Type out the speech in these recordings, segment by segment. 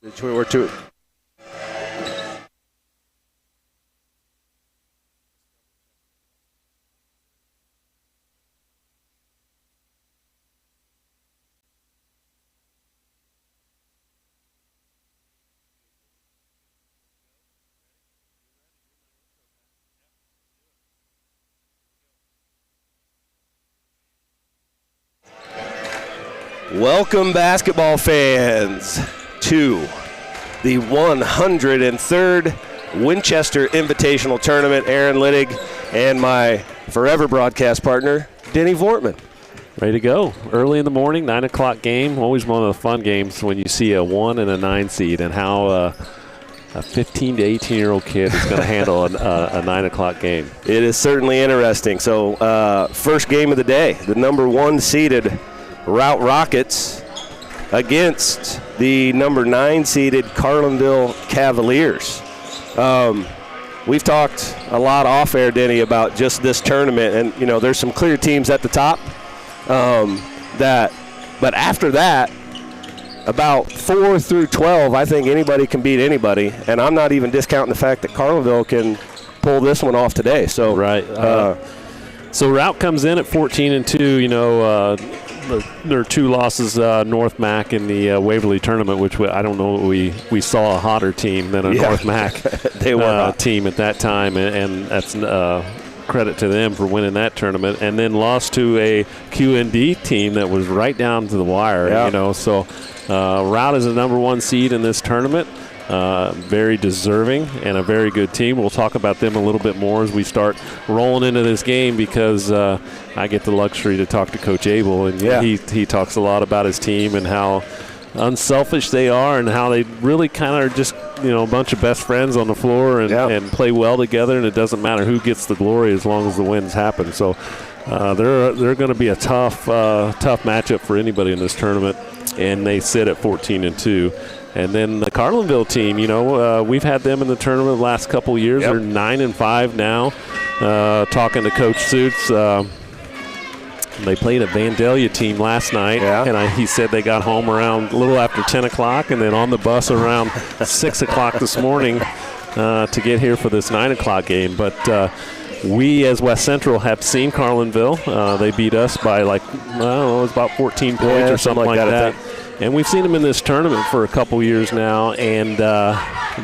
We're two. Welcome, basketball fans, to the 103rd Winchester Invitational Tournament. Aaron Littig and my forever broadcast partner, Denny Vortman. Ready to go. Early in the morning, 9 o'clock game. Always one of the fun games when you see a 1 and a 9 seed and how a 15 to 18-year-old kid is going to handle a 9 o'clock game. It is certainly interesting. So first game of the day, the number 1 seeded Routt Rockets against the number 9 seeded Carlinville Cavaliers. We've talked a lot off air, Denny, about just this tournament, and you know there's some clear teams at the top. But after that, about 4 through 12, I think anybody can beat anybody, and I'm not even discounting the fact that Carlinville can pull this one off today. So right. So Routt comes in at 14-2. You know. Their 2 losses, North Mac in the Waverly tournament, which I don't know, we saw a hotter team than a North Mac they were team at that time, and that's credit to them for winning that tournament. And then lost to a QND team that was right down to the wire. Yeah. You know, so Routt is the number 1 seed in this tournament. Very deserving and a very good team. We'll talk about them a little bit more as we start rolling into this game because I get the luxury to talk to Coach Abel, and he talks a lot about his team and how unselfish they are and how they really kind of are just, you know, a bunch of best friends on the floor and play well together, and it doesn't matter who gets the glory as long as the wins happen. So they're going to be a tough matchup for anybody in this tournament, and they sit at 14-2. And then the Carlinville team, you know, we've had them in the tournament the last couple of years. They're 9-5 now. Talking to Coach Suits, they played a Vandalia team last night, and he said they got home around a little after 10 o'clock and then on the bus around 6 o'clock this morning to get here for this 9 o'clock game. But we, as West Central, have seen Carlinville. They beat us by, like, I don't know, it was about 14 points or something like that. And we've seen them in this tournament for a couple years now, and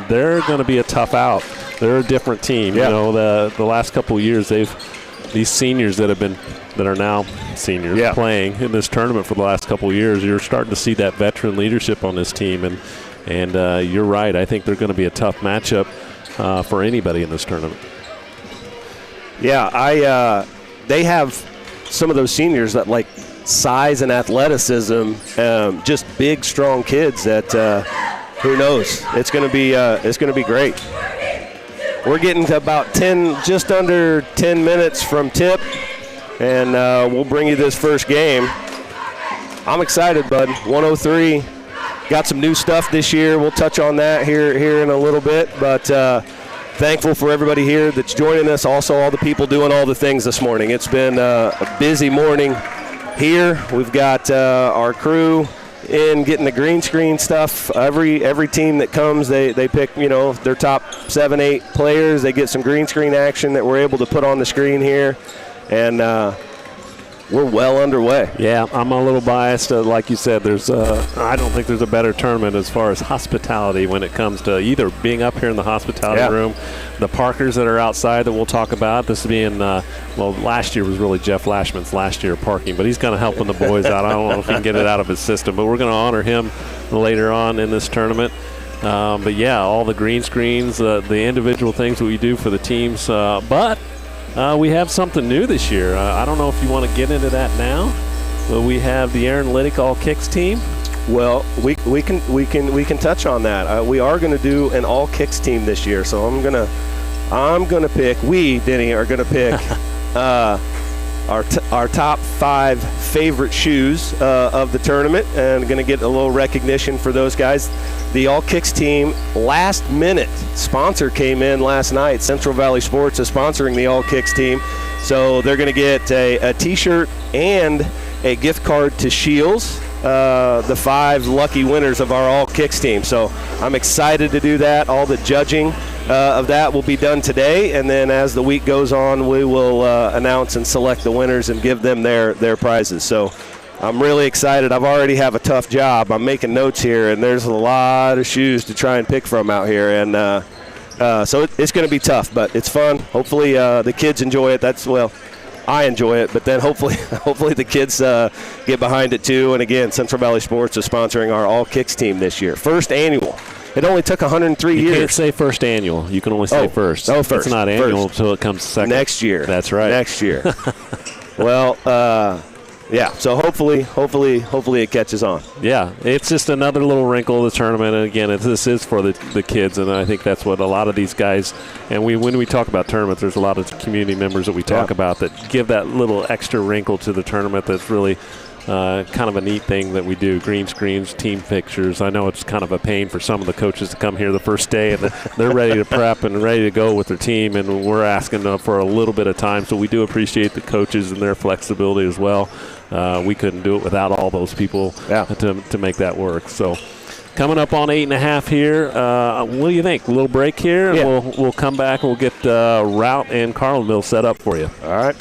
they're going to be a tough out. They're a different team. You know, the last couple of years, these seniors that are now seniors playing in this tournament for the last couple of years, you're starting to see that veteran leadership on this team, and you're right. I think they're going to be a tough matchup for anybody in this tournament. Yeah, they have some of those seniors that, like, size and athleticism, just big, strong kids that who knows? It's going to be great. We're getting to about just under 10 minutes from tip, and we'll bring you this first game. I'm excited, bud. 103 got some new stuff this year. We'll touch on that here in a little bit, but thankful for everybody here that's joining us. Also, all the people doing all the things this morning. It's been a busy morning here. We've got our crew in getting the green screen stuff. Every team that comes, they pick, you know, their top 7-8 players. They get some green screen action that we're able to put on the screen here, and we're well underway. Yeah, I'm a little biased. Like you said, I don't think there's a better tournament as far as hospitality when it comes to either being up here in the hospitality room, the parkers that are outside that we'll talk about. This being, last year was really Jeff Lashman's last year of parking, but he's kind of helping the boys out. I don't know if he can get it out of his system, but we're going to honor him later on in this tournament. But, yeah, all the green screens, the individual things that we do for the teams. But we have something new this year. I don't know if you want to get into that now, but we have the Aaron Littig All Kicks team. Well, we can touch on that. We are going to do an All Kicks team this year, so I'm gonna pick. Denny, are gonna pick our top 5 favorite shoes of the tournament, and going to get a little recognition for those guys. The All Kicks team, last minute sponsor came in last night. Central Valley Sports is sponsoring the All Kicks team, so they're going to get a T-shirt and a gift card to Shields, the 5 lucky winners of our All Kicks team. So I'm excited to do that. All the judging of that will be done today, and then as the week goes on, we will announce and select the winners and give them their prizes. So I'm really excited. I've already have a tough job. I'm making notes here, and there's a lot of shoes to try and pick from out here, and so it's going to be tough, but it's fun. Hopefully the kids enjoy it. I enjoy it, but then hopefully the kids get behind it too. And again, Central Valley Sports is sponsoring our All Kicks team this year. First annual. It only took 103 years. You can't say first annual. You can only say first. Oh, first. It's not annual until it comes second. Next year. That's right. Next year. Well, yeah, so hopefully it catches on. Yeah, it's just another little wrinkle of the tournament. And again, this is for the kids, and I think that's what a lot of these guys, and when we talk about tournaments, there's a lot of community members that we talk about that give that little extra wrinkle to the tournament that's really kind of a neat thing that we do. Green screens, team pictures. I know it's kind of a pain for some of the coaches to come here the first day, and they're ready to prep and ready to go with their team, and we're asking for a little bit of time. So we do appreciate the coaches and their flexibility as well. We couldn't do it without all those people to make that work. So coming up on 8.5 here, what do you think? A little break here, and we'll come back and we'll get Routt and Carlinville set up for you. All right.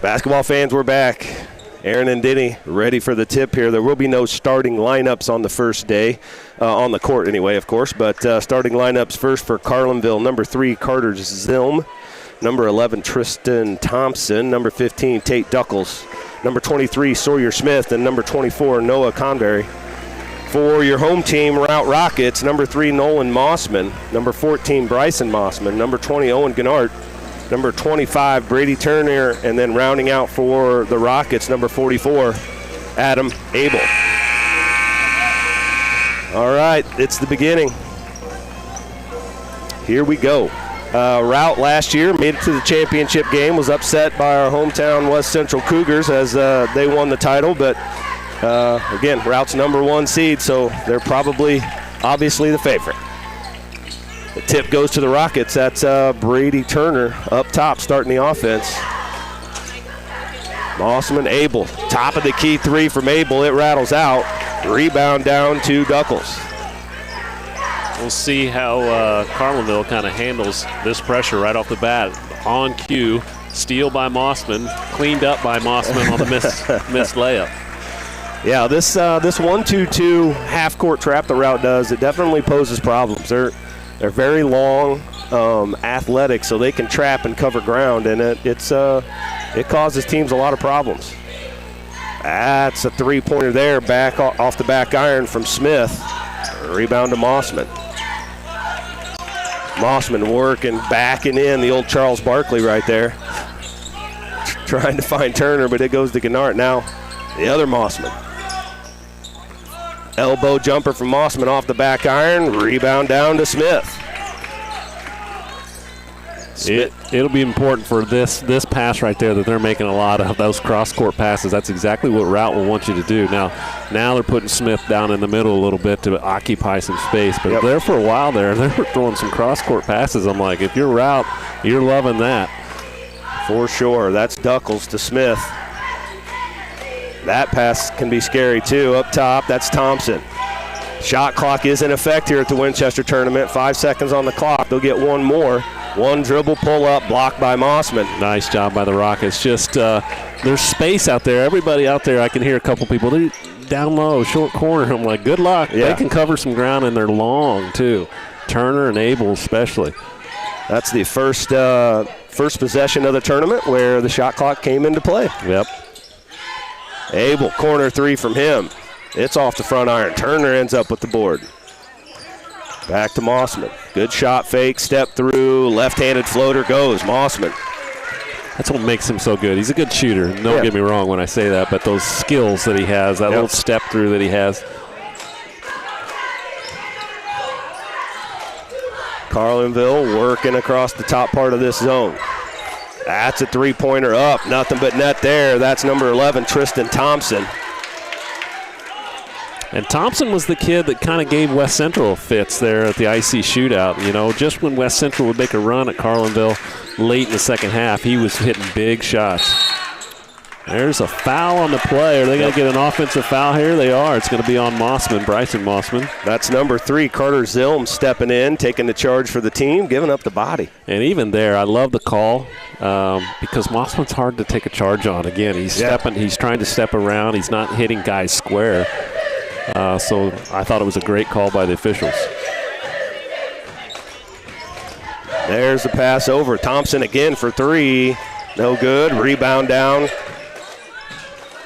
Basketball fans, we're back. Aaron and Denny ready for the tip here. There will be no starting lineups on the first day, on the court anyway, of course, but starting lineups first for Carlinville. Number 3, Carter Zilm. Number 11, Tristan Thompson. Number 15, Tate Duckles. Number 23, Sawyer Smith. And number 24, Noah Conberry. For your home team, Routt Rockets, number 3, Nolan Mossman. Number 14, Bryson Mossman. Number 20, Owen Gennart. Number 25, Brady Turner, and then rounding out for the Rockets, number 44, Adam Abel. All right, it's the beginning. Here we go. Routt last year made it to the championship game, was upset by our hometown West Central Cougars as they won the title, but again, Rout's number 1 seed, so they're probably obviously the favorite. The tip goes to the Rockets. That's Brady Turner up top starting the offense. Mossman, Abel. Top of the key 3 from Abel. It rattles out. Rebound down to Duckles. We'll see how Carlinville kind of handles this pressure right off the bat. On cue, steal by Mossman, cleaned up by Mossman on the missed layup. Yeah, this 1-2-2 half-court trap the Routt does, it definitely poses problems. They're very long, athletic, so they can trap and cover ground, and it causes teams a lot of problems. That's a three-pointer there, back off the back iron from Smith. Rebound to Mossman. Mossman working, backing in the old Charles Barkley right there. Trying to find Turner, but it goes to Gennart. Now the other Mossman. Elbow jumper from Mossman off the back iron. Rebound down to Smith. It'll be important for this pass right there that they're making a lot of those cross-court passes. That's exactly what Routt will want you to do. Now they're putting Smith down in the middle a little bit to occupy some space. But there for a while there, they were throwing some cross-court passes. I'm like, if you're Routt, you're loving that. For sure. That's Duckles to Smith. That pass can be scary too. Up top, that's Thompson. Shot clock is in effect here at the Winchester tournament. 5 seconds on the clock. They'll get one more. One dribble, pull up, blocked by Mossman. Nice job by the Rockets. Just there's space out there. Everybody out there, I can hear a couple people. They're down low, short corner. I'm like, good luck. Yeah. They can cover some ground, and they're long too. Turner and Abel especially. That's the first possession of the tournament where the shot clock came into play. Yep. Abel, corner 3 from him. It's off the front iron. Turner ends up with the board. Back to Mossman. Good shot fake, step through, left-handed floater goes. Mossman. That's what makes him so good. He's a good shooter. Don't get me wrong when I say that, but those skills that he has, that little step through that he has. Carlinville working across the top part of this zone. That's a three-pointer up. Nothing but net there. That's number 11, Tristan Thompson. And Thompson was the kid that kind of gave West Central fits there at the IC shootout. You know, just when West Central would make a run at Carlinville late in the second half, he was hitting big shots. There's a foul on the play. Are they going to get an offensive foul here? They are. It's going to be on Mossman, Bryson Mossman. That's number 3, Carter Zilm, stepping in, taking the charge for the team, giving up the body. And even there, I love the call because Mossman's hard to take a charge on. Again, he's trying to step around. He's not hitting guys square. So I thought it was a great call by the officials. There's the pass over. Thompson again for 3. No good. Rebound down.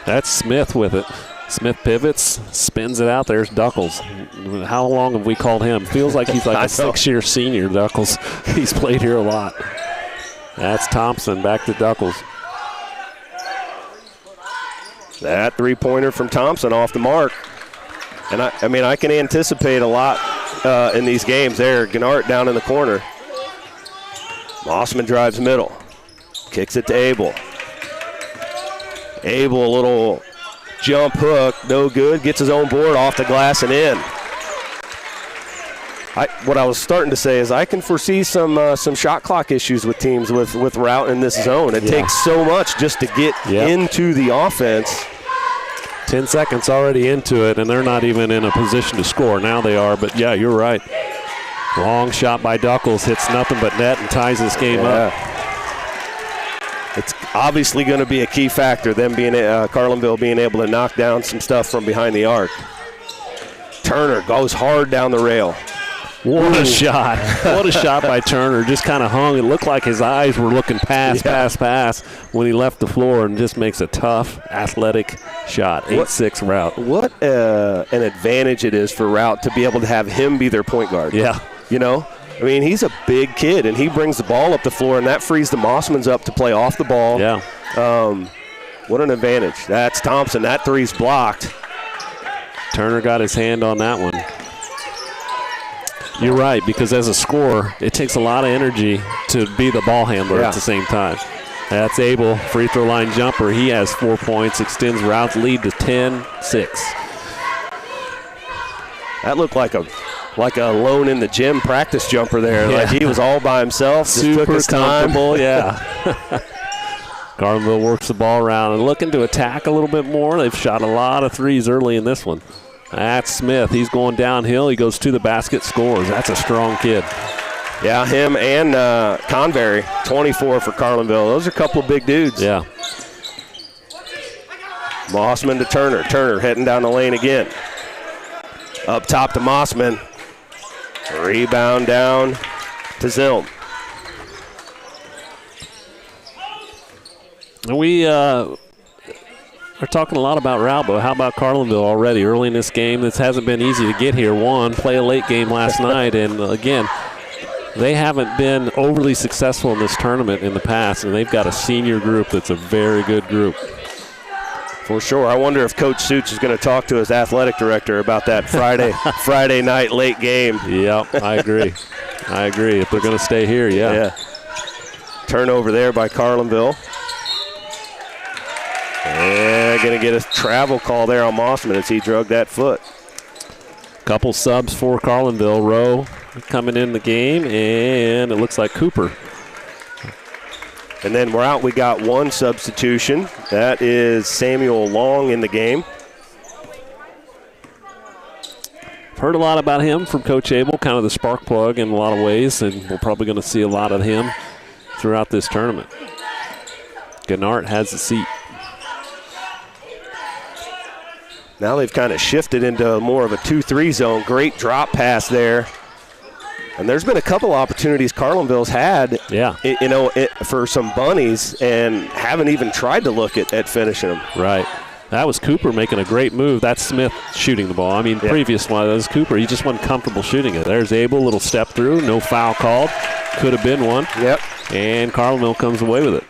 That's Smith with it. Smith pivots, spins it out. There's Duckles. How long have we called him? Feels like he's like a 6-year senior, Duckles. He's played here a lot. That's Thompson. Back to Duckles. That 3-pointer from Thompson off the mark. And I mean, I can anticipate a lot in these games there. Gennart down in the corner. Mossman drives middle. Kicks it to Abel. Abel, a little jump hook, no good. Gets his own board off the glass and in. What I was starting to say is I can foresee some shot clock issues with teams with Routt in this zone. It takes so much just to get into the offense. 10 seconds already into it, and they're not even in a position to score. Now they are, but yeah, you're right. Long shot by Duckles, hits nothing but net and ties this game up. It's obviously going to be a key factor, them being Carlinville being able to knock down some stuff from behind the arc. Turner goes hard down the rail. What a shot. What a shot by Turner. Just kind of hung. It looked like his eyes were looking pass when he left the floor, and just makes a tough, athletic shot. 8-6 Routt. What an advantage it is for Routt to be able to have him be their point guard. Yeah. You know? I mean, he's a big kid, and he brings the ball up the floor, and that frees the Mossmans up to play off the ball. Yeah. What an advantage. That's Thompson. That 3's blocked. Turner got his hand on that one. You're right, because as a scorer, it takes a lot of energy to be the ball handler at the same time. That's Abel, free throw line jumper. He has 4 points, extends Routt's lead to 10-6. That looked like a lone in the gym practice jumper there. Yeah. Like he was all by himself. Super took his comfortable, Carlinville works the ball around and looking to attack a little bit more. They've shot a lot of threes early in this one. That's Smith. He's going downhill. He goes to the basket, scores. That's a strong kid. Yeah, him and Convery, 24 for Carlinville. Those are a couple of big dudes. Yeah. Mossman to Turner. Turner heading down the lane again. Up top to Mossman. Rebound down to Zilm. We are talking a lot about Routt, but how about Carlinville already early in this game? This hasn't been easy to get here. Play a late game last night, and again, they haven't been overly successful in this tournament in the past, and they've got a senior group that's a very good group. For sure. I wonder if Coach Suits is going to talk to his athletic director about that Friday night late game. Yep, I agree. If they're going to stay here, yeah. Turnover there by Carlinville. Yeah, going to get a travel call there on Mossman as he drug that foot. Couple subs for Carlinville. Rowe coming in the game, and it looks like Cooper. And then we're out. We got one substitution. That is Samuel Long in the game. Heard a lot about him from Coach Abel, kind of the spark plug in a lot of ways, and we're probably going to see a lot of him throughout this tournament. Gennart has the seat. Now they've kind of shifted into more of a 2-3 zone. Great drop pass there. And there's been a couple opportunities Carlinville's had, for some bunnies, and haven't even tried to look at finishing them. Right. That was Cooper making a great move. That's Smith shooting the ball. I mean, previous one, that was Cooper. He just wasn't comfortable shooting it. There's Abel, little step through, no foul called. Could have been one. Yep. And Carlinville comes away with it.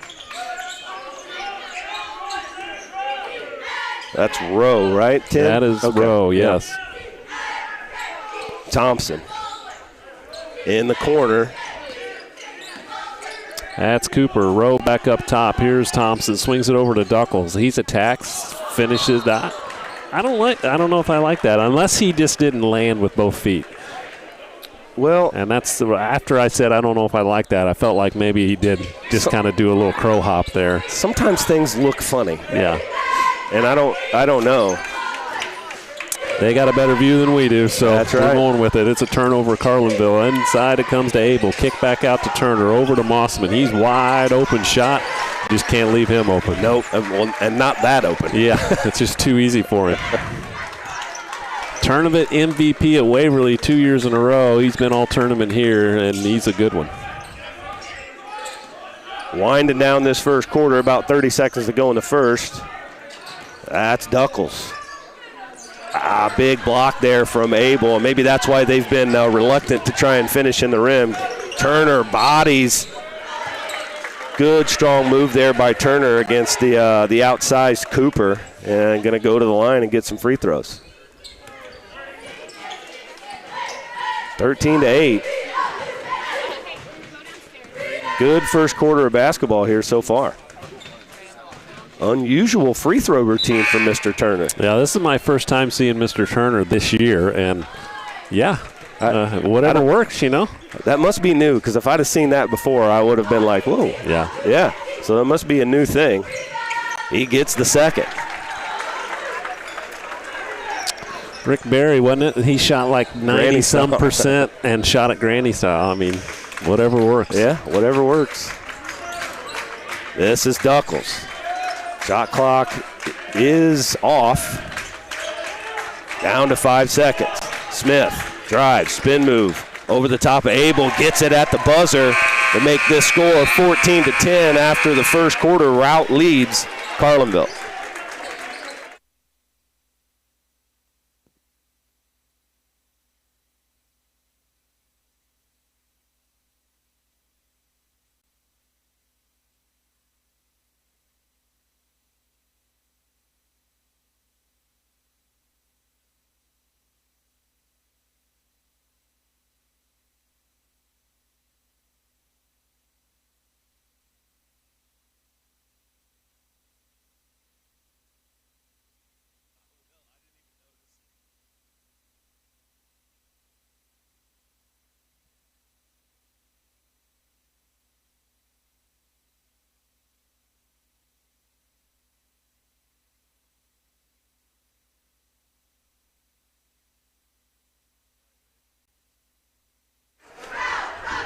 That's Rowe, right, Tim? That is Rowe, yes. Thompson in the corner. That's Cooper. Rowe back up top. Here's Thompson. Swings it over to Duckles. He's attacks, finishes that. I don't know if I like that, unless he just didn't land with both feet. Well, and that's after I said I don't know if I like that. I felt like maybe he did just kind of do a little crow hop there. Sometimes things look funny. Yeah. And I don't know. They got a better view than we do, so That's right. We're going with it. It's a turnover, Carlinville. Inside it comes to Abel. Kick back out to Turner. Over to Mossman. He's wide open shot. Just can't leave him open. Nope, and not that open. Yeah, it's just too easy for him. Tournament MVP at Waverly 2 years in a row. He's been all tournament here, and he's a good one. Winding down this first quarter, about 30 seconds to go in the first. That's Duckles. Big block there from Abel. Maybe that's why they've been reluctant to try and finish in the rim. Turner bodies. Good, strong move there by Turner against the outsized Cooper. And going to go to the line and get some free throws. 13-8. Good first quarter of basketball here so far. Unusual free throw routine from Mr. Turner. Yeah, this is my first time seeing Mr. Turner this year, and yeah, whatever works, you know. That must be new, because if I'd have seen that before, I would have been like, whoa. Yeah. Yeah, so that must be a new thing. He gets the second. Rick Berry, wasn't it? He shot like 90-some% and shot it granny style. I mean, whatever works. Yeah, whatever works. This is Duckles. Shot clock is off. Down to 5 seconds. Smith drives, spin move. Over the top of Abel, gets it at the buzzer to make this score 14-10 after the first quarter. Routt leads Carlinville.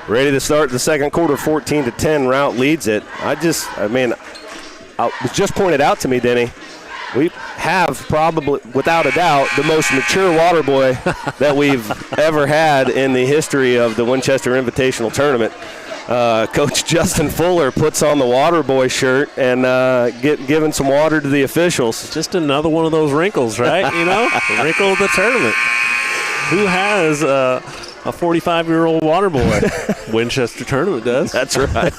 Ready to start the second quarter, 14-10. Routt leads it. It was just pointed out to me, Denny. We have probably, without a doubt, the most mature water boy that we've ever had in the history of the Winchester Invitational Tournament. Coach Justin Fuller puts on the water boy shirt and giving some water to the officials. Just another one of those wrinkles, right? You know, the wrinkle of the tournament. Who has a 45-year-old water boy? Winchester Tournament does. That's right.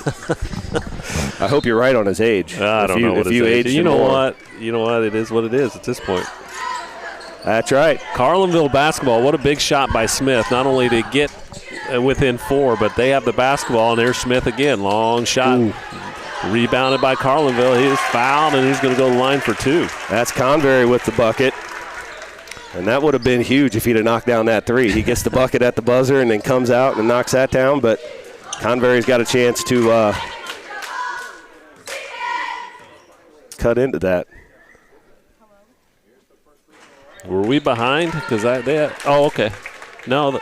I hope you're right on his age. I don't know what his age is. You know what? It is what it is at this point. That's right. Carlinville basketball. What a big shot by Smith. Not only to get within 4, but they have the basketball, and there's Smith again. Long shot. Ooh. Rebounded by Carlinville. He is fouled, and he's going to go to the line for 2. That's Convery with the bucket. And that would have been huge if he'd have knocked down that 3. He gets the bucket at the buzzer and then comes out and knocks that down. But Convery's got a chance to cut into that. Were we behind? Because okay. No,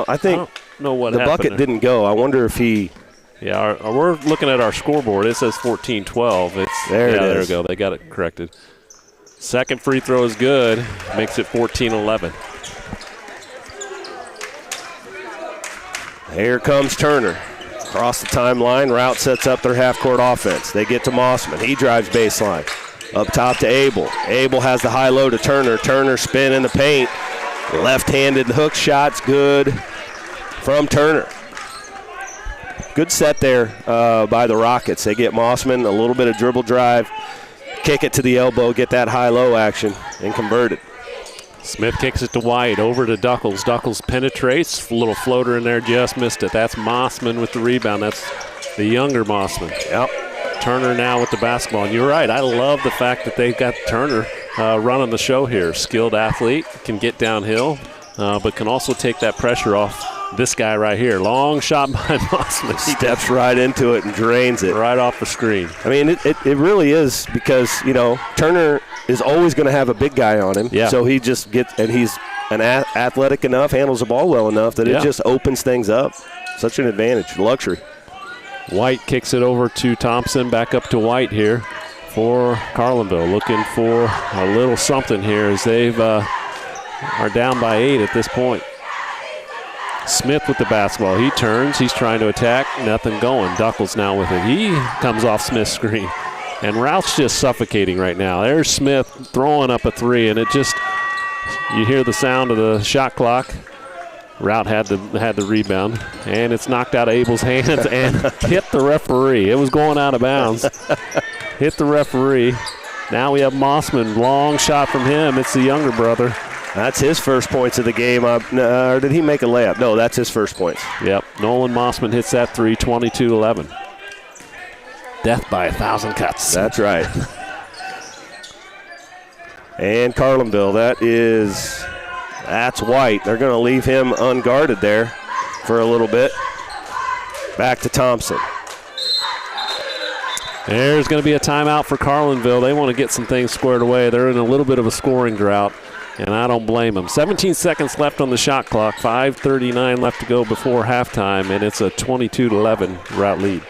I think I don't know what the happened bucket there. didn't go. I wonder if he. Yeah, we're looking at our scoreboard. It says 14-12. There we go. They got it corrected. Second free throw is good. Makes it 14-11. Here comes Turner. Across the timeline, Routt sets up their half-court offense. They get to Mossman. He drives baseline. Up top to Abel. Abel has the high-low to Turner. Turner spin in the paint. Left-handed hook shot's good from Turner. Good set there by the Rockets. They get Mossman, a little bit of dribble drive. Kick it to the elbow, get that high-low action, and convert it. Smith kicks it to White, over to Duckles. Duckles penetrates, a little floater in there, just missed it. That's Mossman with the rebound. That's the younger Mossman. Yep. Turner now with the basketball. And you're right, I love the fact that they've got Turner running the show here. Skilled athlete, can get downhill, but can also take that pressure off this guy right here. Long shot by Mossman. He steps right into it and drains it. Right off the screen. I mean, it really is because, Turner is always going to have a big guy on him. Yeah. So he just gets – and he's athletic enough, handles the ball well enough that it just opens things up. Such an advantage, luxury. White kicks it over to Thompson, back up to White here for Carlinville. Looking for a little something here as they've are down by 8 at this point. Smith with the basketball. He turns. He's trying to attack. Nothing going. Duckles now with it. He comes off Smith's screen. And Routt's just suffocating right now. There's Smith throwing up a 3, and it just, you hear the sound of the shot clock. Routt had the rebound, and it's knocked out of Abel's hands and hit the referee. It was going out of bounds. Hit the referee. Now we have Mossman. Long shot from him. It's the younger brother. That's his first points of the game. Or did he make a layup? No, that's his first points. Yep. Nolan Mossman hits that 3, 22-11. Death by 1,000 cuts. That's right. And Carlinville, that's White. They're going to leave him unguarded there for a little bit. Back to Thompson. There's going to be a timeout for Carlinville. They want to get some things squared away. They're in a little bit of a scoring drought, and I don't blame them. 17 seconds left on the shot clock. 5:39 left to go before halftime, and it's a 22-11 Routt lead.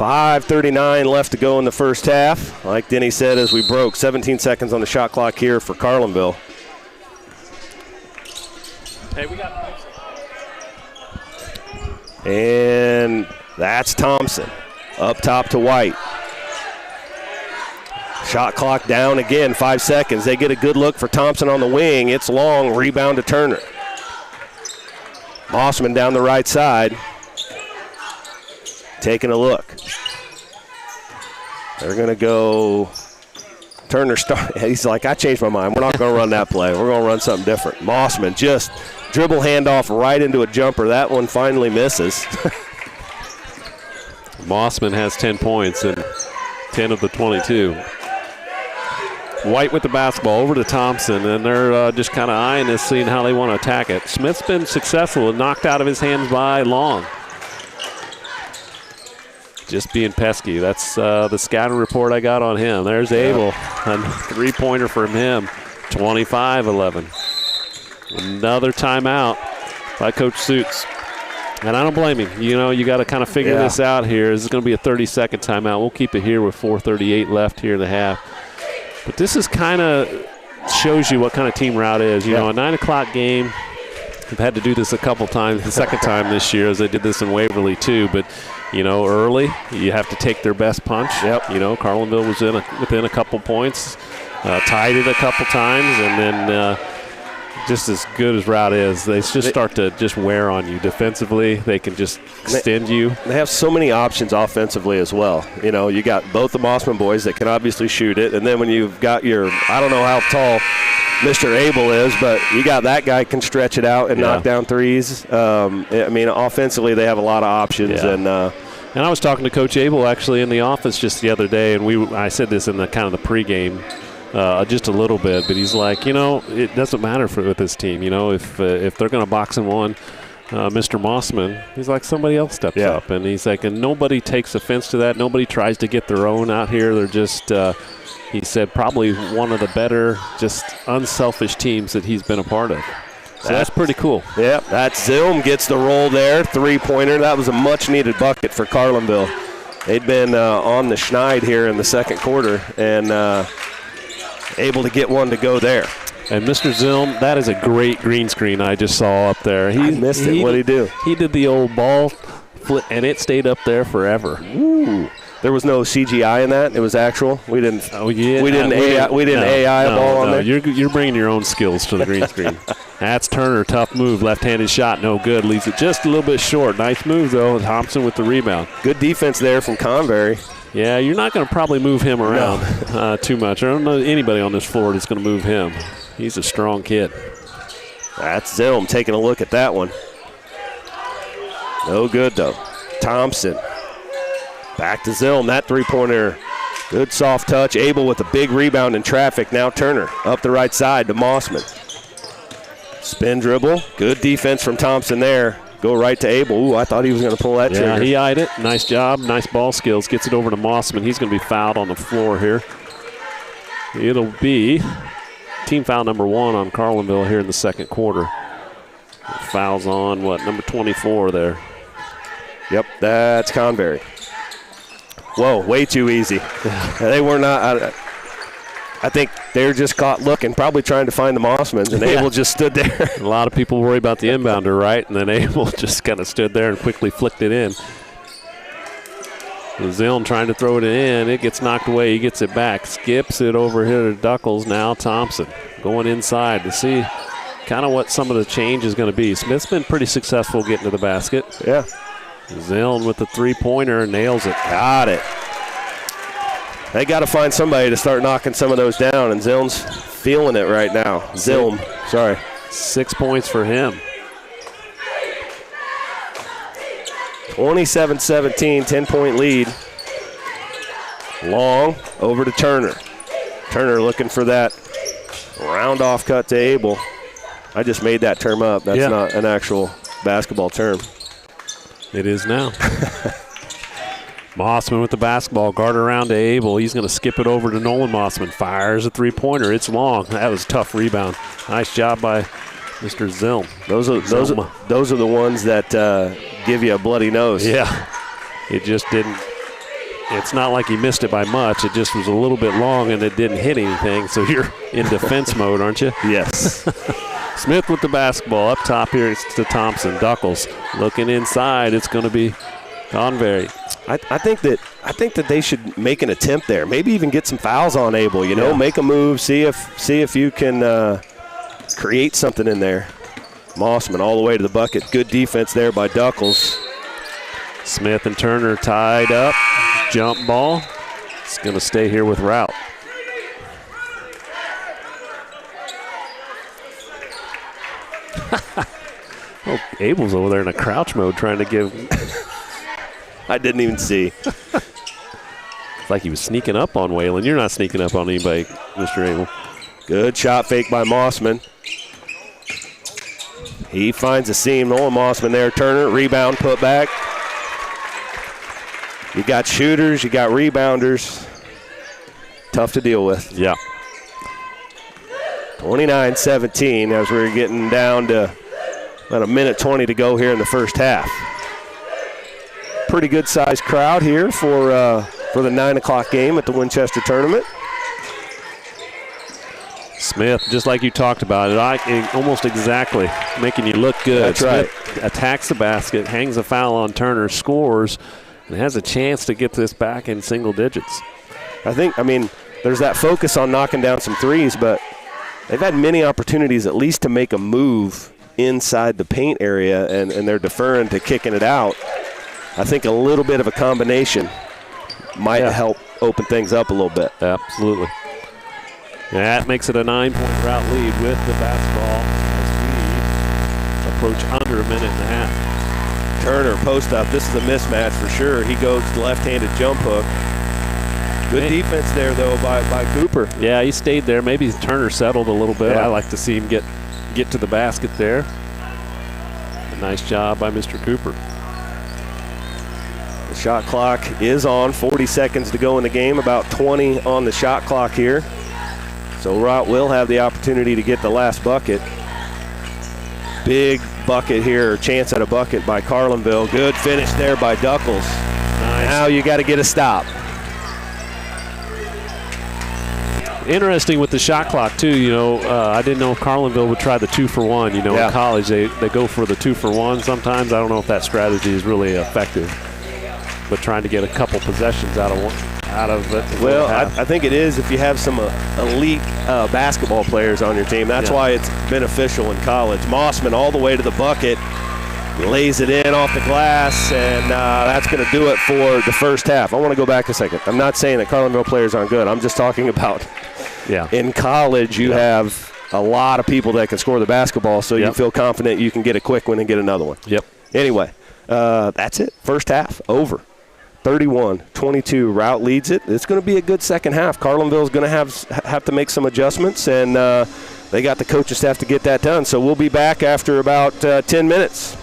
.539 left to go in the first half. Like Denny said, as we broke, 17 seconds on the shot clock here for Carlinville. Hey, we got. And that's Thompson. Up top to White. Shot clock down again, 5 seconds. They get a good look for Thompson on the wing. It's long, rebound to Turner. Mossman down the right side. Taking a look. They're going to go. Turner start. He's like, I changed my mind. We're not going to run that play. We're going to run something different. Mossman just dribble handoff right into a jumper. That one finally misses. Mossman has 10 points and 10 of the 22. White with the basketball over to Thompson, and they're just kind of eyeing this, seeing how they want to attack it. Smith's been successful and knocked out of his hands by Long. Just being pesky. That's the scouting report I got on him. There's Abel. A three-pointer from him. 25-11. Another timeout by Coach Suits. And I don't blame him. You got to kind of figure this out here. This is going to be a 30-second timeout. We'll keep it here with 4:38 left here in the half. But this is kind of shows you what kind of team Routt is. A 9 o'clock game. They've had to do this a couple times. The second time this year, as they did this in Waverly too. But early, you have to take their best punch. Yep. Carlinville was within a couple points, tied it a couple times, and then just as good as Routt is, they just start to just wear on you defensively. They can just extend you. They have so many options offensively as well. You got both the Mossman boys that can obviously shoot it, and then when you've got I don't know how tall Mr. Abel is, but you got that guy can stretch it out and knock down threes. Offensively they have a lot of options. And I was talking to Coach Abel actually in the office just the other day, and I said this in the kind of the pregame just a little bit, but he's like, it doesn't matter with this team. If they're going to box in one, Mr. Mossman, he's like, somebody else steps up, and he's like, and nobody takes offense to that. Nobody tries to get their own out here. They're just he said probably one of the better, just unselfish teams that he's been a part of. So that's pretty cool. Yep, that Zilm gets the roll there, three-pointer. That was a much-needed bucket for Carlinville. They'd been on the schneid here in the second quarter and able to get one to go there. And Mr. Zilm, that is a great green screen I just saw up there. I missed it. What did he do? He did the old ball flip, and it stayed up there forever. Ooh. There was no CGI in that. It was actual. We didn't. Oh yeah. We didn't AI a ball on there. You're bringing your own skills to the green screen. That's Turner. Tough move. Left-handed shot. No good. Leaves it just a little bit short. Nice move though. Thompson with the rebound. Good defense there from Convery. Yeah, you're not going to probably move him around too much. I don't know anybody on this floor that's going to move him. He's a strong kid. That's Zilm taking a look at that one. No good though. Thompson. Back to Zilm. That three-pointer. Good soft touch. Abel with a big rebound in traffic. Now Turner up the right side to Mossman. Spin dribble. Good defense from Thompson there. Go right to Abel. Ooh, I thought he was going to pull that trigger. Yeah, he eyed it. Nice job. Nice ball skills. Gets it over to Mossman. He's going to be fouled on the floor here. It'll be team foul number 1 on Carlinville here in the second quarter. Fouls on, number 24 there. Yep, that's Convery. Whoa, way too easy. They were not. I think they're just caught looking, probably trying to find the Mossmans, and Abel just stood there. A lot of people worry about the inbounder, right? And then Abel just kind of stood there and quickly flicked it in. Zilm trying to throw it in. It gets knocked away. He gets it back. Skips it over here to Duckles. Now Thompson going inside to see kind of what some of the change is going to be. Smith's been pretty successful getting to the basket. Yeah. Zilm with the three-pointer nails it. Got it. They got to find somebody to start knocking some of those down, and Zilm's feeling it right now. Zilm, sorry. 6 points for him. 27-17, 10-point lead. Long over to Turner. Turner looking for that round-off cut to Abel. I just made that term up. That's not an actual basketball term. It is now. Mossman with the basketball, guard around to Abel. He's going to skip it over to Nolan Mossman. Fires a three-pointer. It's long. That was a tough rebound. Nice job by Mr. Zilm. Those are the ones that give you a bloody nose. Yeah. It just didn't. It's not like he missed it by much. It just was a little bit long and it didn't hit anything. So you're in defense mode, aren't you? Yes. Smith with the basketball. Up top here, it's to Thompson. Duckles looking inside. It's going to be Convery. I think that they should make an attempt there. Maybe even get some fouls on Abel. Make a move. See if you can create something in there. Mossman all the way to the bucket. Good defense there by Duckles. Smith and Turner tied up. Jump ball. It's going to stay here with Routt. Oh, Abel's over there in a crouch mode trying to give. I didn't even see. It's like he was sneaking up on Waylon. You're not sneaking up on anybody, Mr. Abel. Good shot fake by Mossman. He finds a seam. Nolan Mossman there. Turner, rebound, put back. You got shooters, you got rebounders. Tough to deal with. Yeah. 29-17 as we're getting down to about a minute 20 to go here in the first half. Pretty good sized crowd here for the 9 o'clock game at the Winchester tournament. Smith, just like you talked about it, almost exactly making you look good. That's right. Smith attacks the basket, hangs a foul on Turner, scores, and has a chance to get this back in single digits. There's that focus on knocking down some threes, but they've had many opportunities at least to make a move inside the paint area, and they're deferring to kicking it out. I think a little bit of a combination might help open things up a little bit. Absolutely. That makes it a 9-point Routt lead with the basketball as we approach under a minute and a half. Turner post up. This is a mismatch for sure. He goes to left-handed jump hook. Good defense there, though, by Cooper. Yeah, he stayed there. Maybe Turner settled a little bit. Yeah. I like to see him get to the basket there. A nice job by Mr. Cooper. The shot clock is on. 40 seconds to go in the game. About 20 on the shot clock here. So Routt will have the opportunity to get the last bucket. Big bucket here, chance at a bucket by Carlinville. Good finish there by Duckles. Nice. Now you got to get a stop. Interesting with the shot clock, too. You know, I didn't know if Carlinville would try the 2-for-1. You know, in college, they go for the 2-for-1 sometimes. I don't know if that strategy is really effective. But trying to get a couple possessions out of it. Well, I think it is if you have some elite basketball players on your team. That's why it's beneficial in college. Mossman all the way to the bucket, lays it in off the glass, and that's going to do it for the first half. I want to go back a second. I'm not saying that Carlinville players aren't good. I'm just talking about in college you have a lot of people that can score the basketball, so you feel confident you can get a quick one and get another one. Yep. Anyway, that's it. First half, over. 31-22, Routt leads it. It's going to be a good second half. Carlinville's going to have to make some adjustments, and they got the coaching staff to get that done. So we'll be back after about 10 minutes.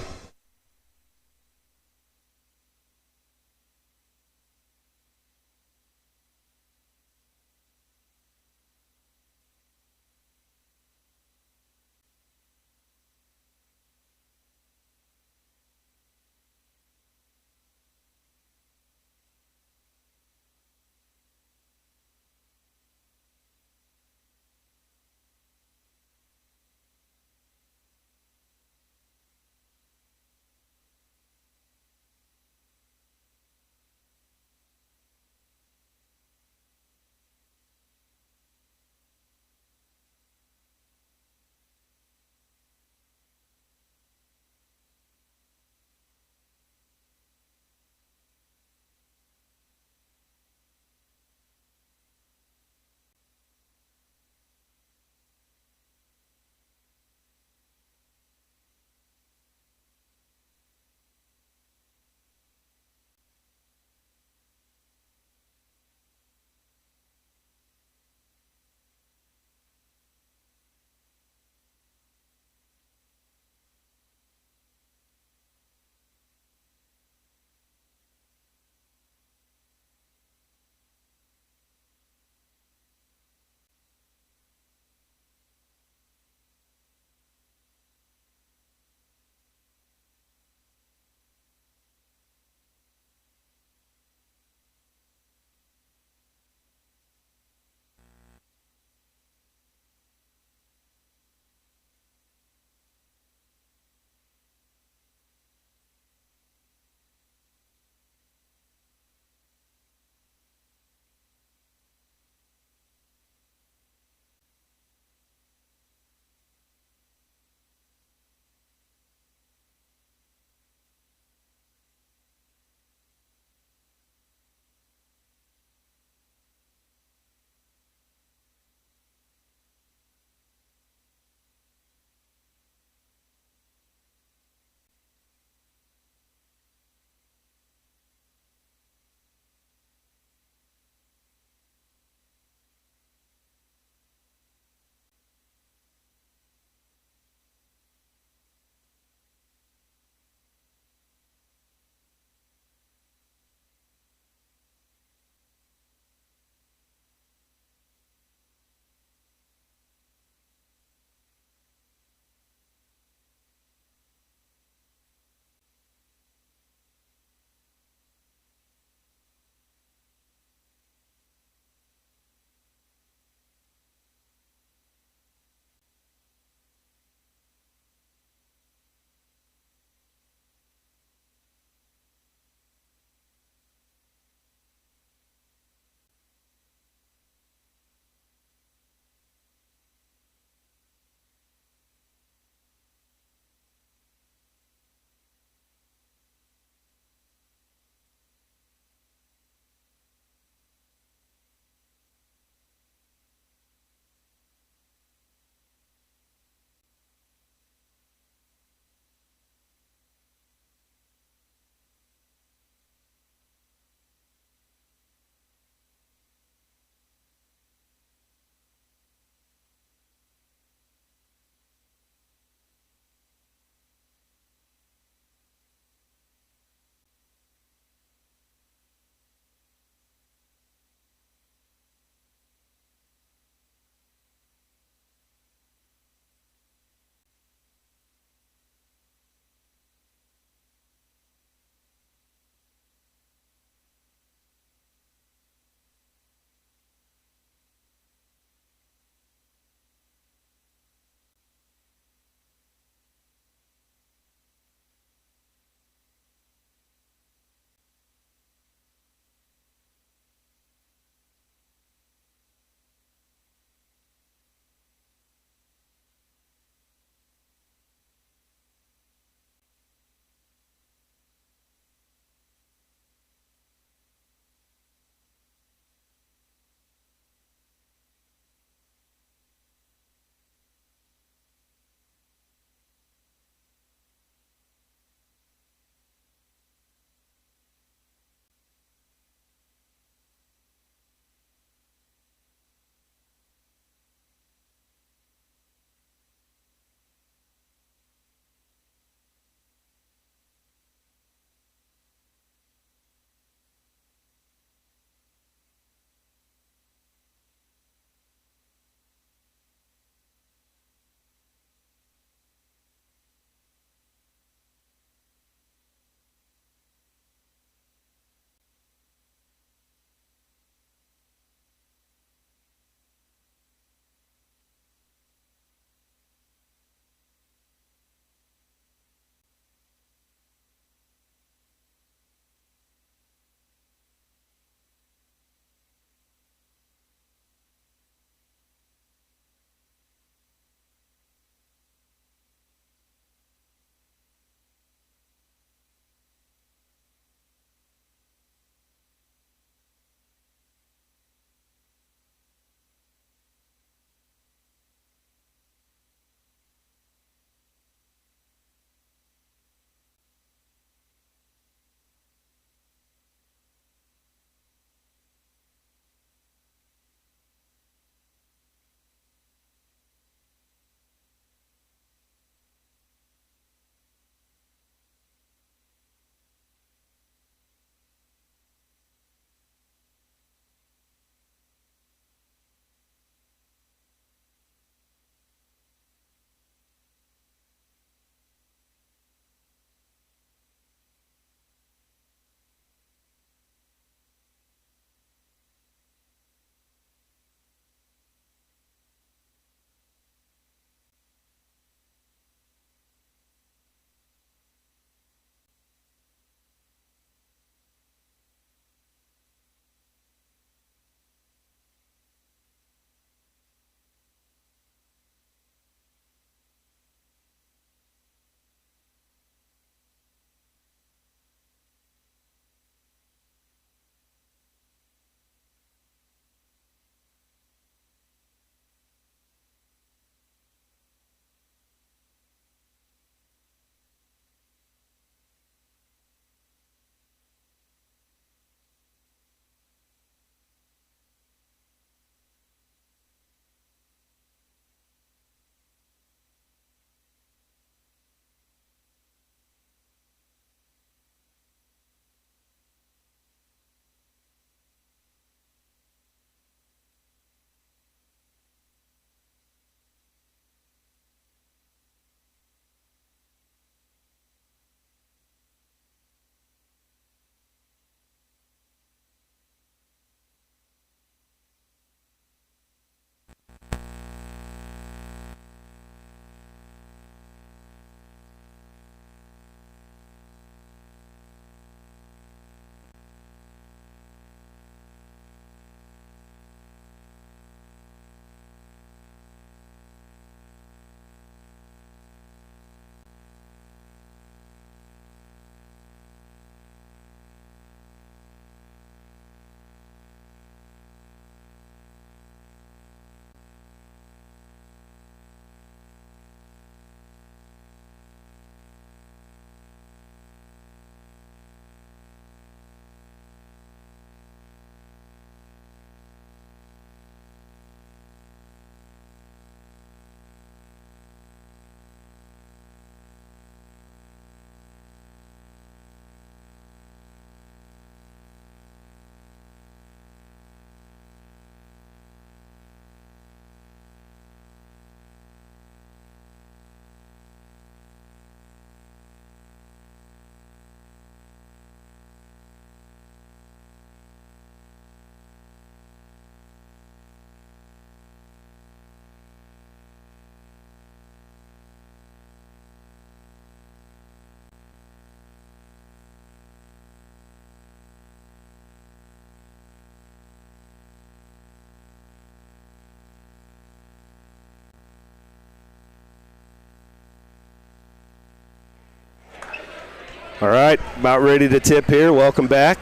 All right, about ready to tip here. Welcome back.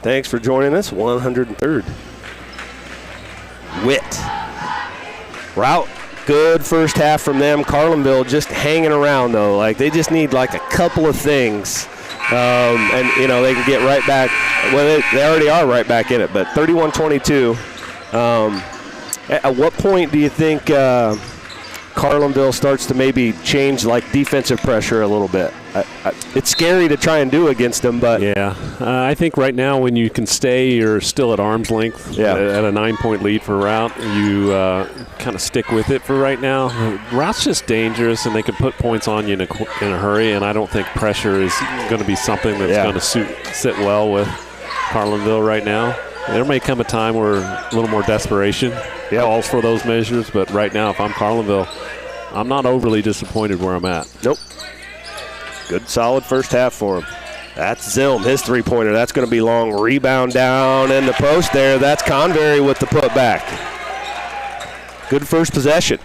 Thanks for joining us. 103rd. WIT. Routt, good first half from them. Carlinville just hanging around, though. Like, they just need, like, a couple of things. And, you know, they can get right back. Well, they already are right back in it, but 31-22. At what point do you think Carlinville starts to maybe change, like, defensive pressure a little bit? It's scary to try and do against them, but yeah, I think right now when you can stay, you're still at arm's length at a 9-point lead for Routt. You kind of stick with it for right now. Rout's just dangerous, and they can put points on you in a hurry. And I don't think pressure is going to be something that's going to sit well with Carlinville right now. There may come a time where a little more desperation calls for those measures, but right now, if I'm Carlinville, I'm not overly disappointed where I'm at. Nope. Good, solid first half for him. That's Zilm, his three-pointer. That's going to be long. Rebound down in the post there. That's Convery with the putback. Good first possession.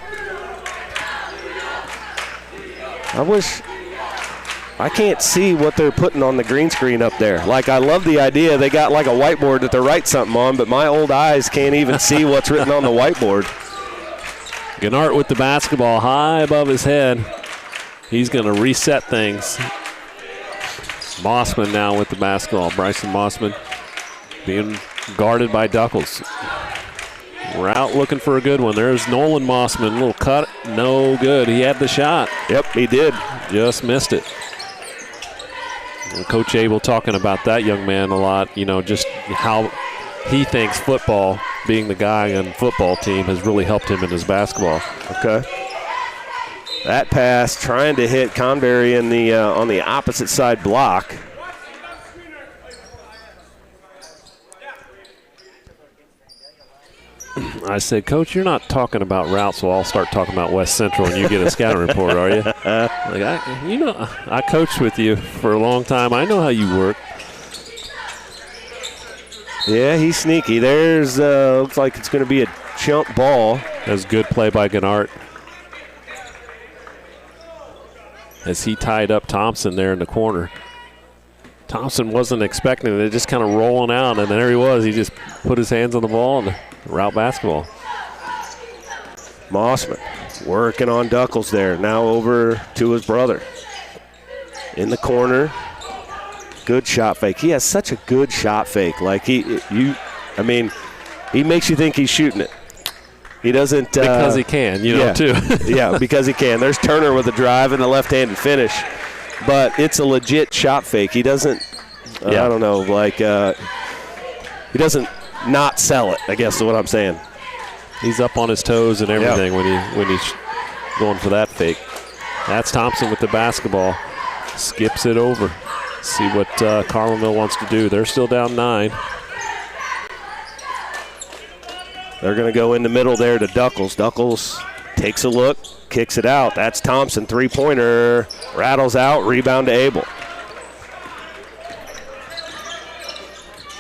I can't see what they're putting on the green screen up there. Like, I love the idea. They got like a whiteboard that they're writing something on, but my old eyes can't even see what's written on the whiteboard. Gennart with the basketball high above his head. He's going to reset things. Mossman now with the basketball. Bryson Mossman being guarded by Duckles. Routt looking for a good one. There's Nolan Mossman. Little cut. No good. He had the shot. Yep, he did. Just missed it. And Coach Abel talking about that young man a lot. You know, just how he thinks football, being the guy on the football team, has really helped him in his basketball. Okay. That pass trying to hit Convery in the on the opposite side block. I said, Coach, you're not talking about Routt, so I'll start talking about West Central, and you get a scouting report, are you? I coached with you for a long time. I know how you work. Yeah, he's sneaky. There's looks like it's going to be a jump ball. That's good play by Gennart. As he tied up Thompson there in the corner. Thompson wasn't expecting it. Just kind of rolling out, and there he was. He just put his hands on the ball and Routt basketball. Mossman working on Duckles there. Now over to his brother. In the corner. Good shot fake. He has such a good shot fake. Like, he makes you think he's shooting it. He doesn't. Because he can, too. Yeah, because he can. There's Turner with a drive and a left-handed finish. But it's a legit shot fake. He doesn't, I don't know, like, he doesn't not sell it, I guess is what I'm saying. He's up on his toes and everything when he's going for that fake. That's Thompson with the basketball. Skips it over. See what Carlinville wants to do. They're still down 9. They're going to go in the middle there to Duckles. Duckles takes a look, kicks it out. That's Thompson, three-pointer. Rattles out, rebound to Abel.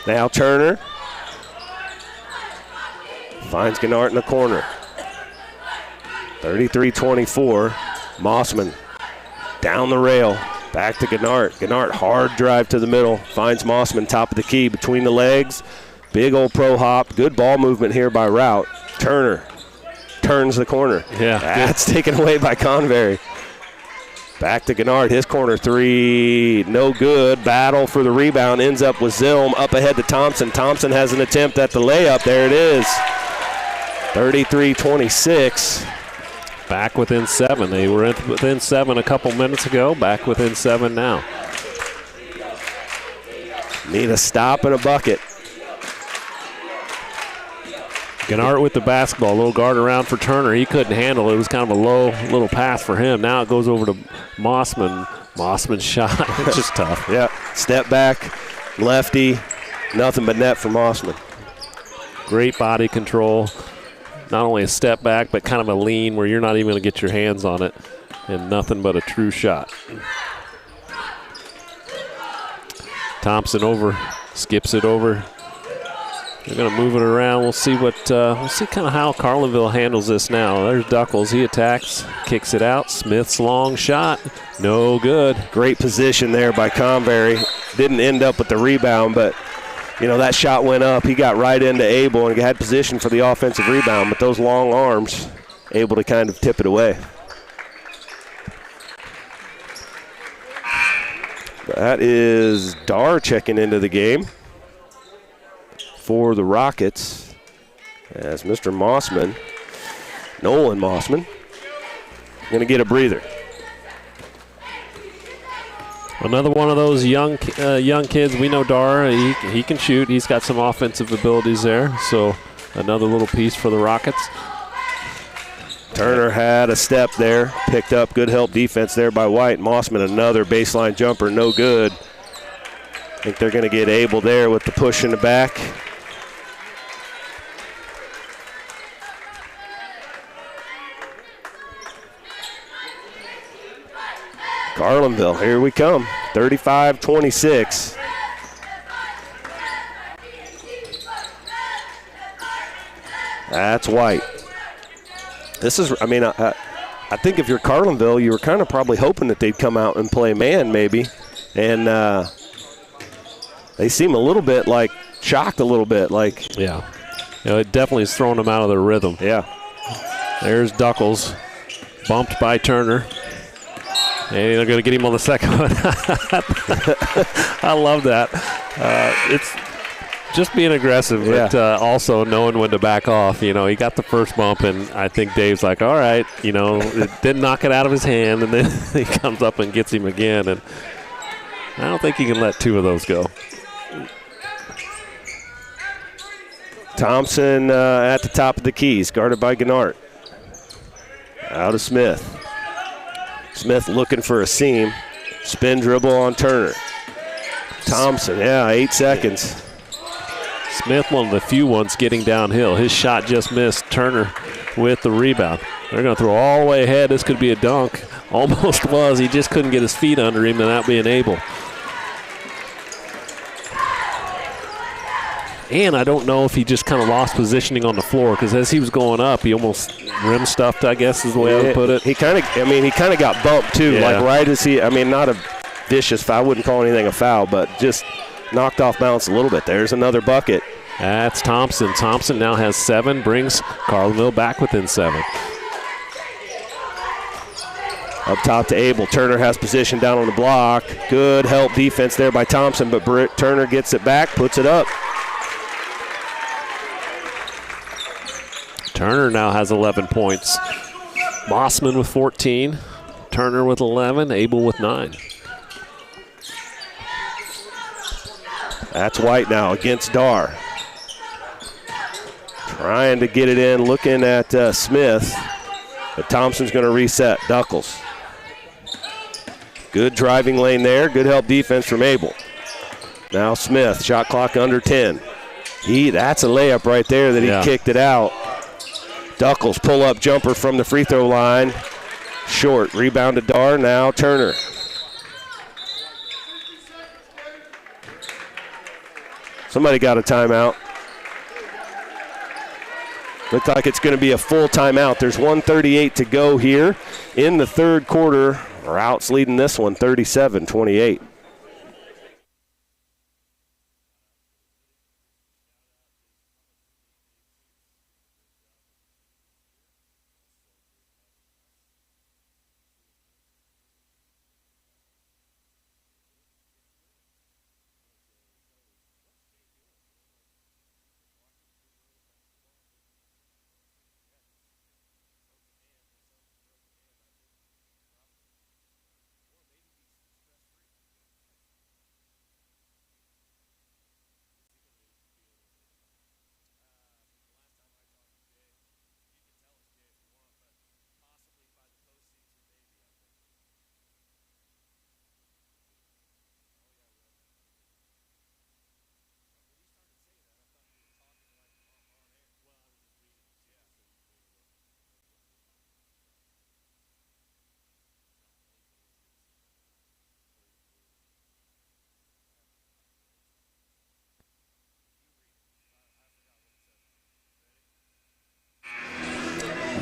Now Turner. Finds Gennart in the corner. 33-24. Mossman down the rail. Back to Gennart. Gennart, hard drive to the middle. Finds Mossman, top of the key, between the legs. Big old pro hop. Good ball movement here by Routt. Turner turns the corner. Yeah. That's taken away by Convery. Back to Gennart. His corner three. No good. Battle for the rebound. Ends up with Zilm. Up ahead to Thompson. Thompson has an attempt at the layup. There it is. 33-26. Back within 7. They were within 7 a couple minutes ago. Back within 7 now. Need a stop and a bucket. Gennart with the basketball. A little guard around for Turner. He couldn't handle it. It was kind of a low little pass for him. Now it goes over to Mossman. Mossman's shot. It's just tough. Yeah. Step back. Lefty. Nothing but net for Mossman. Great body control. Not only a step back, but kind of a lean where you're not even going to get your hands on it. And nothing but a true shot. Thompson over. Skips it over They're going to move it around. We'll see what we'll see kind of how Carlinville handles this now. There's Duckles. He attacks, kicks it out. Smith's long shot, no good. Great position there by Convery. Didn't end up with the rebound, but you know that shot went up. He got right into Abel and had position for the offensive rebound, but those long arms able to kind of tip it away. That is Dar checking into the game for the Rockets as Mr. Mossman, Nolan Mossman, going to get a breather. Another one of those young kids. We know Dar, he can shoot. He's got some offensive abilities there. So another little piece for the Rockets. Turner had a step there, picked up good help defense there by White. Mossman another baseline jumper, no good. I think they're going to get Abel there with the push in the back. Carlinville, here we come, 35-26. That's White. This is, I mean, I think if you're Carlinville, you were kind of probably hoping that they'd come out and play man maybe. And they seem a little bit like shocked a little bit. Like, yeah. You know, it definitely has thrown them out of their rhythm. Yeah. There's Duckles, bumped by Turner. And they're going to get him on the second one. I love that. It's just being aggressive, but also knowing when to back off. You know, he got the first bump, and I think Dave's like, all right, you know, didn't knock it out of his hand, and then he comes up and gets him again. And I don't think he can let two of those go. Thompson at the top of the keys, guarded by Gennart. Out of Smith. Smith looking for a seam. Spin dribble on Turner. Thompson, 8 seconds. Smith, one of the few ones getting downhill. His shot just missed. Turner with the rebound. They're going to throw all the way ahead. This could be a dunk. Almost was. He just couldn't get his feet under him, and that being able. And I don't know if he just kind of lost positioning on the floor, because as he was going up, he almost rim stuffed, I guess is the way I would put it. He kind of got bumped too. Like right as not a vicious foul. I wouldn't call anything a foul, but just knocked off balance a little bit. There's another bucket. That's Thompson. Thompson now has 7, brings Carlinville back within 7. Up top to Abel. Turner has position down on the block. Good help defense there by Thompson, but Turner gets it back, puts it up. Turner now has 11 points. Mossman with 14. Turner with 11. Abel with 9. That's White now against Dar. Trying to get it in, looking at Smith. But Thompson's going to reset. Duckles. Good driving lane there. Good help defense from Abel. Now Smith, shot clock under 10. That's a layup right there that he kicked it out. Duckles pull-up jumper from the free throw line. Short, rebound to Dar, now Turner. Somebody got a timeout. Looks like it's going to be a full timeout. There's 1:38 to go here in the third quarter. Rout's leading this one 37-28.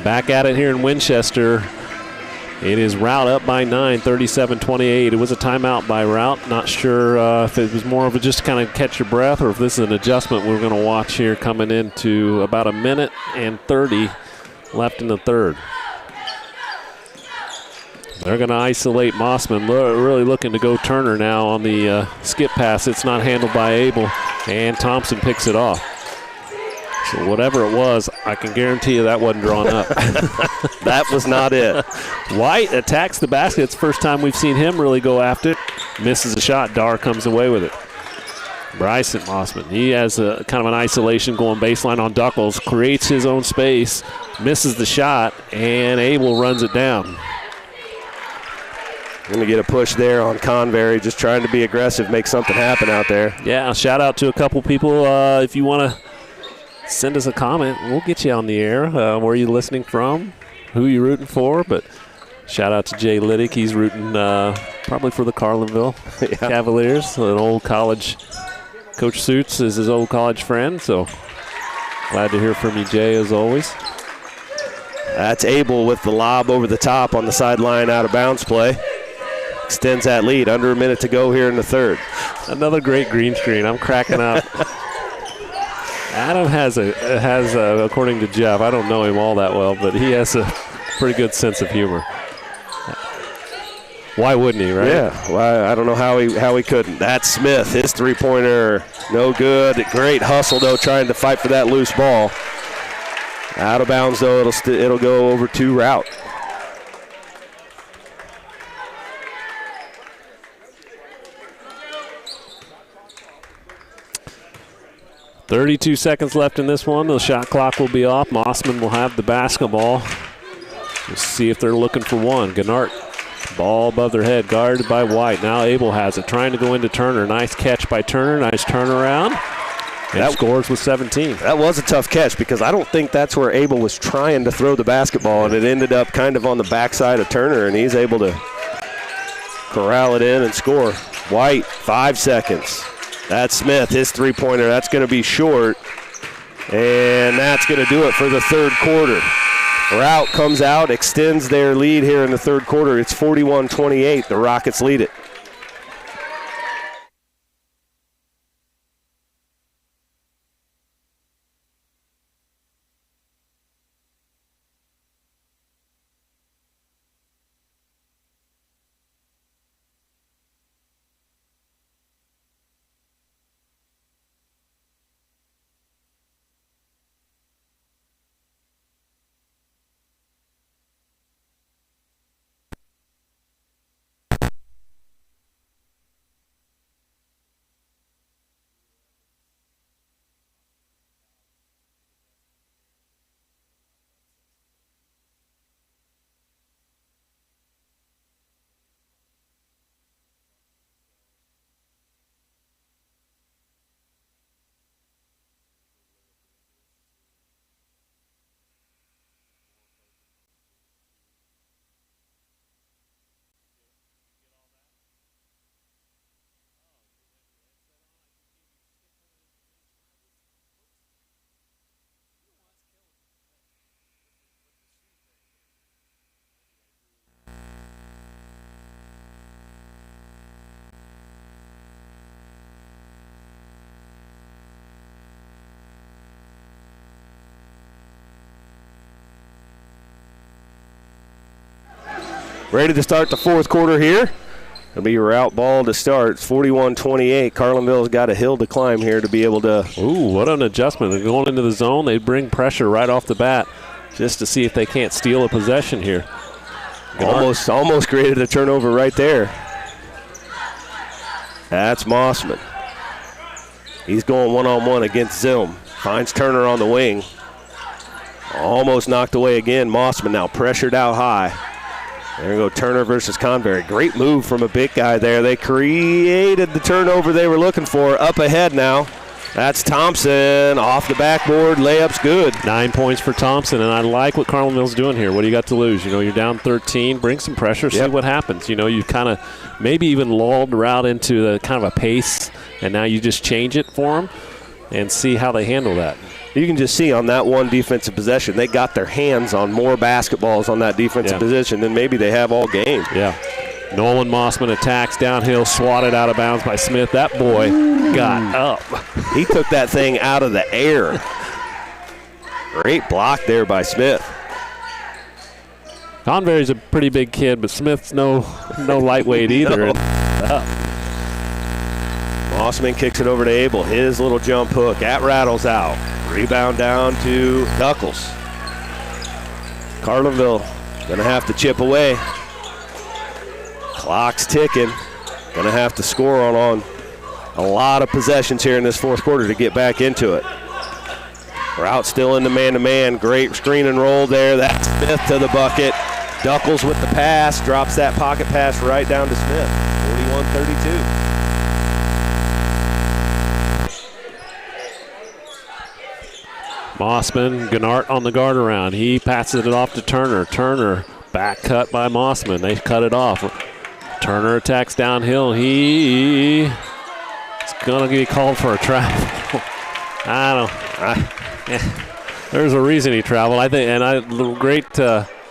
Back at it here in Winchester. It is Routt up by 9, 37-28. It was a timeout by Routt. Not sure if it was more of a just kind of catch your breath or if this is an adjustment we're going to watch here coming into about 1 minute and 30 left in the third. They're going to isolate Mossman, really looking to go Turner now on the skip pass. It's not handled by Abel, and Thompson picks it off. So whatever it was, I can guarantee you that wasn't drawn up. That was not it. White attacks the basket. It's the first time we've seen him really go after it. Misses a shot. Dar comes away with it. Bryson Mossman, he has a kind of an isolation going baseline on Duckles, creates his own space, misses the shot, and Abel runs it down. Going to get a push there on Convery, just trying to be aggressive, make something happen out there. Yeah, shout out to a couple people. If you want to send us a comment, we'll get you on the air. Where are you listening from? Who are you rooting for? But shout out to Jay Liddick. He's rooting probably for the Carlinville Cavaliers. An old college. Coach Suits is his old college friend, so glad to hear from you, Jay, as always. That's Abel with the lob over the top on the sideline out of bounds play. Extends that lead. Under a minute to go here in the third. Another great green screen. I'm cracking up. Adam has according to Jeff, I don't know him all that well, but he has a pretty good sense of humor. Why wouldn't he, right? Yeah, well, I don't know how he couldn't. That's Smith, his three-pointer, no good. Great hustle, though, trying to fight for that loose ball. Out of bounds, though, it'll go over to Routt. .32 seconds left in this one. The shot clock will be off. Mossman will have the basketball. We'll see if they're looking for one. Gannart, ball above their head, guarded by White. Now Abel has it, trying to go into Turner. Nice catch by Turner. Nice turnaround. And that scores with 17. That was a tough catch because I don't think that's where Abel was trying to throw the basketball, and it ended up kind of on the backside of Turner, and he's able to corral it in and score. White, 5 seconds. That's Smith, his three-pointer. That's going to be short, and that's going to do it for the third quarter. Routt comes out, extends their lead here in the third quarter. It's 41-28. The Rockets lead it. Ready to start the fourth quarter here. It'll be Routt ball to start. It's 41-28. Carlinville's got a hill to climb here to be able to. Ooh, what an adjustment. They're going into the zone. They bring pressure right off the bat just to see if they can't steal a possession here. Almost created a turnover right there. That's Mossman. He's going one-on-one against Zilm. Finds Turner on the wing. Almost knocked away again. Mossman now pressured out high. There we go, Turner versus Convery. Great move from a big guy there. They created the turnover they were looking for. Up ahead now. That's Thompson off the backboard. Layup's good. 9 points for Thompson, and I like what Carlinville's doing here. What do you got to lose? You know, you're down 13. Bring some pressure. See what happens. You know, you kind of maybe even lulled Routt into the kind of a pace, and now you just change it for them and see how they handle that. You can just see on that one defensive possession, they got their hands on more basketballs on that defensive position than maybe they have all game. Yeah. Nolan Mossman attacks downhill, swatted out of bounds by Smith. That boy got up. He took that thing out of the air. Great block there by Smith. Convery's a pretty big kid, but Smith's no lightweight either. Mossman kicks it over to Abel. His little jump hook. That rattles out. Rebound down to Duckles. Carlinville going to have to chip away. Clock's ticking. Going to have to score on a lot of possessions here in this fourth quarter to get back into it. Routt still in the man-to-man. Great screen and roll there. That's Smith to the bucket. Duckles with the pass. Drops that pocket pass right down to Smith. 41-32. Mossman, Gannart on the guard around. He passes it off to Turner. Turner, back cut by Mossman. They cut it off. Turner attacks downhill. He's going to be called for a travel. There's a reason he traveled. I think, and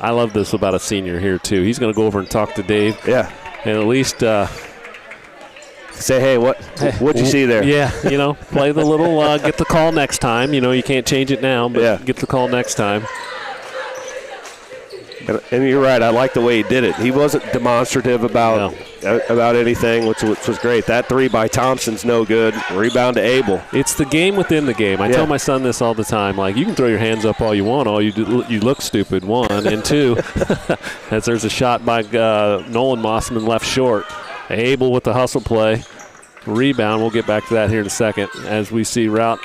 I love this about a senior here too. He's going to go over and talk to Dave. Yeah. And at least say, hey, what'd you see there? Yeah, play the little get the call next time. You can't change it now, but get the call next time. And you're right. I like the way he did it. He wasn't demonstrative about anything, which was great. That three by Thompson's no good. Rebound to Abel. It's the game within the game. I tell my son this all the time. Like, you can throw your hands up all you want. All you do, you look stupid, one. And two, as there's a shot by Nolan Mossman left short. Abel with the hustle play. Rebound. We'll get back to that here in a second as we see Routt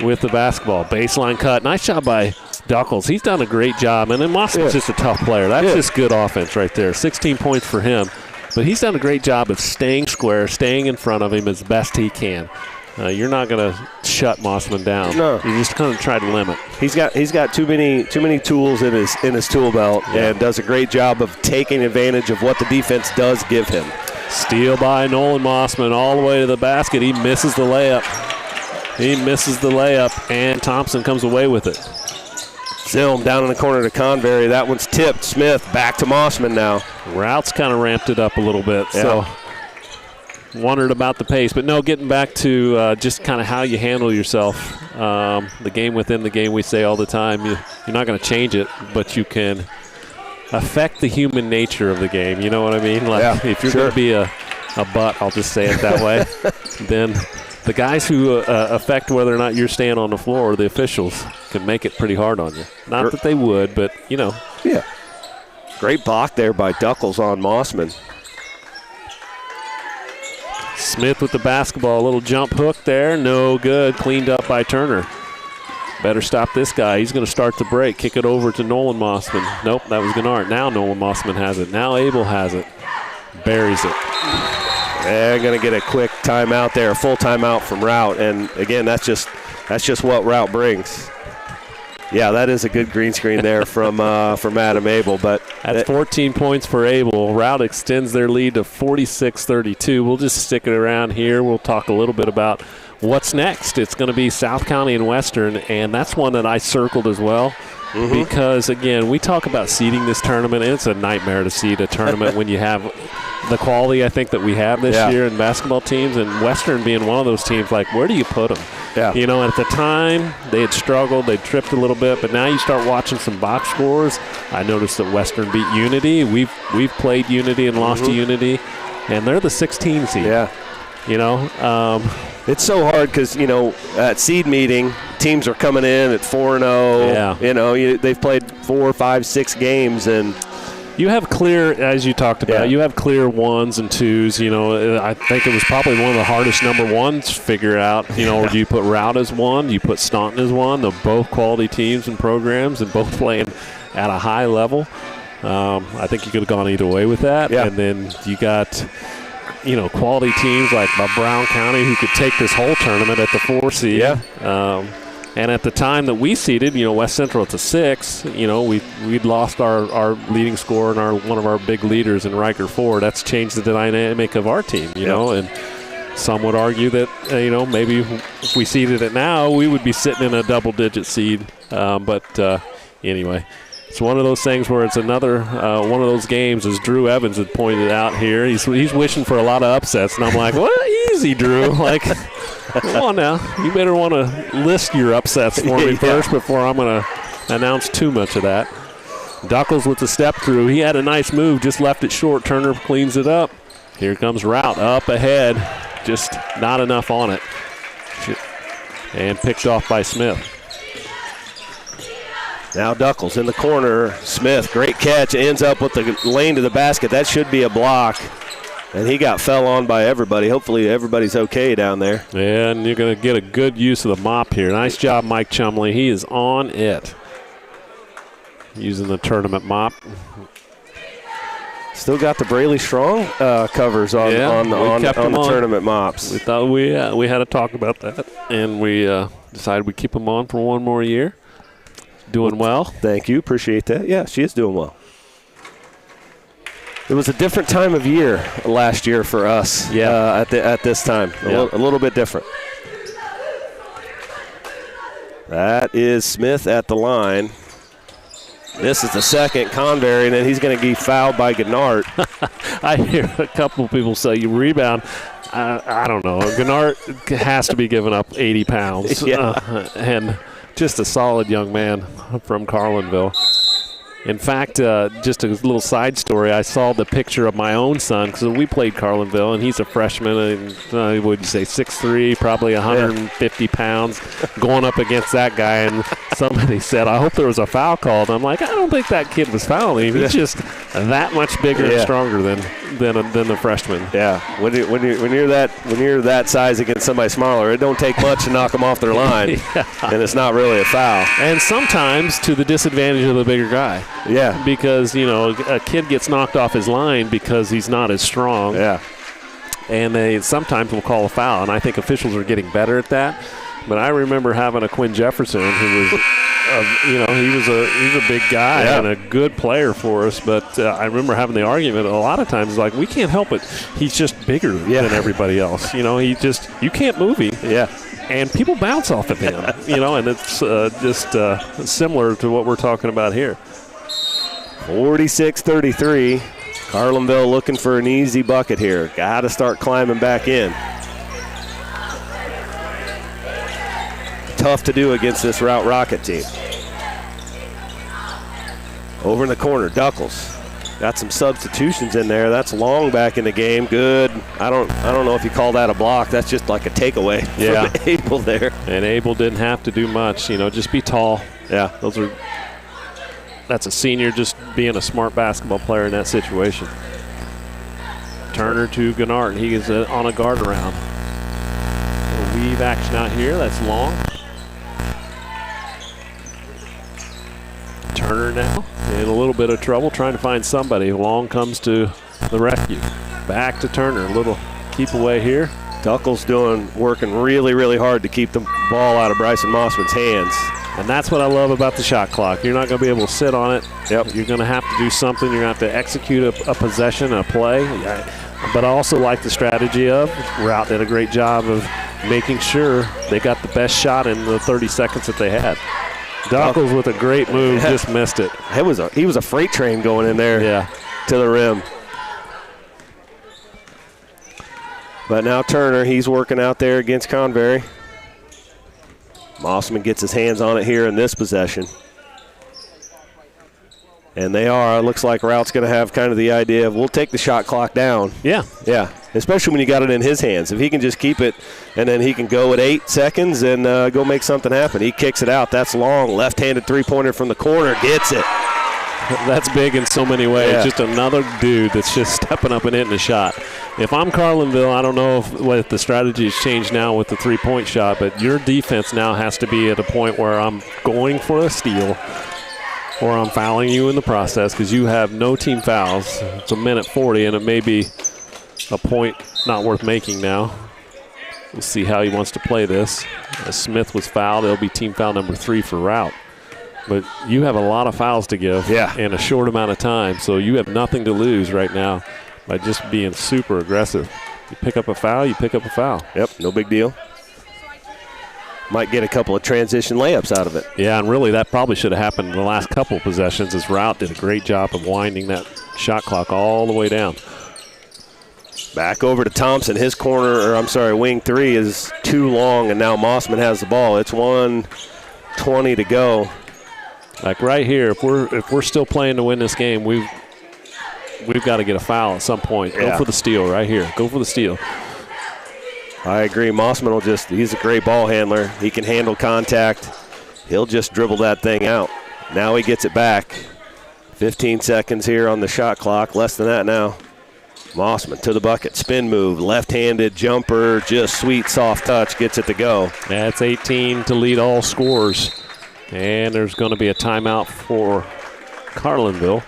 with the basketball. Baseline cut. Nice shot by Duckles. He's done a great job. And then Mossman's just a tough player. That's just good offense right there. 16 points for him. But he's done a great job of staying square, staying in front of him as best he can. You're not going to shut Mossman down. No. You're just going to try to limit. He's got too many tools in his tool belt and does a great job of taking advantage of what the defense does give him. Steal by Nolan Mossman all the way to the basket. He misses the layup. And Thompson comes away with it. Zilm down in the corner to Convery. That one's tipped. Smith back to Mossman now. Rout's kind of ramped it up a little bit, so wondered about the pace. But no, getting back to just kind of how you handle yourself. The game within the game, we say all the time. You're not going to change it, but you can affect the human nature of the game. You know what I mean? Like if you're going to be a butt, I'll just say it that way, then the guys who affect whether or not you're staying on the floor, the officials, can make it pretty hard on you. Not that they would, but, Yeah. Great block there by Duckles on Mossman. Smith with the basketball. A little jump hook there. No good. Cleaned up by Turner. Better stop this guy. He's going to start the break. Kick it over to Nolan Mossman. Nope, that was Gannart. Now Nolan Mossman has it. Now Abel has it. Buries it. They're going to get a quick timeout there, a full timeout from Routt. And, again, that's just what Routt brings. Yeah, that is a good green screen there from Adam Abel. But that's 14 points for Abel. Routt extends their lead to 46-32. We'll just stick it around here. We'll talk a little bit about what's next. It's going to be South County and Western, and that's one that I circled as well. Because, again, we talk about seeding this tournament, and it's a nightmare to seed a tournament when you have the quality, I think, that we have this year in basketball teams, and Western being one of those teams, like, where do you put them? Yeah. At the time, they had struggled. They tripped a little bit, but now you start watching some box scores. I noticed that Western beat Unity. We've played Unity and lost to Unity, and they're the 16 seed. Yeah. It's so hard because, at seed meeting, teams are coming in at 4-0. Yeah. They've played 4, 5, 6 games, and you have clear, as you talked about, you have clear 1s and 2s. I think it was probably one of the hardest number 1s to figure out. Do you put Routt as 1? Do you put Staunton as 1? They're both quality teams and programs and both playing at a high level. I think you could have gone either way with that. Yeah. And then you got quality teams like Brown County who could take this whole tournament at the 4 seed. Yeah. And at the time that we seeded, West Central at the 6, we'd lost our leading scorer and one of our big leaders in Riker Ford. That's changed the dynamic of our team, and Some would argue that, maybe if we seeded it now, we would be sitting in a double-digit seed. But anyway, it's one of those things where it's another one of those games, as Drew Evans had pointed out here. He's wishing for a lot of upsets, and I'm like, well, easy, Drew. Like, come on now. You better want to list your upsets for me first before I'm going to announce too much of that. Duckles with the step through. He had a nice move, just left it short. Turner cleans it up. Here comes Routt up ahead. Just not enough on it. And picked off by Smith. Now Duckles in the corner. Smith, great catch, ends up with the lane to the basket. That should be a block. And he got fell on by everybody. Hopefully everybody's okay down there. And you're going to get a good use of the mop here. Nice job, Mike Chumley. He is on it. Using the tournament mop. Still got the Braley Strong covers on the tournament mops. We thought we had to talk about that, and we decided we'd keep them on for one more year. Doing well. Thank you. Appreciate that. Yeah, she is doing well. It was a different time of year last year for us at this time. A little bit different. That is Smith at the line. This is the second, Convery, and then he's going to get fouled by Gennart. I hear a couple of people say you rebound. I don't know. Gennart has to be giving up 80 pounds. And just a solid young man from Carlinville. In fact, just a little side story, I saw the picture of my own son, because we played Carlinville, and he's a freshman, and would you say 6'3", probably 150 pounds, going up against that guy, and somebody said, I hope there was a foul called. I'm like, I don't think that kid was fouling. He's just that much bigger and stronger than the freshman. Yeah, when you're that size against somebody smaller, it don't take much to knock them off their line, and it's not really a foul. And sometimes to the disadvantage of the bigger guy. Yeah. Because, a kid gets knocked off his line because he's not as strong. Yeah. And they sometimes will call a foul, and I think officials are getting better at that. But I remember having a Quinn Jefferson who was, he was a big guy and a good player for us. But I remember having the argument a lot of times, like, we can't help it. He's just bigger than everybody else. You can't move him. Yeah. And people bounce off of him, and it's just similar to what we're talking about here. 46-33. Carlinville looking for an easy bucket here. Got to start climbing back in. Tough to do against this Routt Rocket team. Over in the corner, Duckles. Got some substitutions in there. That's Long back in the game. Good. I don't know if you call that a block. That's just like a takeaway from Abel there. And Abel didn't have to do much. Just be tall. Yeah. That's a senior just being a smart basketball player in that situation. Turner to Gennart. He is on a guard around. A weave action out here. That's Long. Turner now in a little bit of trouble trying to find somebody. Long comes to the rescue. Back to Turner. A little keep away here. Duckles working really, really hard to keep the ball out of Bryson Mossman's hands. And that's what I love about the shot clock. You're not going to be able to sit on it. Yep. You're going to have to do something. You're going to have to execute a possession, a play. But I also like the strategy of Routt did a great job of making sure they got the best shot in the 30 seconds that they had. Duckles with a great move, just missed it. He was a freight train going in there to the rim. But now Turner, he's working out there against Convery. Mossman gets his hands on it here in this possession. And they are. It looks like Rout's going to have kind of the idea of we'll take the shot clock down. Yeah. Yeah, especially when you got it in his hands. If he can just keep it and then he can go at 8 seconds and go make something happen. He kicks it out. That's Long. Left-handed three-pointer from the corner. Gets it. That's big in so many ways. Yeah. Just another dude that's just stepping up and hitting a shot. If I'm Carlinville, I don't know if the strategy has changed now with the three-point shot, but your defense now has to be at a point where I'm going for a steal or I'm fouling you in the process because you have no team fouls. It's a minute 40, and it may be a point not worth making now. We'll see how he wants to play this. As Smith was fouled, it'll be team foul number 3 for Routt. But you have a lot of fouls to give in a short amount of time, so you have nothing to lose right now by just being super aggressive. You pick up a foul, you pick up a foul. Yep, no big deal. Might get a couple of transition layups out of it. Yeah, and really that probably should have happened in the last couple of possessions, as Routt did a great job of winding that shot clock all the way down. Back over to Thompson. His wing three is too long, and now Mossman has the ball. It's 1:20 to go. Like right here, if we're still playing to win this game, we've got to get a foul at some point. Yeah. Go for the steal right here. Go for the steal. I agree. Mossman he's a great ball handler. He can handle contact. He'll just dribble that thing out. Now he gets it back. 15 seconds here on the shot clock. Less than that now. Mossman to the bucket. Spin move. Left-handed jumper. Just sweet, soft touch. Gets it to go. That's 18 to lead all scorers. And there's going to be a timeout for Carlinville.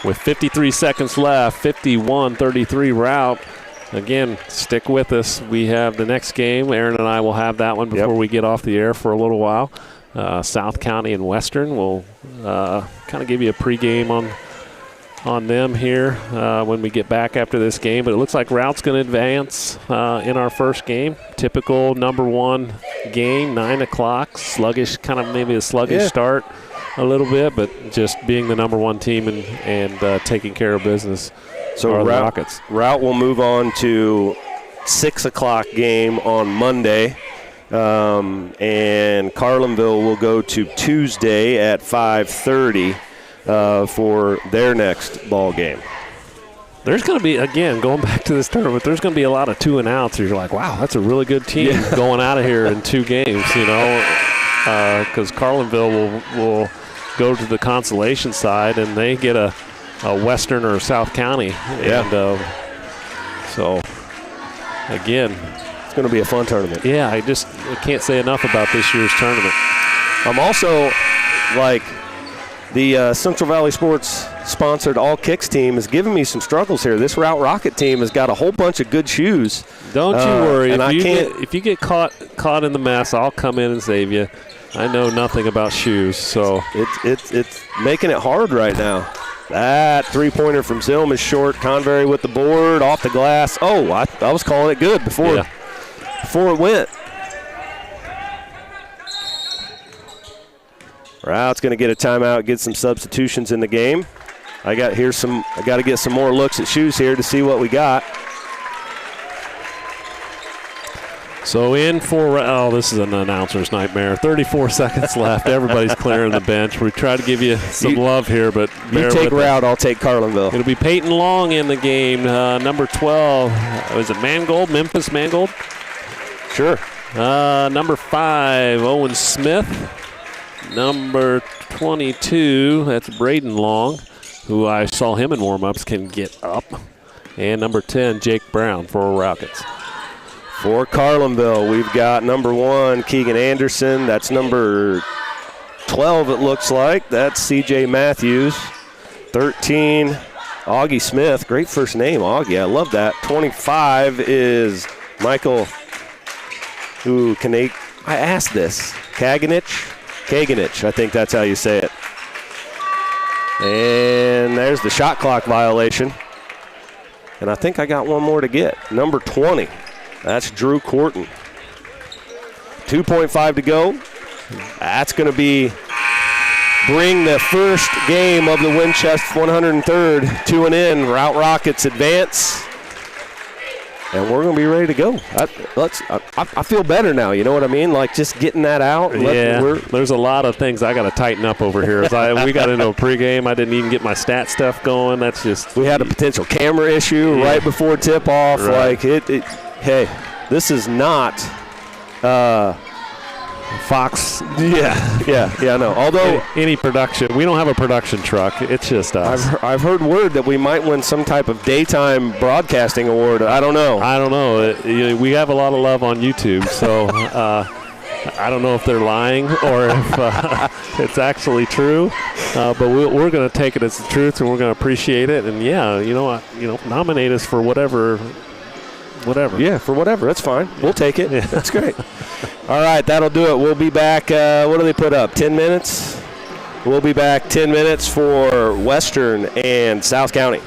With 53 seconds left, 51-33 Routt. Again, stick with us. We have the next game. Aaron and I will have that one before we get off the air for a little while. South County and Western. We'll kind of give you a pregame on them here when we get back after this game. But it looks like Rout's going to advance in our first game. Typical number one game, 9 o'clock. Sluggish, kind of maybe a sluggish start a little bit, but just being the number one team and taking care of business. So Routt will move on to 6 o'clock game on Monday, and Carlinville will go to Tuesday at 5:30 for their next ball game. There's going to be, again, going back to this tournament, there's going to be a lot of 2 and outs. You're like, wow, that's a really good team going out of here in 2 games, because Carlinville will go to the consolation side and they get a Western or South County. Yeah. And so, again, it's going to be a fun tournament. Yeah, I can't say enough about this year's tournament. I'm also, the Central Valley Sports sponsored All Kicks team is giving me some struggles here. This Routt Rocket team has got a whole bunch of good shoes. Don't you worry. And if you get caught in the mess, I'll come in and save you. I know nothing about shoes, so it's making it hard right now. That three-pointer from Zilm is short. Convery with the board, off the glass. Oh, I was calling it good before it went. Rout's going to get a timeout, get some substitutions in the game. I got to get some more looks at shoes here to see what we got. So in for, this is an announcer's nightmare. 34 seconds left. Everybody's clearing the bench. We try to give you some love here, but you take Routt, I'll take Carlinville. It'll be Peyton Long in the game. Number 12, is it Mangold? Memphis Mangold? Sure. Number 5, Owen Smith. Number 22, that's Braden Long, who I saw him in warm-ups, can get up. And number 10, Jake Brown for Rockets. For Carlinville, we've got number 1, Keegan Anderson. That's number 12, it looks like. That's C.J. Matthews. 13, Augie Smith. Great first name, Augie. I love that. 25 is Michael, I asked this. Kaganich, I think that's how you say it. And there's the shot clock violation. And I think I got one more to get. Number 20. That's Drew Corton. 2.5 to go. That's going to bring the first game of the Winchester 103rd to an end. Routt Rockets advance. And we're going to be ready to go. I feel better now, you know what I mean? Like just getting that out. There's a lot of things I got to tighten up over here. We got into a pregame. I didn't even get my stat stuff going. That's just. We had a potential camera issue right before tip-off. Right. Hey, this is not Fox. Yeah, I know. Although any production, we don't have a production truck. It's just us. I've heard word that we might win some type of daytime broadcasting award. I don't know. We have a lot of love on YouTube, so I don't know if they're lying or if it's actually true. But we're going to take it as the truth, and we're going to appreciate it. And nominate us for whatever. Yeah, for whatever. That's fine. We'll take it. Yeah. That's great. All right, that'll do it. We'll be back. What do they put up? 10 minutes? We'll be back 10 minutes for Western and South County.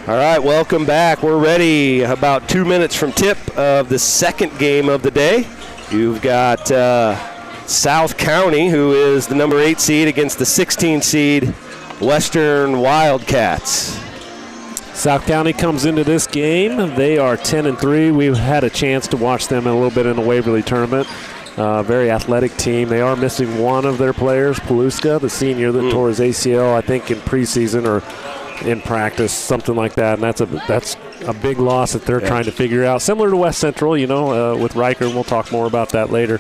All right, welcome back. We're ready about 2 minutes from tip of the second game of the day. You've got South County, who is the number 8 seed, against the 16 seed Western Wildcats. South County comes into this game. They are 10-3. We've had a chance to watch them a little bit in the Waverly tournament. Very athletic team. They are missing one of their players, Paluska, the senior that tore his ACL, I think, in preseason or in practice, something like that. And that's a big loss that they're trying to figure out. Similar to West Central, with Riker, and we'll talk more about that later.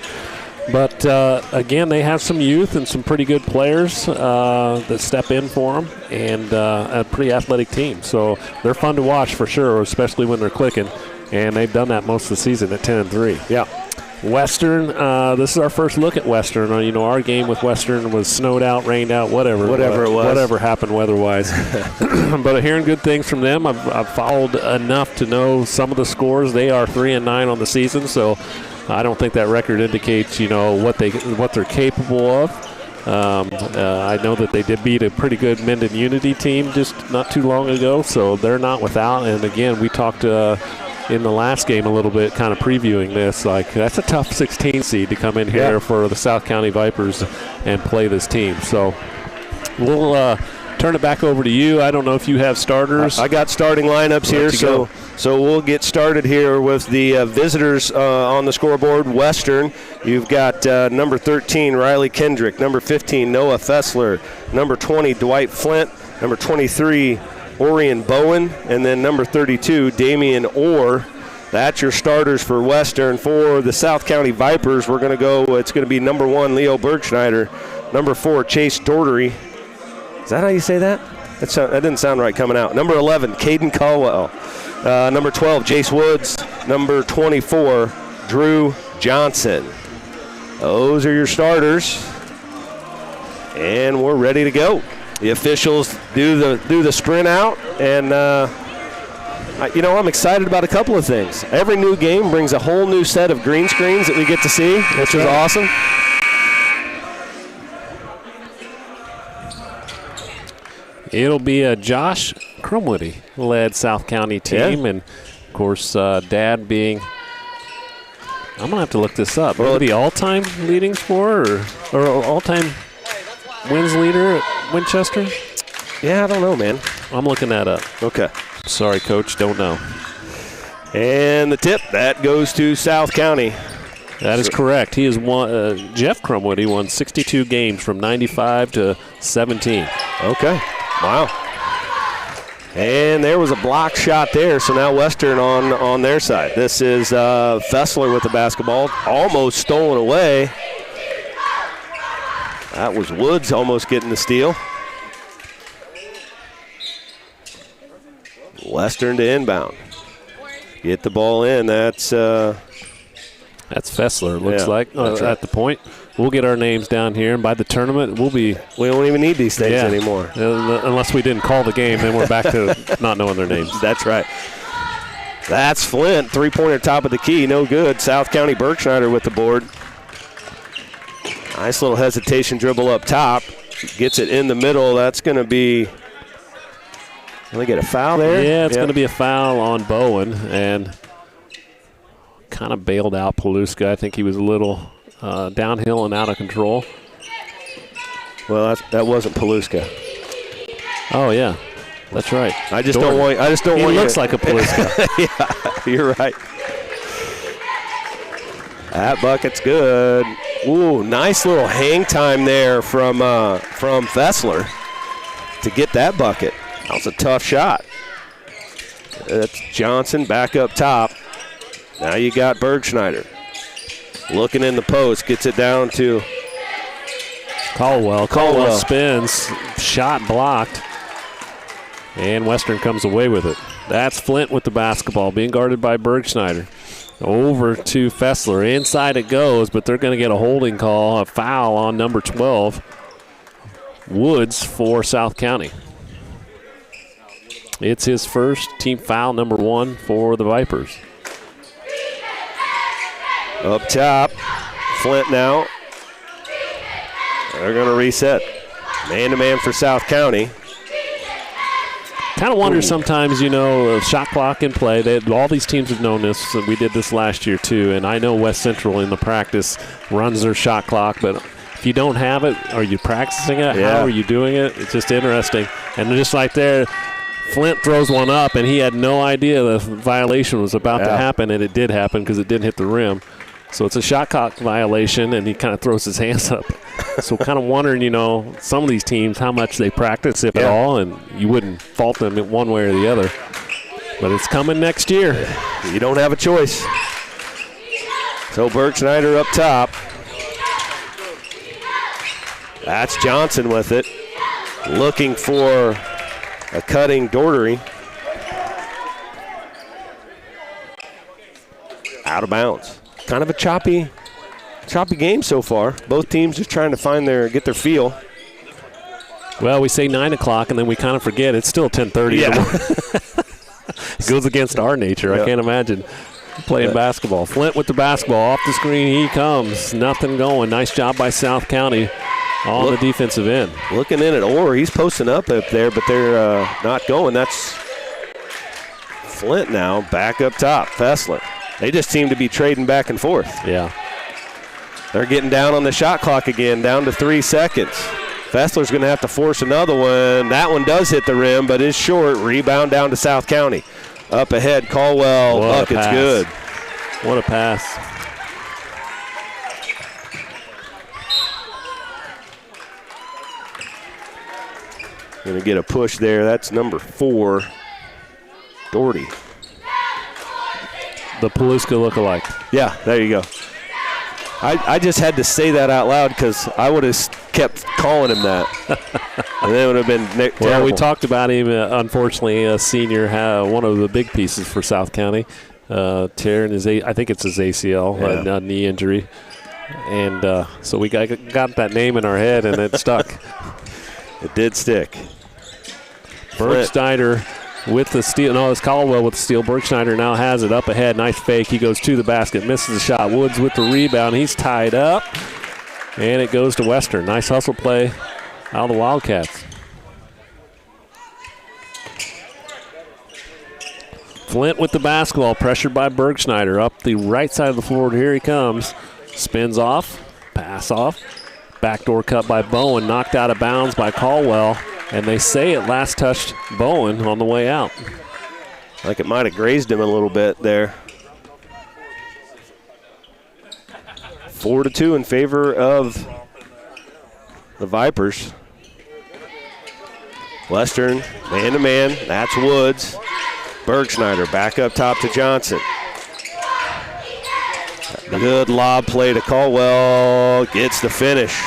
But, again, they have some youth and some pretty good players that step in for them, and a pretty athletic team. So they're fun to watch for sure, especially when they're clicking. And they've done that most of the season at 10-3. Yeah. Western, this is our first look at Western. Our game with Western was snowed out, rained out, whatever it was. Whatever happened weather-wise. But hearing good things from them. I've followed enough to know some of the scores. They are 3-9 on the season, so I don't think that record indicates, what they're capable of. I know that they did beat a pretty good Minden Unity team just not too long ago, so they're not without. And, again, we talked in the last game a little bit, kind of previewing this. Like, that's a tough 16 seed to come in here for the South County Vipers and play this team. So we'll turn it back over to you. I don't know if you have starters. I got starting lineups here, so we'll get started here with the visitors on the scoreboard. Western, you've got number 13, Riley Kendrick, number 15, Noah Fessler, number 20, Dwight Flint, number 23, Orion Bowen, and then number 32, Damian Orr. That's your starters for Western. For the South County Vipers, it's going to be number 1, Leo Bergschneider, number 4, Chase Dordery. Is that how you say that? That didn't sound right coming out. Number 11, Caden Caldwell. Number 12, Jace Woods. Number 24, Drew Johnson. Those are your starters. And we're ready to go. The officials do the sprint out, and I'm excited about a couple of things. Every new game brings a whole new set of green screens that we get to see, which is awesome. It'll be a Josh Crumwoody-led South County team, and, of course, Dad being – I'm going to have to look this up. Well, the all-time leading scorer or all-time wins leader at Winchester? Yeah, I don't know, man. I'm looking that up. Okay. Sorry, Coach, don't know. And the tip, that goes to South County. That is correct. He has won. Jeff Crumwoody won 62 games from 95 to 17. Okay. Wow. And there was a block shot there, so now Western on their side. This is Fessler with the basketball, almost stolen away. That was Woods almost getting the steal. Western to inbound. Get the ball in. That's Fessler, looks like, right. At the point. We'll get our names down here, and by the tournament, we don't even need these things anymore. Unless we didn't call the game, then we're back to not knowing their names. That's right. That's Flint, three-pointer top of the key, no good. South County Bergschneider with the board. Nice little hesitation dribble up top. Gets it in the middle. That's going to be – can we get a foul there? Yeah, it's going to be a foul on Bowen, and kind of bailed out Paluska. I think he was a little downhill and out of control. Well, that wasn't Paluska. Oh, yeah. That's right. I just don't want He looks like a Paluska. Yeah, you're right. That bucket's good. Ooh, nice little hang time there from Fessler to get that bucket. That was a tough shot. That's Johnson back up top. Now you got Bergschneider. Looking in the post, gets it down to Caldwell. Caldwell spins, shot blocked, and Western comes away with it. That's Flint with the basketball, being guarded by Bergschneider. Over to Fessler. Inside it goes, but they're going to get a holding call, a foul on number 12, Woods for South County. It's his first team foul, number 1 for the Vipers. Up top, Flint now. They're going to reset. Man-to-man for South County. Kind of wonder sometimes, shot clock in play. All these teams have known this. We did this last year too, and I know West Central in the practice runs their shot clock, but if you don't have it, are you practicing it? Yeah. How are you doing it? It's just interesting. And just like there, Flint throws one up, and he had no idea the violation was about to happen, and it did happen because it didn't hit the rim. So it's a shot clock violation, and he kind of throws his hands up. So kind of wondering, some of these teams, how much they practice, if at all, and you wouldn't fault them in one way or the other. But it's coming next year. You don't have a choice. So Bergschneider up top. That's Johnson with it. Looking for a cutting Daugherty. Out of bounds. Kind of a choppy game so far. Both teams just trying to get their feel. Well, we say 9 o'clock, and then we kind of forget it's still 10:30. Yeah. It goes against our nature. I can't imagine playing basketball. Flint with the basketball. Off the screen he comes. Nothing going. Nice job by South County on the defensive end. Looking in at Orr. He's posting up there, but they're not going. That's Flint now back up top. Fessler. They just seem to be trading back and forth. Yeah. They're getting down on the shot clock again, down to 3 seconds. Fessler's going to have to force another one. That one does hit the rim, but is short. Rebound down to South County. Up ahead, Caldwell. Bucket's good. What a pass. Going to get a push there. That's number 4, Daugherty. The Paluska lookalike. Yeah, there you go. I just had to say that out loud because I would have kept calling him that. And it would have been terrible. Well, we talked about him, unfortunately, a senior, one of the big pieces for South County. Tearing I think it's his ACL, a knee injury. And so we got that name in our head, and it stuck. It did stick. Bergschneider with the steal. No, it's Caldwell with the steal. Bergschneider now has it up ahead. Nice fake. He goes to the basket, misses the shot. Woods with the rebound. He's tied up, and it goes to Western. Nice hustle play out of the Wildcats. Flint with the basketball, pressured by Bergschneider. Up the right side of the floor. Here he comes. Spins off, pass off. Backdoor cut by Bowen, knocked out of bounds by Caldwell. And they say it last touched Bowen on the way out. Like it might have grazed him a little bit there. 4-2 in favor of the Vipers. Western, man-to-man. That's Woods. Bergschneider back up top to Johnson. Good lob play to Caldwell. Gets the finish.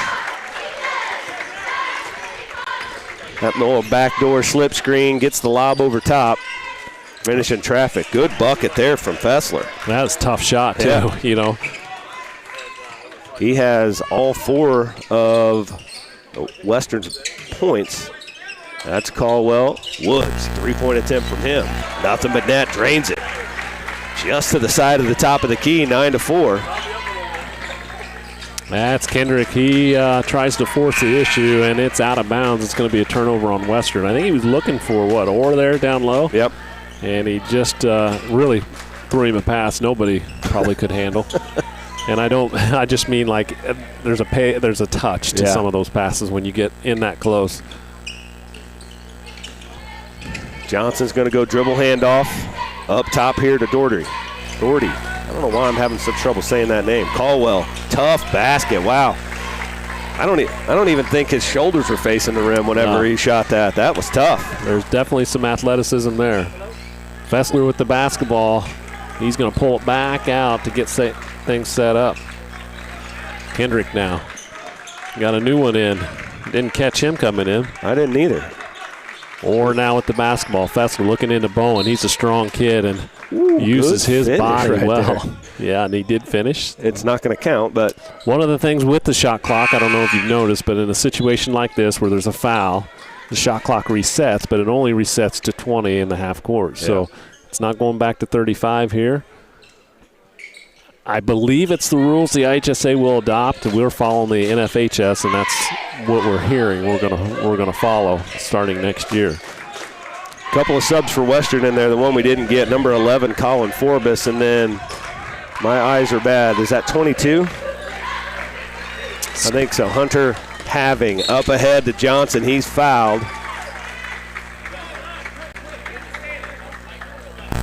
That little backdoor slip screen gets the lob over top. Finishing traffic. Good bucket there from Fessler. That was a tough shot, too, He has all 4 of Western's points. That's Caldwell. Woods, 3-point attempt from him. Nothing but net, drains it. Just to the side of the top of the key, 9-4. That's Kendrick. He tries to force the issue, and it's out of bounds. It's going to be a turnover on Western. I think he was looking for, Orr there down low? Yep. And he just really threw him a pass nobody probably could handle. And I just mean like there's a touch to some of those passes when you get in that close. Johnson's going to go dribble handoff up top here to Daugherty. I don't know why I'm having such trouble saying that name. Caldwell, tough basket. Wow. I don't even think his shoulders were facing the rim whenever he shot that. That was tough. There's definitely some athleticism there. Fessler with the basketball. He's going to pull it back out to get things set up. Kendrick now. Got a new one in. Didn't catch him coming in. I didn't either. Or now with the basketball. Fessler looking into Bowen. He's a strong kid and uses his body well. There. Yeah, and he did finish. It's not going to count, but. One of the things with the shot clock, I don't know if you've noticed, but in a situation like this where there's a foul, the shot clock resets, but it only resets to 20 in the half court. Yeah. So it's not going back to 35 here. I believe it's the rules the IHSA will adopt. We're following the NFHS, and that's what we're hearing. We're gonna follow starting next year. Couple of subs for Western in there. The one we didn't get, number 11, Colin Forbes, and then my eyes are bad. Is that 22? I think so. Hunter Having up ahead to Johnson. He's fouled.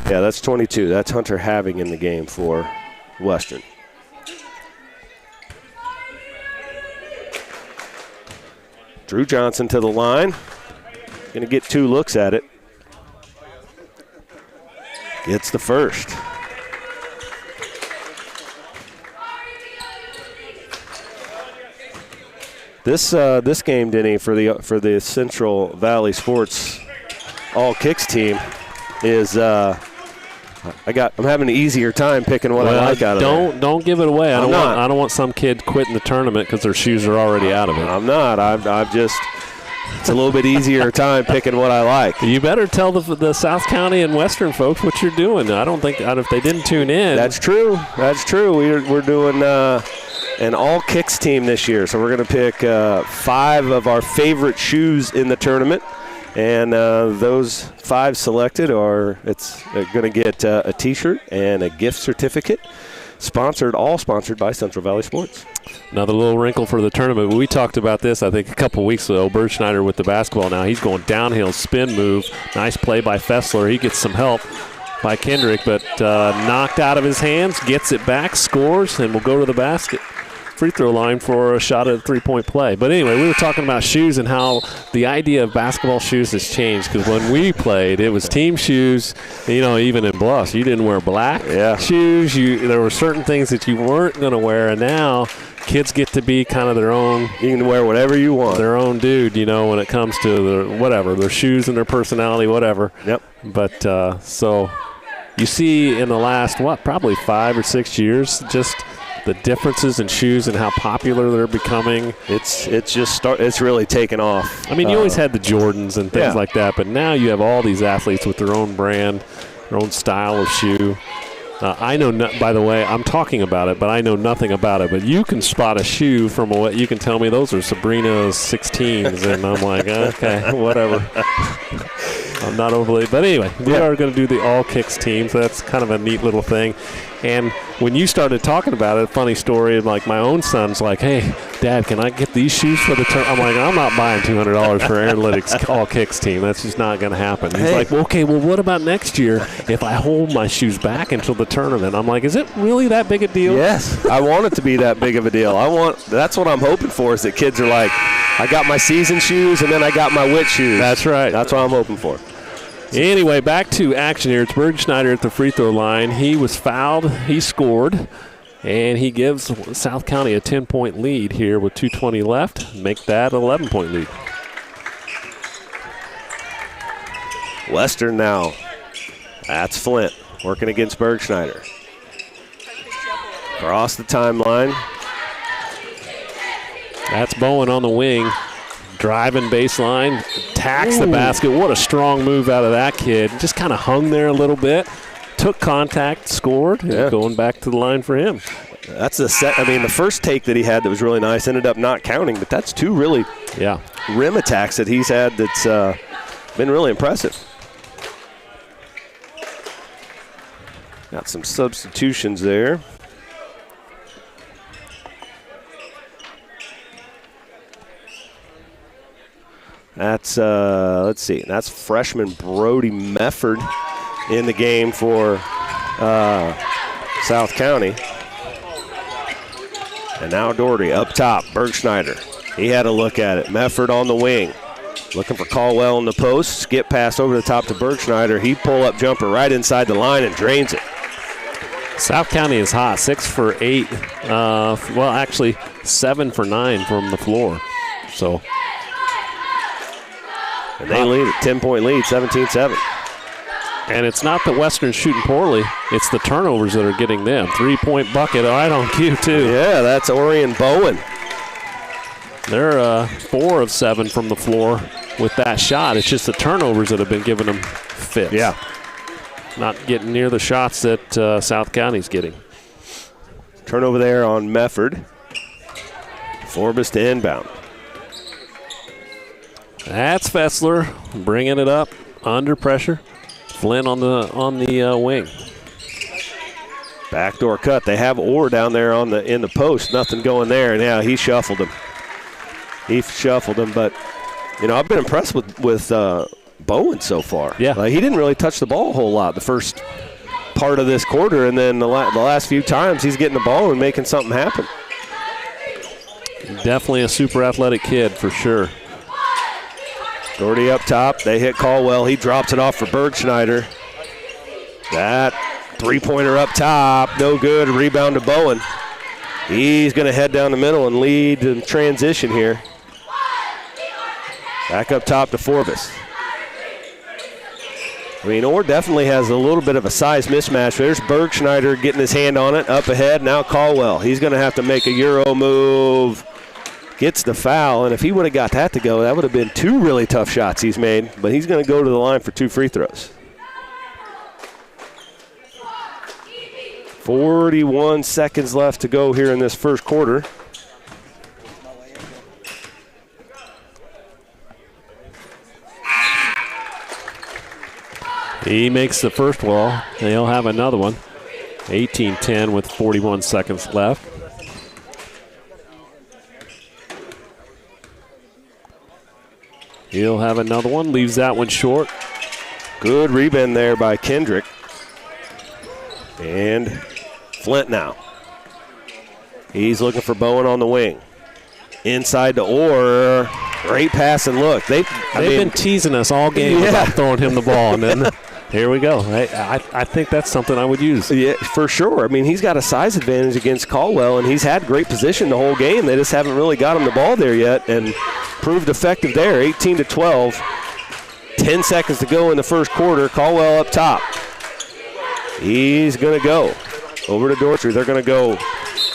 Yeah, that's 22. That's Hunter Having in the game for Western. Drew Johnson to the line. Going to get 2 looks at it. Gets the first. This game, Denny, for the Central Valley Sports All Kicks team is I'm having an easier time picking what I like out of it. Don't give it away. I don't want some kid quitting the tournament because their shoes are already out of it. I'm not. I've just. It's a little bit easier time picking what I like. You better tell the South County and Western folks what you're doing. I don't think if they didn't tune in. That's true. We're doing an all kicks team this year, so we're going to pick 5 of our favorite shoes in the tournament, and those 5 selected are going to get a T-shirt and a gift certificate. All sponsored by Central Valley Sports. Another little wrinkle for the tournament. We talked about this, I think, a couple weeks ago. Bird Schneider with the basketball now. He's going downhill, spin move. Nice play by Fessler. He gets some help by Kendrick, but knocked out of his hands, gets it back, scores, and will go to the free throw line for a shot at a 3-point play. But anyway, we were talking about shoes and how the idea of basketball shoes has changed, because when we played, it was team shoes. Even in Bluffs, you didn't wear black shoes. There were certain things that you weren't going to wear, and now kids get to be kind of their own. You can wear whatever you want. Their own dude, when it comes to their shoes and their personality, whatever. Yep. But so you see in the last, probably 5 or 6 years, just the differences in shoes and how popular they're becoming. It's really taken off. I mean, you always had the Jordans and things like that, but now you have all these athletes with their own brand, their own style of shoe. I know, by the way, I'm talking about it, but I know nothing about it. But you can spot a shoe from what you can tell me those are Sabrina's 16s, and I'm like, okay, whatever. I'm not overly, but anyway, we are going to do the all kicks team, so that's kind of a neat little thing. And when you started talking about it, funny story, like my own son's like, hey, Dad, can I get these shoes for the tournament? I'm like, I'm not buying $200 for Analytics all kicks team. That's just not going to happen. He's like, well, okay, well, what about next year if I hold my shoes back until the tournament? I'm like, is it really that big a deal? Yes, I want it to be that big of a deal. That's what I'm hoping for, is that kids are like, I got my season shoes and then I got my WIT shoes. That's right. That's what I'm hoping for. Anyway, back to action here. It's Bird Schneider at the free throw line. He was fouled. He scored. And he gives South County a 10-point lead here with 2:20 left. Make that an 11-point lead. Western now. That's Flint working against Bird Schneider. Across the timeline. That's Bowen on the wing. Driving baseline, tacks the basket. What a strong move out of that kid. Just kind of hung there a little bit, took contact, scored, and going back to the line for him. That's the first take that he had that was really nice ended up not counting, but that's 2 really rim attacks that he's had that's been really impressive. Got some substitutions there. That's, let's see, that's freshman Brody Mefford in the game for South County. And now Doherty up top, Bird Schneider. He had a look at it. Mefford on the wing. Looking for Caldwell in the post. Skip pass over the top to Bird Schneider. He pull-up jumper right inside the line and drains it. South County is hot, 6 for 8. Actually 7 for 9 from the floor. So. And they lead, a 10-point lead, 17-7. And it's not that Western's shooting poorly. It's the turnovers that are getting them. 3-point bucket right on cue, too. Yeah, that's Orion Bowen. They're 4 of 7 from the floor with that shot. It's just the turnovers that have been giving them fits. Yeah. Not getting near the shots that South County's getting. Turnover there on Mefford. Forbes to inbound. That's Fessler bringing it up under pressure. Flynn on the wing. Backdoor cut. They have Orr down there in the post. Nothing going there. And yeah, he shuffled him. But I've been impressed with Bowen so far. Yeah, he didn't really touch the ball a whole lot the first part of this quarter, and then the last few times he's getting the ball and making something happen. Definitely a super athletic kid for sure. Doherty up top. They hit Caldwell. He drops it off for Bergschneider. That three-pointer up top. No good. Rebound to Bowen. He's going to head down the middle and lead in transition here. Back up top to Forbes. Orr definitely has a little bit of a size mismatch. There's Bergschneider getting his hand on it. Up ahead. Now Caldwell. He's going to have to make a Euro move. Gets the foul, and if he would have got that to go, that would have been two really tough shots he's made, but he's going to go to the line for 2 free throws. 41 seconds left to go here in this first quarter. He makes the first wall. They'll have another one. 18-10 with 41 seconds left. He'll have another one. Leaves that one short. Good rebound there by Kendrick. And Flint now. He's looking for Bowen on the wing. Inside to Orr. Great pass and look. They've been teasing us all game about throwing him the ball, and then here we go. I think that's something I would use. Yeah, for sure. He's got a size advantage against Caldwell, and he's had great position the whole game. They just haven't really got him the ball there yet, and proved effective there. 18-12. 10 seconds to go in the first quarter. Caldwell up top. He's going to go over to Dorsey. They're going to go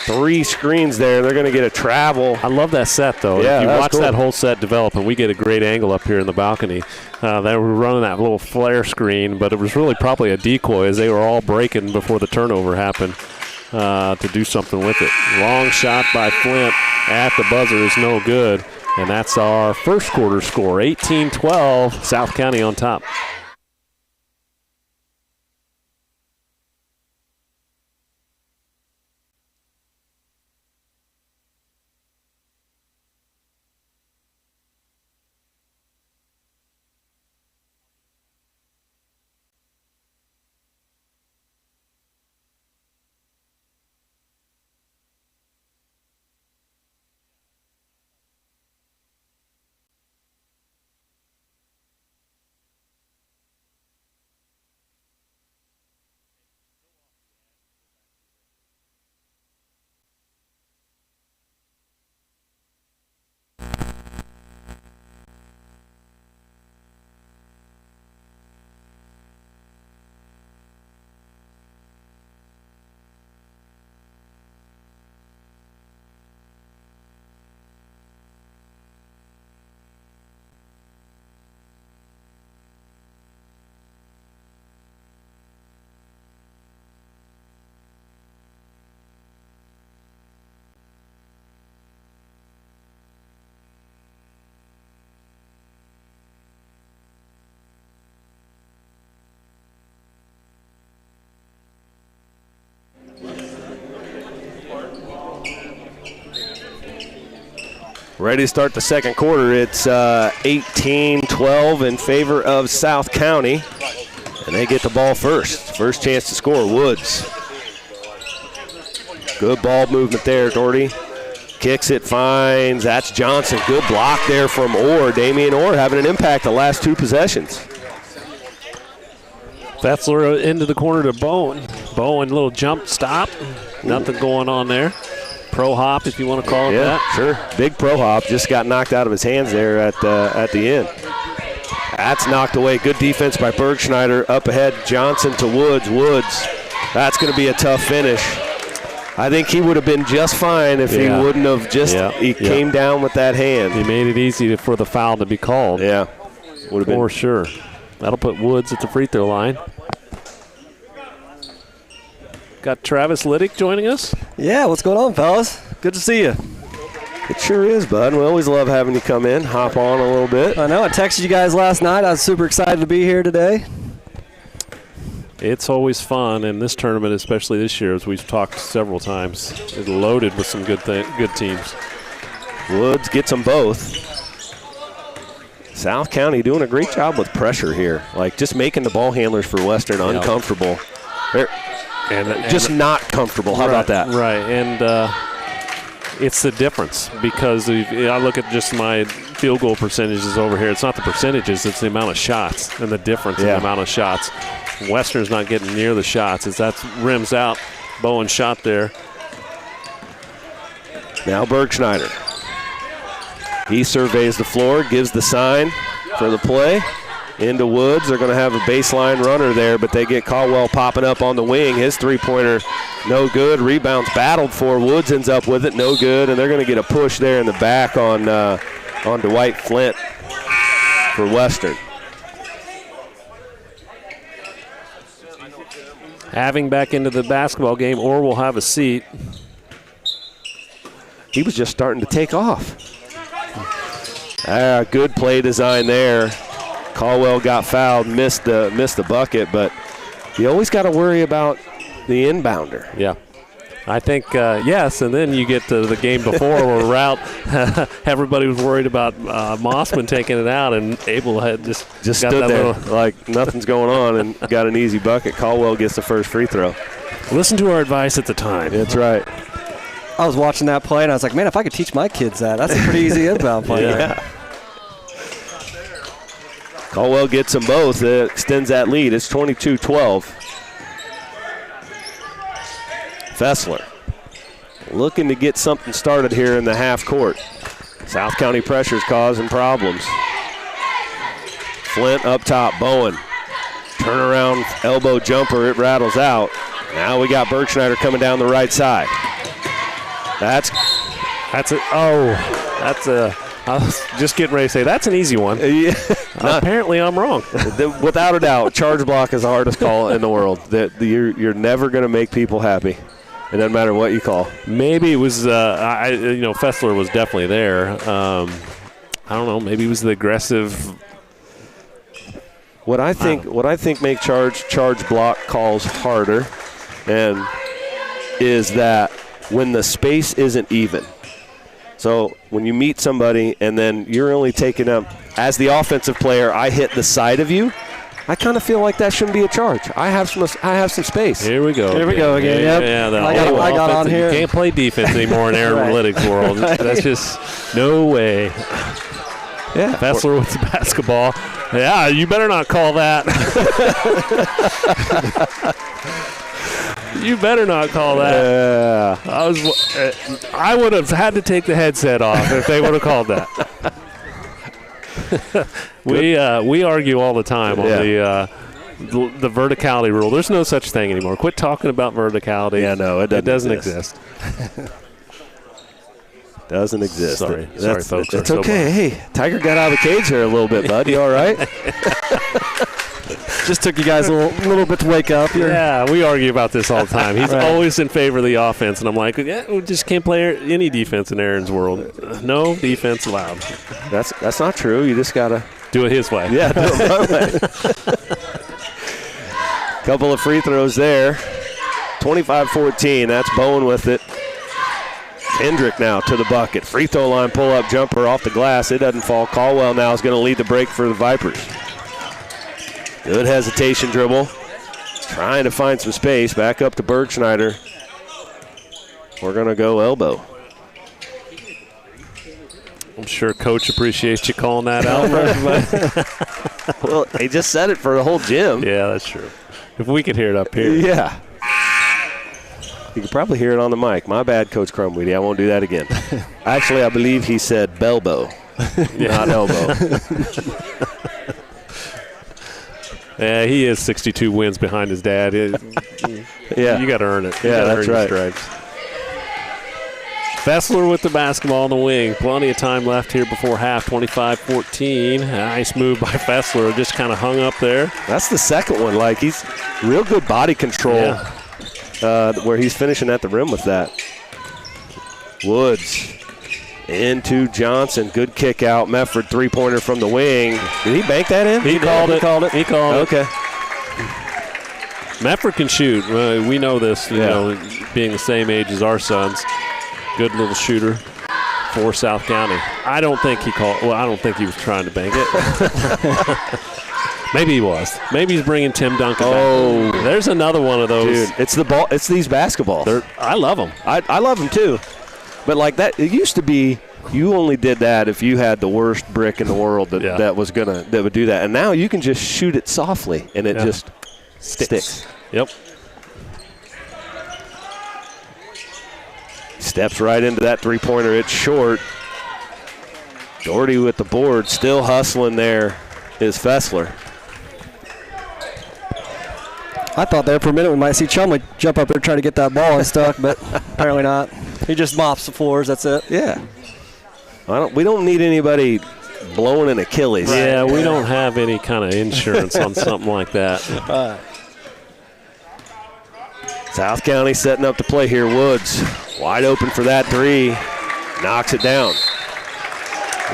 3 screens there. They're going to get a travel. I love that set, though. Yeah, if you watch cool. that whole set develop, and we get a great angle up here in the balcony. They were running that little flare screen, but it was really probably a decoy as they were all breaking before the turnover happened to do something with it. Long shot by Flint at the buzzer is no good, and that's our first quarter score. 18-12, South County on top. Ready to start the second quarter. It's 18-12 in favor of South County. And they get the ball first. First chance to score, Woods. Good ball movement there, Doherty. Kicks it, finds, that's Johnson. Good block there from Orr. Damian Orr having an impact the last 2 possessions. Fetzler into the corner to Bowen. Bowen, little jump stop. Nothing going on there. Pro hop, if you want to call it that. Sure. Big pro hop. Just got knocked out of his hands there at the end. That's knocked away. Good defense by Bergschneider. Up ahead, Johnson to Woods. Woods. That's going to be a tough finish. I think he would have been just fine if he wouldn't have he came down with that hand. He made it easy for the foul to be called. Yeah. Would have been. For sure. That'll put Woods at the free throw line. Got Travis Liddick joining us. Yeah, what's going on, fellas? Good to see you. It sure is, bud. We always love having you come in, hop on a little bit. I know. I texted you guys last night. I was super excited to be here today. It's always fun, and this tournament, especially this year, as we've talked several times, is loaded with some good teams. Woods gets them both. South County doing a great job with pressure here, like just making the ball handlers for Western uncomfortable. They're just not comfortable. How about that? Right, and it's the difference because I look at just my field goal percentages over here. It's not the percentages, it's the amount of shots and the difference in the amount of shots. Western's not getting near the shots as that rims out. Bowen shot there. Now Bergschneider. He surveys the floor, gives the sign for the play. Into Woods. They're going to have a baseline runner there, but they get Caldwell popping up on the wing. His three-pointer, no good. Rebounds battled for. Woods ends up with it, no good. And they're going to get a push there in the back on Dwight Flint for Western. Having back into the basketball game, or will have a seat. He was just starting to take off. Good play design there. Caldwell got fouled, missed the bucket, but you always got to worry about the inbounder. Yeah. I think, yes, and then you get to the game before where Routt, everybody was worried about Mossman taking it out, and Abel had just stood there like nothing's going on and got an easy bucket. Caldwell gets the first free throw. Listen to our advice at the time. That's right. I was watching that play, and I was like, man, if I could teach my kids that, that's a pretty easy inbound play. Yeah. Caldwell gets them both. It extends that lead. It's 22-12. Fessler looking to get something started here in the half court. South County pressure's causing problems. Flint up top. Bowen. Turnaround elbow jumper. It rattles out. Now we got Bergschneider coming down the right side. I was just getting ready to say, that's an easy one. Yeah. Apparently I'm wrong. Without a doubt, charge block is the hardest call in the world. You're never going to make people happy. It doesn't matter what you call. Maybe it was, Fessler was definitely there. I don't know, maybe it was the aggressive. What I think make charge block calls harder and is that when the space isn't even. So when you meet somebody and then you're only taking up, as the offensive player, I hit the side of you, I kind of feel like that shouldn't be a charge. I have some space. Here we go. Here we go again. Yep. Yeah, I got on here. You can't play defense anymore in air analytics world. That's just no way. Yeah. Fessler with the basketball. Yeah, you better not call that. You better not call that. I would have had to take the headset off if they would have called that. We argue all the time on the verticality rule. There's no such thing anymore. Quit talking about verticality. Yeah, no, it doesn't exist. Doesn't exist. Sorry, folks. It's okay. Hey, Tiger got out of the cage here a little bit, bud. You all right? Just took you guys a little bit to wake up. Yeah, we argue about this all the time. He's always in favor of the offense, and I'm like, yeah, we just can't play any defense in Aaron's world. No defense allowed. That's not true. You just got to do it his way. Yeah, do it my way. Couple of free throws there. 25-14. That's Bowen with it. Hendrick now to the bucket. Free throw line pull-up jumper off the glass. It doesn't fall. Caldwell now is going to lead the break for the Vipers. Good hesitation dribble. Trying to find some space. Back up to Bergschneider. We're going to go elbow. I'm sure Coach appreciates you calling that out for everybody. Well, he just said it for the whole gym. Yeah, that's true. If we could hear it up here. Yeah. You can probably hear it on the mic. My bad, Coach Crumweedy. I won't do that again. Actually, I believe he said Belbo, not elbow. Yeah, he is 62 wins behind his dad. Yeah. You got to earn it. Yeah, that's right. Stripes. Fessler with the basketball on the wing. Plenty of time left here before half, 25-14. Nice move by Fessler. Just kind of hung up there. That's the second one. Like, he's real good body control where he's finishing at the rim with that. Woods Into Johnson. Good kick out. Mefford three-pointer from the wing. Did he bank that in? He called it. He called it. Okay. Mefford can shoot. We know this, you know, being the same age as our sons. Good little shooter for South County. I don't think he was trying to bank it. Maybe he was. Maybe he's bringing Tim Duncan back. There's another one of those. Dude, it's the ball. It's these basketballs. I love them. I love them too. But like that, it used to be you only did that if you had the worst brick in the world that would do that. And now you can just shoot it softly and it just sticks. Yep. Steps right into that three-pointer. It's short. Doherty with the board, still hustling there is Fessler. I thought there for a minute we might see Chumley jump up there trying to get that ball unstuck, but apparently not. He just mops the floors, that's it. Yeah. We don't need anybody blowing an Achilles. Yeah, we don't have any kind of insurance on something like that. South County setting up to play here. Woods wide open for that three. Knocks it down.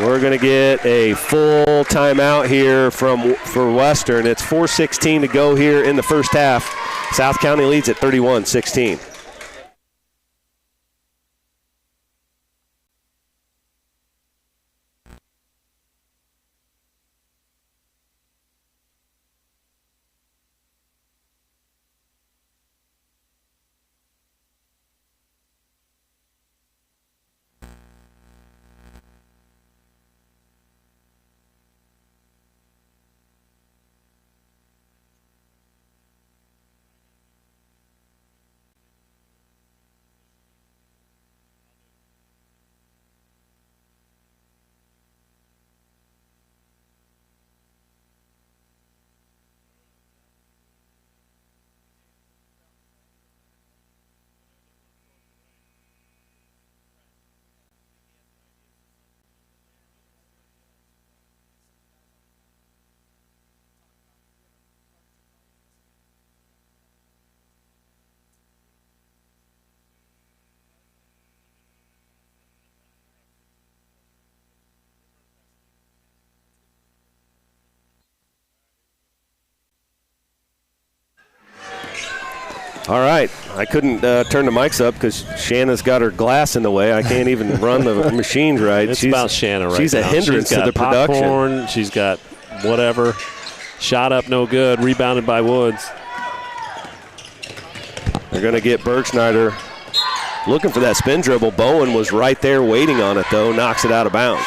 We're going to get a full timeout here for Western. It's 4:16 to go here in the first half. South County leads at 31-16. All right. I couldn't turn the mics up because Shanna's got her glass in the way. I can't even run the machines right. It's about Shanna right now. She's a hindrance to the production. Popcorn, she's got whatever. Shot up, no good. Rebounded by Woods. They're going to get Bergschneider looking for that spin dribble. Bowen was right there waiting on it, though. Knocks it out of bounds.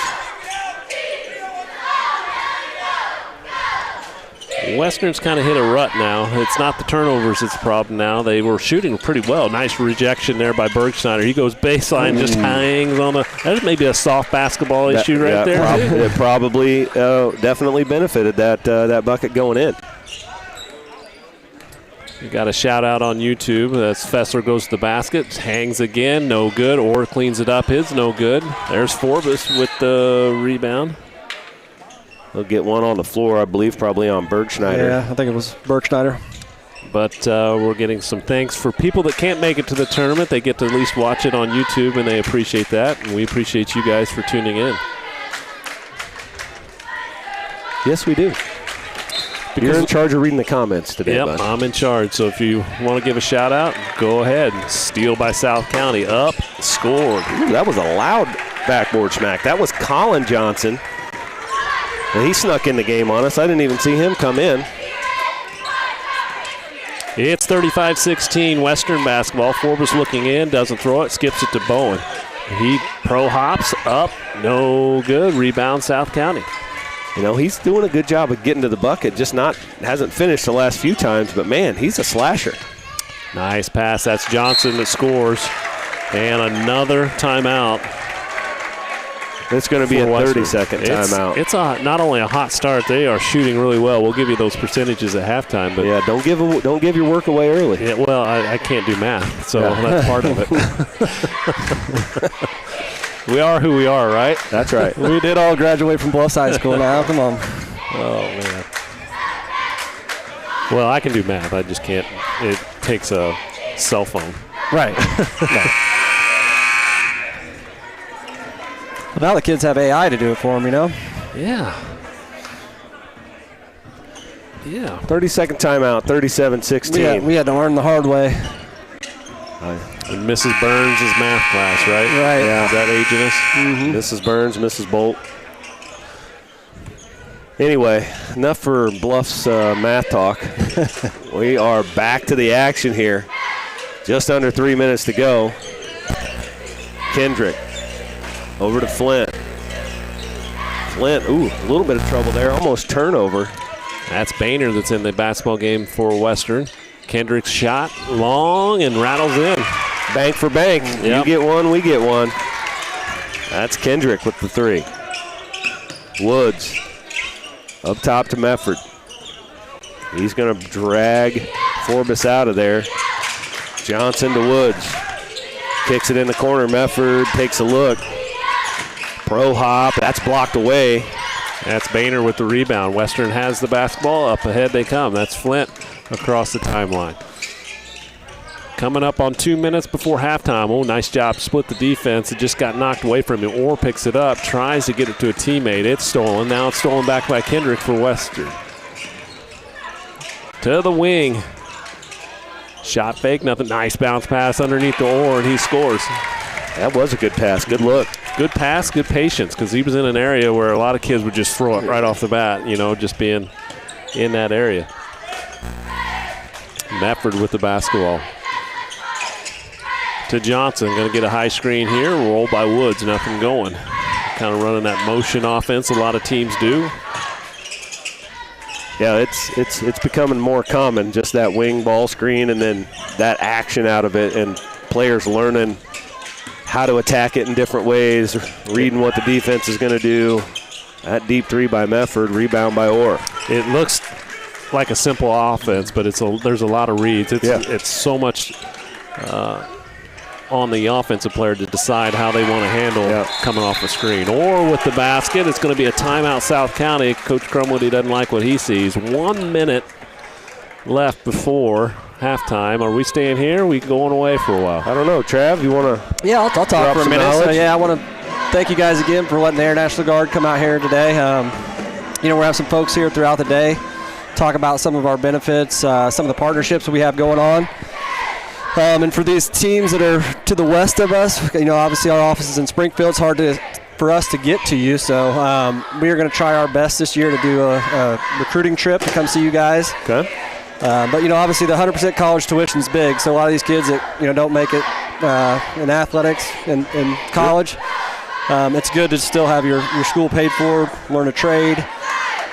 Western's kind of hit a rut now. It's not the turnovers that's the problem now. They were shooting pretty well. Nice rejection there by Bergschneider. He goes baseline, just hangs on the – there's maybe a soft basketball issue right there. It probably definitely benefited that bucket going in. You got a shout out on YouTube. That's Fessler goes to the basket, hangs again, no good. Or cleans it up, his no good. There's Forbes with the rebound. They'll get one on the floor, I believe, probably on Bergschneider. Yeah, I think it was Bergschneider. But we're getting some thanks for people that can't make it to the tournament. They get to at least watch it on YouTube, and they appreciate that. And we appreciate you guys for tuning in. Yes, we do. You're in charge of reading the comments today, Yep, bud. I'm in charge. So if you want to give a shout out, go ahead. Steal by South County. Up, scored. Ooh, that was a loud backboard smack. That was Colin Johnson. And he snuck in the game on us. I didn't even see him come in. It's 35-16 Western basketball. Forbes looking in, doesn't throw it, skips it to Bowen. He pro hops up, no good. Rebound South County. You know, he's doing a good job of getting to the bucket, just hasn't finished the last few times, but man, he's a slasher. Nice pass. That's Johnson that scores. And another timeout. It's going to be a 30-second timeout. It's not only a hot start, they are shooting really well. We'll give you those percentages at halftime. But yeah, don't give your work away early. Yeah, well, I can't do math, so that's part of it. We are who we are, right? That's right. We did all graduate from Bluffs High School now. Come on. Oh, man. Well, I can do math. I just can't. It takes a cell phone. Right. Now the kids have AI to do it for them, you know? Yeah. Yeah. 30-second timeout, 37-16. We had to learn the hard way. And Mrs. Burns' math class, right? Right. Yeah. Is that aging us? Mm-hmm. Mrs. Burns, Mrs. Bolt. Anyway, enough for Bluff's math talk. We are back to the action here. Just under 3 minutes to go. Kendrick over to Flint. Flint, ooh, a little bit of trouble there. Almost turnover. That's Boehner that's in the basketball game for Western. Kendrick's shot long and rattles in. Bank for bank. Yep. You get one, we get one. That's Kendrick with the 3. Woods up top to Mefford. He's going to drag Forbes out of there. Johnson to Woods. Kicks it in the corner. Mefford takes a look. Pro hop. That's blocked away. That's Boehner with the rebound. Western has the basketball. Up ahead they come. That's Flint across the timeline. Coming up on 2 minutes before halftime. Oh, nice job. Split the defense. It just got knocked away from him. Orr picks it up. Tries to get it to a teammate. It's stolen. Now it's stolen back by Kendrick for Western. To the wing. Shot fake. Nothing. Nice bounce pass underneath the Orr, and he scores. That was a good pass. Good look. Good pass, good patience, because he was in an area where a lot of kids would just throw it right off the bat, you know, just being in that area. Mefford with the basketball. To Johnson, going to get a high screen here. Roll by Woods, nothing going. Kind of running that motion offense a lot of teams do. Yeah, it's becoming more common, just that wing ball screen and then that action out of it, and players learning how to attack it in different ways, reading what the defense is going to do. That deep 3 by Mefford, rebound by Orr. It looks like a simple offense, but there's a lot of reads. It's so much on the offensive player to decide how they want to handle coming off the screen. Orr with the basket. It's going to be a timeout, South County. Coach Crumwoody doesn't like what he sees. 1 minute left before halftime. Are we staying here? Or are we going away for a while? I don't know. Trav, you want to? Yeah, I'll talk drop for a some minute. knowledge? So, yeah, I want to thank you guys again for letting the Air National Guard come out here today. You know, we're having some folks here throughout the day talk about some of our benefits, some of the partnerships that we have going on. And for these teams that are to the west of us, you know, obviously our office is in Springfield. It's hard for us to get to you. So we are going to try our best this year to do a recruiting trip to come see you guys. Okay. But, you know, obviously the 100% college tuition is big. So a lot of these kids that, you know, don't make it in athletics in college, it's good to still have your school paid for, learn a trade.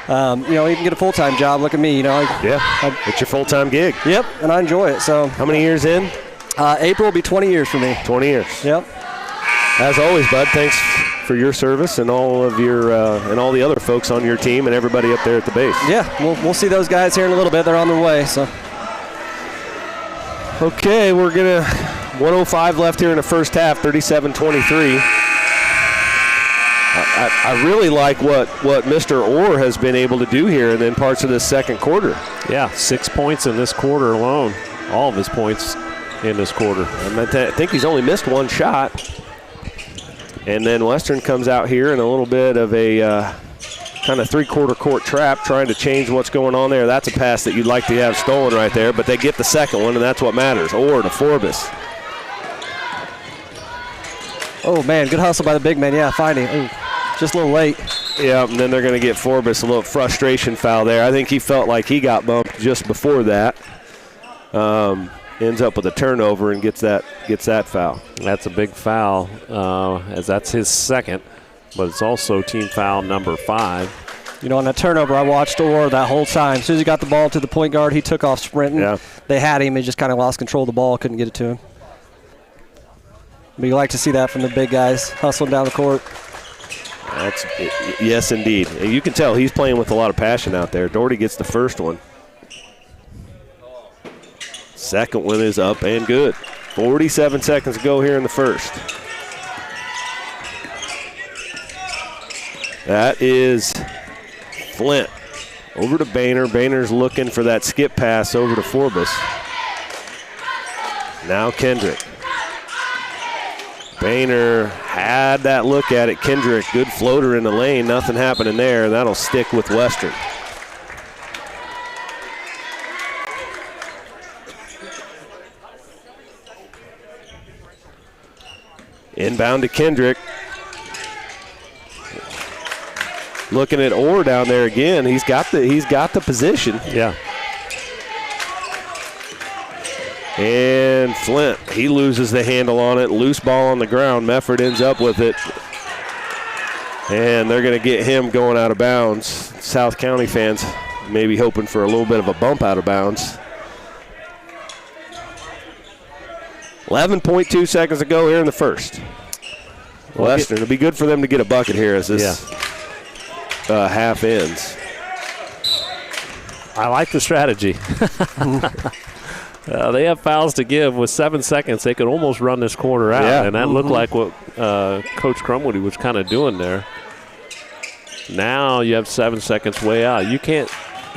You know, you can get a full-time job. Look at me, you know. It's your full-time gig. Yep, and I enjoy it. So how many years in? April will be 20 years for me. 20 years. Yep. As always, Bud, thanks for your service and all of your and all the other folks on your team and everybody up there at the base. Yeah, we'll see those guys here in a little bit. They're on their way. So. Okay, we're gonna 1:05 left here in the first half. 37-23. I really like what Mr. Orr has been able to do here and then parts of this second quarter. Yeah, 6 points in this quarter alone. All of his points in this quarter. And I think he's only missed one shot. And then Western comes out here in a little bit of a kind of three-quarter court trap, trying to change what's going on there. That's a pass that you'd like to have stolen right there, but they get the second one, and that's what matters. Orr to Forbes. Oh, man, good hustle by the big man. Yeah, finding it. Ooh, just a little late. Yeah, and then they're going to get Forbes a little frustration foul there. I think he felt like he got bumped just before that. Ends up with a turnover and gets that foul. That's a big foul, as that's his second, but it's also team foul number 5. You know, on that turnover, I watched Orr that whole time. As soon as he got the ball to the point guard, he took off sprinting. Yeah. They had him. He just kind of lost control of the ball, couldn't get it to him. But you like to see that from the big guys hustling down the court. Yes, indeed. And you can tell he's playing with a lot of passion out there. Doherty gets the first one. Second one is up and good. 47 seconds to go here in the first. That is Flint. Over to Boehner. Boehner's looking for that skip pass over to Forbes. Now Kendrick. Boehner had that look at it. Kendrick, good floater in the lane. Nothing happening there. That'll stick with Western. Inbound to Kendrick. Looking at Orr down there again. He's got the position. Yeah. And Flint, he loses the handle on it. Loose ball on the ground. Mefford ends up with it. And they're going to get him going out of bounds. South County fans maybe hoping for a little bit of a bump out of bounds. 11.2 seconds to go here in the first. Western, it'll be good for them to get a bucket here as this half ends. I like the strategy. They have fouls to give. With 7 seconds, they could almost run this quarter out, and that looked like what Coach Crumwoody was kind of doing there. Now you have 7 seconds way out. You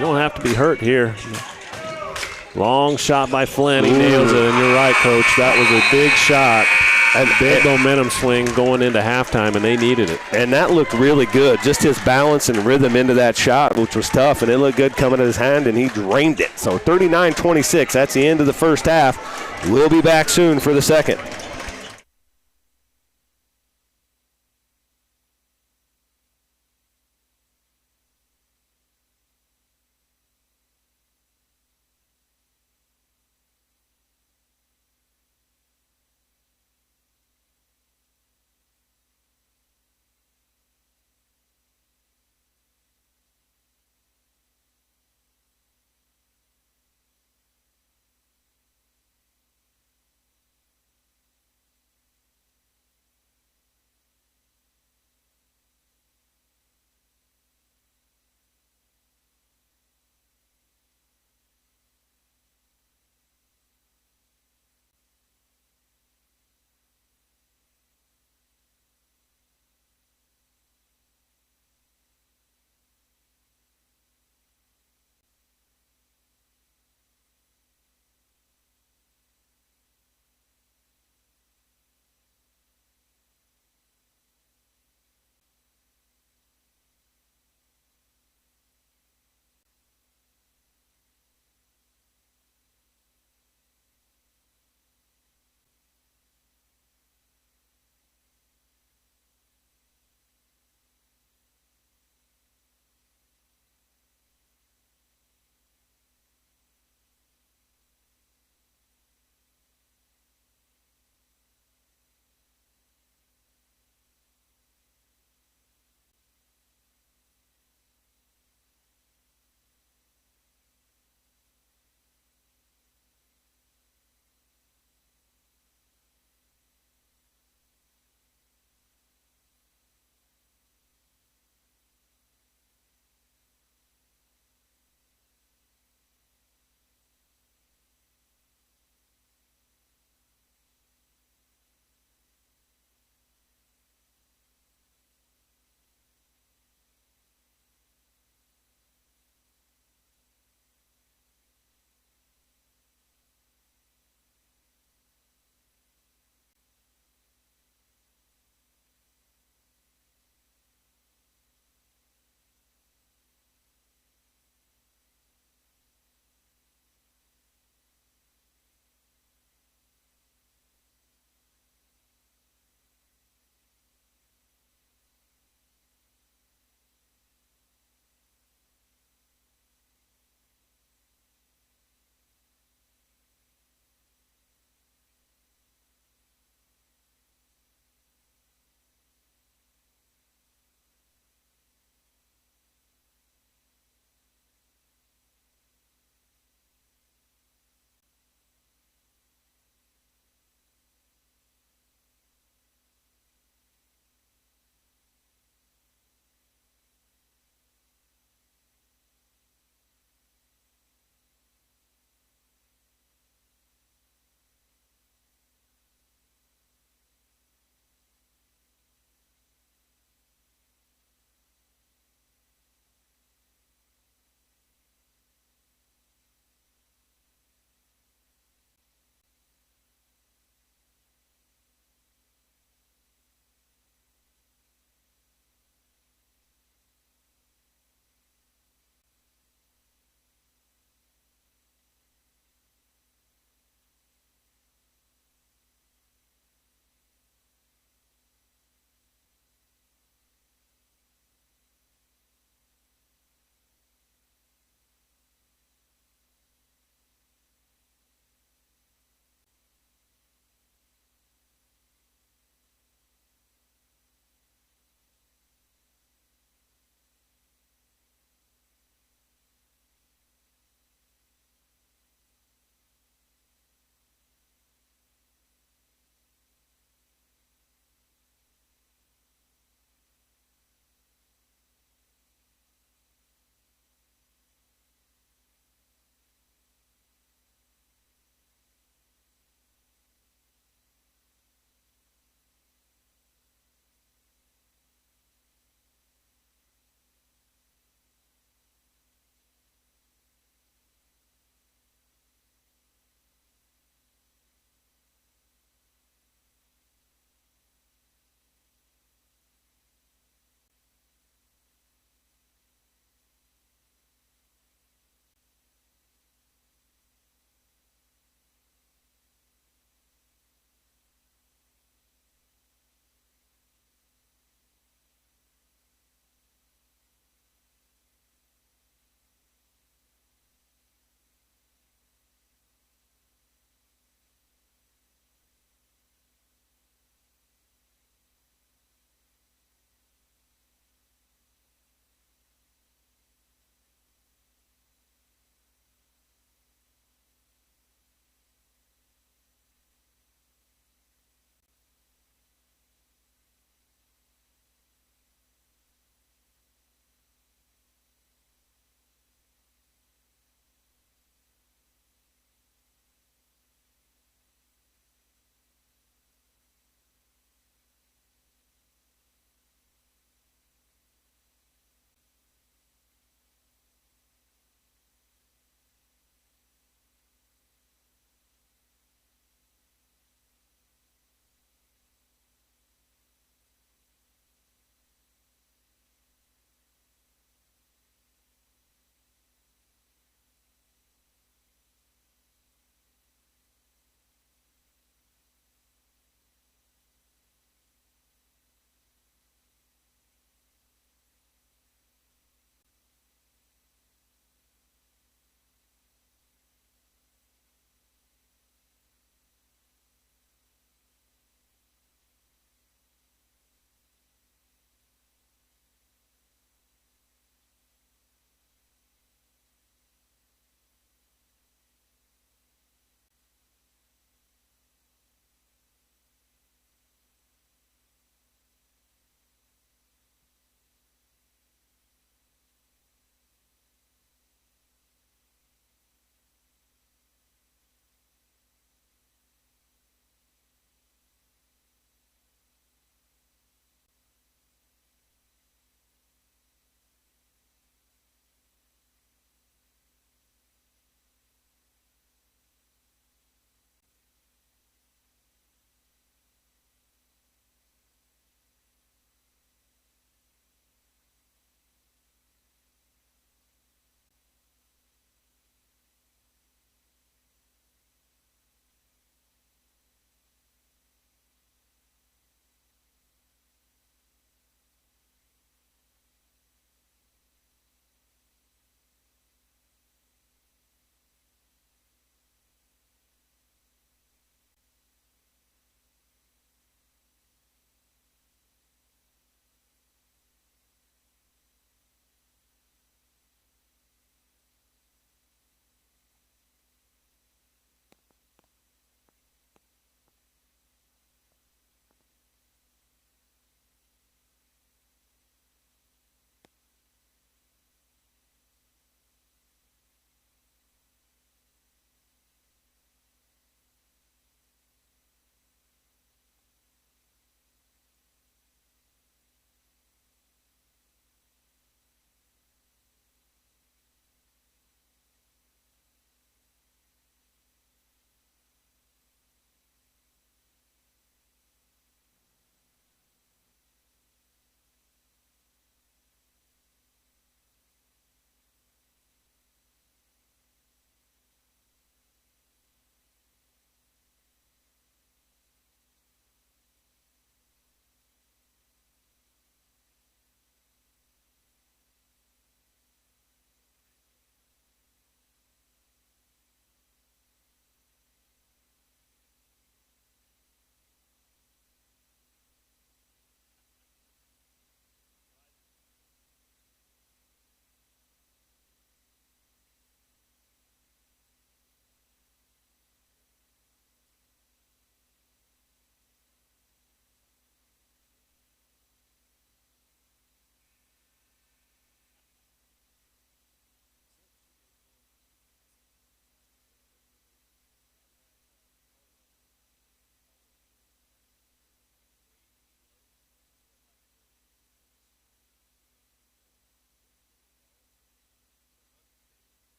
don't have to be hurt here. Long shot by Flynn. He nails it, and you're right, Coach. That was a big shot. A big momentum swing going into halftime, and they needed it. And that looked really good. Just his balance and rhythm into that shot, which was tough, and it looked good coming to his hand, and he drained it. So 39-26, that's the end of the first half. We'll be back soon for the second.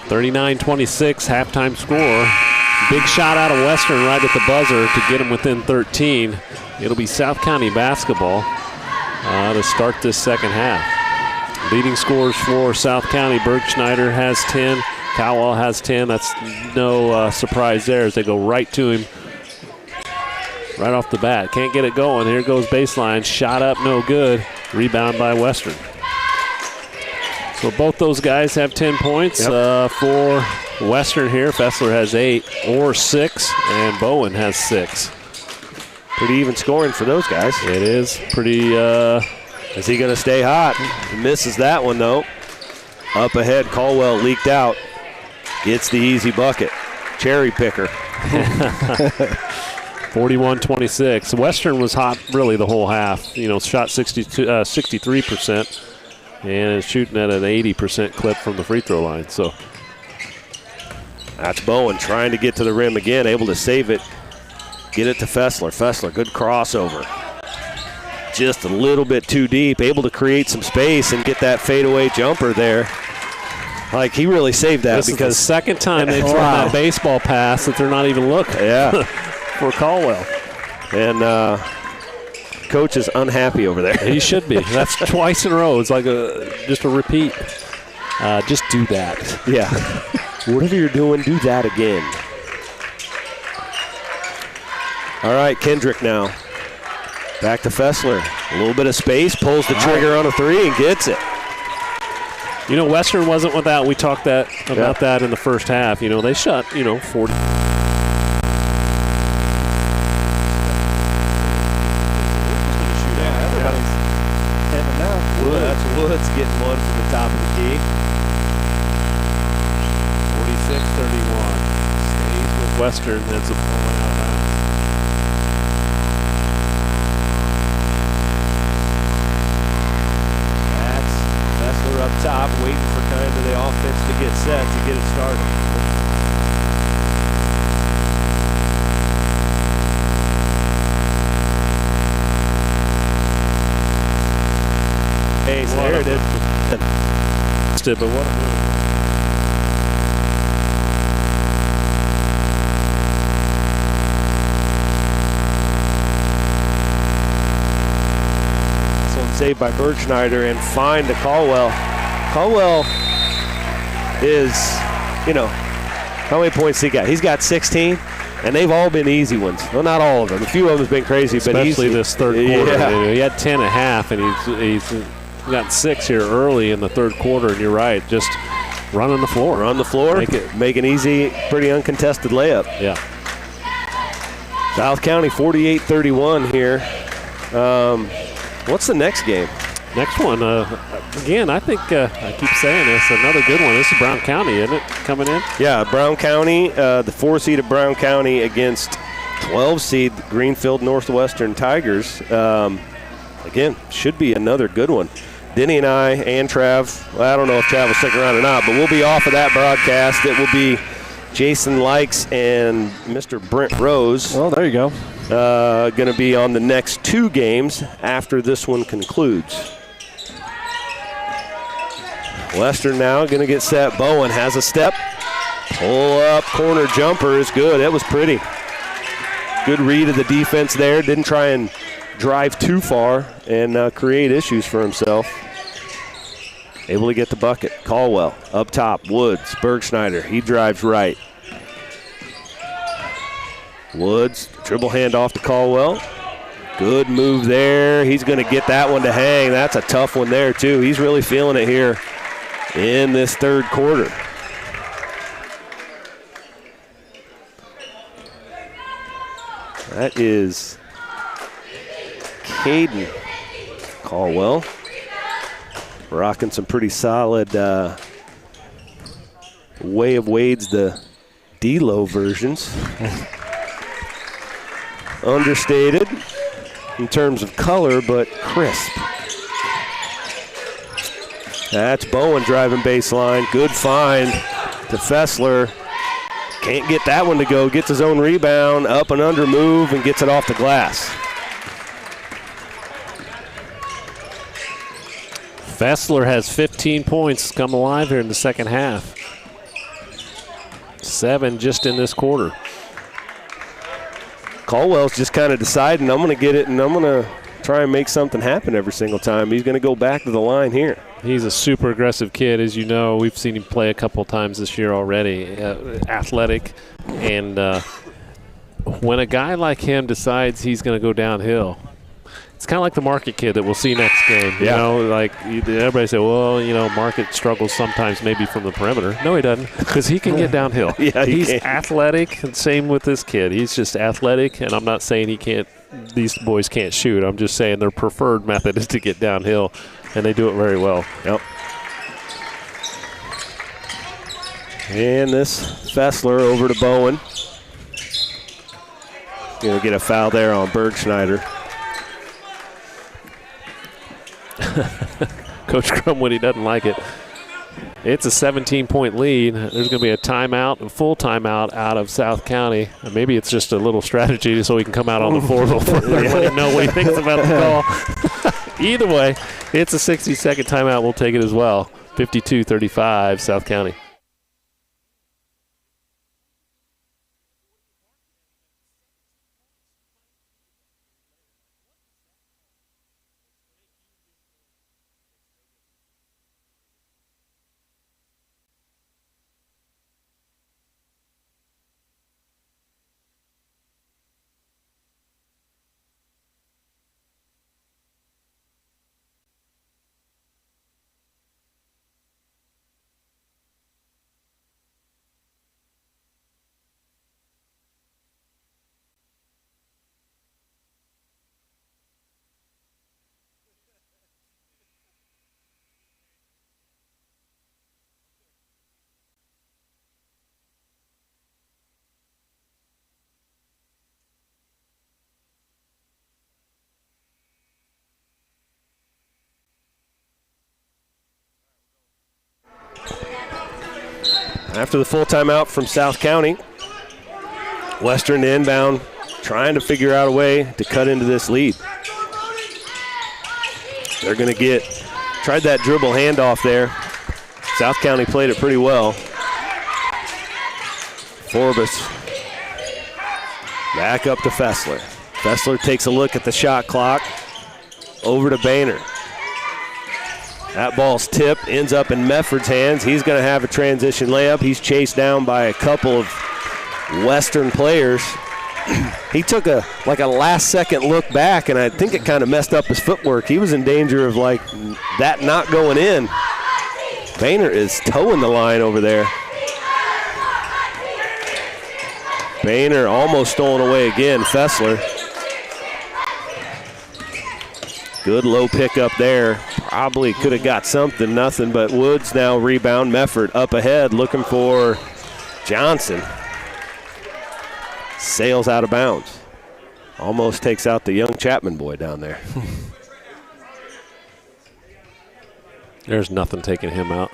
39-26, halftime score. Big shot out of Western right at the buzzer to get them within 13. It'll be South County basketball to start this second half. Leading scorers for South County, Bergschneider has 10, Cowell has 10. That's no surprise there as they go right to him right off the bat. Can't get it going. Here goes baseline. Shot up, no good. Rebound by Western. So both those guys have 10 points. For Western here, Fessler has 8 or 6, and Bowen has 6. Pretty even scoring for those guys. It is pretty. Is he going to stay hot? He misses that one, though. Up ahead, Caldwell leaked out. Gets the easy bucket. Cherry picker. 41-26. Western was hot really the whole half. You know, shot 63%, and is shooting at an 80% clip from the free throw line. So that's Bowen trying to get to the rim again, able to save it. Get it to Fessler. Fessler, good crossover. Just a little bit too deep, able to create some space and get that fadeaway jumper there. Like, he really saved that this because is the second time they've thrown that baseball pass that they're not even looking. Yeah. For Caldwell. And coach is unhappy over there. He should be. That's twice in a row. It's like just a repeat. Just do that. Yeah. Whatever you're doing, do that again. All right, Kendrick now. Back to Fessler. A little bit of space, pulls the trigger on a three and gets it. You know, Western wasn't without. We talked about that in the first half. You know, they shot, 40. Woods getting one from the top of the key. 46-31. Stays with Western. That's a point out of bounds. That's Fessler up top, waiting for kind of the offense to get set to get it started. There it is. But what a move. So saved by Bergschneider and fine to Caldwell. Caldwell is, how many points he got? He's got 16, and they've all been easy ones. Well, not all of them. A few of them have been crazy, especially but easy. This third quarter. Yeah. He had 10 and a half, and he's got 6 here early in the third quarter, and you're right, just running the floor. Run the floor, make an easy, pretty uncontested layup. Yeah. South County 48-31 here. What's the next game? Next one, again, I think I keep saying this, another good one. This is Brown County, isn't it, coming in? Yeah, Brown County, the 4-seed of Brown County against 12-seed Greenfield Northwestern Tigers. Again, should be another good one. Denny and I and Trav, well, I don't know if Trav will stick around or not, but we'll be off of that broadcast. It will be Jason Likes and Mr. Brent Rose. Well, there you go. Going to be on the next 2 games after this one concludes. Western now going to get set. Bowen has a step. Pull up, corner jumper is good. It was pretty. Good read of the defense there. Didn't try and drive too far and create issues for himself. Able to get the bucket. Caldwell up top. Woods, Bergschneider. He drives right. Woods, dribble hand off to Caldwell. Good move there. He's going to get that one to hang. That's a tough one there, too. He's really feeling it here in this third quarter. That is Caden Caldwell. Rocking some pretty solid Way of Wade's the D-Lo versions. Understated in terms of color, but crisp. That's Bowen driving baseline. Good find to Fessler. Can't get that one to go. Gets his own rebound, up and under move, and gets it off the glass. Fessler has 15 points come alive here in the second half. 7 just in this quarter. Caldwell's just kind of deciding, I'm going to get it, and I'm going to try and make something happen every single time. He's going to go back to the line here. He's a super aggressive kid, as you know. We've seen him play a couple times this year already. Athletic, and when a guy like him decides he's going to go downhill, it's kind of like the Market kid that we'll see next game. You know, like everybody say, well, you know, Market struggles sometimes maybe from the perimeter. No, he doesn't, because he can get downhill. He's athletic, and same with this kid. He's just athletic, and I'm not saying he can't. These boys can't shoot. I'm just saying their preferred method is to get downhill, and they do it very well. Yep. And this Fessler over to Bowen. Going to get a foul there on Bergschneider. Coach Crumwoody doesn't like it. It's a 17-point lead. There's going to be a timeout, a full timeout out of South County. And maybe it's just a little strategy so he can come out on the floor a little further and let him know what he thinks about the call. Either way, it's a 60-second timeout. We'll take it as well. 52-35, South County. After the full timeout from South County, Western inbound, trying to figure out a way to cut into this lead. They're going to tried that dribble handoff there. South County played it pretty well. Forbes back up to Fessler. Fessler takes a look at the shot clock. Over to Boehner. That ball's tipped, ends up in Mefford's hands. He's going to have a transition layup. He's chased down by a couple of Western players. He took a last-second look back, and I think it kind of messed up his footwork. He was in danger of that not going in. Boehner is towing the line over there. Boehner almost stolen away again. Fessler. Good low pickup there. Probably could have got something, nothing, but Woods now rebound. Mefford up ahead looking for Johnson. Sails out of bounds. Almost takes out the young Chapman boy down there. There's nothing taking him out.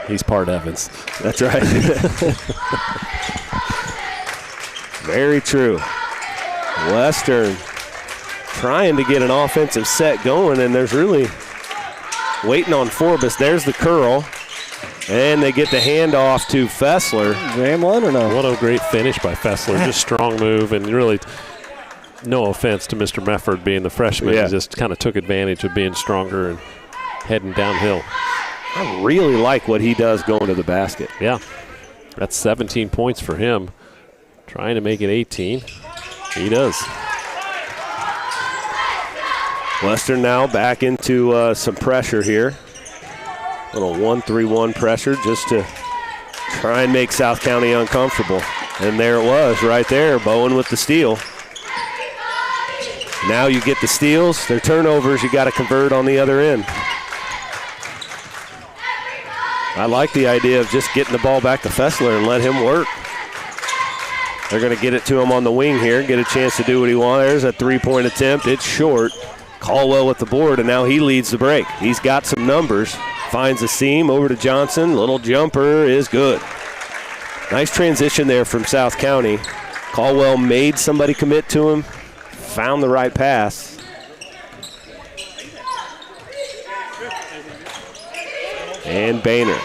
He's part Evans. That's right. Very true. Western trying to get an offensive set going, and there's really waiting on Forbes. There's the curl, and they get the handoff to Fessler. Jam one or no? What a great finish by Fessler. Just strong move, and really no offense to Mr. Mefford being the freshman. He just kind of took advantage of being stronger and heading downhill. I really like what he does going to the basket. Yeah, that's 17 points for him. Trying to make it 18. He does. Western now back into some pressure here. Little 1-3-1 pressure just to try and make South County uncomfortable. And there it was right there, Bowen with the steal. Now you get the steals, their turnovers, you got to convert on the other end. I like the idea of just getting the ball back to Fessler and let him work. They're going to get it to him on the wing here, get a chance to do what he wants. There's a three-point attempt. It's short. Caldwell with the board, and now he leads the break. He's got some numbers. Finds a seam over to Johnson. Little jumper is good. Nice transition there from South County. Caldwell made somebody commit to him, found the right pass. And Boehner.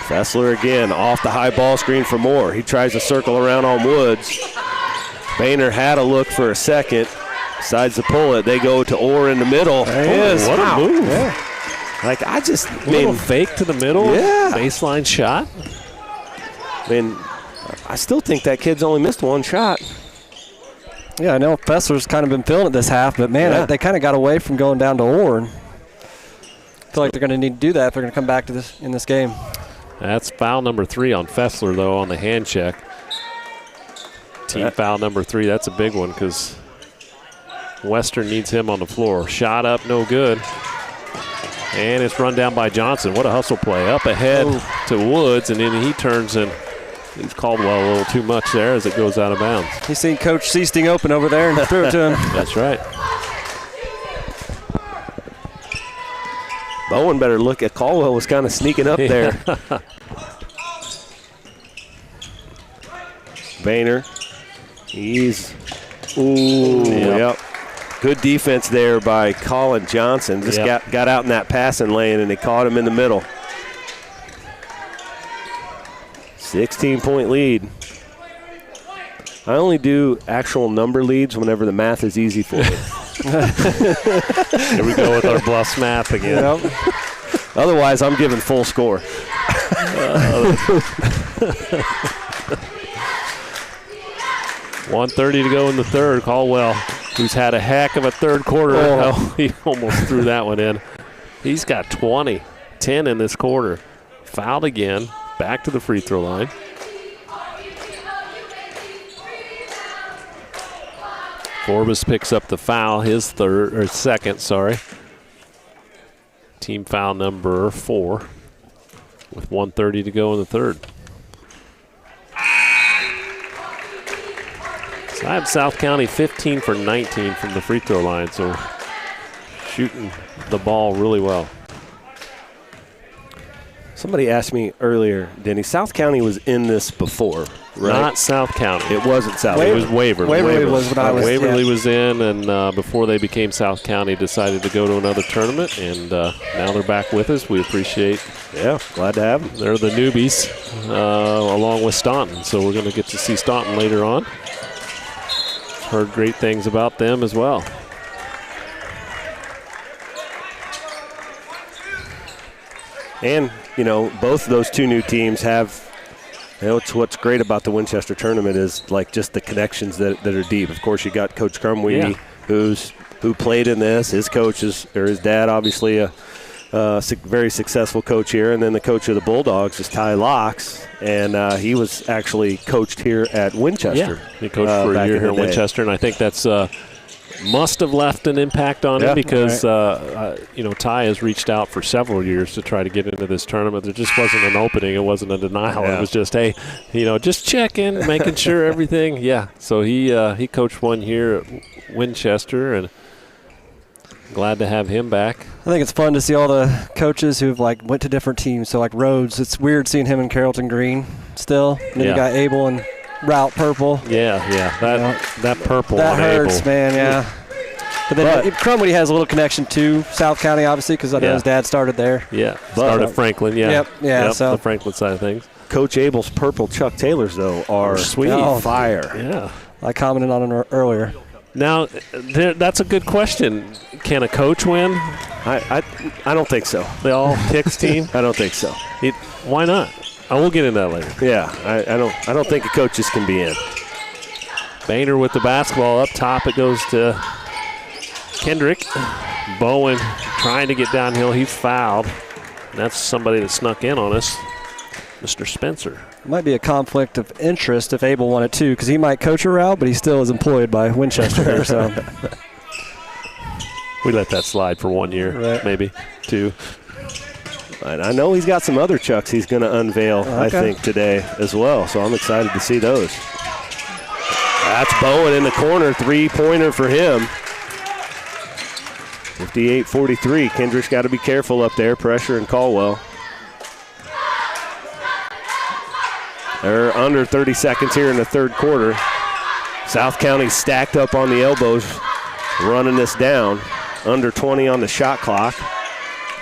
Fessler again off the high ball screen for Moore. He tries to circle around on Woods. Boehner had a look for a second. Decides to pull it. They go to Orr in the middle. There he is. What a move. Yeah. Like, I just little fake to the middle. Yeah. Baseline shot. I mean, I still think that kid's only missed one shot. Yeah, I know Fessler's kind of been feeling it this half, but, man, they kind of got away from going down to Orr. I feel like they're going to need to do that if they're going to come back to this in this game. That's foul number 3 on Fessler, though, on the hand check. Team foul number 3. That's a big one because Western needs him on the floor. Shot up, no good. And it's run down by Johnson. What a hustle play. Up ahead to Woods, and then he turns and leaves Caldwell a little too much there as it goes out of bounds. He's seen Coach Seasting open over there and threw it to him. That's right. Bowen better look at Caldwell was kind of sneaking up there. Boehner. Yep. Good defense there by Colin Johnson. Just got out in that passing lane, and they caught him in the middle. 16-point lead. I only do actual number leads whenever the math is easy for me. Here we go with our Bluffs math again. Yep. Otherwise, I'm giving full score. 1:30 to go in the third. Caldwell, who's had a heck of a third quarter. He almost threw that one in. He's got 10 in this quarter. Fouled again. Back to the free throw line. Forbes picks up the foul, his second. Team foul number 4 with 1:30 to go in the third. So I have South County 15 for 19 from the free throw line, so shooting the ball really well. Somebody asked me earlier, Denny, South County was in this before, right? Not South County. It wasn't South. It was Waverly. Waverly was when I was. Waverly was in, and before they became South County, decided to go to another tournament, and now they're back with us. We appreciate. Yeah, glad to have them. They're the newbies, along with Staunton. So we're going to get to see Staunton later on. Heard great things about them as well. And, you know, both of those two new teams have, you know, it's what's great about the Winchester tournament is, like, just the connections that are deep. Of course, you got Coach Crumweedy, who played in this. His coach his dad, obviously a very successful coach here. And then the coach of the Bulldogs is Ty Locks, and he was actually coached here at Winchester. Yeah, he coached for a year here at Winchester, and I think that's must have left an impact on him because, you know, Ty has reached out for several years to try to get into this tournament. There just wasn't an opening. It wasn't a denial. Yeah. It was just, hey, you know, just checking, making sure everything. Yeah, so he coached 1 year at Winchester, and glad to have him back. I think it's fun to see all the coaches who've, like, went to different teams. So, like, Rhodes, it's weird seeing him in Carrollton Green still. And then you got Abel and Routt purple. Yeah. That purple that on hurts, Abel. Man, yeah. But then Crumweedy has a little connection to South County, obviously, because I know his dad started there. Yeah, started Franklin, Yep, so the Franklin side of things. Coach Abel's purple Chuck Taylors, though, are sweet. Fire. Yeah. I commented on it earlier. Now, that's a good question. Can a coach win? I don't think so. The all-kicks team? I don't think so. Why not? We'll get into that later. Yeah, I don't think coaches can be in. Boehner with the basketball up top. It goes to Kendrick. Bowen trying to get downhill. He's fouled. And that's somebody that snuck in on us, Mr. Spencer. Might be a conflict of interest if Abel won it too, because he might coach a route, but he still is employed by Winchester here. So we let that slide for 1 year, maybe 2. I know he's got some other Chucks he's going to unveil, I think, today as well. So I'm excited to see those. That's Bowen in the corner, 3-pointer for him. 58-43. Kendrick's got to be careful up there. Pressure in Caldwell. They're under 30 seconds here in the third quarter. South County stacked up on the elbows, running this down. under 20 on the shot clock.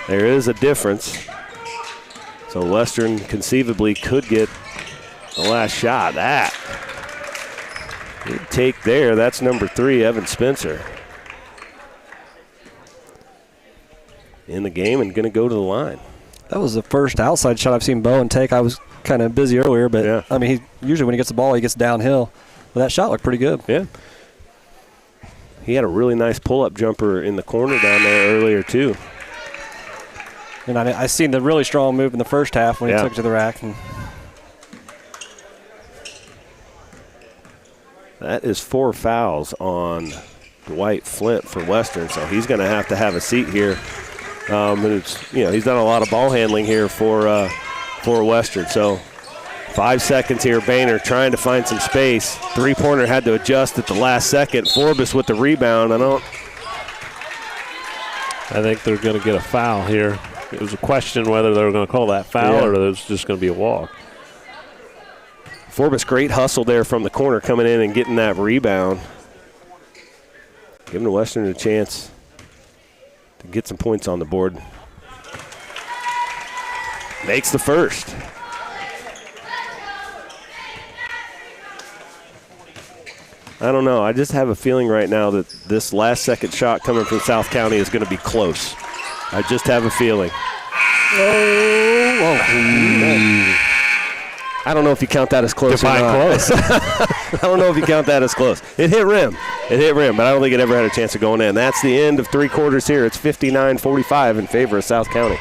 There is a difference. So Western conceivably could get the last shot. That good take there. That's number 3, Evan Spencer. In the game and going to go to the line. That was the first outside shot I've seen Bowen take. I was kind of busy earlier, but yeah. I mean, he usually when he gets the ball, he gets downhill. But that shot looked pretty good. Yeah. He had a really nice pull-up jumper in the corner down there earlier, too. And I seen the really strong move in the first half when he took it to the rack. And that is 4 fouls on Dwight Flint for Western, so he's going to have a seat here. And it's, he's done a lot of ball handling here for Western. So 5 seconds here. Boehner trying to find some space. Three-pointer had to adjust at the last second. Forbes with the rebound. I think they're going to get a foul here. It was a question whether they were going to call that foul or it was just going to be a walk. Forbes, great hustle there from the corner, coming in and getting that rebound. Giving Western a chance to get some points on the board. Makes the first. I don't know. I just have a feeling right now that this last second shot coming from South County is going to be close. I just have a feeling. I don't know if you count that as close or not. Close. I don't know if you count that as close. It hit rim. But I don't think it ever had a chance of going in. That's the end of 3 quarters here. It's 59-45 in favor of South County.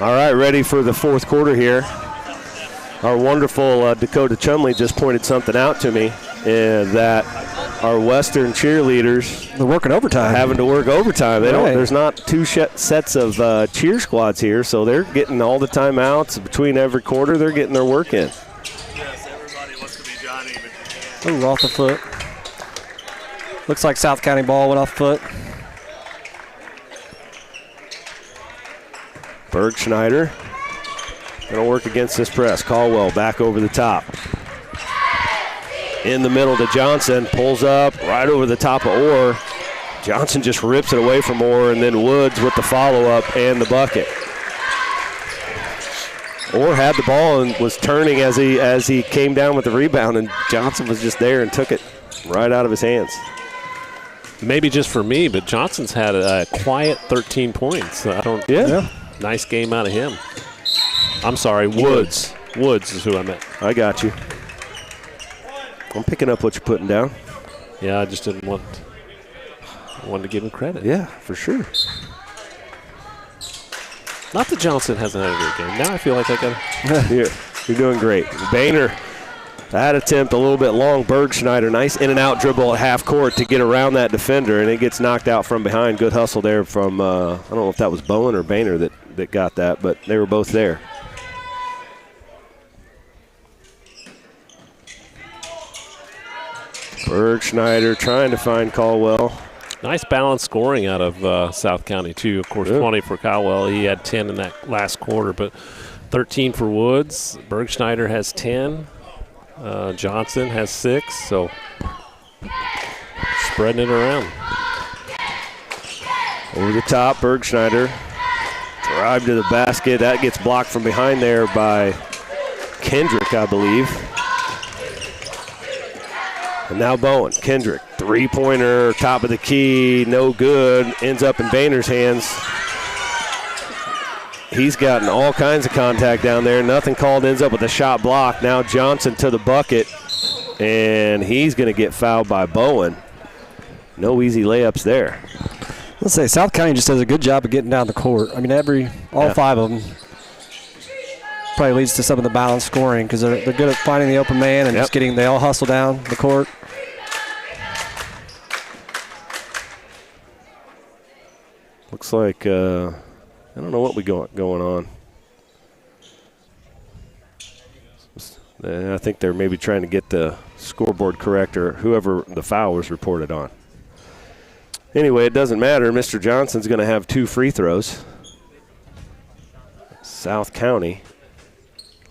All right, ready for the 4th quarter here. Our wonderful Dakota Chumley just pointed something out to me, that our Western cheerleaders, they're working overtime. Having to work overtime. There's not 2 sets of cheer squads here, so they're getting all the timeouts between every quarter. They're getting their work in. Yes, everybody wants to be Johnny, but Ooh, off the foot. Looks like South County ball went off foot. Bergschneider going to work against this press. Caldwell back over the top. In the middle to Johnson. Pulls up right over the top of Orr. Johnson just rips it away from Orr, and then Woods with the follow-up and the bucket. Orr had the ball and was turning as he came down with the rebound, and Johnson was just there and took it right out of his hands. Maybe just for me, but Johnson's had a quiet 13 points. Nice game out of him. I'm sorry, Woods. Woods is who I meant. I got you. I'm picking up what you're putting down. Yeah, I just didn't want to give him credit. Yeah, for sure. Not that Johnson hasn't had a great game. Now I feel like I got You're doing great. Boehner, that attempt a little bit long. Bergschneider, nice in and out dribble at half court to get around that defender, and it gets knocked out from behind. Good hustle there from, I don't know if that was Bowen or Boehner that got that, but they were both there. Bergschneider trying to find Caldwell. nice balanced scoring out of South County, too. Of course, 20 for Caldwell. He had 10 in that last quarter, but 13 for Woods. Bergschneider has 10. Johnson has 6, so spreading it around. Over the top, Bergschneider Drive to the basket. That gets blocked from behind there by Kendrick, I believe. And now Bowen. Kendrick, three-pointer, top of the key, no good. Ends up in Boehner's hands. He's gotten all kinds of contact down there. Nothing called, ends up with a shot block. Now Johnson to the bucket, and he's going to get fouled by Bowen. No easy layups there. Let's say South County just does a good job of getting down the court. I mean, all five of them probably leads to some of the balanced scoring because they're good at finding the open man and just they all hustle down the court. Looks like I don't know what we got going on. I think they're maybe trying to get the scoreboard correct or whoever the foul was reported on. Anyway, it doesn't matter. Mr. Johnson's going to have 2 free throws. South County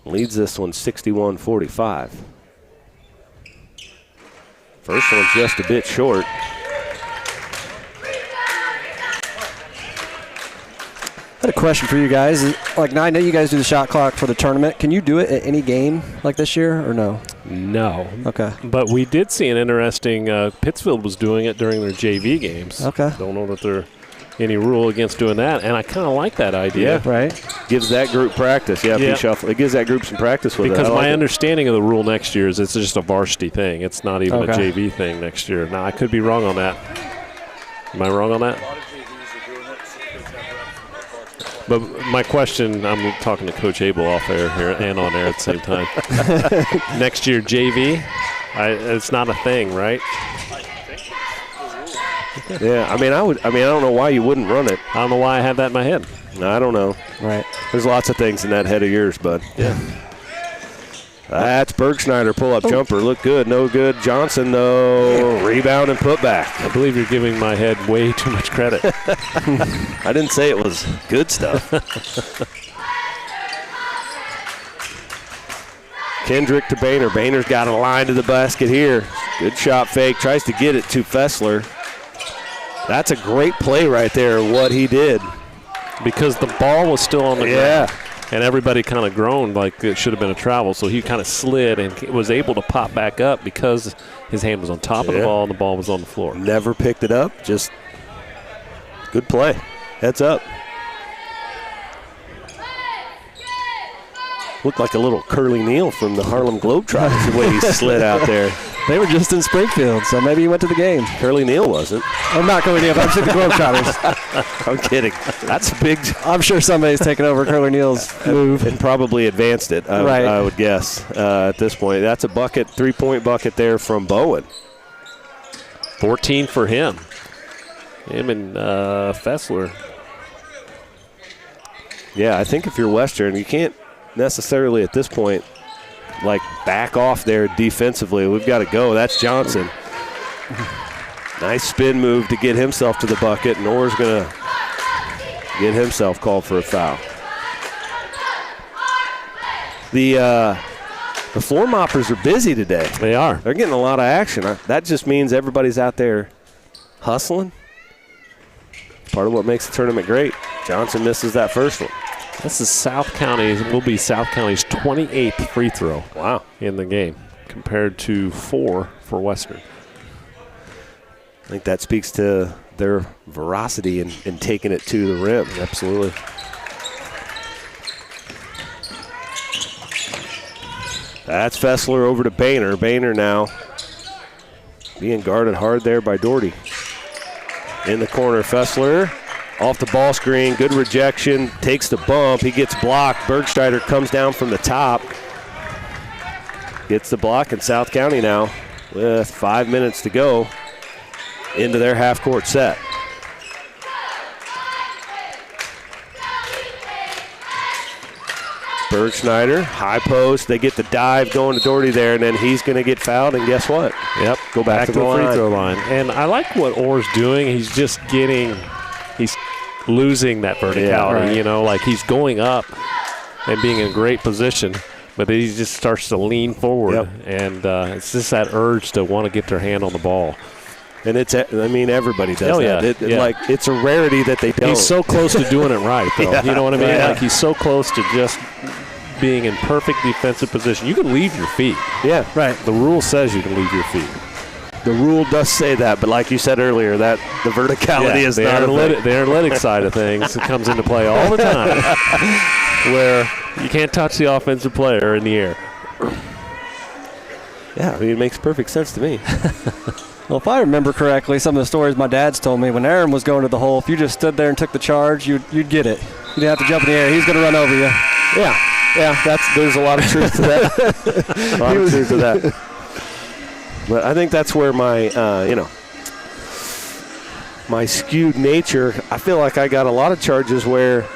leads this one 61-45. First one's just a bit short. I had a question for you guys. Like, I know you guys do the shot clock for the tournament. Can you do it at any game like this year or no? No. Okay. But we did see an interesting Pittsfield was doing it during their JV games. Okay. Don't know that there's any rule against doing that, and I kind of like that idea. Yeah, right. Gives that group practice. It gives that group some practice with it. Because my understanding of the rule next year is it's just a varsity thing. It's not even a JV thing next year. Now, I could be wrong on that. Am I wrong on that? But my question, I'm talking to Coach Abel off air here and on air at the same time. Next year, JV, it's not a thing, right? Yeah, I don't know why you wouldn't run it. I don't know why I had that in my head. No, I don't know. Right. There's lots of things in that head of yours, bud. Yeah. That's Bergschneider pull-up jumper. Look good, no good. Johnson, though, rebound and put back. I believe you're giving my head way too much credit. I didn't say it was good stuff. Kendrick to Boehner. Boehner's got a line to the basket here. Good shot fake. Tries to get it to Fessler. That's a great play right there, what he did. Because the ball was still on the ground. Yeah. And everybody kind of groaned like it should have been a travel. So he kind of slid and was able to pop back up because his hand was on top of the ball and the ball was on the floor. Never picked it up. Just good play. Heads up. Looked like a little Curly Neal from the Harlem Globetrotters, the way he slid out there. They were just in Springfield, so maybe he went to the game. Curly Neal wasn't. I'm not Curly Neal, but I'm saying the Globetrotters. I'm kidding. That's big. I'm sure somebody's taken over Curly Neal's move. And probably advanced it, I would guess, at this point. That's a bucket, 3-point bucket there from Bowen. 14 for him. Him and Fessler. Yeah, I think if you're Western, you can't necessarily at this point like back off there defensively. We've got to go. That's Johnson. Nice spin move to get himself to the bucket, and Orr's going to get himself called for a foul. The floor moppers are busy today. They are. They're getting a lot of action. That just means everybody's out there hustling. Part of what makes the tournament great. Johnson misses that first one. This is South County's, will be South County's 28th free throw. Wow. In the game, compared to 4 for Western. I think that speaks to their veracity in taking it to the rim. Absolutely. That's Fessler over to Boehner. Boehner now being guarded hard there by Doherty. In the corner, Fessler. Off the ball screen, good rejection, takes the bump, he gets blocked. Bergschneider comes down from the top. Gets the block, and South County now, with 5 minutes to go, into their half-court set. Bergschneider, high post, they get the dive going to Doherty there, and then he's going to get fouled, and guess what? Yep, go back to the free throw line. And I like what Orr's doing. He's just he's losing that verticality, like he's going up and being in a great position, but he just starts to lean forward, and it's just that urge to want to get their hand on the ball. And everybody does Oh, that. yeah. Like, it's a rarity that they don't. He's so close to doing it right, though. Yeah. You know what I mean? Yeah. Like, he's so close to just being in perfect defensive position. You can leave your feet. Yeah. Right. The rule says you can leave your feet. The rule does say that, but like you said earlier, that the verticality is the not the analytic side of things comes into play all the time, where you can't touch the offensive player in the air. Yeah, I mean, it makes perfect sense to me. Well, if I remember correctly, some of the stories my dad's told me, when Aaron was going to the hole, if you just stood there and took the charge, you'd get it. You didn't have to jump in the air. He's going to run over you. Yeah, there's a lot of truth to that. A lot of truth to that. But I think that's where my, my skewed nature, I feel like I got a lot of charges where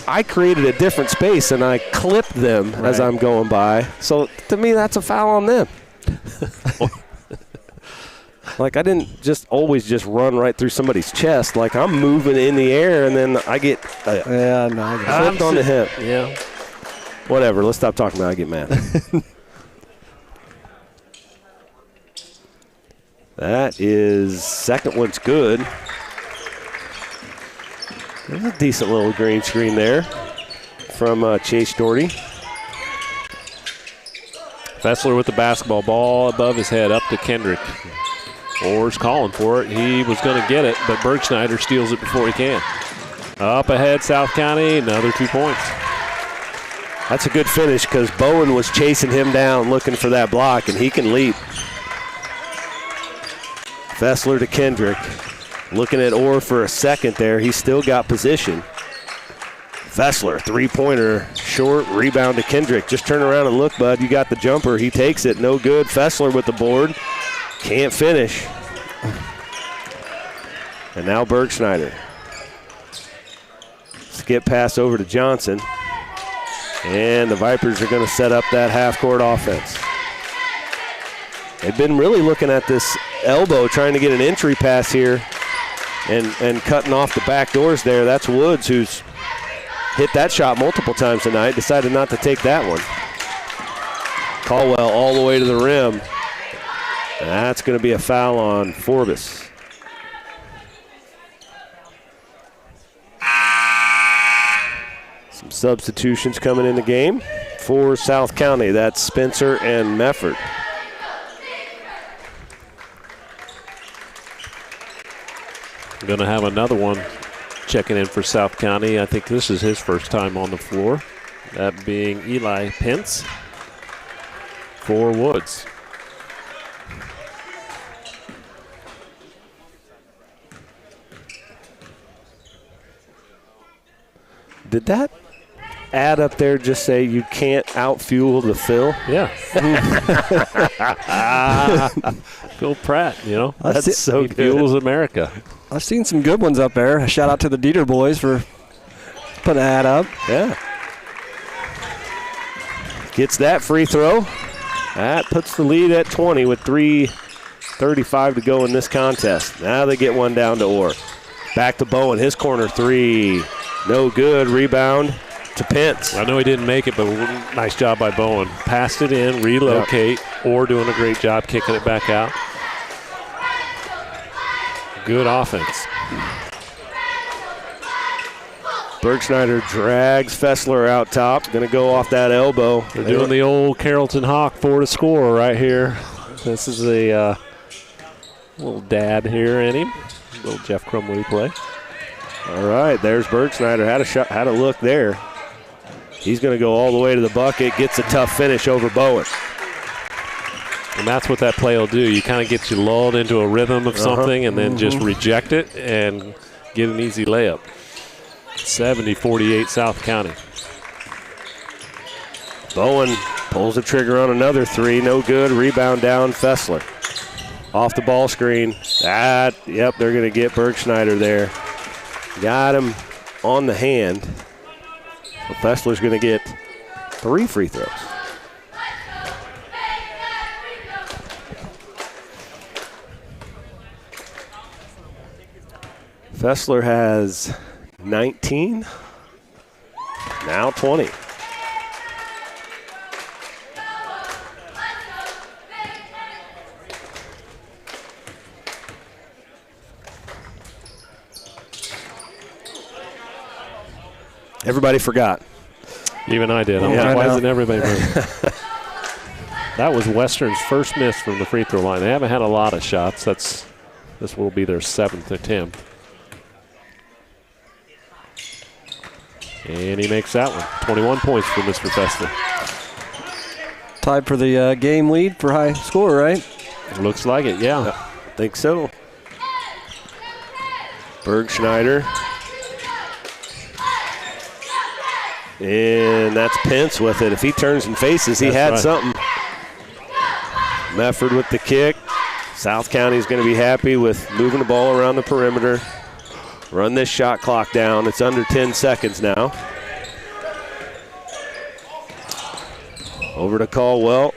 I created a different space and I clipped them as I'm going by. So to me, that's a foul on them. Like, I didn't always just run right through somebody's chest. Like, I'm moving in the air and then I get clipped on the hip. Yeah. Whatever, let's stop talking about it. I get mad. That is, second one's good. There's a decent little green screen there from Chase Doherty. Fessler with the basketball, ball above his head, up to Kendrick. Orr's calling for it. He was going to get it, but Bergschneider steals it before he can. Up ahead, South County, another 2 points. That's a good finish because Bowen was chasing him down looking for that block, and he can leap. Fessler to Kendrick. Looking at Orr for a second there. He's still got position. Fessler, three-pointer, short, rebound to Kendrick. Just turn around and look, bud. You got the jumper. He takes it. No good. Fessler with the board. Can't finish. And now Bergschneider. Skip pass over to Johnson. And the Vipers are going to set up that half-court offense. They've been really looking at this elbow, trying to get an entry pass here and cutting off the back doors there. That's Woods, who's hit that shot multiple times tonight, decided not to take that one. Caldwell all the way to the rim. That's going to be a foul on Forbes. Some substitutions coming in the game for South County. That's Spencer and Mefford. Going to have another one checking in for South County. I think this is his first time on the floor. That being Eli Pence for Woods. Did that ad up there just say you can't outfuel the Phil? Yeah. Phil Pratt, you know. That's so he good. fuels America. I've seen some good ones up there. A shout out to the Dieter boys for putting an ad up. Yeah. Gets that free throw. That puts the lead at 20 with 3:35 to go in this contest. Now they get one down to Orr. Back to Bowen. His corner three. No good. Rebound to Pence. I know he didn't make it, but nice job by Bowen. Passed it in, relocate, Orr doing a great job kicking it back out. Good offense. Bergschneider drags Fessler out top. Going to go off that elbow. They're doing the old Carrollton Hawk 4 to score right here. This is a little dab here in him. A little Jeff Crumley play. All right, there's Bergschneider. Had a look there. He's going to go all the way to the bucket. Gets a tough finish over Bowen. And that's what that play will do. You kind of get you lulled into a rhythm of something and then just reject it and get an easy layup. 70-48 South County. Bowen pulls the trigger on another three. No good. Rebound down Fessler. Off the ball screen. They're going to get Bergschneider there. Got him on the hand. So Fessler's going to get 3 free throws. Fessler has 19, now 20. Everybody forgot. Even I did. I'm Yeah, like, why I know. isn't everybody moving? That was Western's first miss from the free throw line. They haven't had a lot of shots. This will be their 7th attempt. And he makes that one. 21 points for Mr. Festa. Tied for the game lead for high score, right? Looks like it, yeah. I think so. Bergschneider. And that's Pence with it. If he turns and faces, he had something. Mefford with the kick. South County's going to be happy with moving the ball around the perimeter. Run this shot clock down. It's under 10 seconds now. Over to Caldwell.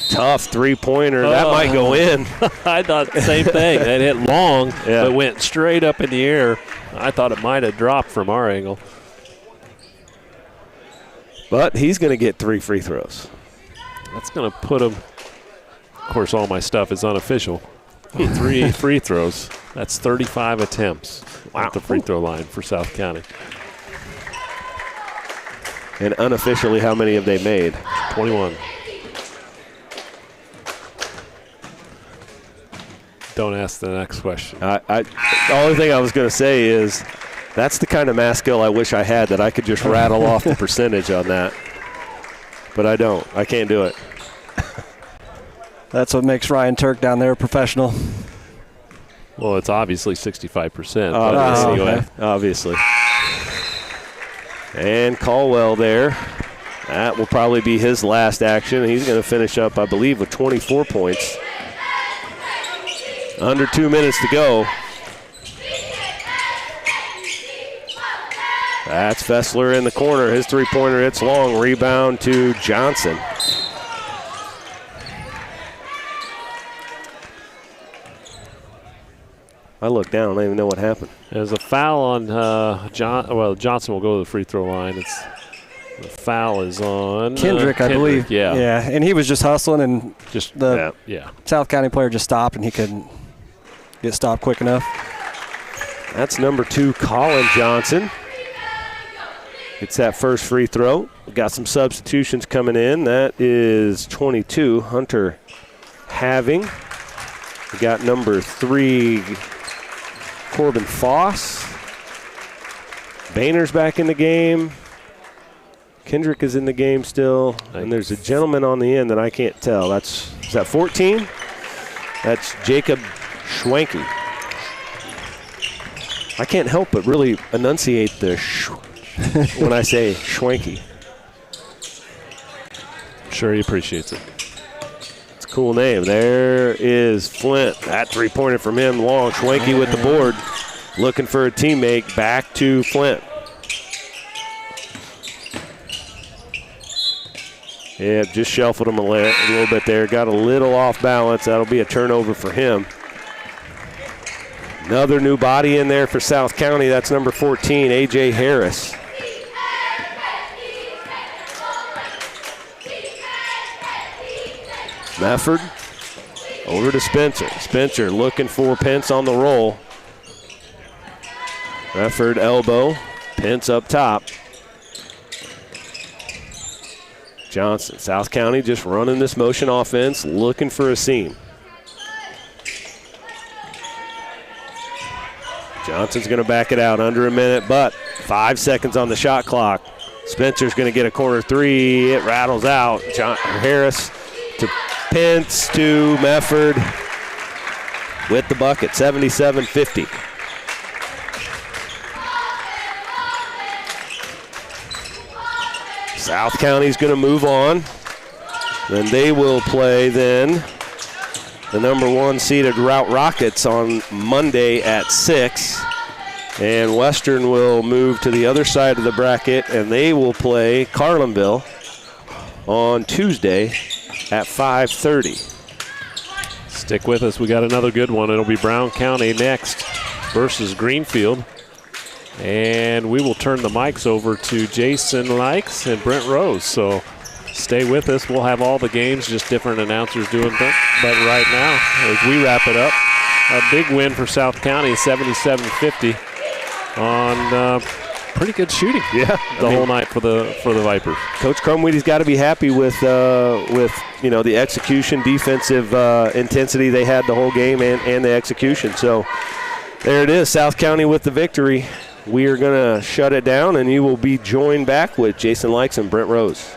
Tough three-pointer. That might go in. I thought the same thing. It hit long, but went straight up in the air. I thought it might have dropped from our angle. But he's going to get 3 free throws. That's going to put him, of course, all my stuff is unofficial. 3 free throws. That's 35 attempts at the free throw line for South County. And unofficially, how many have they made? 21. Don't ask the next question. The only thing I was going to say is that's the kind of math skill I wish I had, that I could just rattle off the percentage on that. But I don't. I can't do it. That's what makes Ryan Turk down there a professional. Well, it's obviously 65%. Anyway, obviously. And Caldwell there. That will probably be his last action. He's going to finish up, I believe, with 24 points. Under 2 minutes to go. That's Fessler in the corner. His three-pointer hits long. Rebound to Johnson. I looked down. I don't even know what happened. There's a foul on Johnson will go to the free throw line. The foul is on Kendrick, I believe. Yeah. Yeah, and he was just hustling, and Just the yeah. South County player just stopped, and he couldn't get stopped quick enough. That's number 2, Colin Johnson. Gets that first free throw. We've got some substitutions coming in. That is 22, Hunter Having. We got number 3, Corbin Foss. Boehner's back in the game. Kendrick is in the game still. And there's a gentleman on the end that I can't tell. Is that 14? That's Jacob Schwenke. I can't help but really enunciate the when I say Schwenke. I'm sure he appreciates it. It's a cool name. There is Flint. That three-pointer from him, long. Schwenke with the board. Looking for a teammate. Back to Flint. Yeah, just shuffled him a little bit there. Got a little off balance. That'll be a turnover for him. Another new body in there for South County. That's number 14, A.J. Harris. Mefford over to Spencer. Spencer looking for Pence on the roll. Mefford elbow. Pence up top. Johnson, South County just running this motion offense, looking for a seam. Johnson's going to back it out under a minute, but 5 seconds on the shot clock. Spencer's going to get a corner three. It rattles out. Harris to Pence to Mefford with the bucket, 77-50. South County's going to move on. Then they will play then the number 1 seeded Routt Rockets on Monday at 6. And Western will move to the other side of the bracket, and they will play Carlinville on Tuesday at 5:30. Stick with us. We got another good one. It'll be Brown County next versus Greenfield. And we will turn the mics over to Jason Likes and Brent Rose. So stay with us. We'll have all the games, just different announcers doing them. But right now, as we wrap it up, a big win for South County, 77-50 on pretty good shooting. Yeah, the whole night for the Vipers. Coach Crumweedy's got to be happy with the execution, defensive intensity they had the whole game, and the execution. So there it is, South County with the victory. We are going to shut it down, and you will be joined back with Jason Likes and Brent Rose.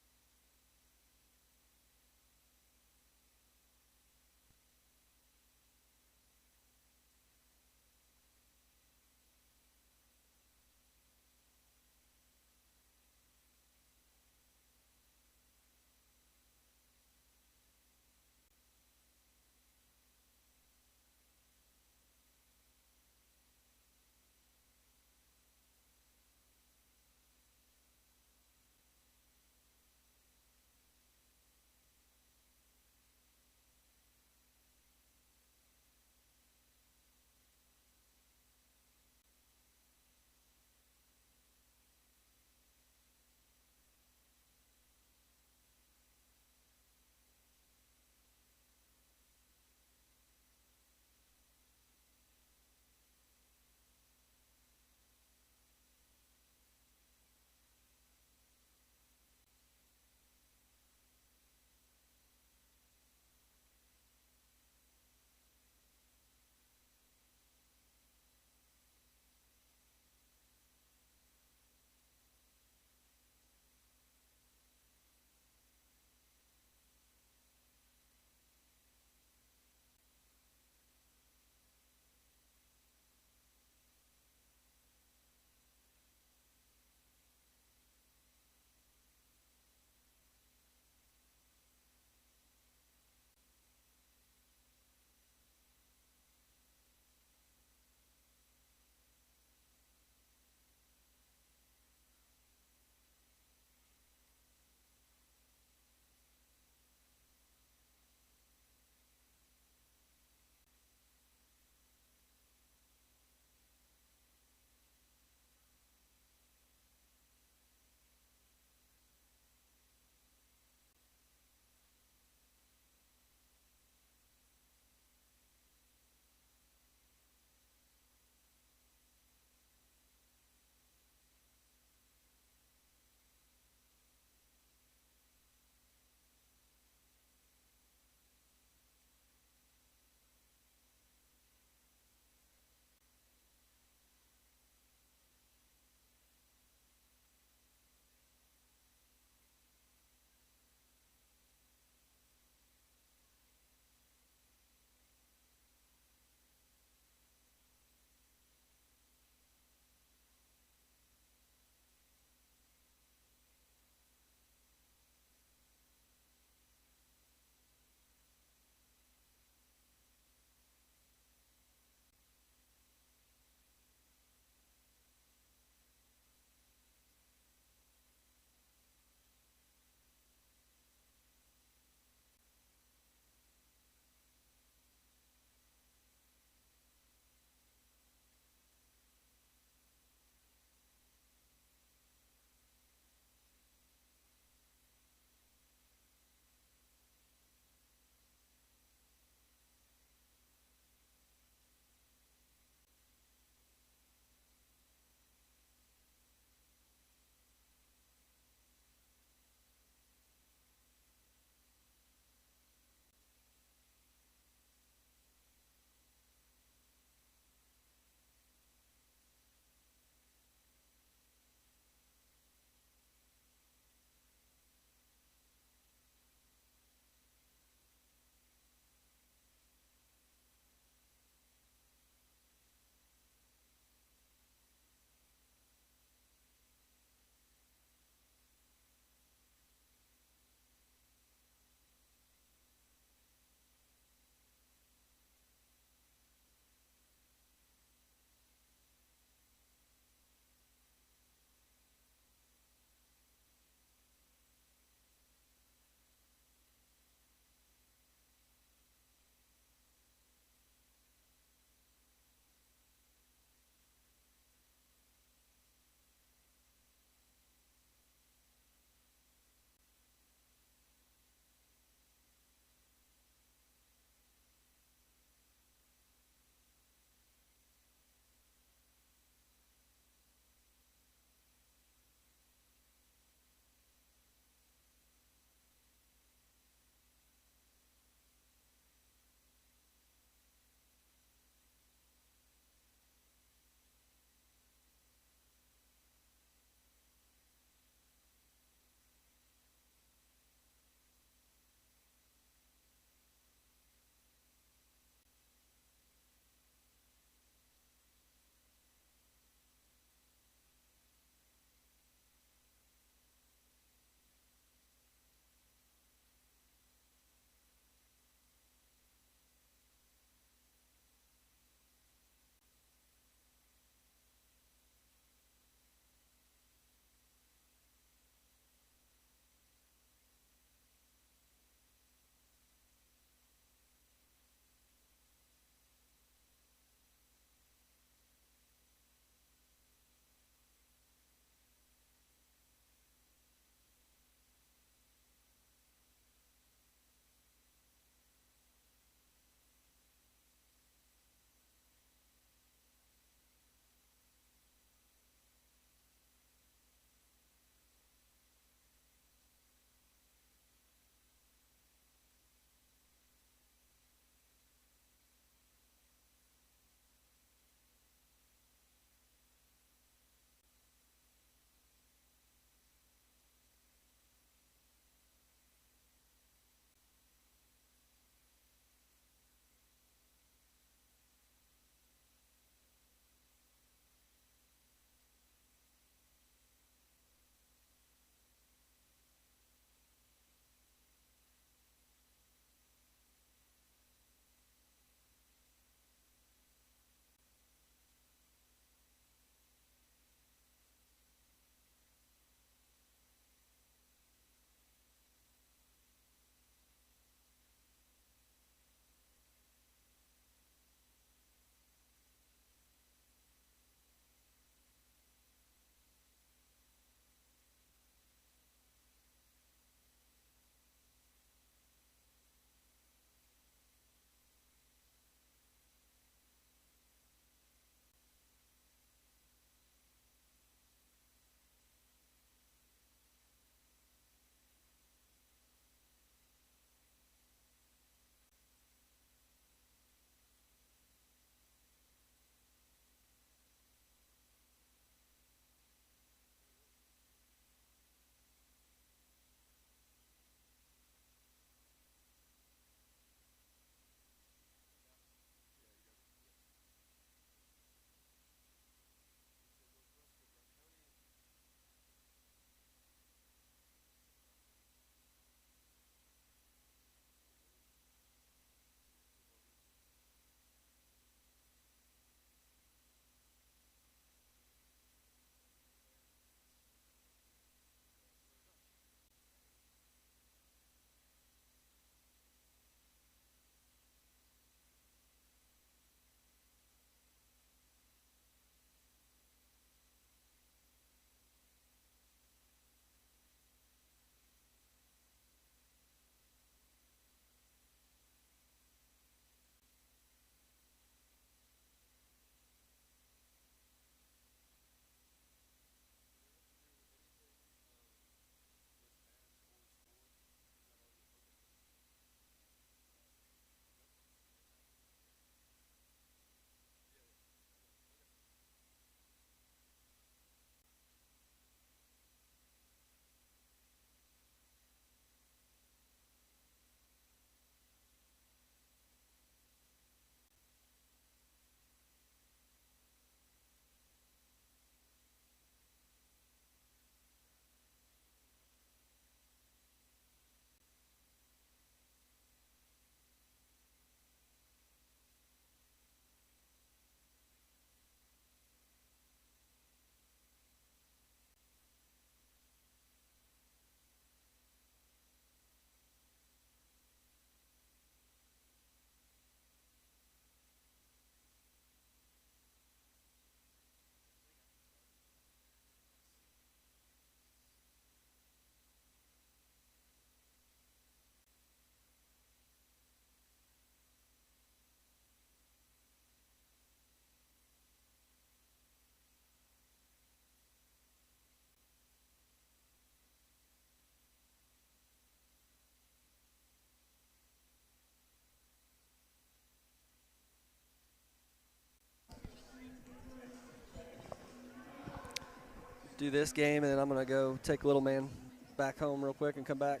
do this game, and then I'm going to go take little man back home real quick and come back.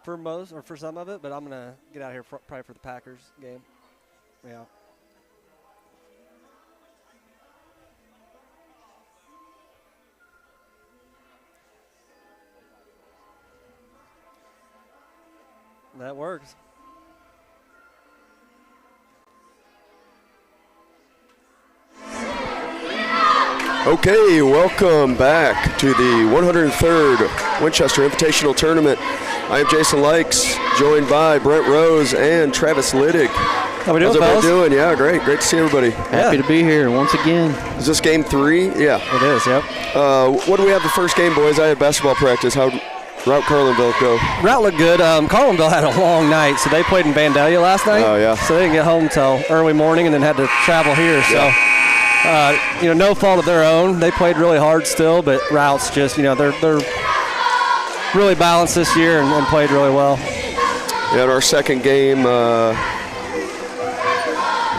For most, or for some of it, but I'm going to get out here probably for the Packers game. Yeah. That works. Okay, welcome back to the 103rd Winchester Invitational Tournament. I am Jason Likes, joined by Brent Rose and Travis Liddick. How we doing, How's everybody fellas? doing? Yeah, great. Great to see everybody. Happy to be here once again. Is this game 3? Yeah. It is, yep. What do we have the first game, boys? I had basketball practice. How'd Routt Carlinville go? Routt looked good. Carlinville had a long night, so they played in Vandalia last night. Oh, yeah. So they didn't get home till early morning and then had to travel here. So, no fault of their own. They played really hard still, but Routt's just, they're really balanced this year and played really well. Yeah, in our second game,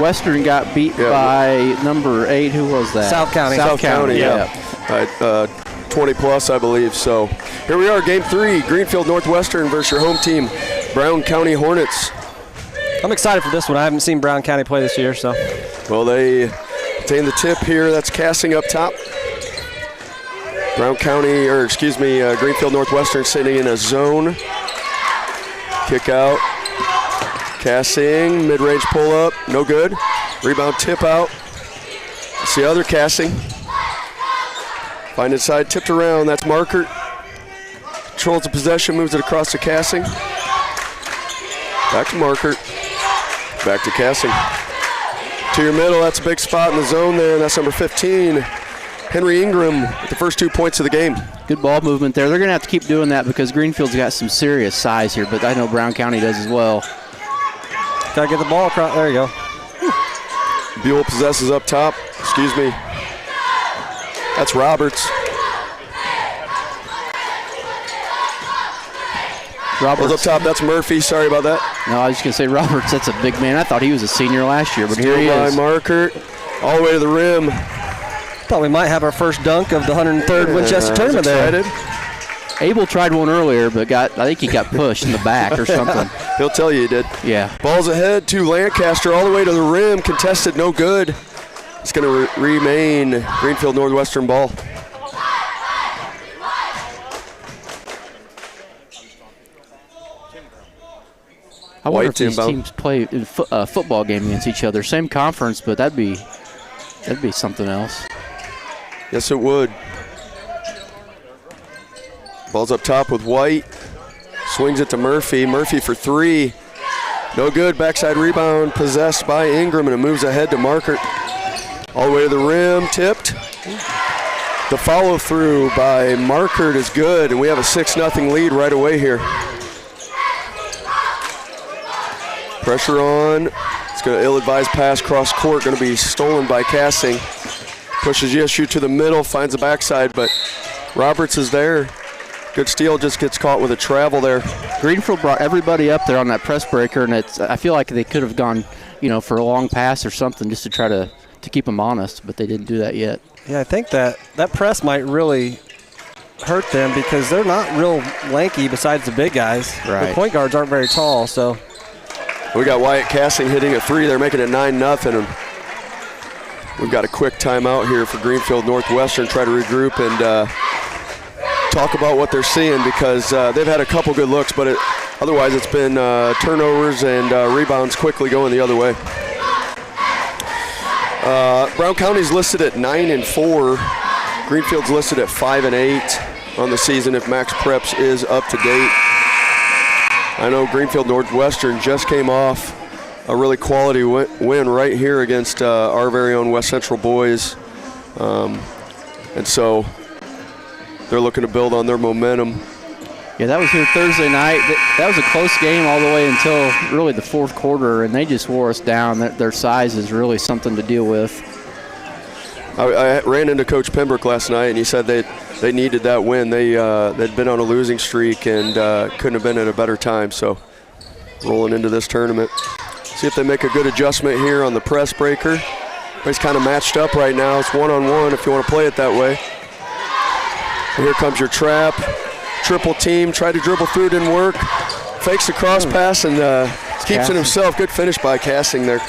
Western got beat by number 8. Who was that? South County. South County, yeah. 20-plus, I believe. So here we are, Game 3, Greenfield Northwestern versus your home team, Brown County Hornets. I'm excited for this one. I haven't seen Brown County play this year, so. Well, they obtain the tip here. That's Cassing up top. Greenfield Northwestern sitting in a zone. Kick out. Cassing, mid-range pull-up, no good. Rebound tip out. It's the other Cassing. Find inside, tipped around, that's Markert. Controls the possession, moves it across to Cassing. Back to Markert. Back to Cassing. To your middle, that's a big spot in the zone there, and that's number 15, Henry Ingram, with the first 2 points of the game. Good ball movement there. They're going to have to keep doing that because Greenfield's got some serious size here, but I know Brown County does as well. Gotta get the ball across. There you go. Buell possesses up top. Excuse me. That's Roberts. Roberts up top, that's Murphy. Sorry about that. No, I was just going to say Roberts, that's a big man. I thought he was a senior last year, but here he Still by is. Markert, all the way to the rim. Thought we might have our first dunk of the 103rd Winchester tournament there. Abel tried one earlier, but I think he got pushed in the back or something. He'll tell you he did. Yeah. Ball's ahead to Lancaster, all the way to the rim. Contested, no good. It's going to remain Greenfield Northwestern ball. I wonder if White these teams play a football game against each other. Same conference, but that'd be something else. Yes, it would. Ball's up top with White. Swings it to Murphy. Murphy for 3. No good. Backside rebound possessed by Ingram, and it moves ahead to Markert. All the way to the rim. Tipped. The follow through by Markert is good, and we have a 6-0 lead right away here. Pressure on. It's going to ill-advised pass cross court. Going to be stolen by Cassing. Pushes ESU to the middle. Finds the backside, but Roberts is there. Good steal, just gets caught with a travel there. Greenfield brought everybody up there on that press breaker, and I feel like they could have gone, for a long pass or something just to try to keep them honest, but they didn't do that yet. Yeah, I think that press might really hurt them because they're not real lanky besides the big guys. Right. The point guards aren't very tall, so. We got Wyatt Cassing hitting a 3. They're making it 9-0. And we've got a quick timeout here for Greenfield Northwestern. Try to regroup and talk about what they're seeing because they've had a couple good looks, but otherwise it's been turnovers and rebounds quickly going the other way. Brown County's listed at 9-4. Greenfield's listed at 5-8 on the season if Max Preps is up to date. I know Greenfield Northwestern just came off a really quality win right here against our very own West Central boys. And so they're looking to build on their momentum. Yeah, that was here Thursday night. That was a close game all the way until really the fourth quarter, and they just wore us down. Their size is really something to deal with. I ran into Coach Pembroke last night, and he said they needed that win. They'd been on a losing streak and couldn't have been at a better time. So rolling into this tournament. See if they make a good adjustment here on the press breaker. Everybody's kind of matched up right now. It's one-on-one if you want to play it that way. And here comes your trap. Triple team, tried to dribble through, didn't work. Fakes the cross pass and keeps it himself. Good finish by Cassing there.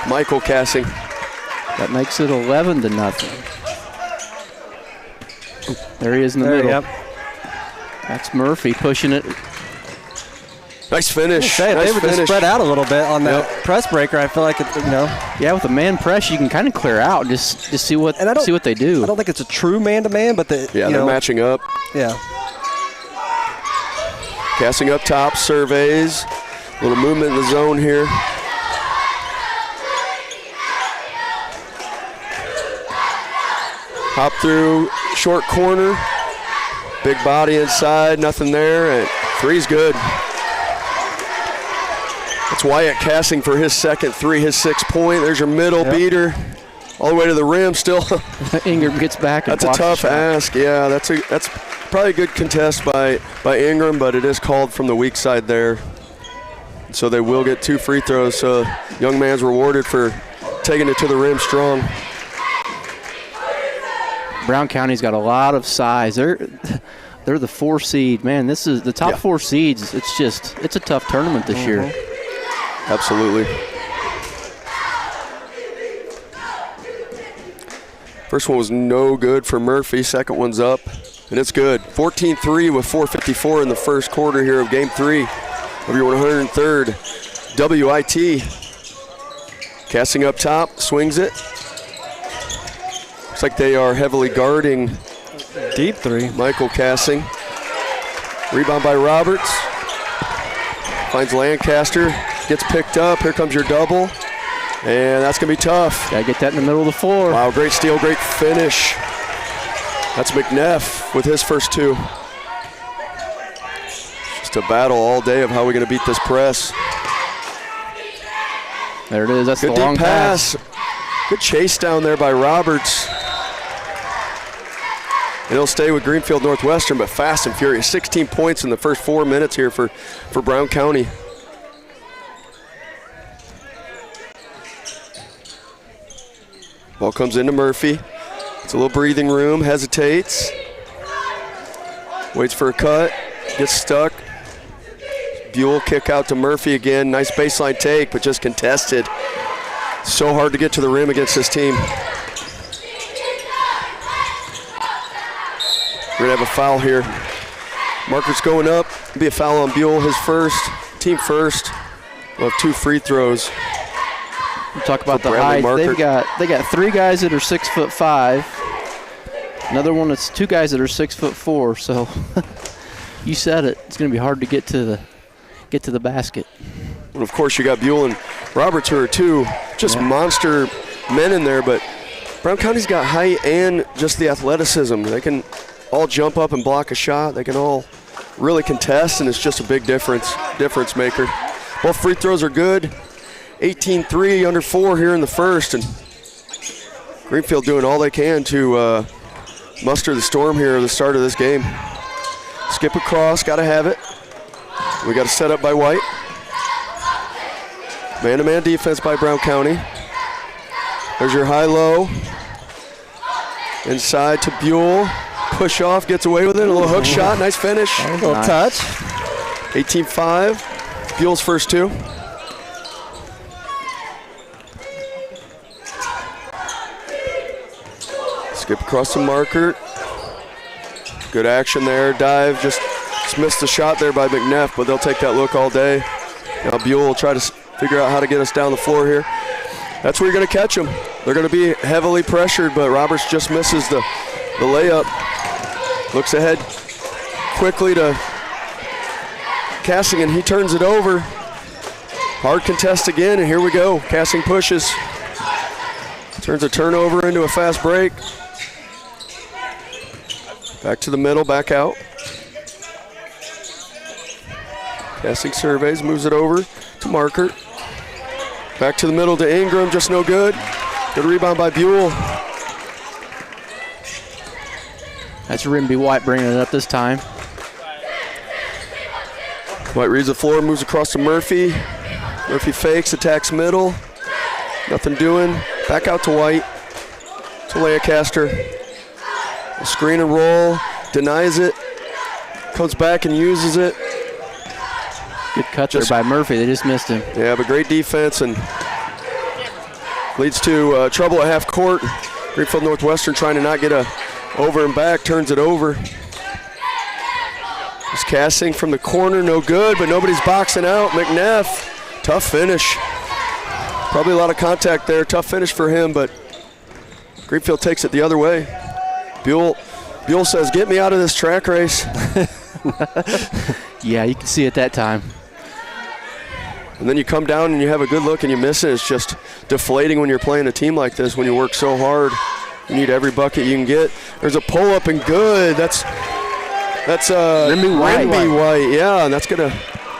Michael Cassing. That makes it 11-0. There he is in the middle. Yep. That's Murphy pushing it. Nice finish. They Nice would finish. just spread out a little bit on that press breaker. I feel like it, Yeah, with a man press, you can kind of clear out and just see what they do. I don't think it's a true man-to-man, but they're matching up. Yeah. Cassing up top, surveys. A little movement in the zone here. Hop through, short corner. Big body inside, nothing there. And three's good. It's Wyatt Cassing for his second three, his 6-point. There's your middle beater. All the way to the rim still. Ingram gets back and that's a tough ask. Yeah, that's probably a good contest by Ingram, but it is called from the weak side there. So they will get 2 free throws. So young man's rewarded for taking it to the rim strong. Brown County's got a lot of size. They're the 4 seed. Man, this is the top 4 seeds. It's a tough tournament this year. Absolutely. First one was no good for Murphy. Second one's up, and it's good. 14-3 with 4:54 in the first quarter here of Game 3 of your 103rd WIT. Cassing up top, swings it. Looks like they are heavily guarding Deep three. Michael Cassing. Rebound by Roberts. Finds Lancaster. Gets picked up. Here comes your double. And that's going to be tough. Got to get that in the middle of the floor. Wow, great steal, great finish. That's McNeff with his first 2. Just a battle all day of how we're going to beat this press. There it is. That's Good the long deep pass. Good chase down there by Roberts. And he'll stay with Greenfield Northwestern, but fast and furious. 16 points in the first 4 minutes here for Brown County. Ball comes into Murphy. It's a little breathing room, hesitates. Waits for a cut, gets stuck. Buell kick out to Murphy again. Nice baseline take, but just contested. So hard to get to the rim against this team. We're gonna have a foul here. Marker's going up. Be a foul on Buell, his first, team first. We'll have 2 free throws. We talk about the Bradley height. Markert. They got 3 guys that are 6'5". Another one that's 2 guys that are 6'4". So you said it. It's going to be hard to get to the basket. And of course, you got Buell and Roberts, who are 2 just monster men in there. But Brown County's got height and just the athleticism. They can all jump up and block a shot. They can all really contest, and it's just a big difference maker. Both free throws are good. 18-3, under 4 here in the first, and Greenfield doing all they can to muster the storm here at the start of this game. Skip across, got to have it. We got a set up by White. Man-to-man defense by Brown County. There's your high-low. Inside to Buell. Push off, gets away with it. A little hook shot, nice finish. A little touch. 18-5, Buell's first 2. Skip across the marker. Good action there. Dive. Just missed the shot there by McNeff, but they'll take that look all day. Now Buell will try to figure out how to get us down the floor here. That's where you're going to catch them. They're going to be heavily pressured, but Roberts just misses the layup. Looks ahead quickly to Cassing, and he turns it over. Hard contest again, and here we go. Cassing pushes. Turns a turnover into a fast break. Back to the middle, back out. Cassing surveys, moves it over to Markert. Back to the middle to Ingram, just no good. Good rebound by Buell. That's Rimby White bringing it up this time. White reads the floor, moves across to Murphy. Murphy fakes, attacks middle. Nothing doing. Back out to White. To Lancaster. A screen and roll. Denies it. Comes back and uses it. Good cut there by Murphy. They just missed him. Yeah, but great defense and leads to trouble at half court. Greenfield Northwestern trying to not get a over and back, turns it over. He's casting from the corner, no good, but nobody's boxing out. McNeff, tough finish. Probably a lot of contact there, tough finish for him, but Greenfield takes it the other way. Buell says, get me out of this track race. Yeah, you can see it that time. And then you come down and you have a good look and you miss it. It's just deflating when you're playing a team like this, when you work so hard. You need every bucket you can get. There's a pull-up and good. That's Rimby White. Yeah, and that's going to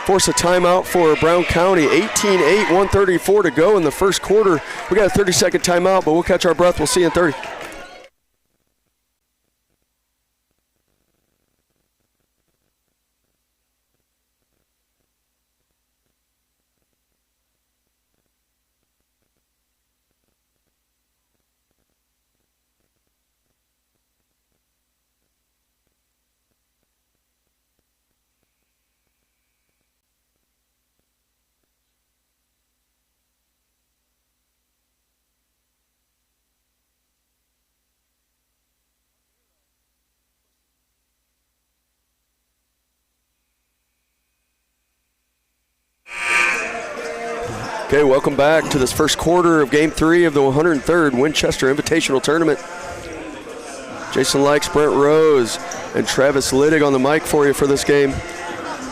force a timeout for Brown County. 18-8, 1:34 to go in the first quarter. We got a 30-second timeout, but we'll catch our breath. We'll see you in 30. Okay, welcome back to this first quarter of Game 3 of the 103rd Winchester Invitational Tournament. Jason Likes, Brent Rose, and Travis Littig on the mic for you for this game.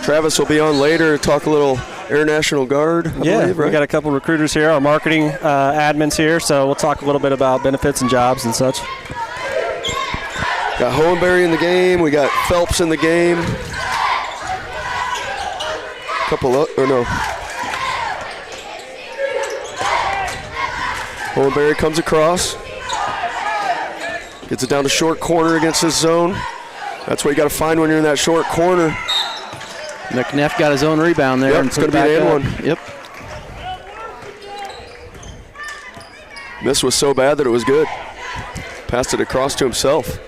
Travis will be on later to talk a little International Guard, I believe, right? We got a couple recruiters here, our marketing admins here, so we'll talk a little bit about benefits and jobs and such. Got Hohenberry in the game. We got Phelps in the game. Hohenberry comes across. Gets it down to short corner against his zone. That's what you got to find when you're in that short corner. McNeff got his own rebound there. Yep, and it's going to be an and one. Yep. Miss was so bad that it was good. Passed it across to himself.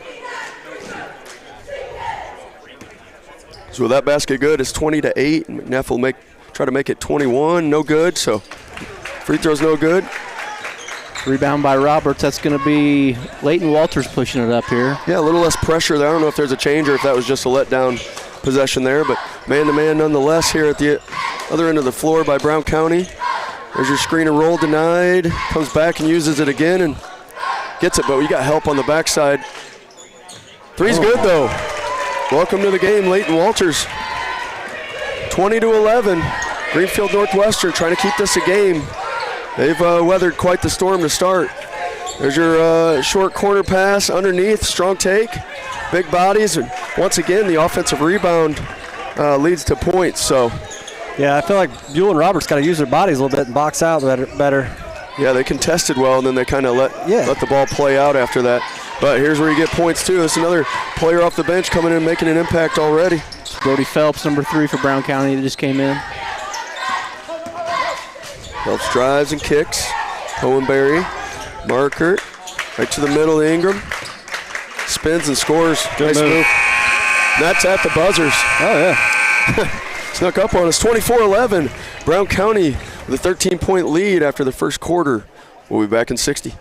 So with that basket good, it's 20-8. And McNeff will try to make it 21. No good, so free throw's no good. Rebound by Roberts. That's going to be Leighton Walters pushing it up here. Yeah, a little less pressure there. I don't know if there's a change or if that was just a letdown possession there, but man-to-man nonetheless here at the other end of the floor by Brown County. There's your screen and roll denied. Comes back and uses it again and gets it, but we got help on the backside. Three's good, though. Welcome to the game, Leighton Walters. 20-11. Greenfield Northwestern trying to keep this a game. They've weathered quite the storm to start. There's your short corner pass underneath, strong take, big bodies, and once again the offensive rebound leads to points. So, yeah, I feel like Buell and Roberts got to use their bodies a little bit and box out better. Yeah, they contested well, and then they kind of let the ball play out after that. But here's where you get points too. This is another player off the bench coming in making an impact already. Brody Phelps, number 3 for Brown County, that just came in. Phelps drives and kicks. Hohenberry, Markert, right to the middle of Ingram. Spins and scores. Good nice move. That's at the buzzers. Oh, yeah. Snuck up on us. 24-11. Brown County with a 13-point lead after the first quarter. We'll be back in 60.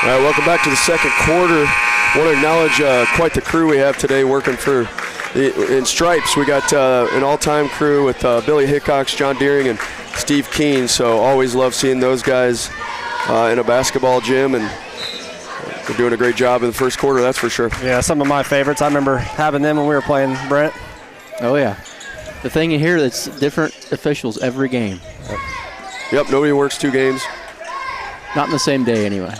All right, welcome back to the second quarter. Want to acknowledge quite the crew we have today working for in Stripes. We got an all-time crew with Billy Hickox, John Deering, and Steve Keene. So always love seeing those guys in a basketball gym, and they're doing a great job in the first quarter, that's for sure. Yeah, some of my favorites. I remember having them when we were playing, Brent. Oh, yeah. The thing in here that's different officials every game. Yep, nobody works 2 games. Not in the same day, anyway.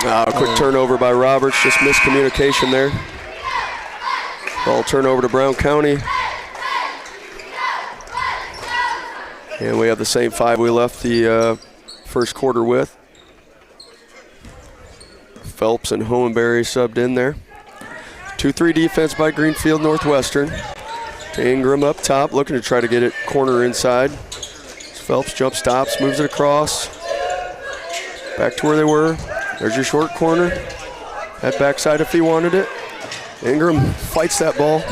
A quick turnover by Roberts, just miscommunication there. Ball turnover to Brown County. And we have the same 5 we left the first quarter with. Phelps and Hohenberry subbed in there. 2-3 defense by Greenfield Northwestern. To Ingram up top, looking to try to get it corner inside. Phelps jump stops, moves it across. Back to where they were. There's your short corner. That backside if he wanted it. Ingram fights that ball.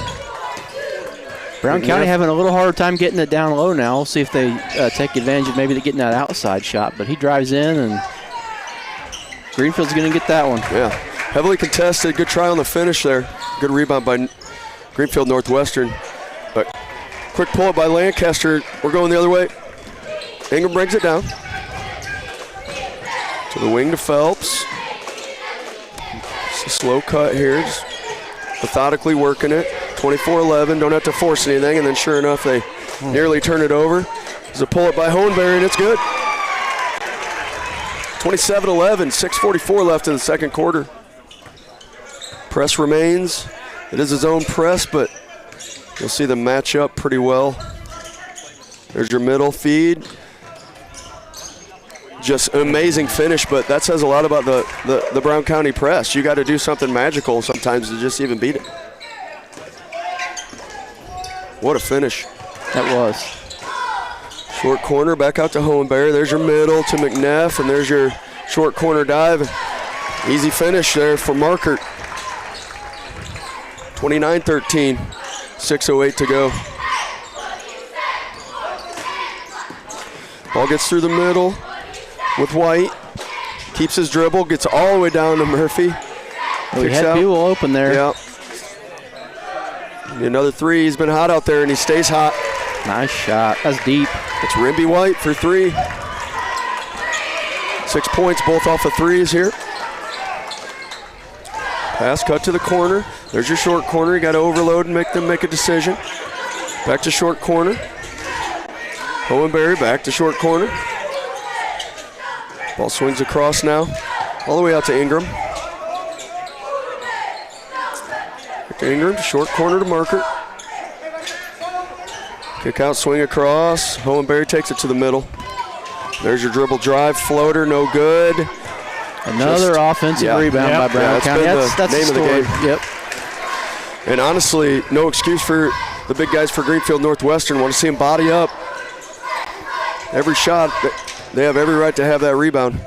Brown County having a little harder time getting it down low now. We'll see if they take advantage of maybe getting that outside shot. But he drives in, and Greenfield's going to get that one. Yeah, heavily contested. Good try on the finish there. Good rebound by Greenfield Northwestern. But quick pull-up by Lancaster. We're going the other way. Ingram brings it down. To the wing to Phelps. It's a slow cut here. Just methodically working it. 24-11. Don't have to force anything. And then sure enough, they nearly turn it over. There's a pull-up by Hohenberry, and it's good. 27-11. 6:44 left in the second quarter. Press remains. It is his own press, but you'll see them match up pretty well. There's your middle feed. Just an amazing finish, but that says a lot about the Brown County press. You got to do something magical sometimes to just even beat it. What a finish. That was. Short corner, back out to Hohenberry. There's your middle to McNeff, and there's your short corner dive. Easy finish there for Markert. 29-13, 6:08 to go. Ball gets through the middle with White. Keeps his dribble, gets all the way down to Murphy. Well, he had Buell open there. Yep. Another 3. He's been hot out there, and he stays hot. Nice shot. That's deep. It's Rimby White for 3. 6 points, both off of 3s here. Pass cut to the corner. There's your short corner. You got to overload and make them make a decision. Back to short corner. Hohenberry back to short corner. Ball swings across now, all the way out to Ingram. Back to Ingram, short corner to Markert. Kick out, swing across. Hohenberry takes it to the middle. There's your dribble drive, floater, no good. Another offensive rebound by Brown County. That's the name of the game. Yep. And honestly, no excuse for the big guys for Greenfield Northwestern. Want to see them body up. Every shot, they have every right to have that rebound.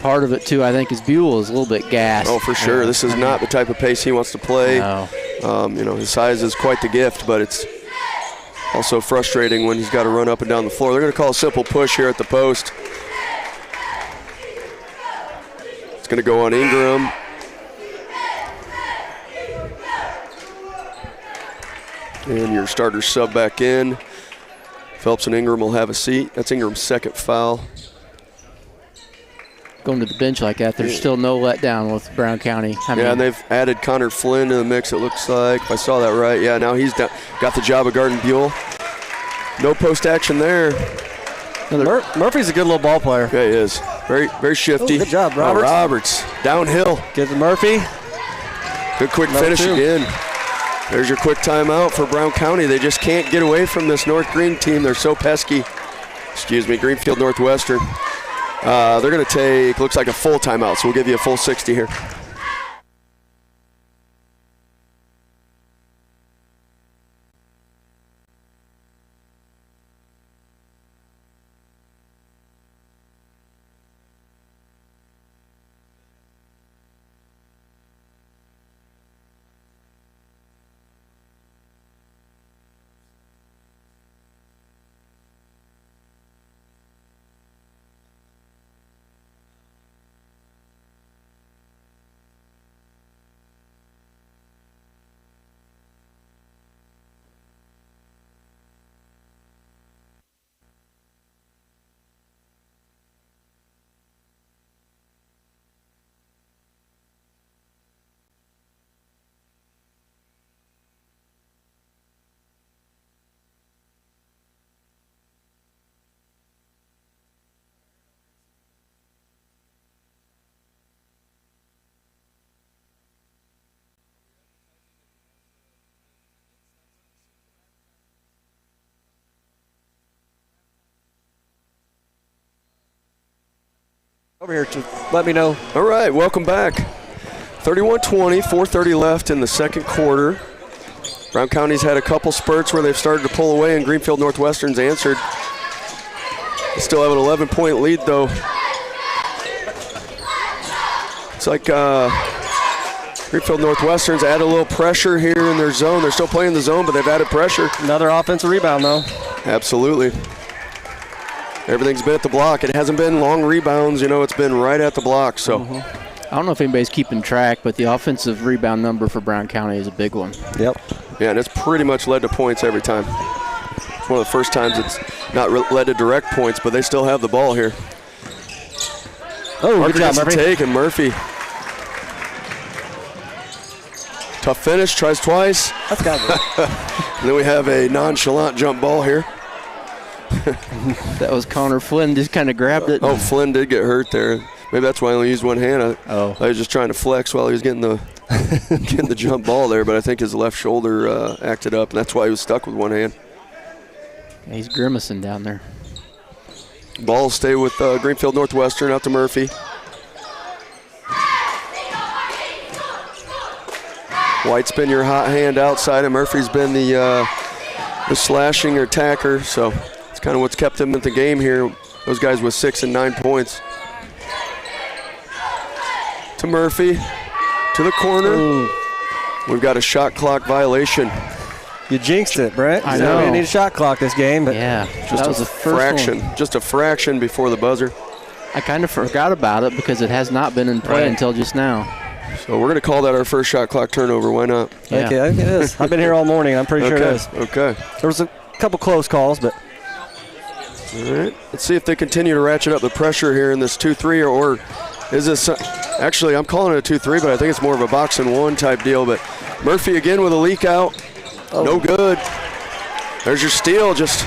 Part of it, too, I think, is Buell is a little bit gassed. Oh, for sure. This is not the type of pace he wants to play. No. His size is quite the gift, but it's also frustrating when he's got to run up and down the floor. They're going to call a simple push here at the post. It's going to go on Ingram. And your starter sub back in. Phelps and Ingram will have a seat. That's Ingram's second foul. Going to the bench like that, there's still no letdown with Brown County. And they've added Connor Flynn to the mix, it looks like. If I saw that right. Yeah, now he's got the job of guarding Buell. No post action there. Murphy's a good little ball player. Yeah, he is. Very, very shifty. Good job, Roberts. Roberts. Downhill. Get to Murphy. Good quick finish again. There's your quick timeout for Brown County. They just can't get away from this North Green team. They're so pesky. Greenfield Northwestern. They're going to take, looks like a full timeout, so we'll give you a full 60 here. over here to let me know. All right, welcome back. 31-20, 4:30 left in the second quarter. Brown County's had a couple spurts where they've started to pull away, and Greenfield Northwestern's answered. They still have an 11-point lead, though. It's like Greenfield Northwestern's added a little pressure here in their zone. They're still playing the zone, but they've added pressure. Another offensive rebound, though. Absolutely. Everything's been at the block. It hasn't been long rebounds. It's been right at the block. So I don't know if anybody's keeping track, but the offensive rebound number for Brown County is a big one. Yep. Yeah, and it's pretty much led to points every time. It's one of the first times it's not led to direct points, but they still have the ball here. Oh, Marker good job, gets the Murphy. take, and Murphy. Tough finish, tries twice. That's got it. And then we have a nonchalant jump ball here. That was Connor Flynn, just kind of grabbed it. Oh, Flynn did get hurt there. Maybe that's why I only used one hand. I was just trying to flex while he was getting the getting the jump ball there, but I think his left shoulder acted up, and that's why he was stuck with one hand. Yeah, he's grimacing down there. Ball will stay with Greenfield Northwestern, out to Murphy. White's been your hot hand outside, and Murphy's been the slashing or attacker, so it's kind of what's kept him in the game here. Those guys with 6 and 9 points. To Murphy, to the corner. Ooh. We've got a shot clock violation. You jinxed it, Brett. I know. We need a shot clock this game, but Yeah, Just that was a the first fraction, one. just a fraction before the buzzer. I kind of forgot about it because it has not been in play Right. until just now. So we're going to call that our first shot clock turnover. Why not? Yeah. okay, I think it is. I've been here all morning. I'm pretty sure it is. Okay. There was a couple close calls, but All right. Let's see if they continue to ratchet up the pressure here in this 2-3, or is this actually, I'm calling it a 2-3, but I think it's more of a box and one type deal. But Murphy again with a leak out. No good. There's your steal. Just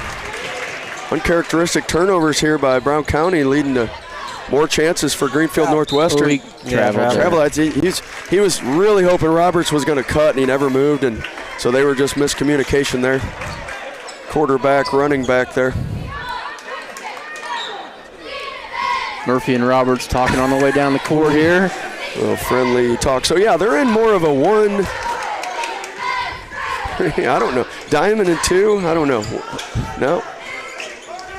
uncharacteristic turnovers here by Brown County, leading to more chances for Greenfield Northwestern. He traveled. Travel. He was really hoping Roberts was going to cut, and he never moved, and so they were just miscommunication there. Quarterback, running back there. Murphy and Roberts talking on the way down the court here. A little friendly talk. So, yeah, they're in more of a one. I don't know. Diamond and two? I don't know. No.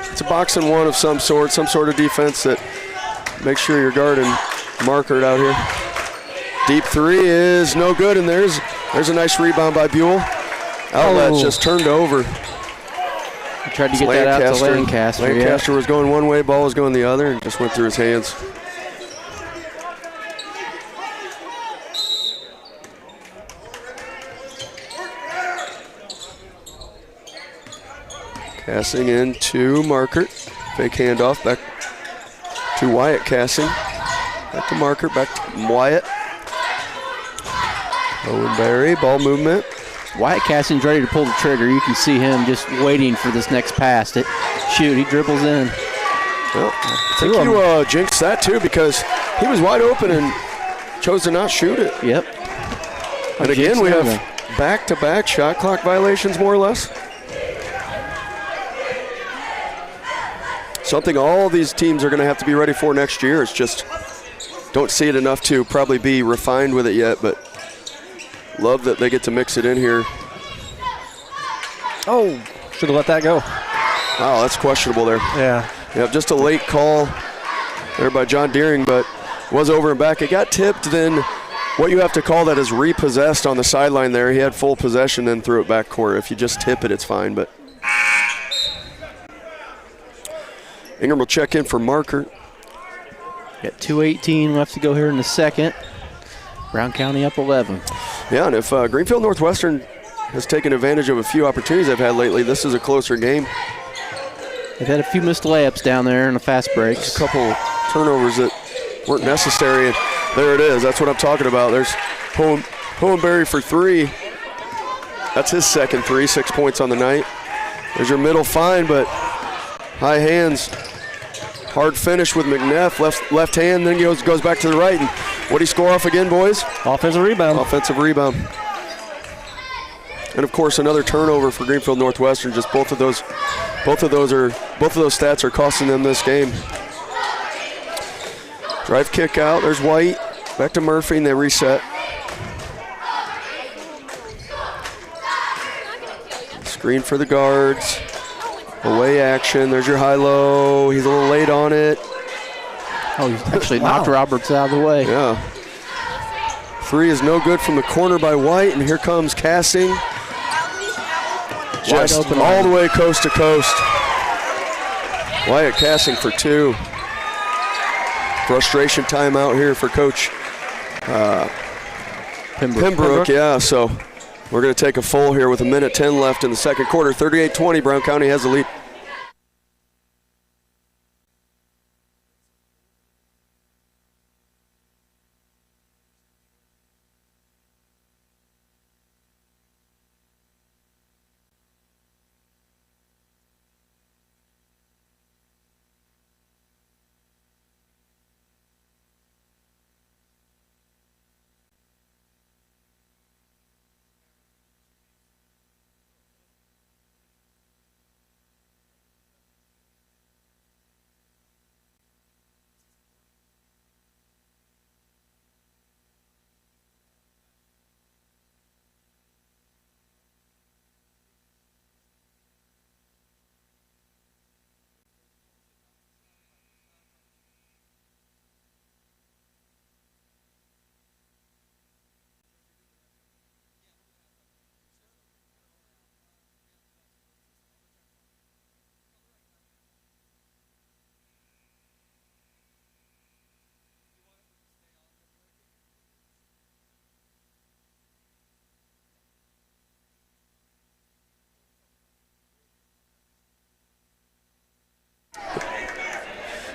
It's a box and one of some sort of defense that makes sure you're guarding Markert out here. Deep three is no good, and there's a nice rebound by Buell. Outlet just turned over. He tried to get that out to Lancaster. Lancaster was going one way, ball was going the other, and just went through his hands. Passing into Markert. Fake handoff back to Wyatt. Cassing. Back to Markert. Back to Wyatt. Owen Berry. Ball movement. Wyatt Cassing's ready to pull the trigger. You can see him just waiting for this next pass. Shoot, he dribbles in. Well, I think you jinxed that too, because he was wide open and chose to not shoot it. Yep. And again, we have back-to-back shot clock violations, more or less. Something all these teams are going to have to be ready for next year. It's just don't see it enough to probably be refined with it yet, but love that they get to mix it in here. oh, should have let that go. Wow, that's questionable there. Yeah. Yeah, just a late call there by John Deering, but was over and back. It got tipped, then what you have to call that is repossessed on the sideline there. He had full possession, then threw it back court. If you just tip it, it's fine, but Ingram will check in for Markert. Got 2:18 left to go here in the second. Brown County up 11. Yeah, and if Greenfield Northwestern has taken advantage of a few opportunities they've had lately, this is a closer game. They've had a few missed layups down there in the fast breaks. A couple turnovers that weren't necessary, and there it is. That's what I'm talking about. There's Hohenberry for three. That's his second three, 6 points on the night. There's your middle fine, but high hands. Hard finish with McNeff, left hand, then goes back to the right. And what do you score off again, boys? Offensive rebound. Offensive rebound. And of course, another turnover for Greenfield Northwestern. Just both of those stats are costing them this game. Drive kick out. There's White. Back to Murphy, and they reset. Screen for the guards. Away action. There's your high-low. He's a little late on it. Oh, he's actually knocked Roberts out of the way. Yeah. Three is no good from the corner by White, and here comes Cassing. Just open all the way coast to coast. Wyatt Cassing for 2. Frustration timeout here for Coach Pembroke. Yeah, so we're going to take a full here with 1:10 left in the second quarter. 38-20, Brown County has the lead.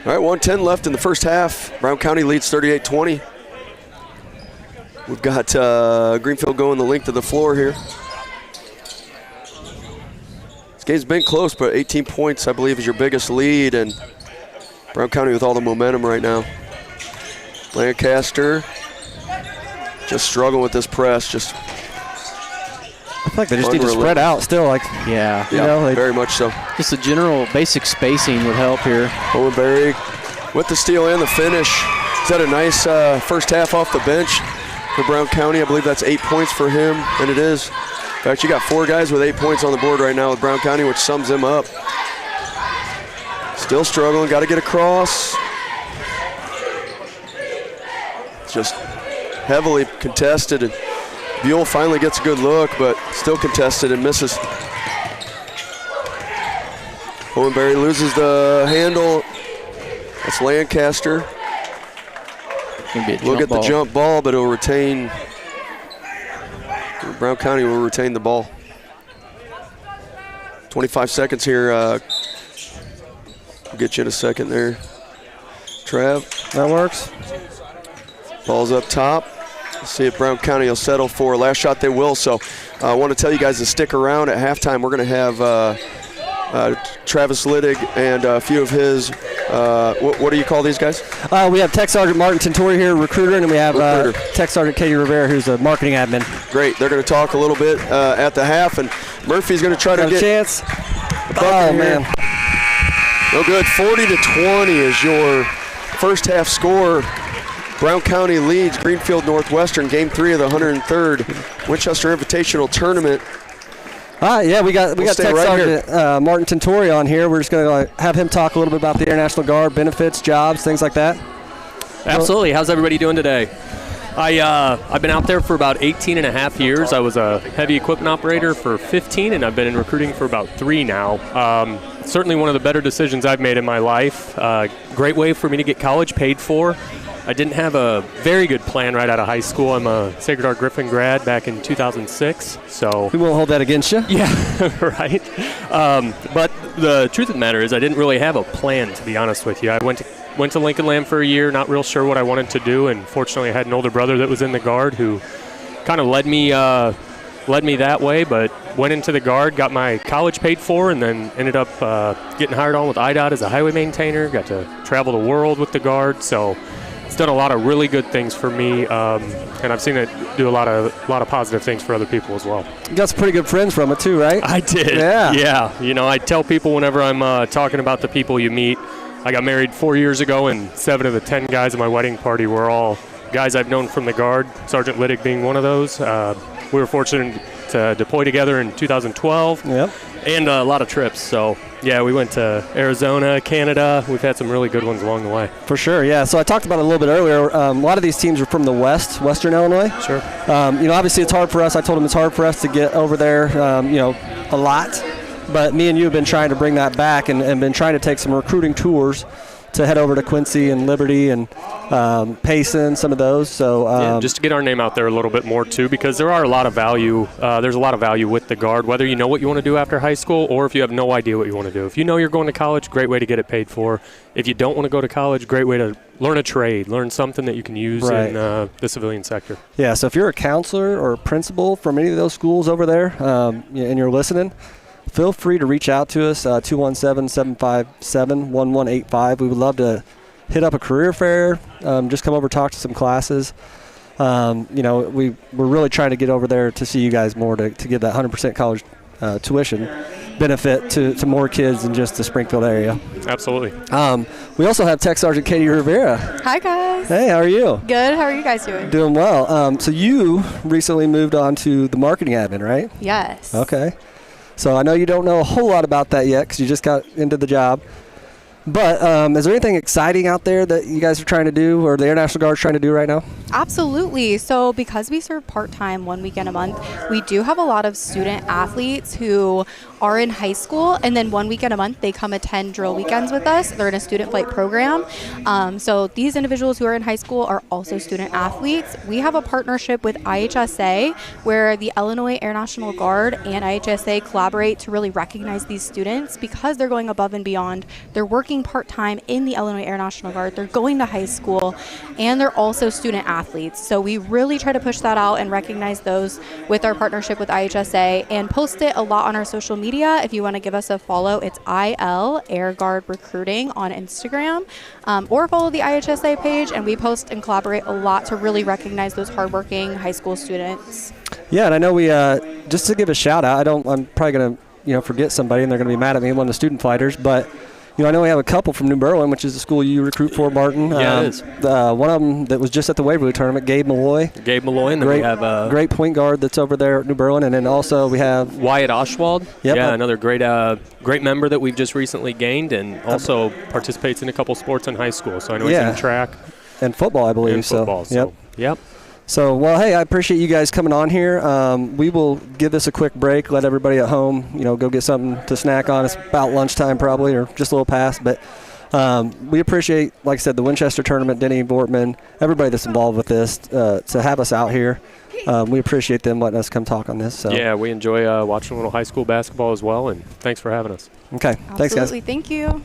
All right, 1:10 left in the first half. Brown County leads 38-20. We've got Greenfield going the length of the floor here. This game's been close, but 18 points, I believe, is your biggest lead, and Brown County with all the momentum right now. Lancaster just struggling with this press. Just I feel like they just need to spread out still. Like, yeah, you know, very much so. Just a general basic spacing would help here. Owenberry with the steal and the finish. He's had a nice first half off the bench for Brown County. I believe that's 8 points for him, and it is. In fact, you got 4 guys with 8 points on the board right now with Brown County, which sums him up. Still struggling, got to get across. Just heavily contested, and Buell finally gets a good look, but still contested and misses. Owenberry loses the handle. That's Lancaster. We'll get the jump ball, but it'll retain. Brown County will retain the ball. 25 seconds here. I'll get you in a second there, Trav. That works. Ball's up top. Let's see if Brown County will settle for a last shot. They will. So I want to tell you guys to stick around. At halftime, we're going to have Travis Littig and a few of his, what do you call these guys? We have Tech Sergeant Martin Tintori here, recruiter, and we have Tech Sergeant Katie Rivera, who's a marketing admin. Great. They're going to talk a little bit at the half, and Murphy's going to try to get a chance. Oh, man. No good. 40-20 is your first half score. Brown County leads Greenfield Northwestern, game 3 of the 103rd Winchester Invitational Tournament. Yeah, we got Tech Sergeant Martin Tintori on here. We're just going to have him talk a little bit about the Air National Guard, benefits, jobs, things like that. Absolutely. How's everybody doing today? I've been out there for about 18 and a half years. I was a heavy equipment operator for 15, and I've been in recruiting for about 3 now. Certainly one of the better decisions I've made in my life. Great way for me to get college paid for. I didn't have a very good plan right out of high school. I'm a Sacred Heart Griffin grad back in 2006, so we won't hold that against you. Yeah, right. But the truth of the matter is I didn't really have a plan, to be honest with you. I went to Lincoln Land for a year, not real sure what I wanted to do, and fortunately I had an older brother that was in the Guard who kind of led me that way, but went into the Guard, got my college paid for, and then ended up getting hired on with IDOT as a highway maintainer, got to travel the world with the Guard, so it's done a lot of really good things for me, and I've seen it do a lot of positive things for other people as well. You got some pretty good friends from it too, right? I did. Yeah. Yeah. You know, I tell people whenever I'm talking about the people you meet, I got married 4 years ago, and 7 of the 10 guys at my wedding party were all guys I've known from the Guard, Sergeant Liddick being one of those. We were fortunate to deploy together in 2012, and a lot of trips. So, yeah, we went to Arizona, Canada. We've had some really good ones along the way. For sure, yeah. So I talked about it a little bit earlier. A lot of these teams are from the Western Illinois. Sure. Obviously it's hard for us. I told them it's hard for us to get over there, a lot. But me and you have been trying to bring that back and been trying to take some recruiting tours to head over to Quincy and Liberty and Payson, some of those. So just to get our name out there a little bit more too, because there are a lot of value. There's a lot of value with the Guard, whether you know what you want to do after high school or if you have no idea what you want to do. If you know you're going to college, great way to get it paid for. If you don't want to go to college, great way to learn a trade, learn something that you can use in the civilian sector. Yeah. So if you're a counselor or a principal from any of those schools over there, and you're listening, feel free to reach out to us, 217-757-1185. We would love to hit up a career fair, just come over, talk to some classes. We're really trying to get over there to see you guys more to give that 100% college tuition benefit to more kids than just the Springfield area. Absolutely. We also have Tech Sergeant Katie Rivera. Hi, guys. Hey, how are you? Good. How are you guys doing? Doing well. So you recently moved on to the marketing admin, right? Yes. Okay. So I know you don't know a whole lot about that yet because you just got into the job. But is there anything exciting out there that you guys are trying to do or the Air National Guard is trying to do right now? Absolutely. So because we serve part-time 1 weekend a month, we do have a lot of student athletes who are in high school, and then 1 weekend a month they come attend drill weekends with us. They're in a student flight program. So these individuals who are in high school are also student athletes. We have a partnership with IHSA where the Illinois Air National Guard and IHSA collaborate to really recognize these students because they're going above and beyond. They're working part-time in the Illinois Air National Guard. They're going to high school, and they're also student athletes. So we really try to push that out and recognize those with our partnership with IHSA and post it a lot on our social media. If you want to give us a follow, it's IL Air Guard Recruiting on Instagram, or follow the IHSA page, and we post and collaborate a lot to really recognize those hardworking high school students. Yeah, and I know we just to give a shout out. I'm probably going to forget somebody, and they're going to be mad at me, one of the student fighters, but I know we have a couple from New Berlin, which is the school you recruit for, Martin. Yeah, it is. One of them that was just at the Waverly tournament, Gabe Malloy. And then we have great point guard that's over there at New Berlin, and then also we have Wyatt Oshwald. Yep. Yeah, another great member that we've just recently gained, and also participates in a couple sports in high school. So I know he's in track and football, I believe. And football. Yep. So, well, hey, I appreciate you guys coming on here. We will give this a quick break, let everybody at home, go get something to snack on. It's about lunchtime probably, or just a little past. But we appreciate, like I said, the Winchester tournament, Denny Bortman, everybody that's involved with this, to have us out here. We appreciate them letting us come talk on this. So. Yeah, we enjoy watching a little high school basketball as well, and thanks for having us. Okay. Absolutely. Thanks, guys. Thank you.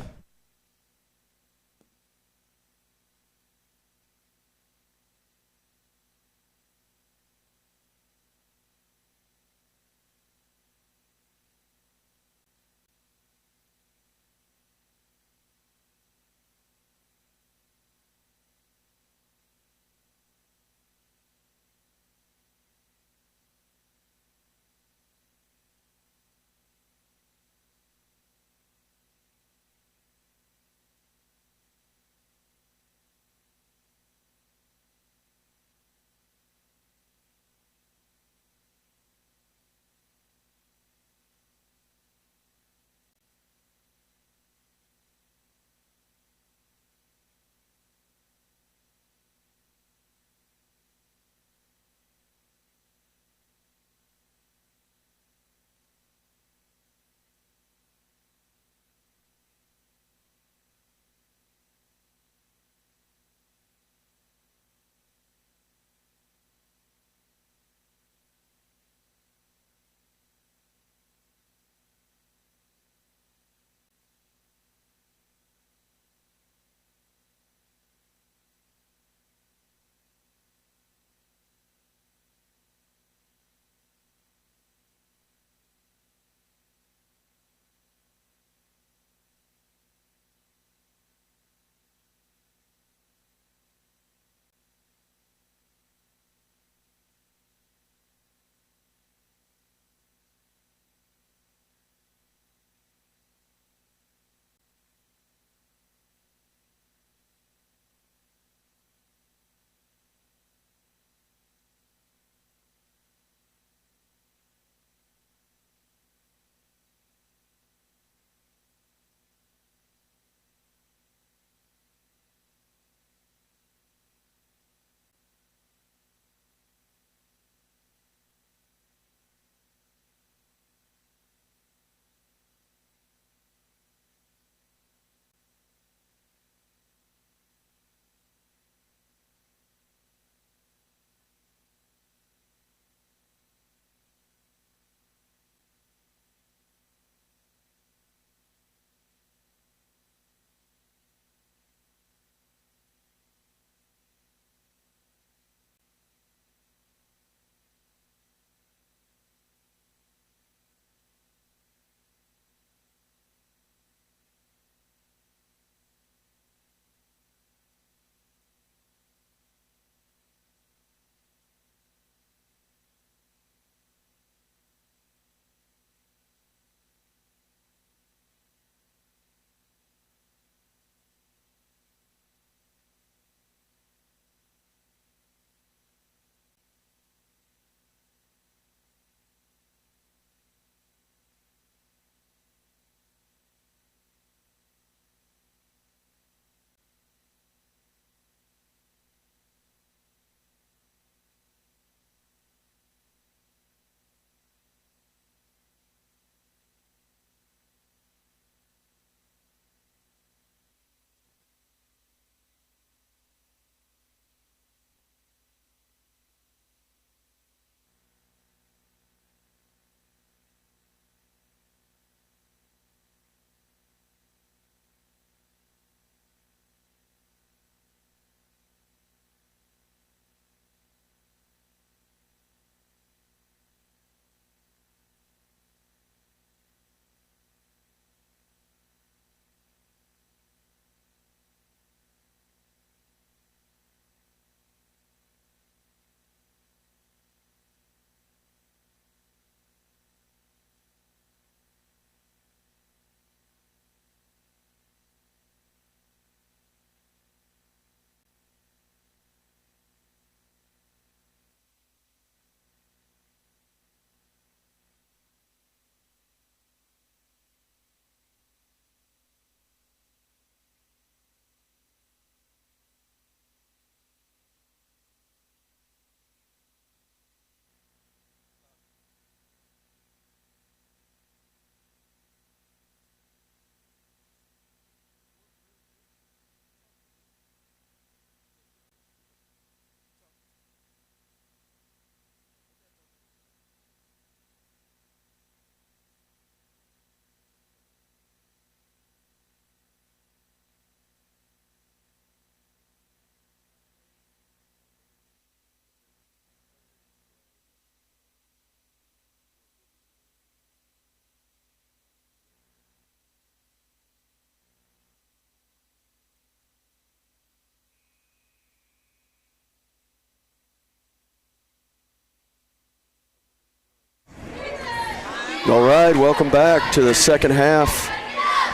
All right, welcome back to the second half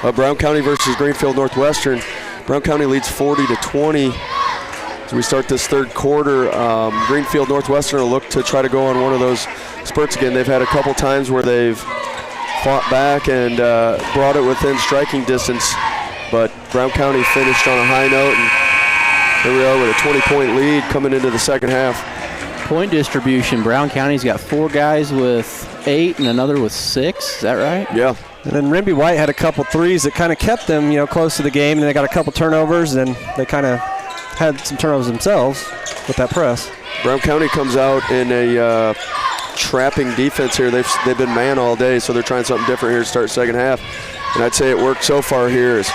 of Brown County versus Greenfield Northwestern. Brown County leads 40-20 as we start this third quarter. Greenfield Northwestern will look to try to go on one of those spurts again. They've had a couple times where they've fought back and brought it within striking distance, but Brown County finished on a high note, and here we are with a 20-point lead coming into the second half. Point distribution, Brown County's got 4 guys with 8 and another with 6. Is that right? Yeah. And then Rimby White had a couple threes that kind of kept them, close to the game, and they got a couple turnovers, and they kind of had some turnovers themselves with that press. Brown County comes out in a trapping defense here. They've been man all day, so they're trying something different here to start second half. And I'd say it worked so far here as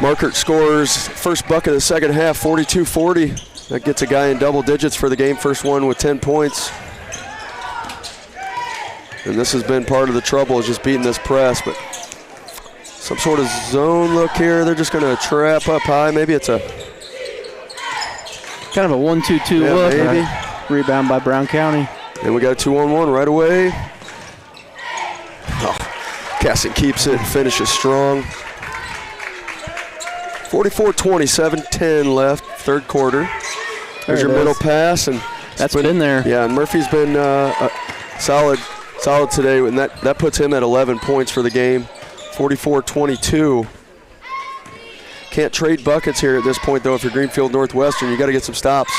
Markert scores first bucket of the second half, 42-40. That gets a guy in double digits for the game, first one with 10 points. And this has been part of the trouble, is just beating this press, but some sort of zone look here. They're just going to trap up high. Maybe it's a kind of a 1-2-2 look. Maybe. Rebound by Brown County. And we got a 2-on-1 right away. Oh, Casson keeps it and finishes strong. 44-20, 7-10 left, third quarter. There's your middle pass, and that's been there. Yeah, and Murphy's been solid today, and that puts him at 11 points for the game. 44-22. Can't trade buckets here at this point, though. If you're Greenfield Northwestern, you got to get some stops.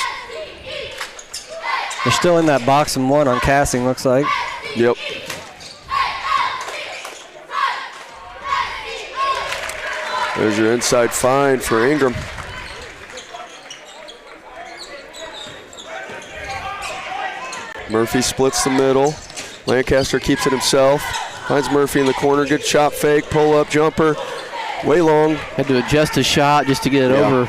They're still in that box and one on Cassing, looks like. Yep. There's your inside find for Ingram. Murphy splits the middle. Lancaster keeps it himself. Finds Murphy in the corner. Good shot fake, pull up jumper. Way long. Had to adjust his shot just to get it over.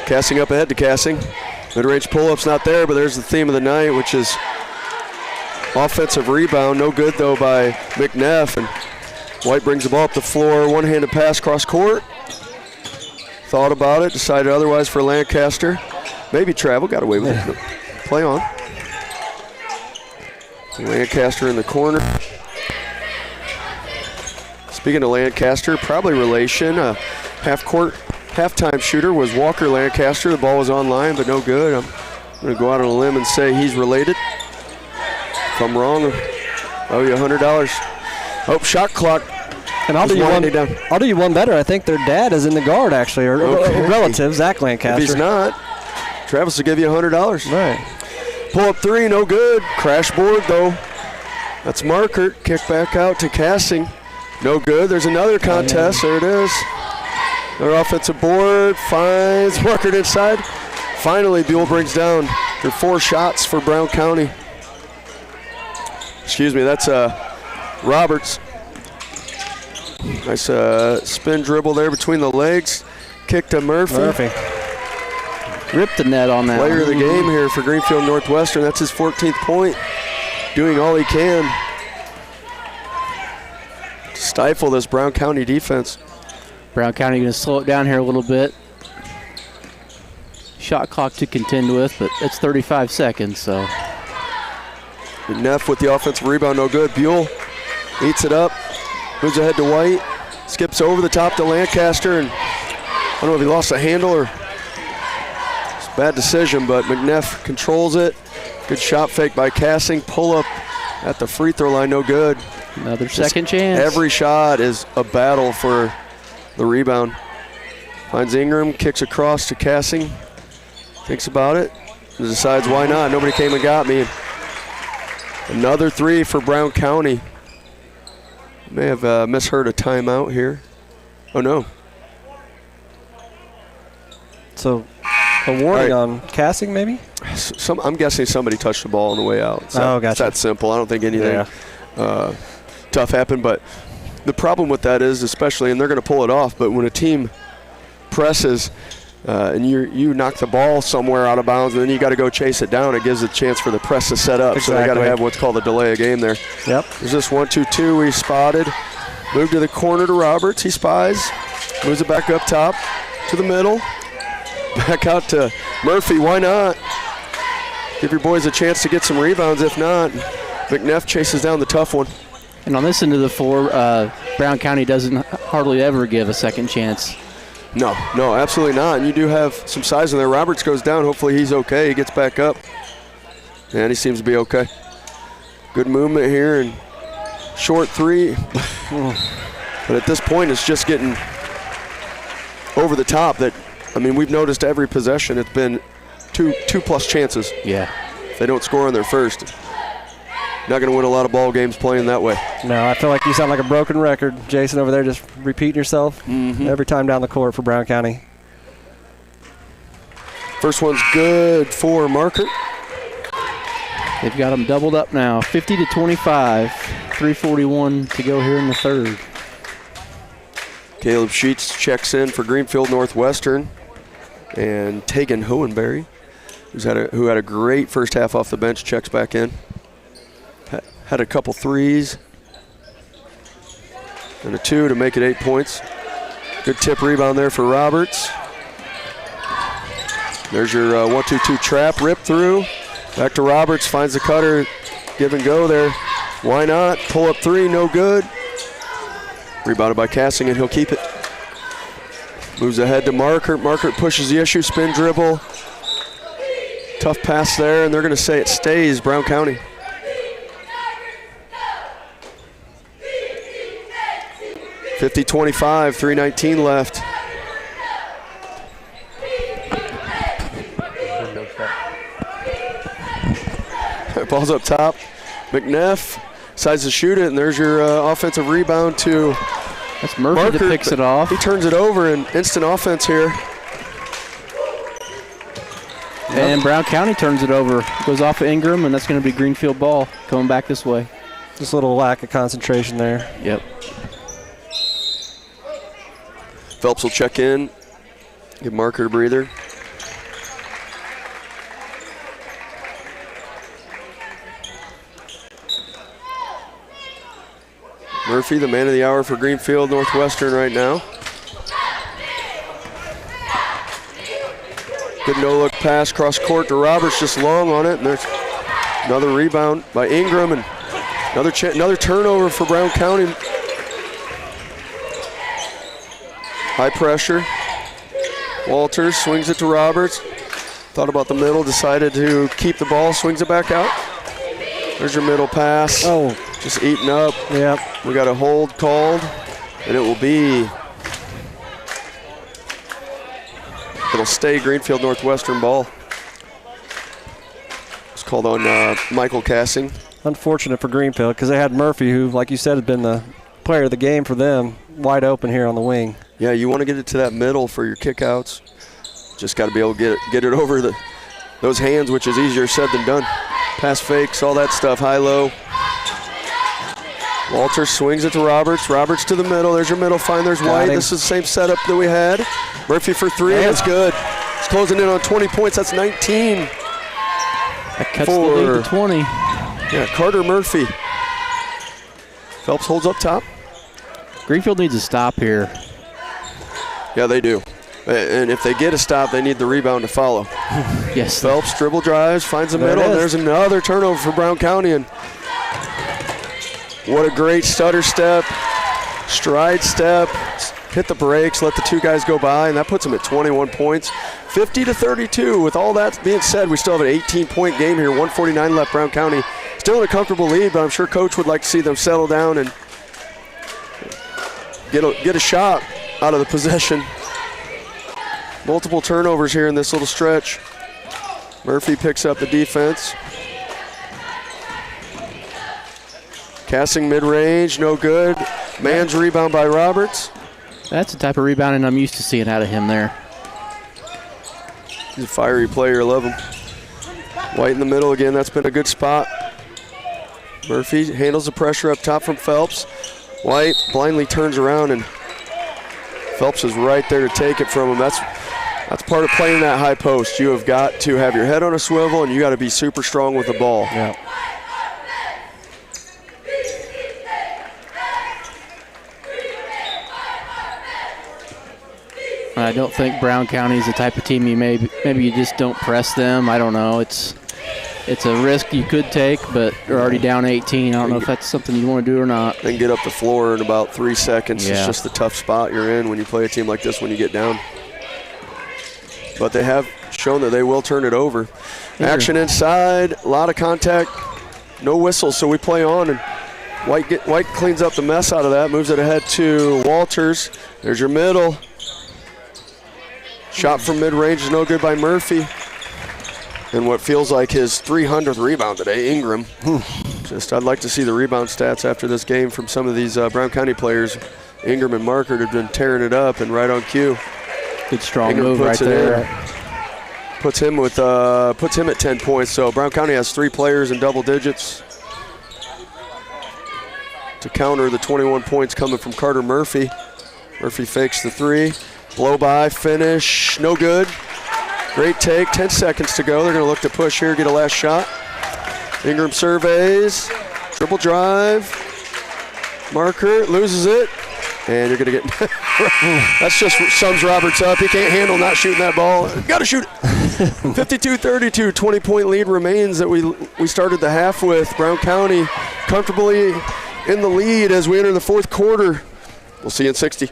Casting up ahead to Casting. Mid-range pull-up's not there, but there's the theme of the night, which is offensive rebound. No good, though, by McNeff. And White brings the ball up the floor. One-handed pass cross court. Thought about it, decided otherwise for Lancaster. Maybe travel, got away with it. Play on. Lancaster in the corner. Speaking of Lancaster, probably relation. Halftime shooter was Walker Lancaster. The ball was online, but no good. I'm going to go out on a limb and say he's related. If I'm wrong, I owe you $100. Oh, shot clock. And I'll do you one better. I think their dad is in the guard, actually, or relative, Zach Lancaster. If he's not, Travis will give you $100. Right. Pull up three, no good. Crash board, though. That's Markert. Kick back out to Casting. No good. There's another contest. There it is. Their offensive board finds Markert inside. Finally, Buell brings down their 4 shots for Brown County. Excuse me, that's Roberts. Nice spin dribble there between the legs. Kick to Murphy. Ripped the net on that. Player of the game here for Greenfield Northwestern. That's his 14th point. Doing all he can to stifle this Brown County defense. Brown County going to slow it down here a little bit. Shot clock to contend with, but it's 35 seconds, so. Neff with the offensive rebound, no good. Buell eats it up, moves ahead to White, skips over the top to Lancaster, and I don't know if he lost the handle or it's a bad decision, but McNeff controls it. Good shot fake by Casting, pull up at the free throw line, no good. Another second chance. Every shot is a battle for the rebound. Finds Ingram, kicks across to Casting, thinks about it, and decides why not. Nobody came and got me. Another 3 for Brown County. May have misheard a timeout here. Oh, no. So a warning on Casting, maybe? I'm guessing somebody touched the ball on the way out. Gotcha. It's that simple. I don't think anything tough happened, but the problem with that is, especially, and they're going to pull it off, but when a team presses and you knock the ball somewhere out of bounds and then you got to go chase it down, it gives a chance for the press to set up. Exactly. So they got to have what's called a delay of game there. Yep. There's this 1-2-2 we spotted. Move to the corner to Roberts. He spies. Moves it back up top to the middle. Back out to Murphy. Why not? Give your boys a chance to get some rebounds. If not, McNeff chases down the tough one. And on this end of the floor, Brown County doesn't hardly ever give a second chance. No, absolutely not. And you do have some size in there. Roberts goes down. Hopefully he's okay. He gets back up. And he seems to be okay. Good movement here and short three. But at this point, it's just getting over the top. We've noticed every possession, it's been two-plus chances. Yeah. If they don't score on their first, not going to win a lot of ball games playing that way. No, I feel like you sound like a broken record, Jason, over there, just repeating yourself every time down the court for Brown County. First one's good for Markert. They've got them doubled up now, 50-25, 3:41 to go here in the third. Caleb Sheets checks in for Greenfield Northwestern. And Tegan Hohenberry, who had a great first half off the bench, checks back in. Had a couple threes. And a 2 to make it 8 points. Good tip rebound there for Roberts. There's your 1-2-2 trap, rip through. Back to Roberts, finds the cutter, give and go there. Why not? Pull up three, no good. Rebounded by Cassing, and he'll keep it. Moves ahead to Markert. Markert pushes the issue, spin dribble. Tough pass there, and they're going to say it stays Brown County. (50-25), 3:19 left. Ball's up top. McNeff decides to shoot it, and there's your offensive rebound to That's Murphy Markert, that picks it off. He turns it over, and instant offense here. And Brown County turns it over. Goes off of Ingram, and that's going to be Greenfield ball coming back this way. Just a little lack of concentration there. Yep. Phelps will check in, give Markert a breather. Murphy, the man of the hour for Greenfield Northwestern right now. Good no-look pass cross court to Roberts, just long on it, and there's another rebound by Ingram, and another turnover for Brown County. High pressure. Walters swings it to Roberts. Thought about the middle, decided to keep the ball, swings it back out. There's your middle pass. Oh. Just eaten up. Yep. We got a hold called, and it'll stay Greenfield Northwestern ball. It's called on Michael Cassing. Unfortunate for Greenfield because they had Murphy, who, like you said, has been the player of the game for them, wide open here on the wing. Yeah, you want to get it to that middle for your kickouts. Just got to be able to get it over those hands, which is easier said than done. Pass fakes, all that stuff, high-low. Walters swings it to Roberts. Roberts to the middle. There's your middle find. There's White. This is the same setup that we had. Murphy for three. That's good. He's closing in on 20 points. That's 19. That cuts the lead to 20. Yeah, Carter Murphy. Phelps holds up top. Greenfield needs a stop here. Yeah, they do. And if they get a stop, they need the rebound to follow. Yes. Phelps dribble drives, finds the middle. There's another turnover for Brown County. And what a great stutter step, stride step, hit the brakes, let the two guys go by, and that puts them at 21 points. 50-32. With all that being said, we still have an 18-point game here, 1:49 left. Brown County still in a comfortable lead, but I'm sure Coach would like to see them settle down and get a shot out of the possession. Multiple turnovers here in this little stretch. Murphy picks up the defense. Cassing mid-range, no good. Man's rebound by Roberts. That's the type of rebounding I'm used to seeing out of him there. He's a fiery player, love him. White in the middle again, that's been a good spot. Murphy handles the pressure up top from Phelps. White blindly turns around, and Phelps is right there to take it from him. That's part of playing that high post. You have got to have your head on a swivel, and you got to be super strong with the ball. Yeah. I don't think Brown County is the type of team maybe you just don't press them. I don't know. It's it's a risk you could take, but they're already down 18. I don't know if that's something you want to do or not. And get up the floor in about 3 seconds. Yeah. It's just the tough spot you're in when you play a team like this when you get down. But they have shown that they will turn it over. Action inside, a lot of contact, no whistles, so we play on. And White cleans up the mess out of that, moves it ahead to Walters. There's your middle. Shot from mid-range is no good by Murphy. And what feels like his 300th rebound today, Ingram. I'd like to see the rebound stats after this game from some of these Brown County players. Ingram and Markert have been tearing it up and right on cue. Good strong Ingram move right there. Puts him at 10 points. So Brown County has 3 players in double digits to counter the 21 points coming from Carter Murphy. Murphy fakes the 3. Blow by, finish, no good. Great take, 10 seconds to go. They're going to look to push here, get a last shot. Ingram surveys, dribble drive. Marker loses it, and you're going to get. That's just sums Roberts up. He can't handle not shooting that ball. Got to shoot it. 52-32, 20-point lead remains that we started the half with. Brown County comfortably in the lead as we enter the fourth quarter. We'll see you in 60.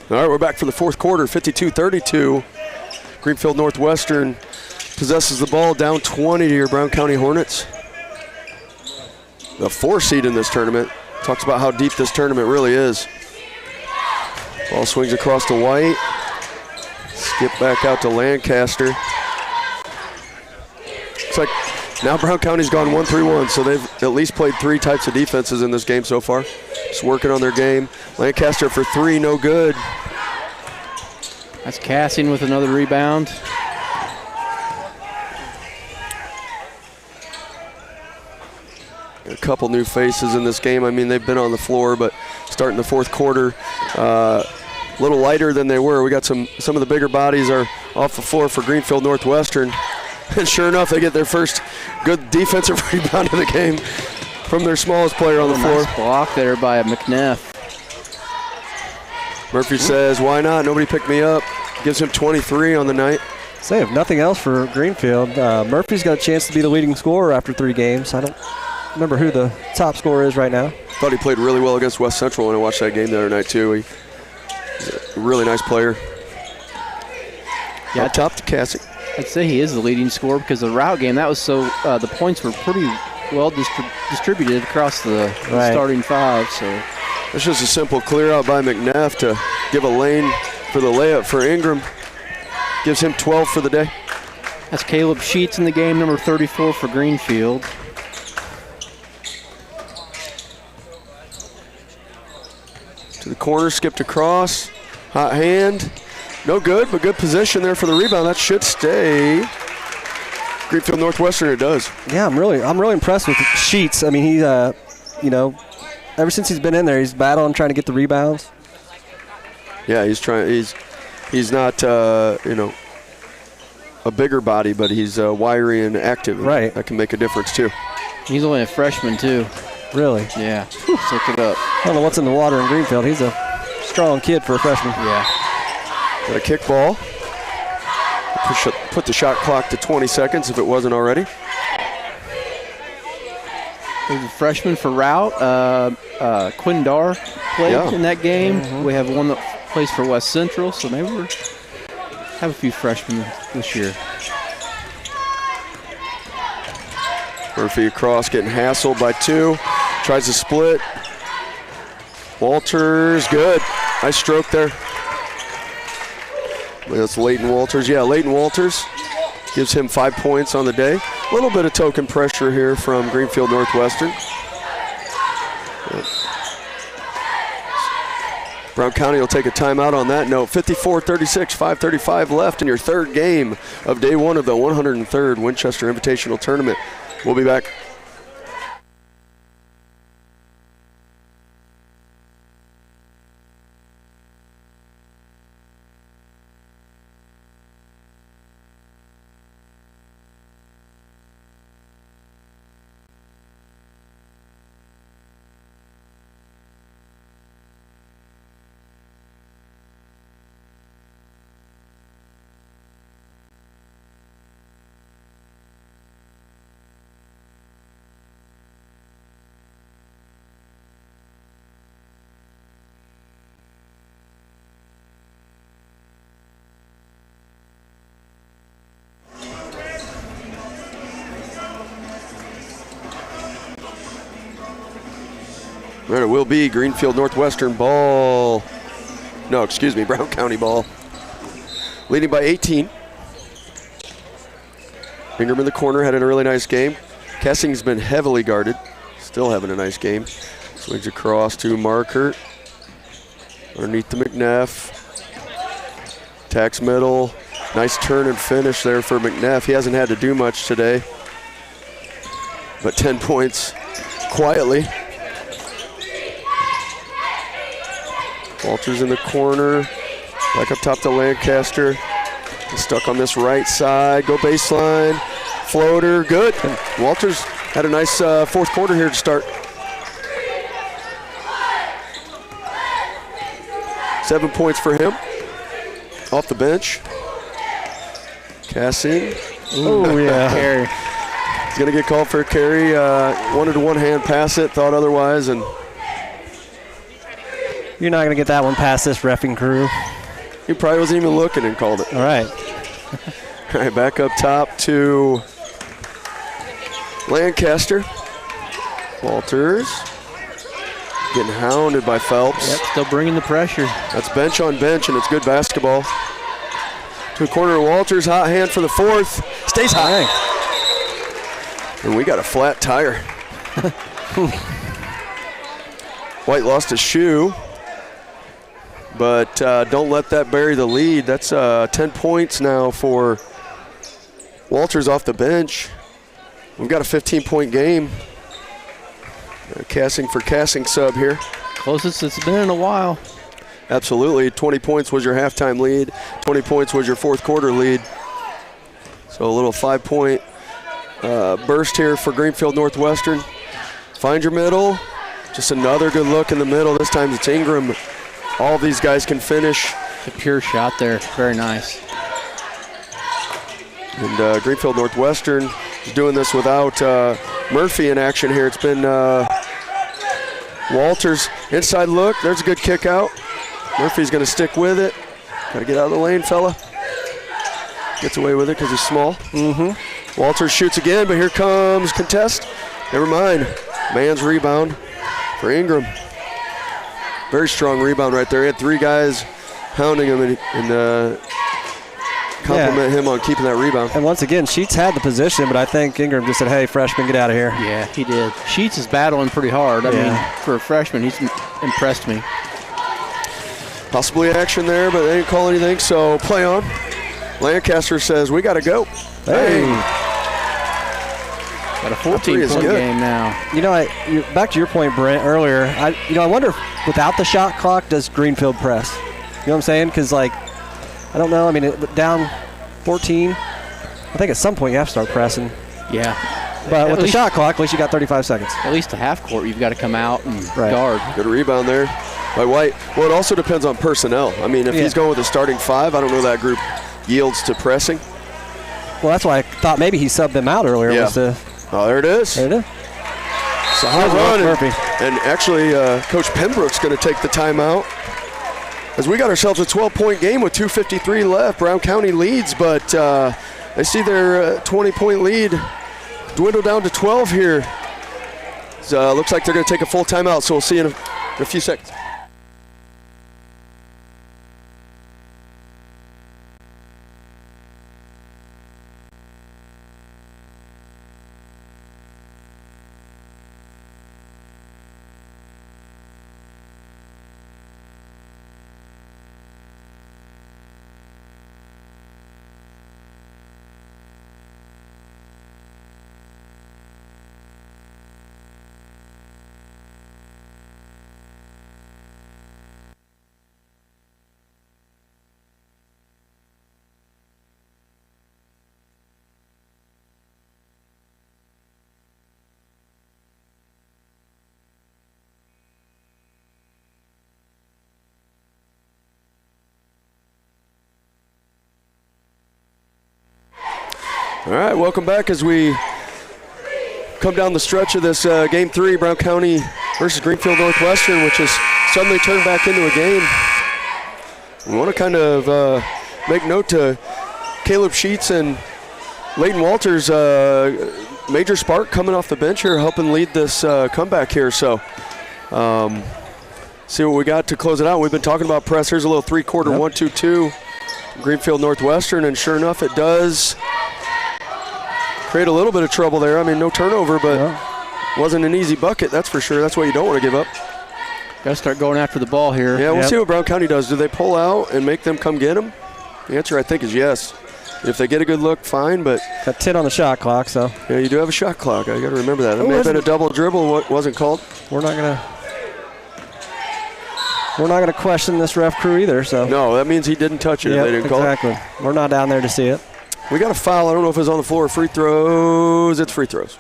All right, we're back for the fourth quarter, 52-32. Greenfield Northwestern possesses the ball, down 20 to your Brown County Hornets. The 4 seed in this tournament. Talks about how deep this tournament really is. Ball swings across to White. Skip back out to Lancaster. Looks like now Brown County's gone 1-3-1, so they've at least played 3 types of defenses in this game so far. Just working on their game. Lancaster for 3, no good. That's Cassing with another rebound. A couple new faces in this game. I mean, they've been on the floor, but starting the fourth quarter, a little lighter than they were. We got some of the bigger bodies are off the floor for Greenfield Northwestern. And sure enough, they get their first good defensive rebound of the game from their smallest player on the floor. Nice block there by McNeff. Murphy says, why not? Nobody picked me up. Gives him 23 on the night. Say, if nothing else for Greenfield, Murphy's got a chance to be the leading scorer after 3 games. I don't remember who the top scorer is right now. Thought he played really well against West Central when I watched that game the other night, too. He's a really nice player. Yeah, up top to Cassie. I'd say he is the leading scorer because the Routt game, that was so the points were pretty well distributed across the starting 5. So it's just a simple clear out by McNeff to give a lane for the layup for Ingram. Gives him 12 for the day. That's Caleb Sheets in the game, number 34 for Greenfield. To the corner, skipped across. Hot hand. No good, but good position there for the rebound. That should stay. Greenfield Northwestern, it does. Yeah, I'm really impressed with Sheets. I mean, he's ever since he's been in there, he's battling, trying to get the rebounds. Yeah, he's trying. He's not a bigger body, but he's wiry and active. Right. That can make a difference too. He's only a freshman too. Really? Yeah. Let's look it up. I don't know what's in the water in Greenfield. He's a strong kid for a freshman. Yeah. Got a kick ball. Put the shot clock to 20 seconds if it wasn't already. There's a freshman for Routt. Quindar played in that game. We have one that plays for West Central, so maybe we have a few freshmen this year. Murphy across, getting hassled by 2. Tries to split. Walters, good. Nice stroke there. That's Leighton Walters. Yeah, Leighton Walters gives him 5 points on the day. A little bit of token pressure here from Greenfield Northwestern. Brown County will take a timeout on that note. 54-36, 5:35 left in your third game of day 1 of the 103rd Winchester Invitational Tournament. We'll be back. Right, it will be Greenfield Northwestern ball. No, excuse me, Brown County ball. Leading by 18. Ingram in the corner, had a really nice game. Kessing's been heavily guarded. Still having a nice game. Swings across to Markert. Underneath the McNeff. Tax middle. Nice turn and finish there for McNeff. He hasn't had to do much today. But 10 points quietly. Walters in the corner. Back up top to Lancaster. He's stuck on this right side. Go baseline. Floater. Good. And Walters had a nice fourth quarter here to start. 7 points for him. Off the bench. Cassing. Oh, yeah. Carry. He's going to get called for a carry. Wanted to one-hand pass it, thought otherwise, and You're not going to get that one past this reffing crew. he probably wasn't even looking and called it. All right. All right, back up top to Lancaster. Walters getting hounded by Phelps. Yep, still bringing the pressure. That's bench on bench, and it's good basketball. To the corner of Walters, hot hand for the fourth. Stays high. And we got a flat tire. White lost his shoe, but don't let that bury the lead. That's 10 points now for Walters off the bench. We've got a 15-point game. Cassing for Cassing sub here. Closest it's been in a while. Absolutely. 20 points was your halftime lead. 20 points was your fourth quarter lead. So a little 5-point burst here for Greenfield Northwestern. Find your middle. Just another good look in the middle. This time it's Ingram. All of these guys can finish. A pure shot there. Very nice. And Greenfield Northwestern is doing this without Murphy in action here. It's been Walters. Inside look. There's a good kick out. Murphy's going to stick with it. Got to get out of the lane, fella. Gets away with it because he's small. Walters shoots again, but here comes contest. Never mind. Man's rebound for Ingram. Very strong rebound right there. He had 3 guys hounding him and compliment him on keeping that rebound. And once again, Sheets had the position, but I think Ingram just said, hey, freshman, get out of here. Yeah, he did. Sheets is battling pretty hard. I mean, for a freshman, he's impressed me. Possibly action there, but they didn't call anything, so play on. Lancaster says, we got to go. Hey. Got a 14-point game now. You know, back to your point, Brent, earlier, I wonder if without the shot clock, does Greenfield press? You know what I'm saying? Because, I don't know. I mean, down 14, I think at some point you have to start pressing. Yeah. But with the shot clock, at least you got 35 seconds. At least a half court, you've got to come out and guard. Good rebound there by White. Well, it also depends on personnel. I mean, if he's going with a starting 5, I don't know that group yields to pressing. Well, that's why I thought maybe he subbed them out earlier. Yeah. Oh, there it is. There it is. So high run. And actually, Coach Pembroke's going to take the timeout. As we got ourselves a 12-point game with 2:53 left. Brown County leads, but they see their 20-point lead dwindle down to 12 here. So, looks like they're going to take a full timeout, so we'll see you in a few seconds. All right, welcome back as we come down the stretch of this Game 3, Brown County versus Greenfield Northwestern, which has suddenly turned back into a game. We want to kind of make note to Caleb Sheets and Leighton Walters, major spark coming off the bench here, helping lead this comeback here. So see what we got to close it out. We've been talking about press. Here's a little three-quarter 1-2-2, Greenfield Northwestern, and sure enough, it does create a little bit of trouble there. I mean, no turnover, but wasn't an easy bucket, that's for sure. That's what you don't want to give up. Got to start going after the ball here. Yeah, we'll see what Brown County does. Do they pull out and make them come get them? The answer, I think, is yes. If they get a good look, fine, but got 10 on the shot clock, so. Yeah, you do have a shot clock. I got to remember that. It may have been a double dribble. What wasn't called? We're not gonna question this ref crew either. So. No, that means he didn't touch it if they didn't call it. Exactly. We're not down there to see it. We got a foul. I don't know if it's on the floor or free throws. It's free throws.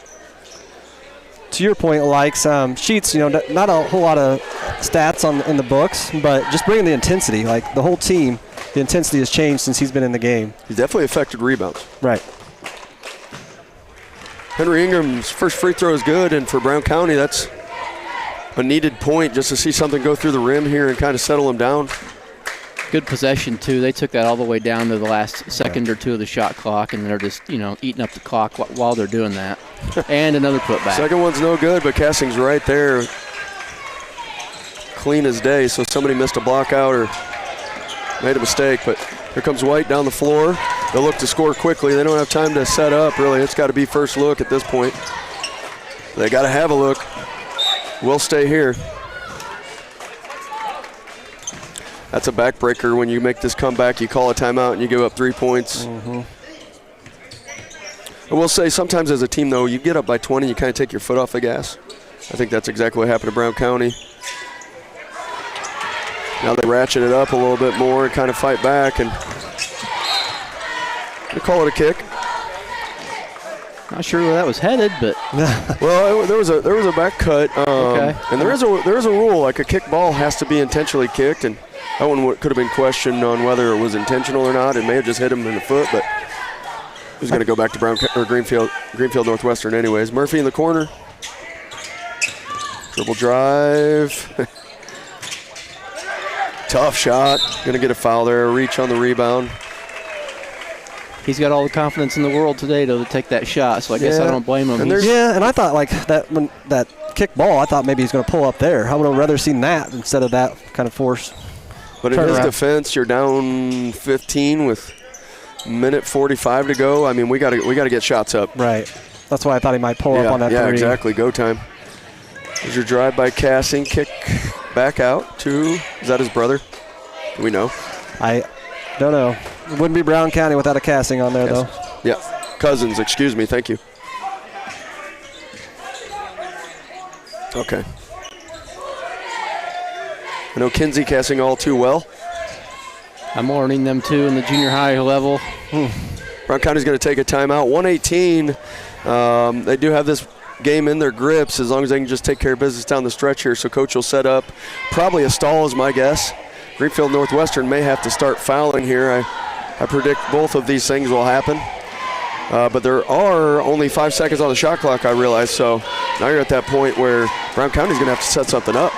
To your point, Sheets, not a whole lot of stats in the books, but just bringing the intensity. Like the whole team, the intensity has changed since he's been in the game. He's definitely affected rebounds. Right. Henry Ingram's first free throw is good, and for Brown County, that's a needed point just to see something go through the rim here and kind of settle him down. Good possession, too. They took that all the way down to the last second or two of the shot clock, and they're just, eating up the clock while they're doing that. And another putback. Second one's no good, but Cassing's right there. Clean as day, so somebody missed a block out or made a mistake. But here comes White down the floor. They'll look to score quickly. They don't have time to set up, really. It's got to be first look at this point. They got to have a look. We'll stay here. That's a backbreaker. When you make this comeback, you call a timeout and you give up 3 points. Mm-hmm. I will say sometimes as a team, though, you get up by 20, you kind of take your foot off the gas. I think that's exactly what happened to Brown County. Now they ratchet it up a little bit more and kind of fight back, and they call it a kick. Not sure where that was headed, but well, there was a back cut, okay. And there is a rule, like a kick ball has to be intentionally kicked, and that one could have been questioned on whether it was intentional or not. It may have just hit him in the foot, but he was going to go back to Greenfield Northwestern anyways. Murphy in the corner, dribble drive, tough shot. Going to get a foul there. Reach on the rebound. He's got all the confidence in the world today to take that shot, so I guess I don't blame him. And I thought when that kick ball, I thought maybe he's going to pull up there. I would have rather seen that instead of that kind of force. But in his defense, you're down 15 with minute 45 to go. I mean, we got to get shots up. Right. That's why I thought he might pull up on that three. Yeah, exactly. Go time. There's your drive by Cassing, kick back out to, is that his brother? Do we know? I don't know. It wouldn't be Brown County without a Cassing on there, though. Yeah, Cousins, excuse me, thank you. Okay. I know Kinsey Cassing all too well. I'm learning them too in the junior high level. Brown County's going to take a timeout. 1:18. They do have this game in their grips as long as they can just take care of business down the stretch here. So coach will set up probably a stall is my guess. Greenfield Northwestern may have to start fouling here. I predict both of these things will happen. But there are only 5 seconds on the shot clock, I realize. So now you're at that point where Brown County's going to have to set something up.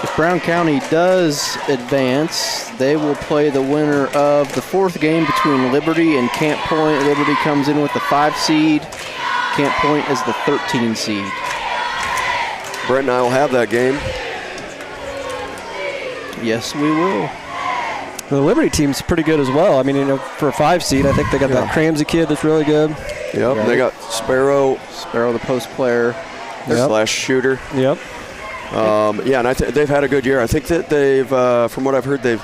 If Brown County does advance, they will play the winner of the 4th game between Liberty and Camp Point. Liberty comes in with the 5 seed. Camp Point is the 13 seed. Brett and I will have that game. Yes, we will. The Liberty team's pretty good as well. I mean, for a 5 seed, I think they got that Cramsey kid that's really good. Yep, Right. they got Sparrow, the post player. slash shooter. Yep. Yeah, and they've had a good year. I think that they've, from what I've heard, they've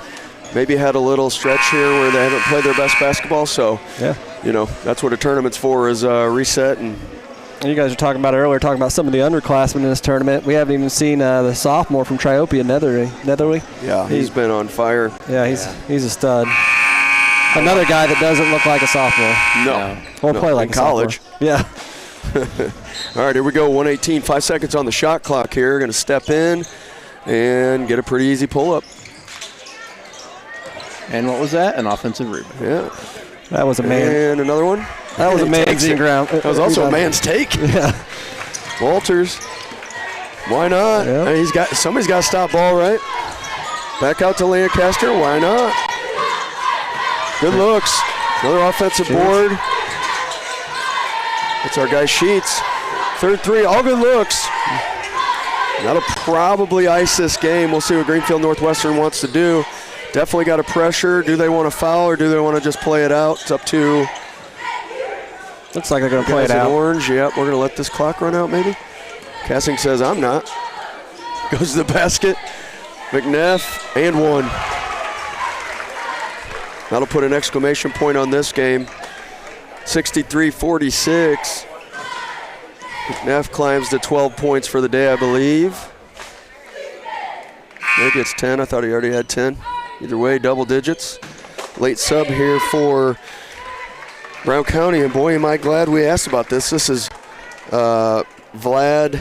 maybe had a little stretch here where they haven't played their best basketball. So, yeah, that's what a tournament's for, is reset. And you guys were talking about earlier, talking about some of the underclassmen in this tournament. We haven't even seen the sophomore from Triopia, Netherly. Yeah, he's been on fire. Yeah, he's a stud. Another guy that doesn't look like a sophomore. No. Or play like in a college. sophomore. Yeah. All right, here we go. 1:18, 5 seconds on the shot clock here. Going to step in and get a pretty easy pull-up. And what was that? An offensive rebound. Yeah. That was a man. And another one. That was a man's ground. That was also a man's take. Yeah. Walters. Why not? Yeah. I mean, somebody's got to stop ball, right? Back out to Lancaster. Why not? Good looks. Another offensive board. It's our guy Sheets. 3rd three, all good looks. That'll probably ice this game. We'll see what Greenfield Northwestern wants to do. Definitely got to pressure. Do they want to foul or do they want to just play it out? It's up to. Looks like they're going to play it out. Orange. Yep, we're going to let this clock run out maybe. Cassing says I'm not. Goes to the basket. McNeff and one. That'll put an exclamation point on this game. 63-46. McNeff climbs to 12 points for the day, I believe. Maybe it's 10. I thought he already had 10. Either way, double digits. Late sub here for Brown County, and boy, am I glad we asked about this. This is Vlad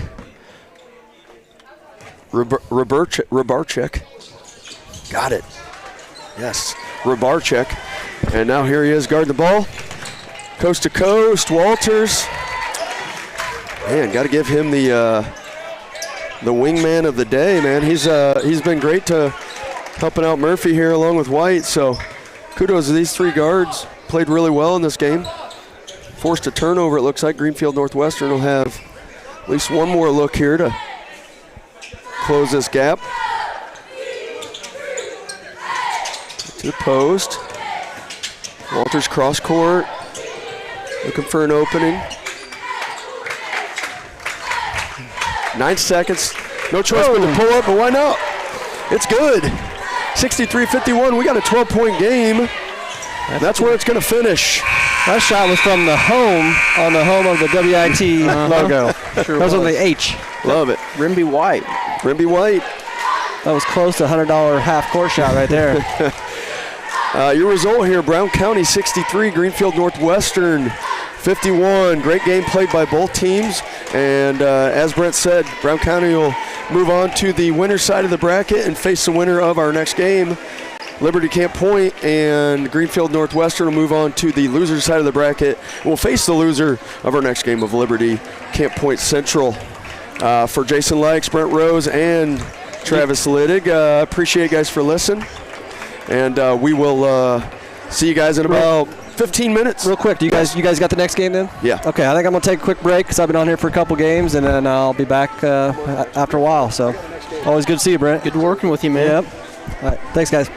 Rybarczyk. Got it. Yes, Rybarczyk. And now here he is guarding the ball. Coast to coast, Walters. Man, got to give him the wingman of the day, man. He's been great to helping out Murphy here along with White. So kudos to these 3 guards. Played really well in this game. Forced a turnover, it looks like. Greenfield Northwestern will have at least one more look here to close this gap. To the post. Walters cross court. Looking for an opening. 9 seconds. No choice but to pull up, but why not? It's good. 63-51. We got a 12-point game. That's where it's going to finish. That shot was from the home, on the home of the WIT logo. Sure that was on the H. Love it. Rimby White. Rimby White. That was close to a $100 half-court shot right there. Your result here, Brown County 63, Greenfield Northwestern 51. Great game played by both teams. And as Brent said, Brown County will move on to the winner's side of the bracket and face the winner of our next game. Liberty Camp Point and Greenfield Northwestern will move on to the loser's side of the bracket. We'll face the loser of our next game of Liberty Camp Point Central. For Jason Lykes, Brent Rose, and Travis Liddig, appreciate you guys for listening. And we will see you guys in about 15 minutes. Real quick, you guys got the next game then? Yeah. Okay, I think I'm going to take a quick break because I've been on here for a couple games, and then I'll be back after a while. So always good to see you, Brent. Good working with you, man. Yep. All right, thanks, guys.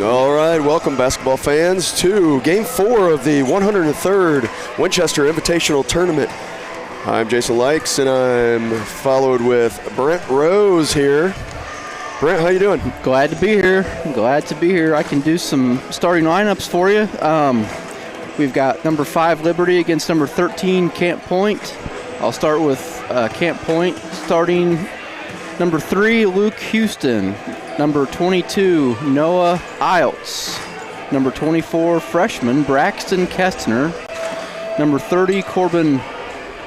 All right, welcome basketball fans to Game 4 of the 103rd Winchester Invitational Tournament. I'm Jason Likes, and I'm followed with Brent Rose here. Brent, how you doing? Glad to be here. I can do some starting lineups for you. We've got number 5 Liberty against number 13 Camp Point. I'll start with Camp Point starting number 3 Luke Houston, number 22 Noah Iltz, number 24 freshman Braxton Kestner, number 30 Corbin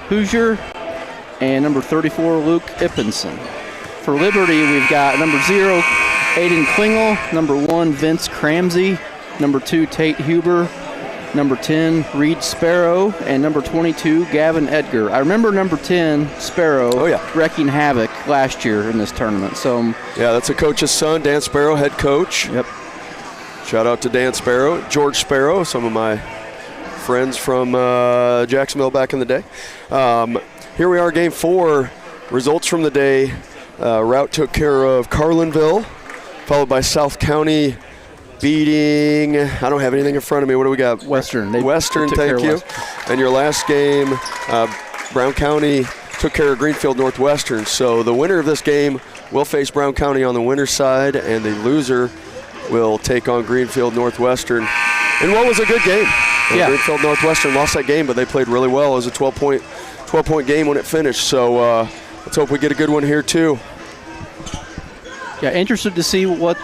Hoosier, and number 34 Luke Ippinson. For Liberty, we've got number 0 Aiden Klingel, number 1 Vince Cramsey, number 2 Tate Huber, number 10 Reed Sparrow, and number 22 Gavin Edgar. I remember number 10 Sparrow wrecking havoc last year in this tournament. So yeah, that's a coach's son, Dan Sparrow, head coach. Yep. Shout out to Dan Sparrow, George Sparrow, some of my friends from Jacksonville back in the day. Here we are, Game 4. Results from the day. Routt took care of Carlinville, followed by South County beating, I don't have anything in front of me. What do we got? Western. Western, thank you. And your last game, Brown County took care of Greenfield Northwestern. So the winner of this game will face Brown County on the winner's side, and the loser will take on Greenfield Northwestern in what was a good game. Yeah. Greenfield Northwestern lost that game, but they played really well. It was a 12-point game when it finished. So let's hope we get a good one here too. Yeah, interested to see what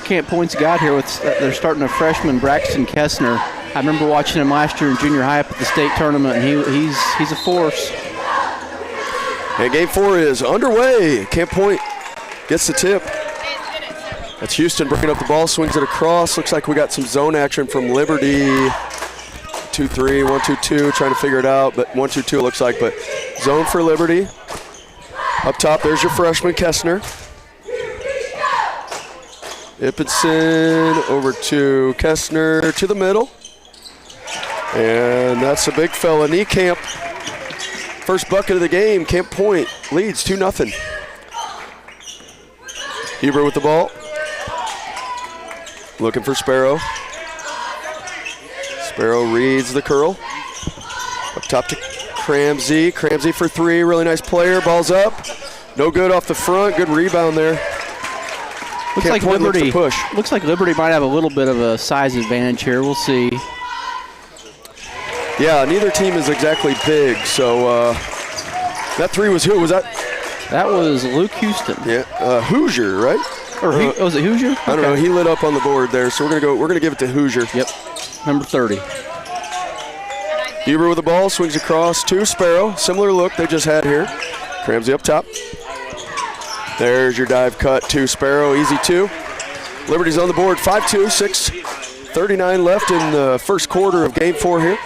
Camp Point's got here. They're starting a freshman, Braxton Kestner. I remember watching him last year in junior high up at the state tournament, and he's a force. And Game 4 is underway. Camp Point gets the tip. That's Houston bringing up the ball, swings it across. Looks like we got some zone action from Liberty. 2-3, 1-2-2, trying to figure it out, but 1-2-2 it looks like. But zone for Liberty. Up top, there's your freshman, Kestner. Ippinson over to Kestner to the middle. And that's a big fella. Niekamp, first bucket of the game. Camp Point leads 2-0. Huber with the ball. Looking for Sparrow. Sparrow reads the curl. Up top to Cramsey. Cramsey for 3. Really nice player. Ball's up. No good off the front. Good rebound there. Looks like Liberty might have a little bit of a size advantage here. We'll see. Yeah, neither team is exactly big. So that 3 was who? Was that? That was Luke Houston. Yeah, Hoosier, right? Or was it Hoosier? I don't know. He lit up on the board there, so we're gonna give it to Hoosier. Yep, number 30. Huber with the ball, swings across to Sparrow. Similar look they just had here. Cramsey up top. There's your dive cut to Sparrow, easy 2. Liberty's on the board, 5-2, 6:39 left in the first quarter of Game 4 here.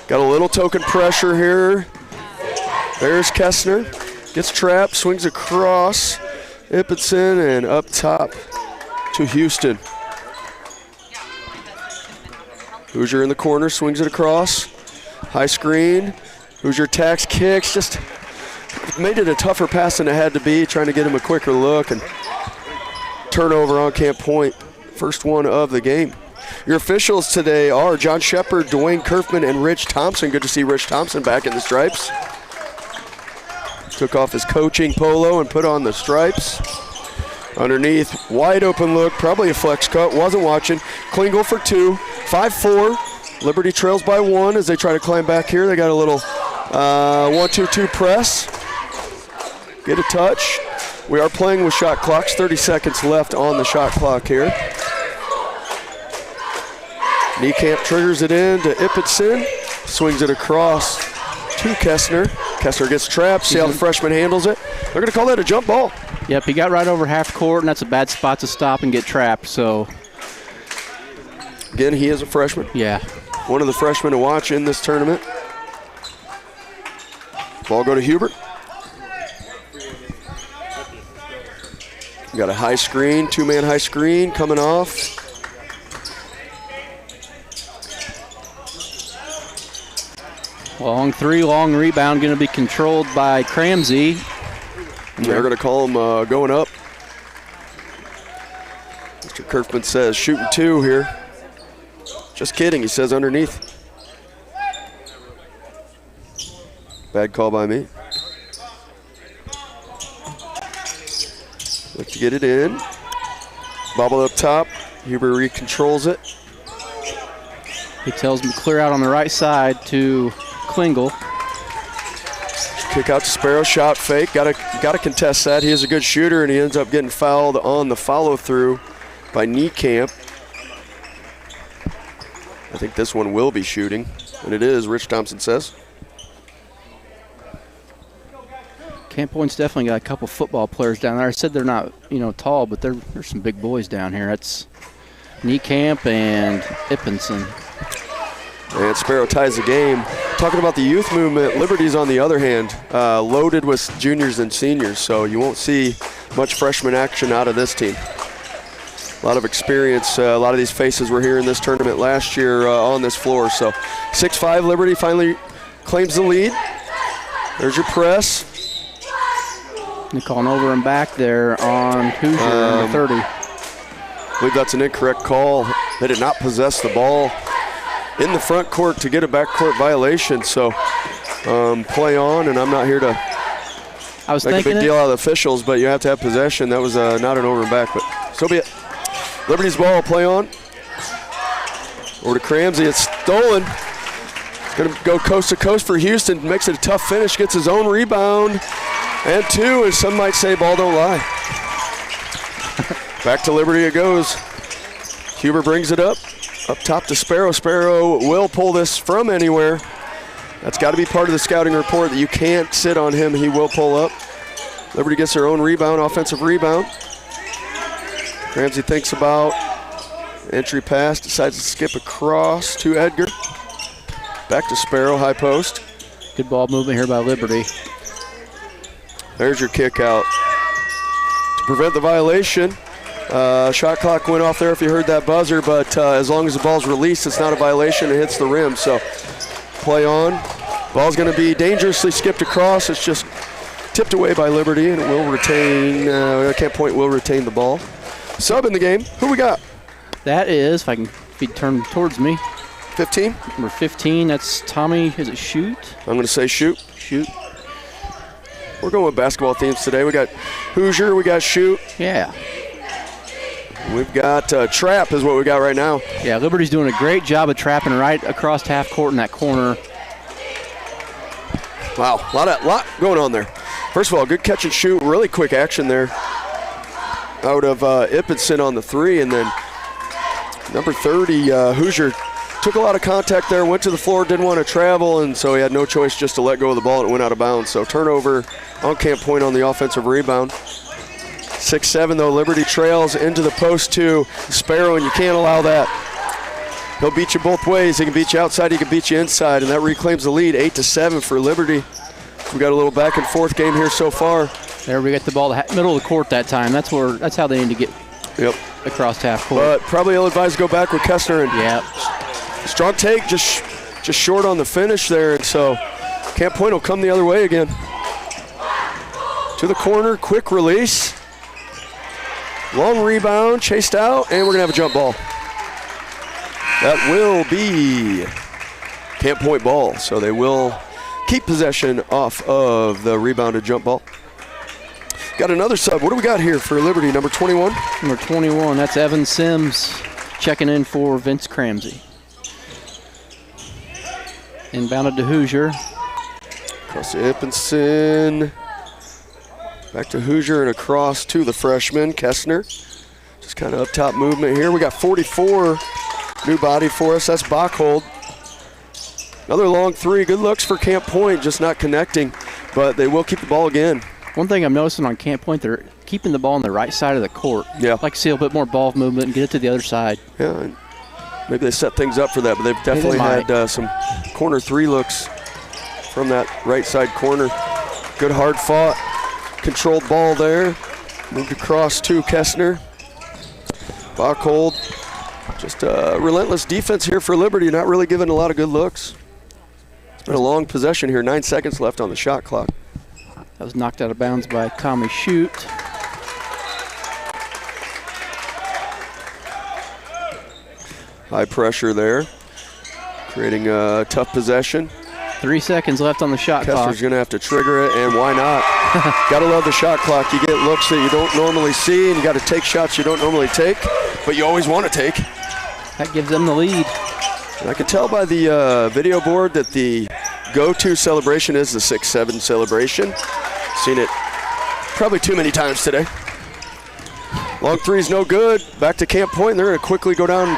Got a little token pressure here. There's Kestner, gets trapped, swings across. Ippinson and up top to Houston. Hoosier in the corner, swings it across. High screen, Hoosier attacks, kicks, just made it a tougher pass than it had to be, trying to get him a quicker look, and turnover on Camp Point. First one of the game. Your officials today are John Shepard, Dwayne Kerfman, and Rich Thompson. Good to see Rich Thompson back in the stripes. Took off his coaching polo and put on the stripes. Underneath, wide open look, probably a flex cut, wasn't watching. Klingel for 2, 5-4. Liberty trails by 1 as they try to climb back here. They got a little 1-2-2 press. Get a touch. We are playing with shot clocks, 30 seconds left on the shot clock here. Niekamp triggers it in to Ippinson, swings it across to Kestner. Kestner gets trapped, see how the freshman handles it. They're going to call that a jump ball. Yep, he got right over half court, and that's a bad spot to stop and get trapped, so. Again, he is a freshman. Yeah. One of the freshmen to watch in this tournament. Ball go to Hubert. Got a high screen, 2-man high screen coming off. Long 3, long rebound, going to be controlled by Cramsey. They're going to call him going up. Mr. Kerfman says shooting 2 here. Just kidding, he says underneath. Bad call by me. Look to get it in. Bobble up top. Huber recontrols it. He tells him to clear out on the right side to Klingel. Kick out to Sparrow, shot fake. Got to contest that. He is a good shooter, and he ends up getting fouled on the follow-through by Niekamp. I think this one will be shooting, and it is, Rich Thompson says. Camp Point's definitely got a couple football players down there. I said they're not, tall, but there's some big boys down here. That's Niekamp and Ippenson. And Sparrow ties the game. Talking about the youth movement, Liberty's on the other hand, loaded with juniors and seniors, so you won't see much freshman action out of this team. A lot of experience. A lot of these faces were here in this tournament last year on this floor. So 6-5, Liberty finally claims the lead. There's your press. They're calling over and back there on Hoosier, number 30. I believe that's an incorrect call. They did not possess the ball in the front court to get a backcourt violation. So play on, and I'm not here to make a big deal out of the officials, but you have to have possession. That was not an over and back, but so be it. Liberty's ball, play on. Over to Cramsey, it's stolen. It's gonna go coast to coast for Houston, makes it a tough finish, gets his own rebound. And 2, and some might say ball don't lie. Back to Liberty it goes. Huber brings it up top to Sparrow. Sparrow will pull this from anywhere. That's got to be part of the scouting report that you can't sit on him. He will pull up. Liberty gets their own rebound, offensive rebound. Ramsey thinks about entry pass, decides to skip across to Edgar. Back to Sparrow, high post. Good ball movement here by Liberty. There's your kick out. To prevent the violation, shot clock went off there if you heard that buzzer, but as long as the ball's released, it's not a violation. It hits the rim, so play on. Ball's going to be dangerously skipped across. It's just tipped away by Liberty, and it will retain, Camp Point will retain the ball. Sub in the game. Who we got? That is, if he turn towards me. 15? Number 15, that's Tommy, is it Shoot? I'm going to say Shoot. Shoot. We're going with basketball themes today. We got Hoosier, we got Shoot. Yeah. We've got Trap is what we got right now. Yeah, Liberty's doing a great job of trapping right across half court in that corner. Wow, a lot going on there. First of all, good catch and shoot, really quick action there out of Ippenson on the 3, and then number 30, Hoosier, took a lot of contact there, went to the floor, didn't want to travel, and so he had no choice just to let go of the ball, and it went out of bounds. So turnover on Camp Point on the offensive rebound. 6-7 though, Liberty trails into the post to Sparrow, and you can't allow that. He'll beat you both ways. He can beat you outside, he can beat you inside, and that reclaims the lead, 8-7 for Liberty. We got a little back and forth game here so far. There we got the ball middle of the court that time. That's how they need to get across half court. But probably ill-advised to go back with Kessner, and strong take, just short on the finish there, and so Camp Point will come the other way again. To the corner, quick release. Long rebound, chased out, and we're going to have a jump ball. That will be Camp Point ball, so they will keep possession off of the rebounded jump ball. Got another sub. What do we got here for Liberty, number 21? Number 21, that's Evan Sims checking in for Vince Cramsey. Inbounded to Hoosier. Across to Ippenson. Back to Hoosier and across to the freshman, Kessner. Just kind of up top movement here. We got 44, new body for us. That's Bachhold. Another long 3. Good looks for Camp Point, just not connecting, but they will keep the ball again. One thing I'm noticing on Camp Point, they're keeping the ball on the right side of the court. Yeah. I'd like to see a bit more ball movement and get it to the other side. Yeah, and maybe they set things up for that, but they've definitely had some corner 3 looks from that right side corner. Good hard fought, controlled ball there. Moved across to Kessner. Bachhold. Just a relentless defense here for Liberty, not really giving a lot of good looks. It's been a long possession here, 9 seconds left on the shot clock. That was knocked out of bounds by Tommy Shoot. High pressure there, creating a tough possession. 3 seconds left on the shot clock. Kessler's going to have to trigger it, and why not? Got to love the shot clock. You get looks that you don't normally see, and you got to take shots you don't normally take, but you always want to take. That gives them the lead. And I can tell by the video board that the go-to celebration is the 6-7 celebration. Seen it probably too many times today. Long three's no good. Back to Camp Point, and they're going to quickly go down and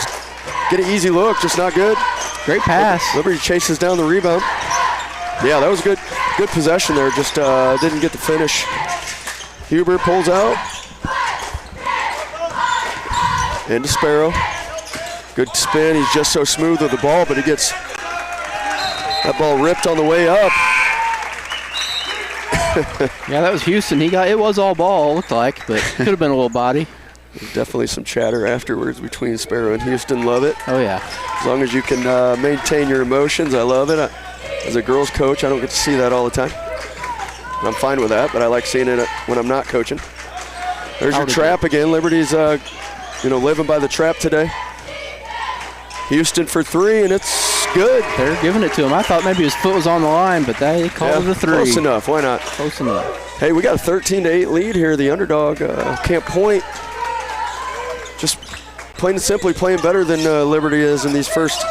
get an easy look, just not good. Great pass. Liberty chases down the rebound. Yeah, that was good possession there. Just didn't get the finish. Huber pulls out. Into Sparrow. Good spin. He's just so smooth with the ball, but he gets that ball ripped on the way up. Yeah, that was Houston. It was all ball, looked like, but could have been a little body. There's definitely some chatter afterwards between Sparrow and Houston. Love it. Oh, yeah. As long as you can maintain your emotions, I love it. As a girls coach, I don't get to see that all the time. I'm fine with that, but I like seeing it when I'm not coaching. There's your trap again. Liberty's living by the trap today. Houston for three, and it's good. They're giving it to him. I thought maybe his foot was on the line, but they called it a three. Close enough. Why not? Close enough. Hey, we got a 13-8 lead here. The underdog, Camp Point, just plain and simply playing better than Liberty is in these first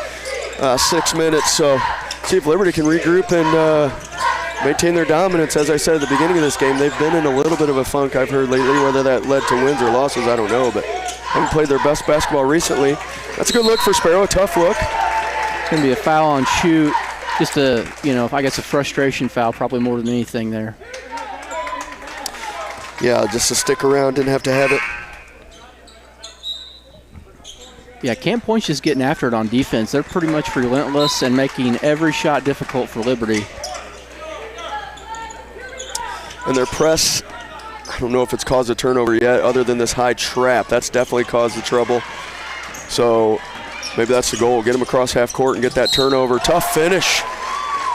6 minutes. So see if Liberty can regroup and maintain their dominance. As I said at the beginning of this game, they've been in a little bit of a funk, I've heard lately. Whether that led to wins or losses, I don't know, but haven't played their best basketball recently. That's a good look for Sparrow, a tough look. It's going to be a foul on shoot. Just I guess a frustration foul probably more than anything there. Yeah, just to stick around, didn't have to have it. Yeah, Camp Point's just getting after it on defense. They're pretty much relentless and making every shot difficult for Liberty. And their press, I don't know if it's caused a turnover yet, other than this high trap. That's definitely caused the trouble. So maybe that's the goal. Get them across half court and get that turnover. Tough finish.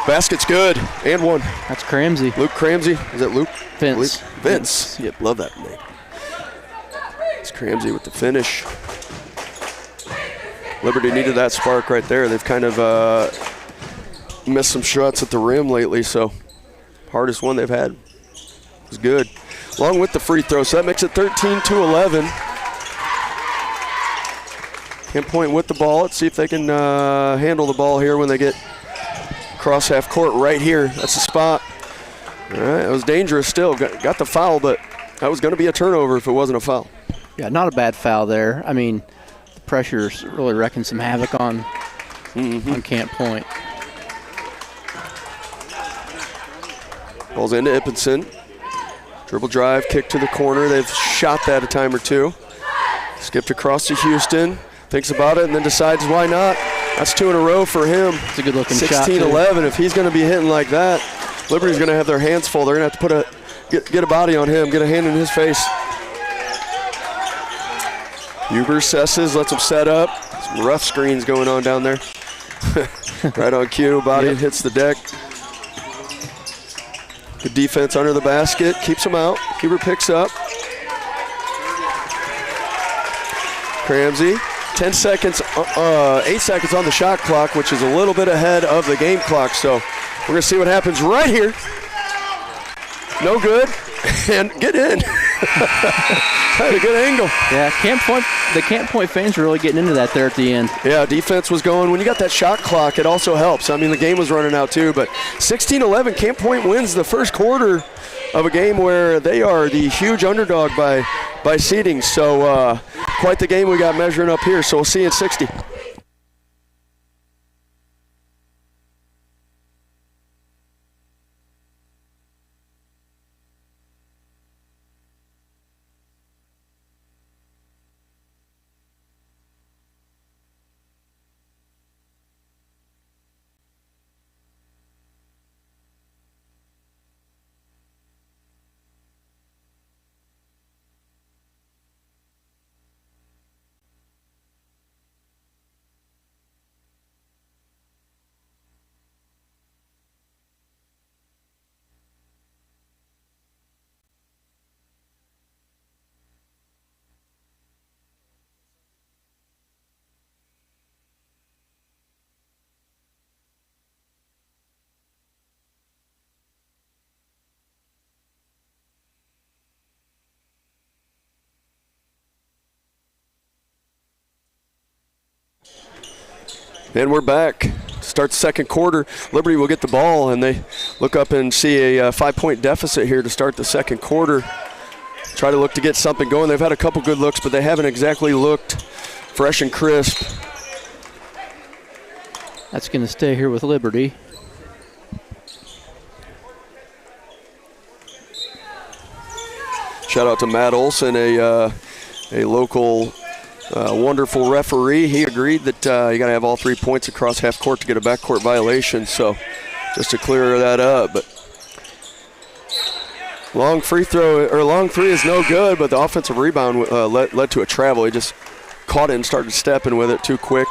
Basket's good. And one. That's Cramsey. Luke Cramsey. Is that Luke? Vince. Vince. Yep, love that name. It's Cramsey with the finish. Liberty needed that spark right there. They've kind of missed some shots at the rim lately, so hardest one they've had is good. Along with the free throw, so that makes it 13-11. Camp Point with the ball. Let's see if they can handle the ball here when they get across half court right here. That's the spot. All right, it was dangerous still. Got the foul, but that was going to be a turnover if it wasn't a foul. Yeah, not a bad foul there. I mean, the pressure's really wrecking some havoc on Camp Point. Ball's into Ippenson. Dribble drive, kick to the corner. They've shot that a time or two. Skipped across to Houston. Thinks about it and then decides why not. That's two in a row for him. It's a good looking shot. 16-11. If he's going to be hitting like that, Liberty's going to have their hands full. They're going to have to get a body on him, get a hand in his face. Huber assesses, lets him set up. Some rough screens going on down there. Right on cue. Body hits the deck. Good defense under the basket. Keeps him out. Huber picks up. Cramsey. 8 seconds on the shot clock, which is a little bit ahead of the game clock. So we're going to see what happens right here. No good. And get in. Had a good angle. Yeah, the Camp Point fans are really getting into that there at the end. Yeah, defense was going. When you got that shot clock, it also helps. I mean, the game was running out too, but 16-11, Camp Point wins the first quarter of a game where they are the huge underdog by seeding. So quite the game we got measuring up here. So we'll see you in 60. And we're back to start the second quarter. Liberty will get the ball, and they look up and see a 5-point deficit here to start the second quarter. Try to look to get something going. They've had a couple good looks, but they haven't exactly looked fresh and crisp. That's going to stay here with Liberty. Shout out to Matt Olson, a local wonderful referee. He agreed that you got to have all 3 points across half court to get a backcourt violation. So just to clear that up, but long free throw or long three is no good. But the offensive rebound led to a travel. He just caught it and started stepping with it too quick.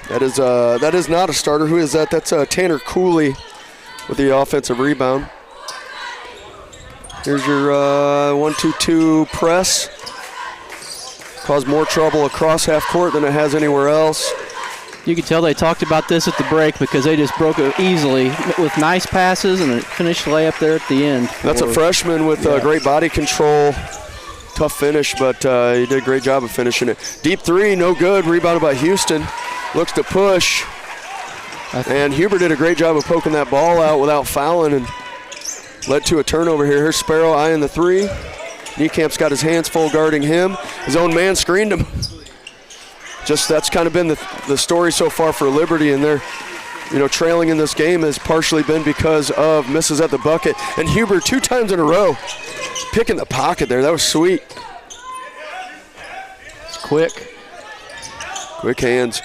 That is not a starter. Who is that? That's Tanner Cooley with the offensive rebound. Here's your 1-2-2 press. Caused more trouble across half court than it has anywhere else. You can tell they talked about this at the break because they just broke it easily with nice passes and a finished layup there at the end. That's a freshman with great body control. Tough finish, but he did a great job of finishing it. Deep three, no good. Rebounded by Houston. Looks to push. And Huber did a great job of poking that ball out without fouling and led to a turnover here. Here's Sparrow eyeing the three. Niecamp's got his hands full guarding him. His own man screened him. Just that's kind of been the story so far for Liberty, and they're trailing in this game has partially been because of misses at the bucket. And Huber 2 times in a row picking the pocket there. That was sweet. It's quick. Quick hands.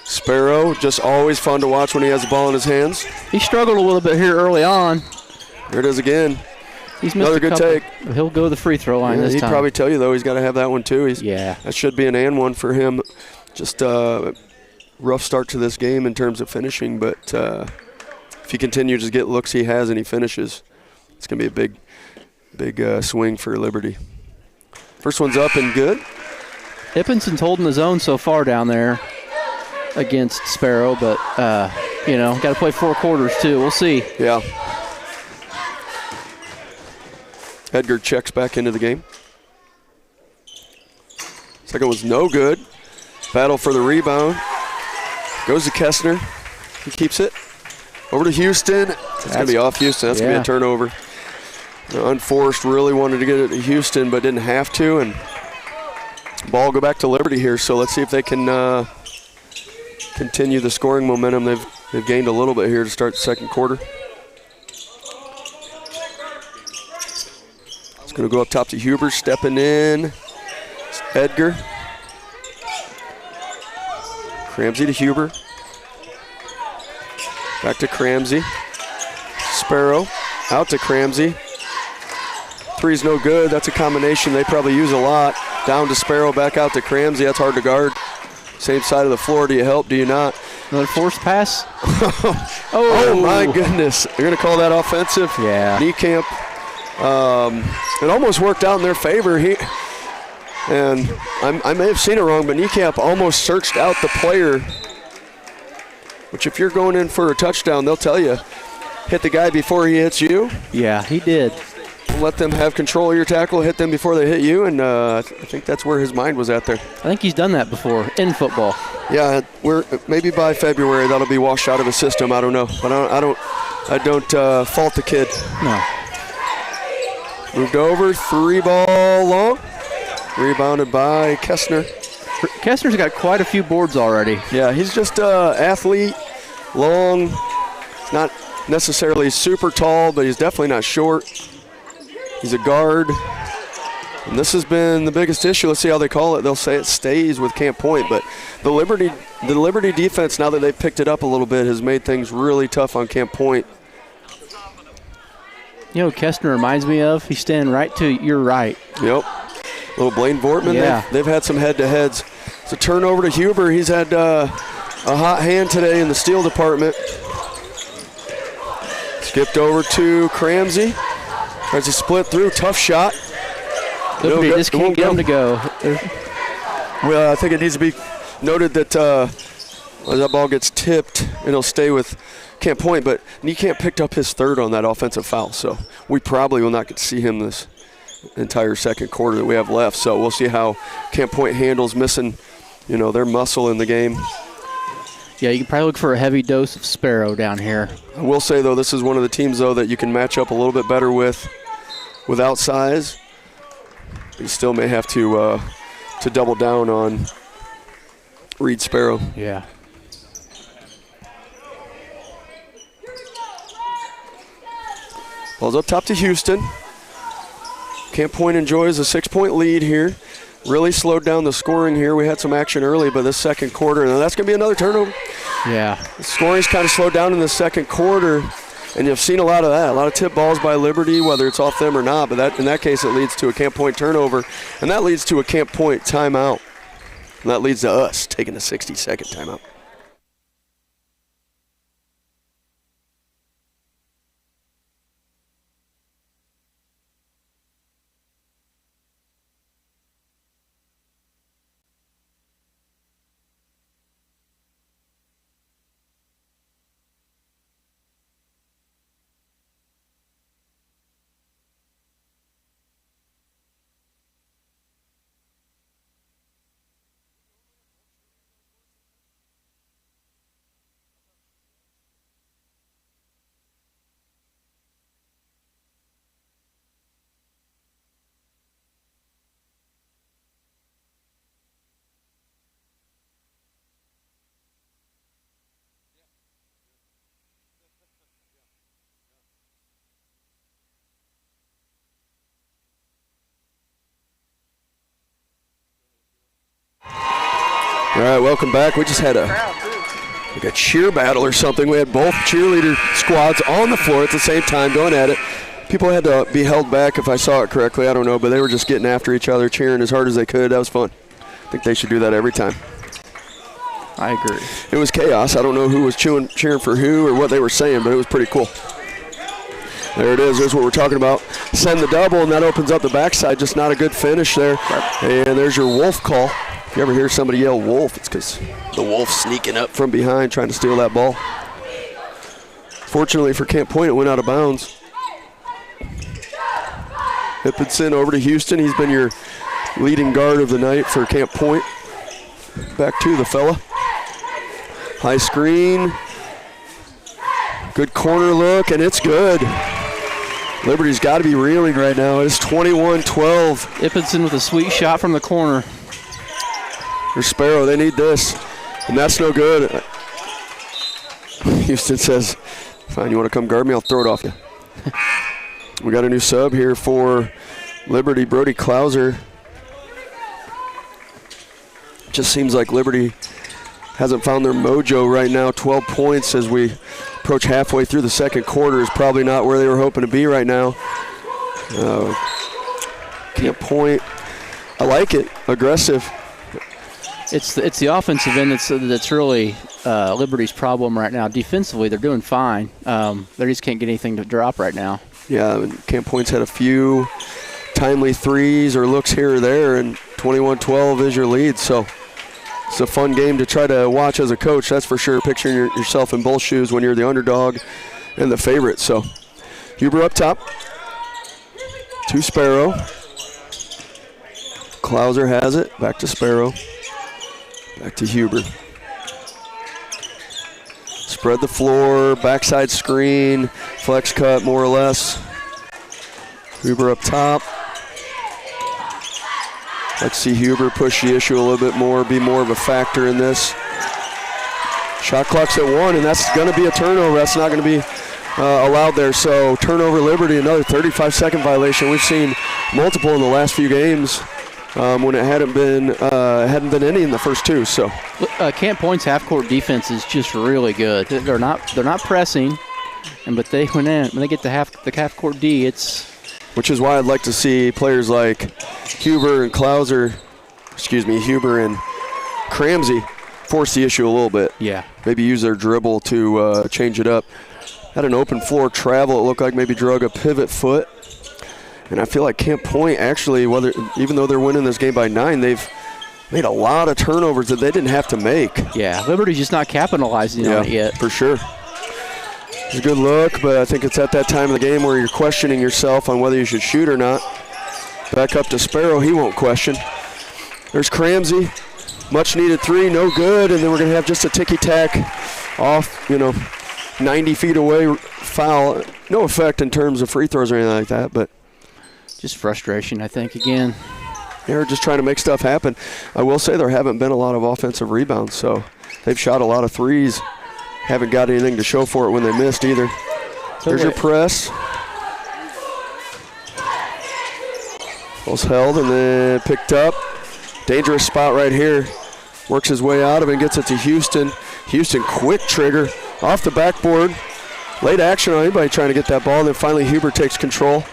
Sparrow, just always fun to watch when he has the ball in his hands. He struggled a little bit here early on. There it is again. He's missed another good take. He'll go to the free throw line this time. He'd probably tell you, though, he's got to have that one, too. That should be an and one for him. Just rough start to this game in terms of finishing, but if he continues to get looks he has and he finishes, it's going to be a big swing for Liberty. First one's up and good. Hippinson's holding his own so far down there against Sparrow, but, got to play 4 quarters, too. We'll see. Yeah. Edgar checks back into the game. Second one's no good. Battle for the rebound. Goes to Kessner. He keeps it. Over to Houston. It's going to be off Houston. That's going to be a turnover. Unforced, really wanted to get it to Houston, but didn't have to. And ball go back to Liberty here. So let's see if they can continue the scoring momentum. They've gained a little bit here to start the second quarter. It's going to go up top to Huber, stepping in. It's Edgar. Cramsey to Huber. Back to Cramsey. Sparrow out to Cramsey. Three's no good. That's a combination they probably use a lot. Down to Sparrow, back out to Cramsey. That's hard to guard. Same side of the floor. Do you help? Do you not? Another forced pass. Oh, my goodness. They're going to call that offensive. Yeah. Niekamp. It almost worked out in their favor. And I may have seen it wrong, but Niekamp almost searched out the player, which if you're going in for a touchdown, they'll tell you, hit the guy before he hits you. Yeah, he did. Let them have control of your tackle, hit them before they hit you, and I think that's where his mind was at there. I think he's done that before in football. Yeah, maybe by February that'll be washed out of his system. I don't know, but I don't fault the kid. No. Moved over, 3-ball long. Rebounded by Kessner. Kessner's got quite a few boards already. Yeah, he's just an athlete, long, not necessarily super tall, but he's definitely not short. He's a guard. And this has been the biggest issue. Let's see how they call it. They'll say it stays with Camp Point, but the Liberty defense, now that they've picked it up a little bit, has made things really tough on Camp Point. You know what Kessner reminds me of? He's standing right to your right. Yep. Little Blaine Vortman. Yeah. They've had some head-to-heads. It's a turnover to Huber. He's had a hot hand today in the steal department. Skipped over to Cramsey. Tries to split through. Tough shot. Just can't get him to go. Well, I think it needs to be noted that as that ball gets tipped, it'll stay with Camp Point, but Niekamp picked up his third on that offensive foul, so we probably will not get to see him this entire second quarter that we have left. So we'll see how Camp Point handles missing, their muscle in the game. Yeah, you can probably look for a heavy dose of Sparrow down here. I will say, though, this is one of the teams, though, that you can match up a little bit better without size. You still may have to double down on Reed Sparrow. Yeah. Ball's up top to Houston. Camp Point enjoys a 6-point lead here. Really slowed down the scoring here. We had some action early, but this second quarter, and that's going to be another turnover. Yeah. The scoring's kind of slowed down in the second quarter, and you've seen a lot of that. A lot of tip balls by Liberty, whether it's off them or not, but in that case it leads to a Camp Point turnover, and that leads to a Camp Point timeout. And that leads to us taking a 60-second timeout. All right, welcome back. We just had a cheer battle or something. We had both cheerleader squads on the floor at the same time going at it. People had to be held back if I saw it correctly. I don't know, but they were just getting after each other, cheering as hard as they could. That was fun. I think they should do that every time. I agree. It was chaos. I don't know who was cheering for who or what they were saying, but it was pretty cool. There it is. There's what we're talking about. Send the double, and that opens up the backside. Just not a good finish there. And there's your Wolf call. If you ever hear somebody yell Wolf, it's because the Wolf's sneaking up from behind trying to steal that ball. Fortunately for Camp Point, it went out of bounds. Hippenson over to Houston. He's been your leading guard of the night for Camp Point. Back to the fella. High screen. Good corner look, and it's good. Liberty's got to be reeling right now. It's 21-12. Hippenson with a sweet shot from the corner. There's Sparrow. They need this, and that's no good. Houston says, fine, you want to come guard me? I'll throw it off you. We got a new sub here for Liberty, Brody Klauser. Just seems like Liberty hasn't found their mojo right now. 12 points as we approach halfway through the second quarter is probably not where they were hoping to be right now. Camp Point, I like it, aggressive. It's the offensive end that's really Liberty's problem right now. Defensively, they're doing fine. They just can't get anything to drop right now. Yeah, Camp Point's had a few timely threes or looks here or there, and 21-12 is your lead. So it's a fun game to try to watch as a coach, that's for sure, picturing yourself in both shoes when you're the underdog and the favorite. So Huber up top to Sparrow. Klauser has it, back to Sparrow. Back to Huber. Spread the floor, backside screen, flex cut more or less. Huber up top. Let's see Huber push the issue a little bit more, be more of a factor in this. Shot clock's at 1, and that's going to be a turnover. That's not going to be allowed there. So turnover Liberty, another 35-second violation. We've seen multiple in the last few games. When it hadn't been any in the first two. So Camp Point's half-court defense is just really good. They're not pressing, but when they get the half-court D, it's. Which is why I'd like to see players like Huber and Cramsey force the issue a little bit. Yeah. Maybe use their dribble to change it up. Had an open floor travel. It looked like maybe drug a pivot foot. And I feel like Camp Point actually, even though they're winning this game by 9, they've made a lot of turnovers that they didn't have to make. Yeah, Liberty's just not capitalizing on it yet. For sure. It's a good look, but I think it's at that time of the game where you're questioning yourself on whether you should shoot or not. Back up to Sparrow, he won't question. There's Cramsey. Much needed three, no good, and then we're going to have just a ticky-tack off, 90 feet away foul. No effect in terms of free throws or anything like that, but just frustration, I think, again. They're just trying to make stuff happen. I will say there haven't been a lot of offensive rebounds, so they've shot a lot of threes. Haven't got anything to show for it when they missed either. There's your press. Ball's held and then picked up. Dangerous spot right here. Works his way out of it and gets it to Houston. Houston, quick trigger off the backboard. Late action on anybody trying to get that ball. And then finally Huber takes control.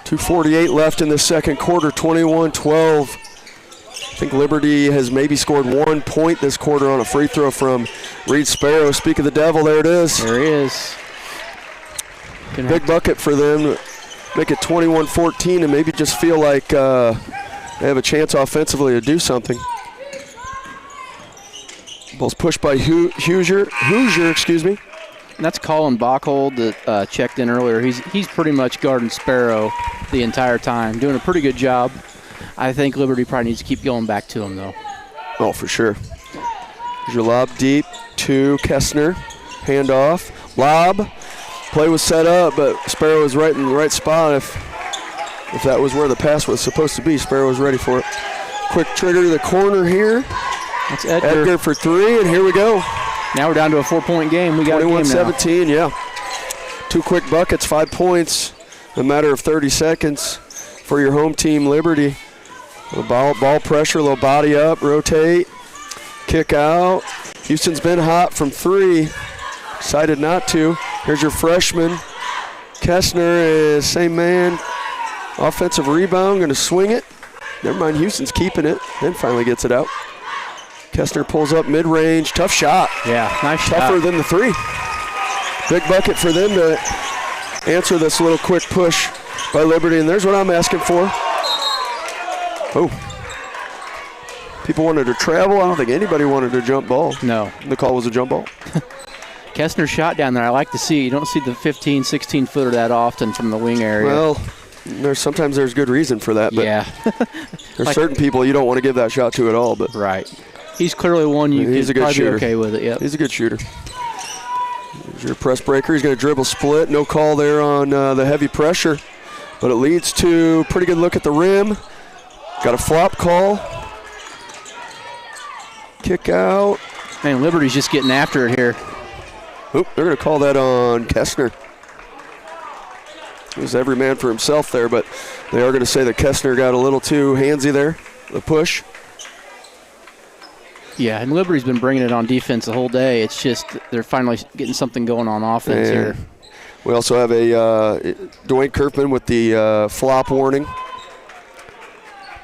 2:48 left in the second quarter, 21-12. I think Liberty has maybe scored 1 point this quarter on a free throw from Reed Sparrow. Speak of the devil, there it is. There he is. Big bucket for them. Make it 21-14 and maybe just feel like they have a chance offensively to do something. Ball's pushed by Hoosier, excuse me. And that's Colin Bachhold that checked in earlier. He's pretty much guarding Sparrow the entire time, doing a pretty good job. I think Liberty probably needs to keep going back to him, though. Oh, for sure. Here's your lob deep to Kessner. Hand off. Lob. Play was set up, but Sparrow was right in the right spot. If that was where the pass was supposed to be, Sparrow was ready for it. Quick trigger to the corner here. That's Edgar. Edgar for three, and here we go. Now we're down to a 4-point game. We got 21-17, yeah. 2 quick buckets, 5 points, in a matter of 30 seconds for your home team, Liberty. A ball pressure, a little body up, rotate, kick out. Houston's been hot from three. Decided not to. Here's your freshman. Kessner is same man. Offensive rebound, going to swing it. Never mind, Houston's keeping it. Then finally gets it out. Kessner pulls up mid-range. Tough shot. Yeah, nice shot. Tougher than the three. Big bucket for them to answer this little quick push by Liberty. And there's what I'm asking for. Oh. People wanted to travel. I don't think anybody wanted a jump ball. No. The call was a jump ball. Kessner's shot down there, I like to see. You don't see the 15, 16-footer that often from the wing area. Well, sometimes there's good reason for that. But yeah. There's certain people you don't want to give that shot to at all. But right. He's clearly one he's a good probably shooter. Be okay with it. Yep. He's a good shooter. Here's your press breaker. He's going to dribble split. No call there on the heavy pressure. But it leads to pretty good look at the rim. Got a flop call. Kick out. Man, Liberty's just getting after it here. Oop, they're going to call that on Kessner. It was every man for himself there, but they are going to say that Kessner got a little too handsy there, the push. Yeah, and Liberty's been bringing it on defense the whole day. It's just they're finally getting something going on offense here. We also have a Dwayne Kerfman with the flop warning.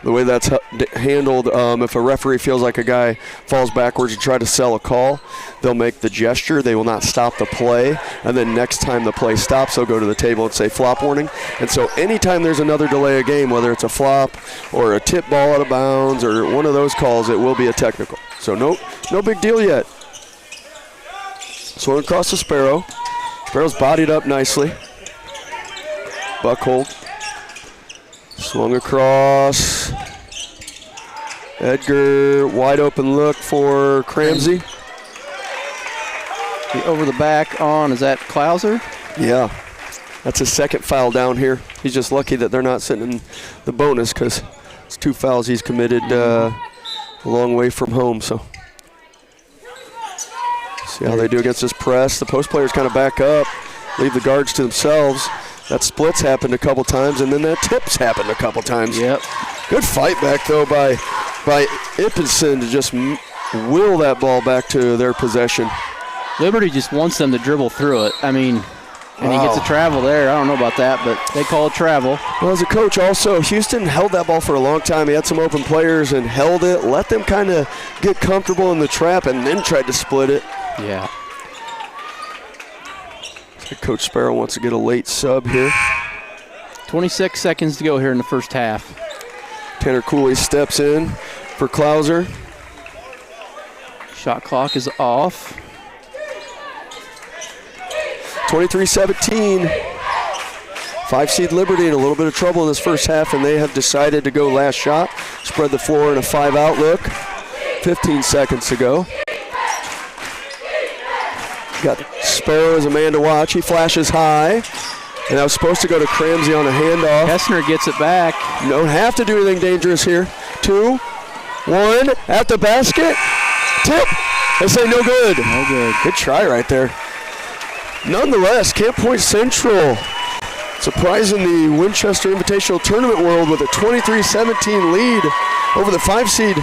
The way that's handled, if a referee feels like a guy falls backwards and try to sell a call, they'll make the gesture. They will not stop the play. And then next time the play stops, they'll go to the table and say flop warning. And so anytime there's another delay of game, whether it's a flop or a tip ball out of bounds or one of those calls, it will be a technical. So no big deal yet. Swung across the Sparrow. Sparrow's bodied up nicely. Buckhold. Swung across. Edgar, wide open look for Cramsey. Over the back on, is that Klauser? Yeah, that's his second foul down here. He's just lucky that they're not sitting in the bonus because it's 2 fouls he's committed a long way from home. So see how they do against this press. The post players kind of back up, leave the guards to themselves. That split's happened a couple times, and then that tip's happened a couple times. Yep. Good fight back, though, by Ippenson to just will that ball back to their possession. Liberty just wants them to dribble through it. I mean, and he gets a travel there. I don't know about that, but they call it travel. Well, as a coach also, Houston held that ball for a long time. He had some open players and held it, let them kind of get comfortable in the trap, and then tried to split it. Yeah. Coach Sparrow wants to get a late sub here. 26 seconds to go here in the first half. Tanner Cooley steps in for Klauser. Shot clock is off. 23-17. 5-seed Liberty in a little bit of trouble in this first half, and they have decided to go last shot. Spread the floor in a 5-out look. 15 seconds to go. Got Sparrow as a man to watch. He flashes high. And that was supposed to go to Cramsey on a handoff. Hessner gets it back. You don't have to do anything dangerous here. 2, 1, at the basket. Tip. They say no good. No good. Good try right there. Nonetheless, Camp Point Central surprising the Winchester Invitational Tournament world with a 23-17 lead over the 5-seed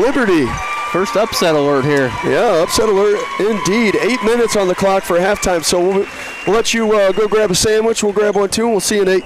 Liberty. First upset alert here. Yeah, upset alert indeed. 8 minutes on the clock for halftime, so we'll let you go grab a sandwich. We'll grab one too, and we'll see you in 8.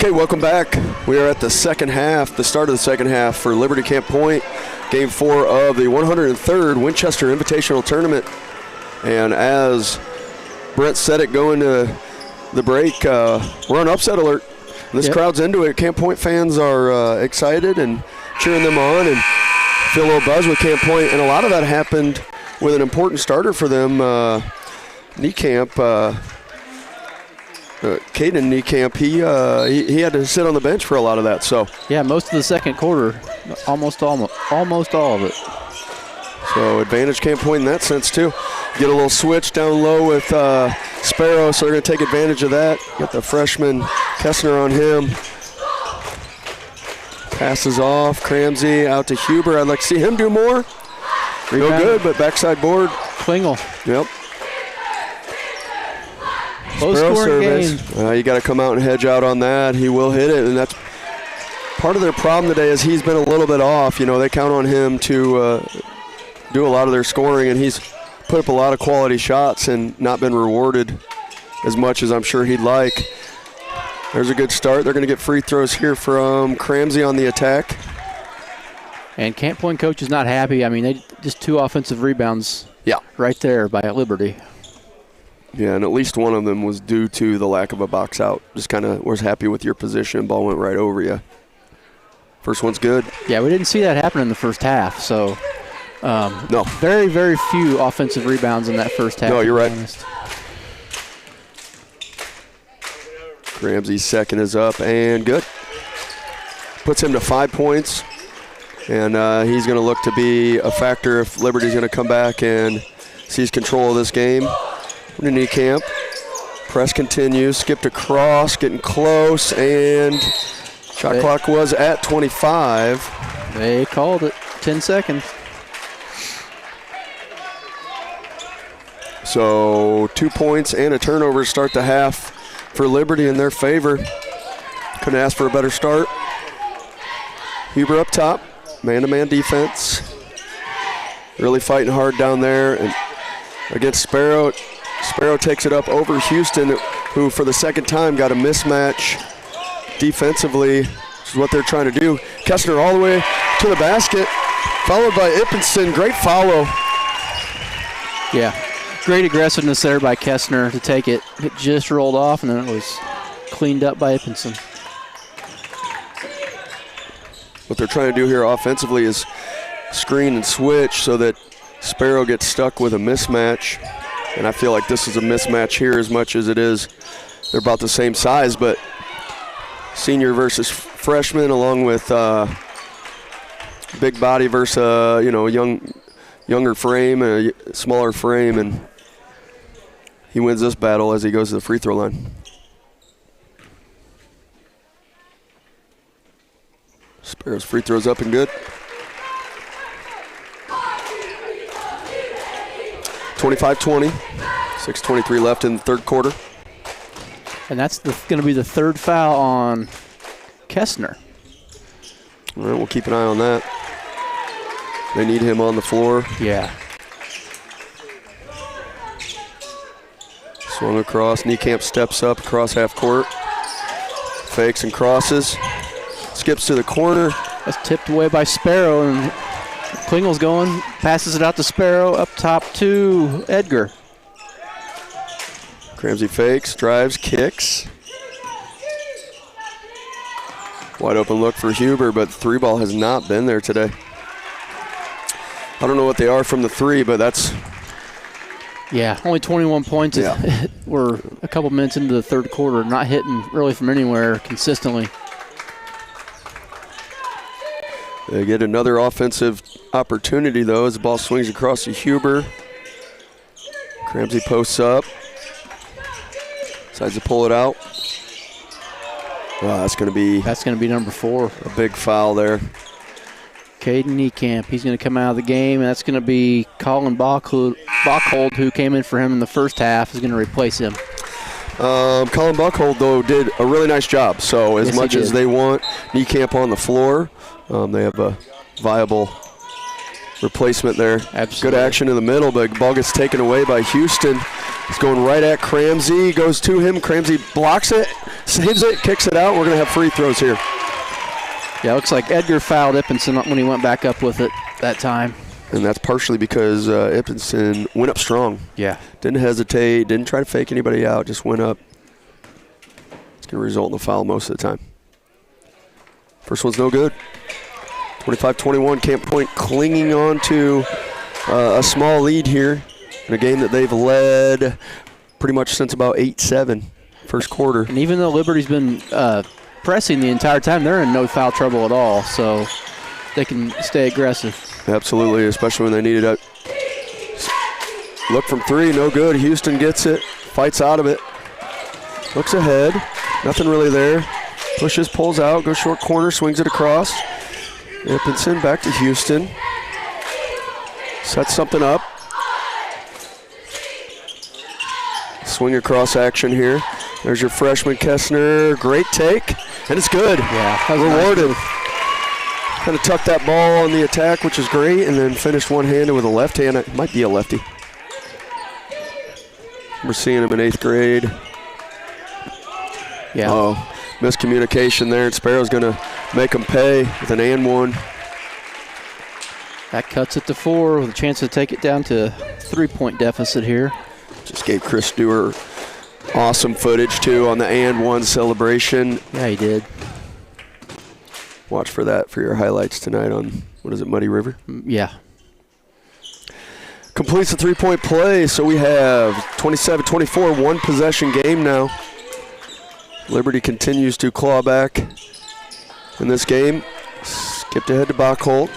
Okay, welcome back. We are at the second half, the start of the second half for Liberty Camp Point, Game 4 of the 103rd Winchester Invitational Tournament. And as Brent said it going to the break, we're on upset alert. This crowd's into it. Camp Point fans are excited and cheering them on and feel a little buzz with Camp Point. And a lot of that happened with an important starter for them, Niekamp. Caden Niekamp, he had to sit on the bench for a lot of that. So yeah, most of the second quarter, almost all of it. So advantage Camp Point in that sense too. Get a little switch down low with Sparrow, so they're going to take advantage of that. Got the freshman Kessner on him. Passes off, Cramsey out to Huber. I'd like to see him do more. Real good, but backside board. Klingel. Yep. Low scoring game. You got to come out and hedge out on that. He will hit it, and that's part of their problem today is he's been a little bit off. You know, they count on him to do a lot of their scoring, and he's put up a lot of quality shots and not been rewarded as much as I'm sure he'd like. There's a good start. They're going to get free throws here from Cramsey on the attack. And Camp Point coach is not happy. I mean, they just 2 offensive rebounds right there by Liberty. Yeah, and at least one of them was due to the lack of a box out. Just kind of was happy with your position. Ball went right over you. First one's good. Yeah, we didn't see that happen in the first half. So, no. Very, very few offensive rebounds in that first half. No, you're right. Honest. Ramsey's second is up and good. Puts him to 5 points. And he's going to look to be a factor if Liberty's going to come back and seize control of this game. Niekamp. Press continues. Skipped across, getting close, and shot clock was at 25. They called it. 10 seconds. So 2 points and a turnover to start the half for Liberty in their favor. Couldn't ask for a better start. Huber up top. Man-to-man defense. Really fighting hard down there. And against Sparrow. Sparrow takes it up over Houston, who for the second time got a mismatch defensively, which is what they're trying to do. Kessner all the way to the basket, followed by Ippinson. Great follow. Yeah, great aggressiveness there by Kessner to take it. It just rolled off, and then it was cleaned up by Ippinson. What they're trying to do here offensively is screen and switch so that Sparrow gets stuck with a mismatch. And I feel like this is a mismatch here as much as it is. They're about the same size, but senior versus freshman, along with big body versus younger frame, a smaller frame, and he wins this battle as he goes to the free throw line. Sparrow's free throws up and good. 25-20, 6:23 left in the third quarter. And that's going to be the third foul on Kessner. All right, we'll keep an eye on that. They need him on the floor. Yeah. Swung across, Niekamp steps up across half court. Fakes and crosses. Skips to the corner. That's tipped away by Sparrow, and Klingel's going, passes it out to Sparrow, up top to Edgar. Cramsey fakes, drives, kicks. Wide open look for Huber, but the 3 ball has not been there today. I don't know what they are from the 3, but that's... Yeah, only 21 points. Yeah. We're a couple minutes into the third quarter, not hitting really from anywhere consistently. They get another offensive opportunity, though, as the ball swings across to Huber. Cramsey posts up. Decides to pull it out. Oh, that's going to be number 4. A big foul there. Caden Niekamp, he's going to come out of the game, and that's going to be Colin Bachhold, who came in for him in the first half, is going to replace him. Colin Bachhold, though, did a really nice job. So as much as they want Niekamp on the floor, they have a viable replacement there. Absolutely. Good action in the middle, but the ball gets taken away by Houston. It's going right at Cramsey, goes to him. Cramsey blocks it, saves it, kicks it out. We're going to have free throws here. Yeah, looks like Edgar fouled Ippinson when he went back up with it that time. And that's partially because Ippinson went up strong. Yeah. Didn't hesitate, didn't try to fake anybody out, just went up. It's going to result in a foul most of the time. First one's no good. 25-21, Camp Point clinging on to a small lead here in a game that they've led pretty much since about 8-7, first quarter. And even though Liberty's been pressing the entire time, they're in no foul trouble at all, so they can stay aggressive. Absolutely, especially when they need it. Look from three, no good. Houston gets it, fights out of it. Looks ahead, nothing really there. Pushes, pulls out, goes short corner, swings it across. Ippinson back to Houston. Sets something up. Swing across action here. There's your freshman Kessner. Great take, and it's good. Yeah, rewarded. Nice. Kind of tucked that ball on the attack, which is great, and then finished one-handed with a left hand. It might be a lefty. We're seeing him in 8th grade. Yeah. Oh, miscommunication there, and Sparrow's going to make him pay with an and one. That cuts it to 4 with a chance to take it down to a 3-point deficit here. Just gave Chris Stewart awesome footage, too, on the and one celebration. Yeah, he did. Watch for that for your highlights tonight on, what is it, Muddy River? Yeah. Completes the three-point play, so we have 27-24, one possession game now. Liberty continues to claw back in this game. Skipped ahead to Bachholt.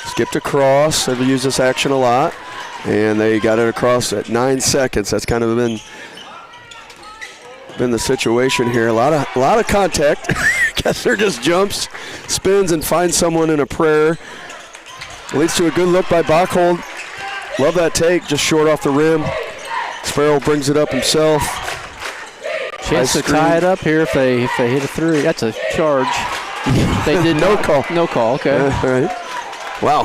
Skipped across. They've used this action a lot. And they got it across at 9 seconds. That's kind of been the situation here. A lot of contact. Kessler just jumps, spins, and finds someone in a prayer. Leads to a good look by Bachholt. Love that take, just short off the rim. Sparrow brings it up himself. Chance to tie it up here if they hit a 3. That's a charge. They did no call. No call, okay. All right. Wow.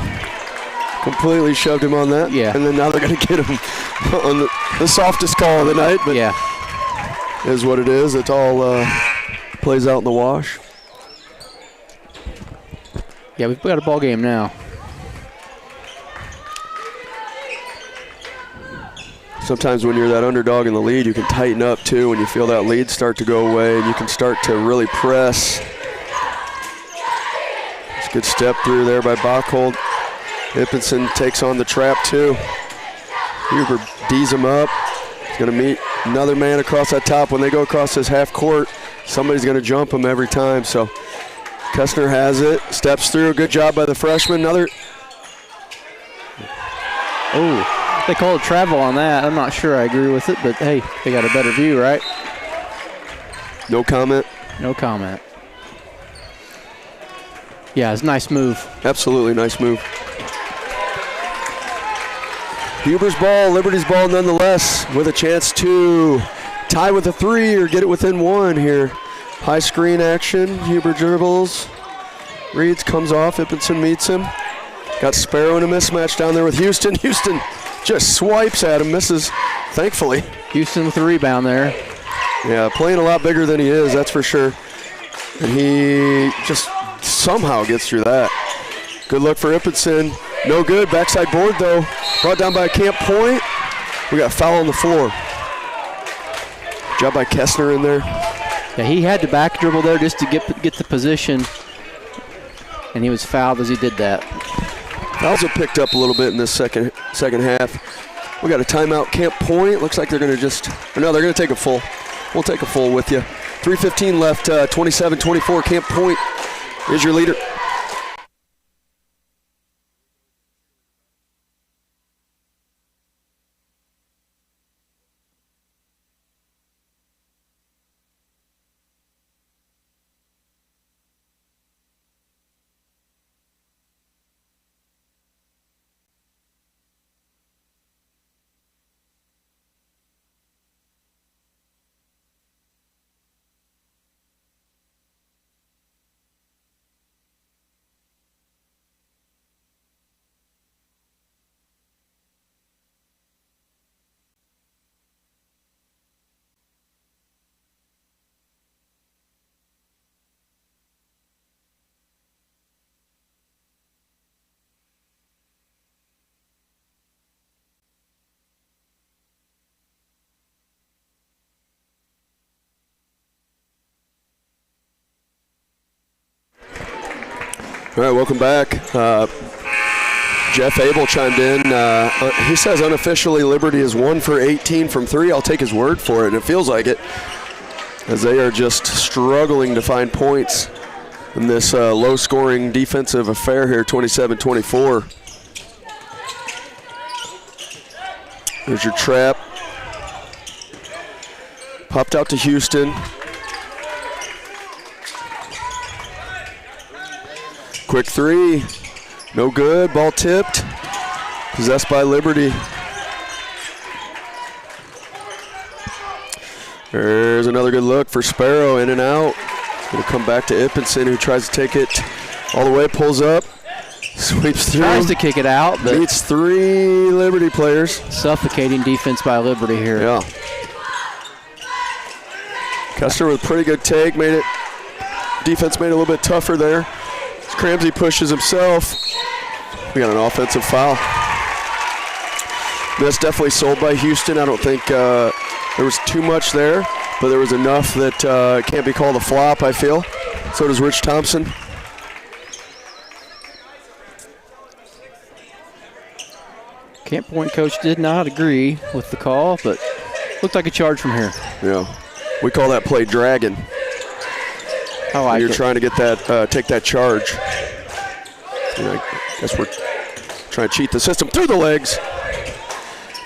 Completely shoved him on that. Yeah. And then now they're going to get him on the softest call of the night. But yeah. Is what it is. It all plays out in the wash. Yeah, we've got a ball game now. Sometimes when you're that underdog in the lead, you can tighten up too when you feel that lead start to go away, and you can start to really press. It's a good step through there by Bachholt. Ippinson takes on the trap too. Huber D's him up. He's going to meet another man across that top. When they go across this half court, somebody's going to jump him every time. So Kessner has it, steps through. Good job by the freshman. Another. Oh. They called travel on that. I'm not sure I agree with it, but hey, they got a better view, right? No comment? No comment. Yeah, it's a nice move. Absolutely nice move. Huber's ball, Liberty's ball nonetheless, with a chance to tie with a 3 or get it within 1 here. High screen action, Huber dribbles, reads, comes off, Ippinson meets him. Got Sparrow in a mismatch down there with Houston. Houston just swipes at him, misses, thankfully. Houston with the rebound there. Yeah, playing a lot bigger than he is, that's for sure. And he just somehow gets through that. Good look for Ippinson. No good, backside board though. Brought down by Camp Point. We got a foul on the floor. Job by Kessner in there. Yeah, he had to back dribble there just to get the position. And he was fouled as he did that. Fouls have picked up a little bit in this second half. We got a timeout, Camp Point. Looks like they're going to they're going to take a full. We'll take a full with you. 3:15 left, 27-24. Camp Point is your leader. All right, welcome back. Jeff Abel chimed in. He says unofficially Liberty is 1 for 18 from 3. I'll take his word for it, and it feels like it, as they are just struggling to find points in this low-scoring defensive affair here, 27-24. There's your trap. Popped out to Houston. Quick three. No good. Ball tipped. Possessed by Liberty. There's another good look for Sparrow. In and out. Going to come back to Ippenson, who tries to take it all the way. Pulls up. Sweeps through. Tries to kick it out, but beats 3 Liberty players. Suffocating defense by Liberty here. Yeah. Kester with a pretty good take. Defense made it a little bit tougher there. Cramsey pushes himself. We got an offensive foul. That's definitely sold by Houston. I don't think there was too much there, but there was enough that it can't be called a flop, I feel. So does Rich Thompson. Camp Point coach did not agree with the call, but looked like a charge from here. Yeah. We call that play dragon. I like You're it. trying to get that, take that charge. I guess we're trying to cheat the system through the legs.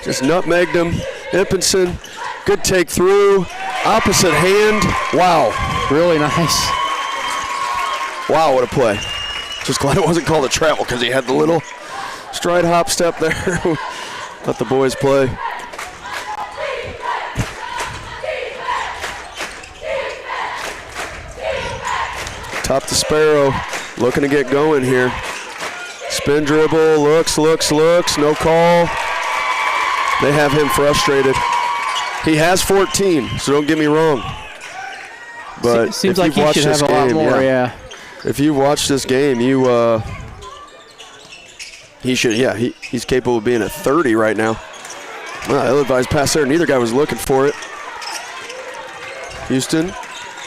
Just nutmegged him. Ippenson, good take through. Opposite hand. Wow. Really nice. Wow, what a play. Just glad it wasn't called a travel because he had the little stride hop step there. Let the boys play. Top to Sparrow, looking to get going here. Spin dribble, looks, no call. They have him frustrated. He has 14, so don't get me wrong. But it seems like he should have a lot more, yeah. If you watch this game, he should, he's capable of being at 30 right now. Well, ill-advised pass there. Neither guy was looking for it. Houston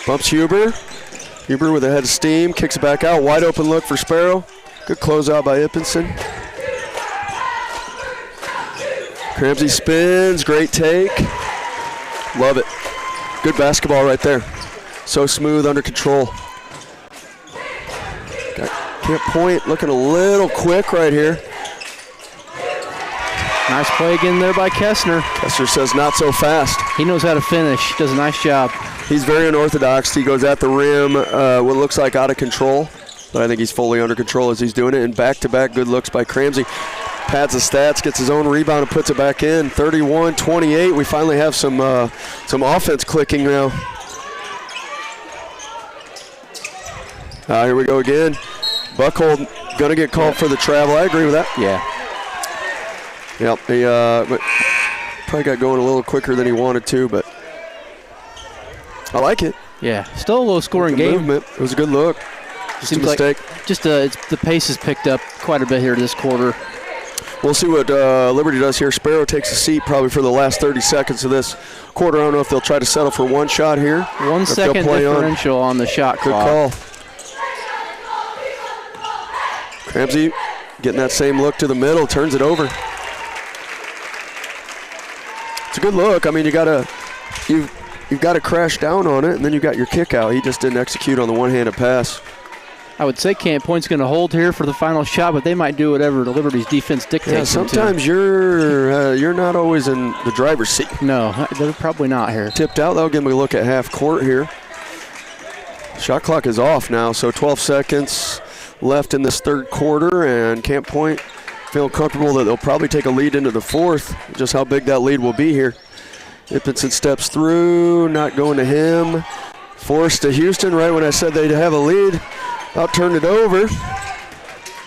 bumps Huber. Huber with a head of steam, kicks it back out. Wide open look for Sparrow. Good closeout by Ippenson. Cramsey spins, great take. Love it. Good basketball right there. So smooth, under control. Got Camp Point looking a little quick right here. Nice play again there by Kessner. Kessner says not so fast. He knows how to finish, does a nice job. He's very unorthodox. He goes at the rim, what looks like out of control, but I think he's fully under control as he's doing it. And back-to-back good looks by Cramsey. Pads the stats, gets his own rebound and puts it back in. 31-28. We finally have some offense clicking now. Here we go again. Buckhold gonna get called for the travel. I agree with that. Yeah. Yep. He probably got going a little quicker than he wanted to, but I like it. Yeah. Still a low-scoring game. Movement. It was a good look. Just a mistake. The pace has picked up quite a bit here this quarter. We'll see what Liberty does here. Sparrow takes a seat probably for the last 30 seconds of this quarter. I don't know if they'll try to settle for one shot here. 1 second differential on the shot clock. Good call. Cramsey getting that same look to the middle, turns it over. It's a good look. I mean, you've got to crash down on it, and then you got your kick out. He just didn't execute on the one-handed pass. I would say Camp Point's going to hold here for the final shot, but they might do whatever the Liberty's defense dictates. Yeah, sometimes you're not always in the driver's seat. No, they're probably not here. Tipped out. They'll give him a look at half court here. Shot clock is off now, so 12 seconds left in this third quarter, and Camp Point feel comfortable that they'll probably take a lead into the fourth. Just how big that lead will be here. Ippenson steps through, not going to him. Forced to Houston right when I said they'd have a lead. About turned it over.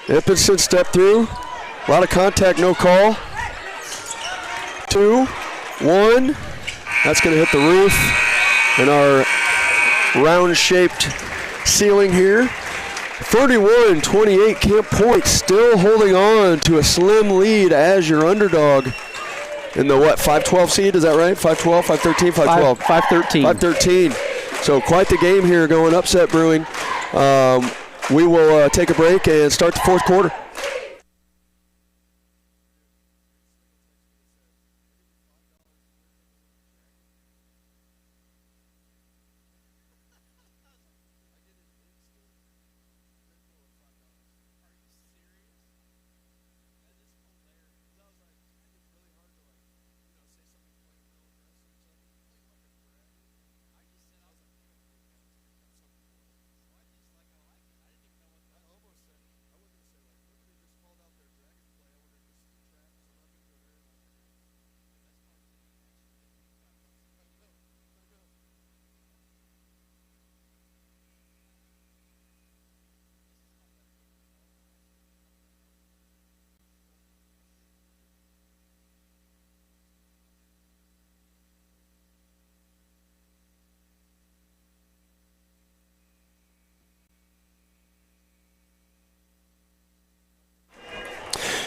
Ippenson stepped through. A lot of contact, no call. 2, 1. That's going to hit the roof in our round-shaped ceiling here. 31-28, Camp Point still holding on to a slim lead as your underdog in the 5-12 seed, is that right? 5-12, 5-13, 5-12? 5-13. 5-13. So quite the game here going, upset brewing. we will take a break and start the fourth quarter.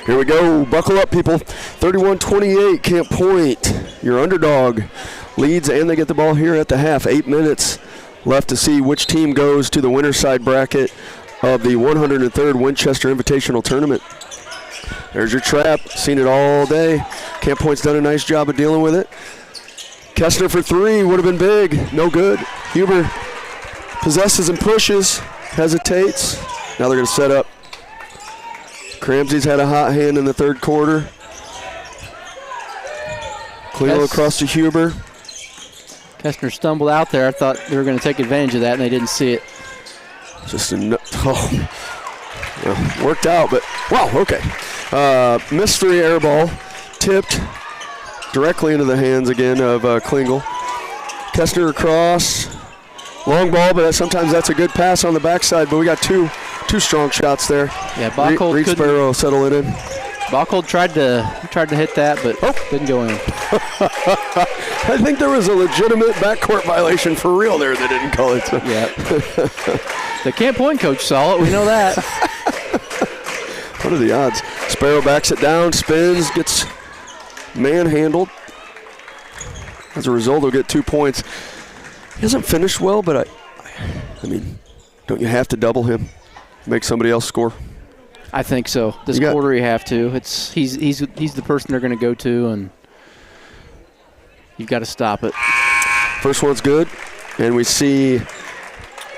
Here we go. Buckle up, people. 31-28, Camp Point. Your underdog leads, and they get the ball here at the half. 8 minutes left to see which team goes to the winner's side bracket of the 103rd Winchester Invitational Tournament. There's your trap. Seen it all day. Camp Point's done a nice job of dealing with it. Kessler for three would have been big. No good. Huber possesses and pushes. Hesitates. Now they're going to set up. Cramsey's had a hot hand in the third quarter. Cleo across to Huber. Kessler stumbled out there. I thought they were going to take advantage of that, and they didn't see it. Just worked out, but wow, okay. Missed free air ball. Tipped directly into the hands again of Klingel. Kessler across. Long ball, but sometimes that's a good pass on the backside, but we got two strong shots there. Yeah, Bachhold Reed Sparrow settling in. Bachhold tried to hit that, but didn't go in. I think there was a legitimate backcourt violation for real there. They didn't call it. Yeah. The Camp Point coach saw it. We know that. What are the odds? Sparrow backs it down, spins, gets manhandled. As a result, he'll get 2 points. He hasn't finished well, but I mean, don't you have to double him? Make somebody else score? I think so. This quarter you have to. He's the person they're going to go to, and you've got to stop it. First one's good, and we see,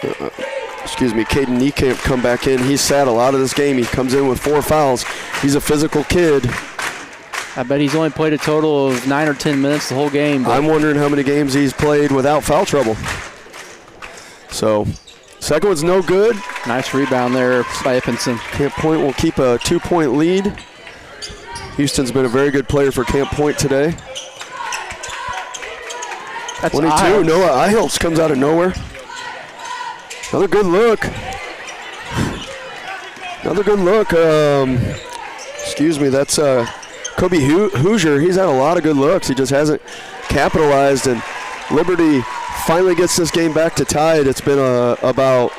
Caden Niekamp come back in. He's sat a lot of this game. He comes in with 4 fouls. He's a physical kid. I bet he's only played a total of 9 or 10 minutes the whole game. I'm wondering how many games he's played without foul trouble. So, second one's no good. Nice rebound there by Ippenson. Camp Point will keep a 2-point lead. Houston's been a very good player for Camp Point today. That's 22, Ihelps. Noah Ihelps comes out of nowhere. Another good look. That's Kobe Hoosier. He's had a lot of good looks. He just hasn't capitalized, and Liberty finally gets this game back to tied. It's been about,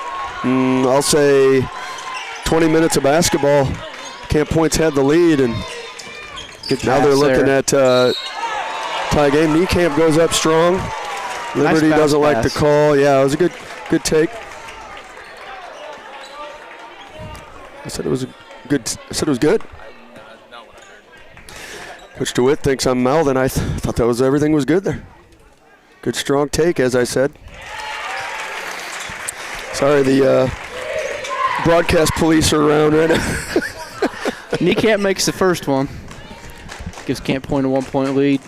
I'll say, 20 minutes of basketball. Camp Point's had the lead, and now they're looking at tie game. Niekamp goes up strong. Liberty doesn't like the call. Yeah, it was a good take. I said it was good. Coach DeWitt thinks I'm mouthing. I thought everything was good there. Good strong take, as I said. Sorry, the broadcast police are around right now. Niekamp makes the first one. Gives Camp Point a 1-point lead.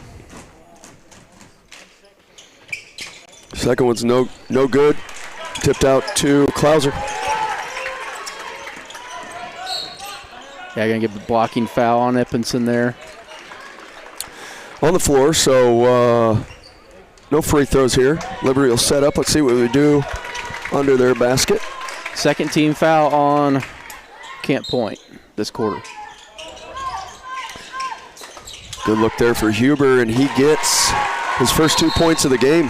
Second one's no good. Tipped out to Klauser. Yeah, going to give a blocking foul on Ippenson there. On the floor, so no free throws here. Liberty will set up. Let's see what we do under their basket. Second team foul on Camp Point this quarter. Good look there for Huber, and he gets his first 2 points of the game.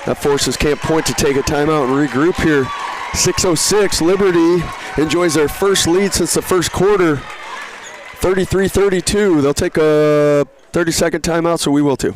That forces Camp Point to take a timeout and regroup here. 6:06, Liberty enjoys their first lead since the first quarter. 33-32. They'll take a 30-second timeout, so we will too.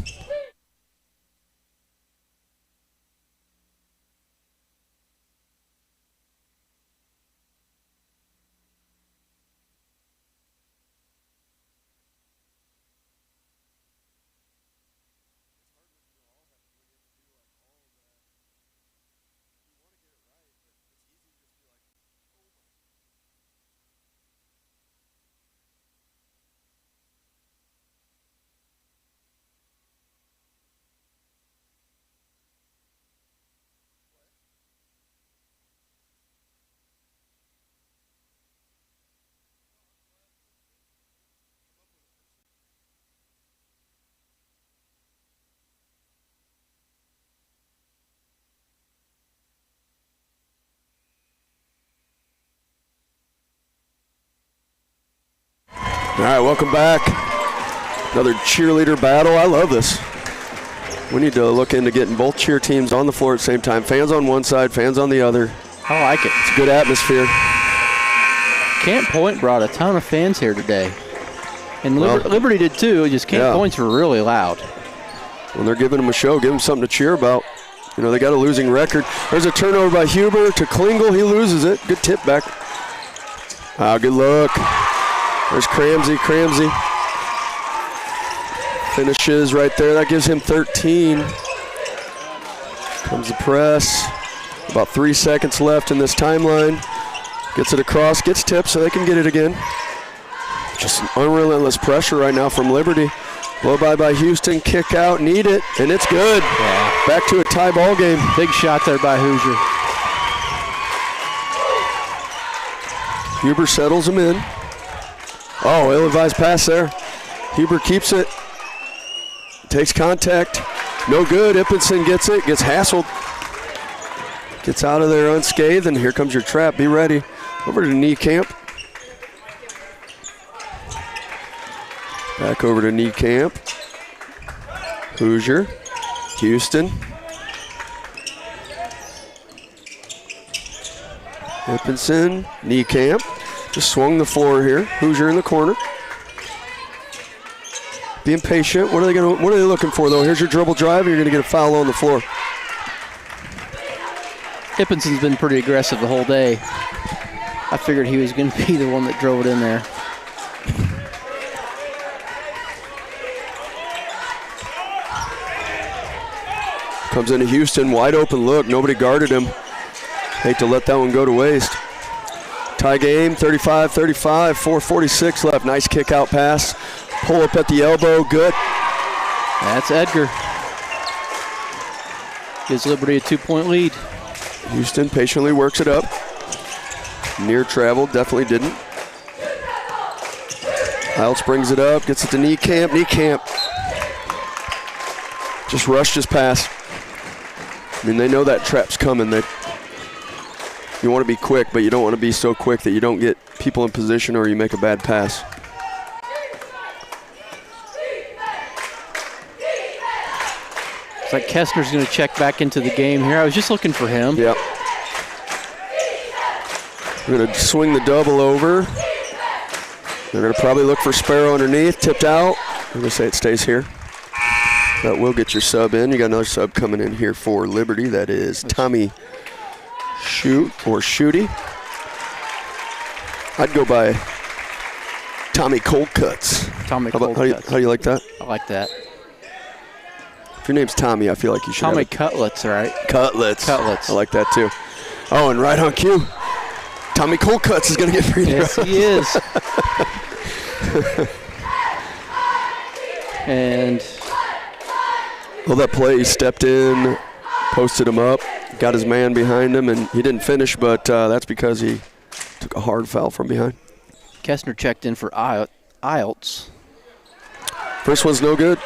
All right, welcome back. Another cheerleader battle. I love this. We need to look into getting both cheer teams on the floor at the same time. Fans on one side, fans on the other. I like it. It's a good atmosphere. Camp Point brought a ton of fans here today. And Liberty did too, just Camp Points were really loud. When they're giving them a show, give them something to cheer about. You know, they got a losing record. There's a turnover by Huber to Klingel. He loses it. Good tip back. Good look. There's Cramsey. Finishes right there. That gives him 13. Comes the press. About 3 seconds left in this timeline. Gets it across, gets tipped so they can get it again. Just unrelentless pressure right now from Liberty. Blow by Houston, kick out, need it, and it's good. Yeah. Back to a tie ball game. Big shot there by Hoosier. Huber settles him in. Oh, ill-advised pass there. Huber keeps it. Takes contact. No good. Ippenson gets it. Gets hassled. Gets out of there unscathed, and here comes your trap. Be ready. Over to knee camp. Back over to knee camp. Hoosier. Houston. Ippenson. Knee camp. Just swung the floor here. Hoosier in the corner. Being patient. What are they looking for though? Here's your dribble drive, and you're gonna get a foul on the floor. Ippenson's been pretty aggressive the whole day. I figured he was going to be the one that drove it in there. Comes into Houston, wide open look. Nobody guarded him. Hate to let that one go to waste. Tie game, 35-35, 4:46 left. Nice kick out pass. Pull up at the elbow, good. That's Edgar. Gives Liberty a 2-point lead. Houston patiently works it up. Near travel, definitely didn't. Hiltz brings it up, gets it to knee camp. Just rushed his pass. I mean, they know that trap's coming. You want to be quick, but you don't want to be so quick that you don't get people in position or you make a bad pass. It's like Kessner's going to check back into the game here. I was just looking for him. Yep. We're going to swing the double over. They're going to probably look for Sparrow underneath, tipped out. I'm going to say it stays here. That will get your sub in. You got another sub coming in here for Liberty. That is Tommy Shooty. I'd go by Tommy Coldcuts. Tommy Coldcuts. How do you like that? I like that. If your name's Tommy, I feel like you should Tommy have Cutlets, right? Cutlets. Cutlets. I like that too. Oh, and right on cue, Tommy Coldcuts is going to get free throws. Yes, he is. And well, that play, he stepped in, posted him up, got his man behind him, and he didn't finish, but that's because he took a hard foul from behind. Kessner checked in for Iltz. First one's no good.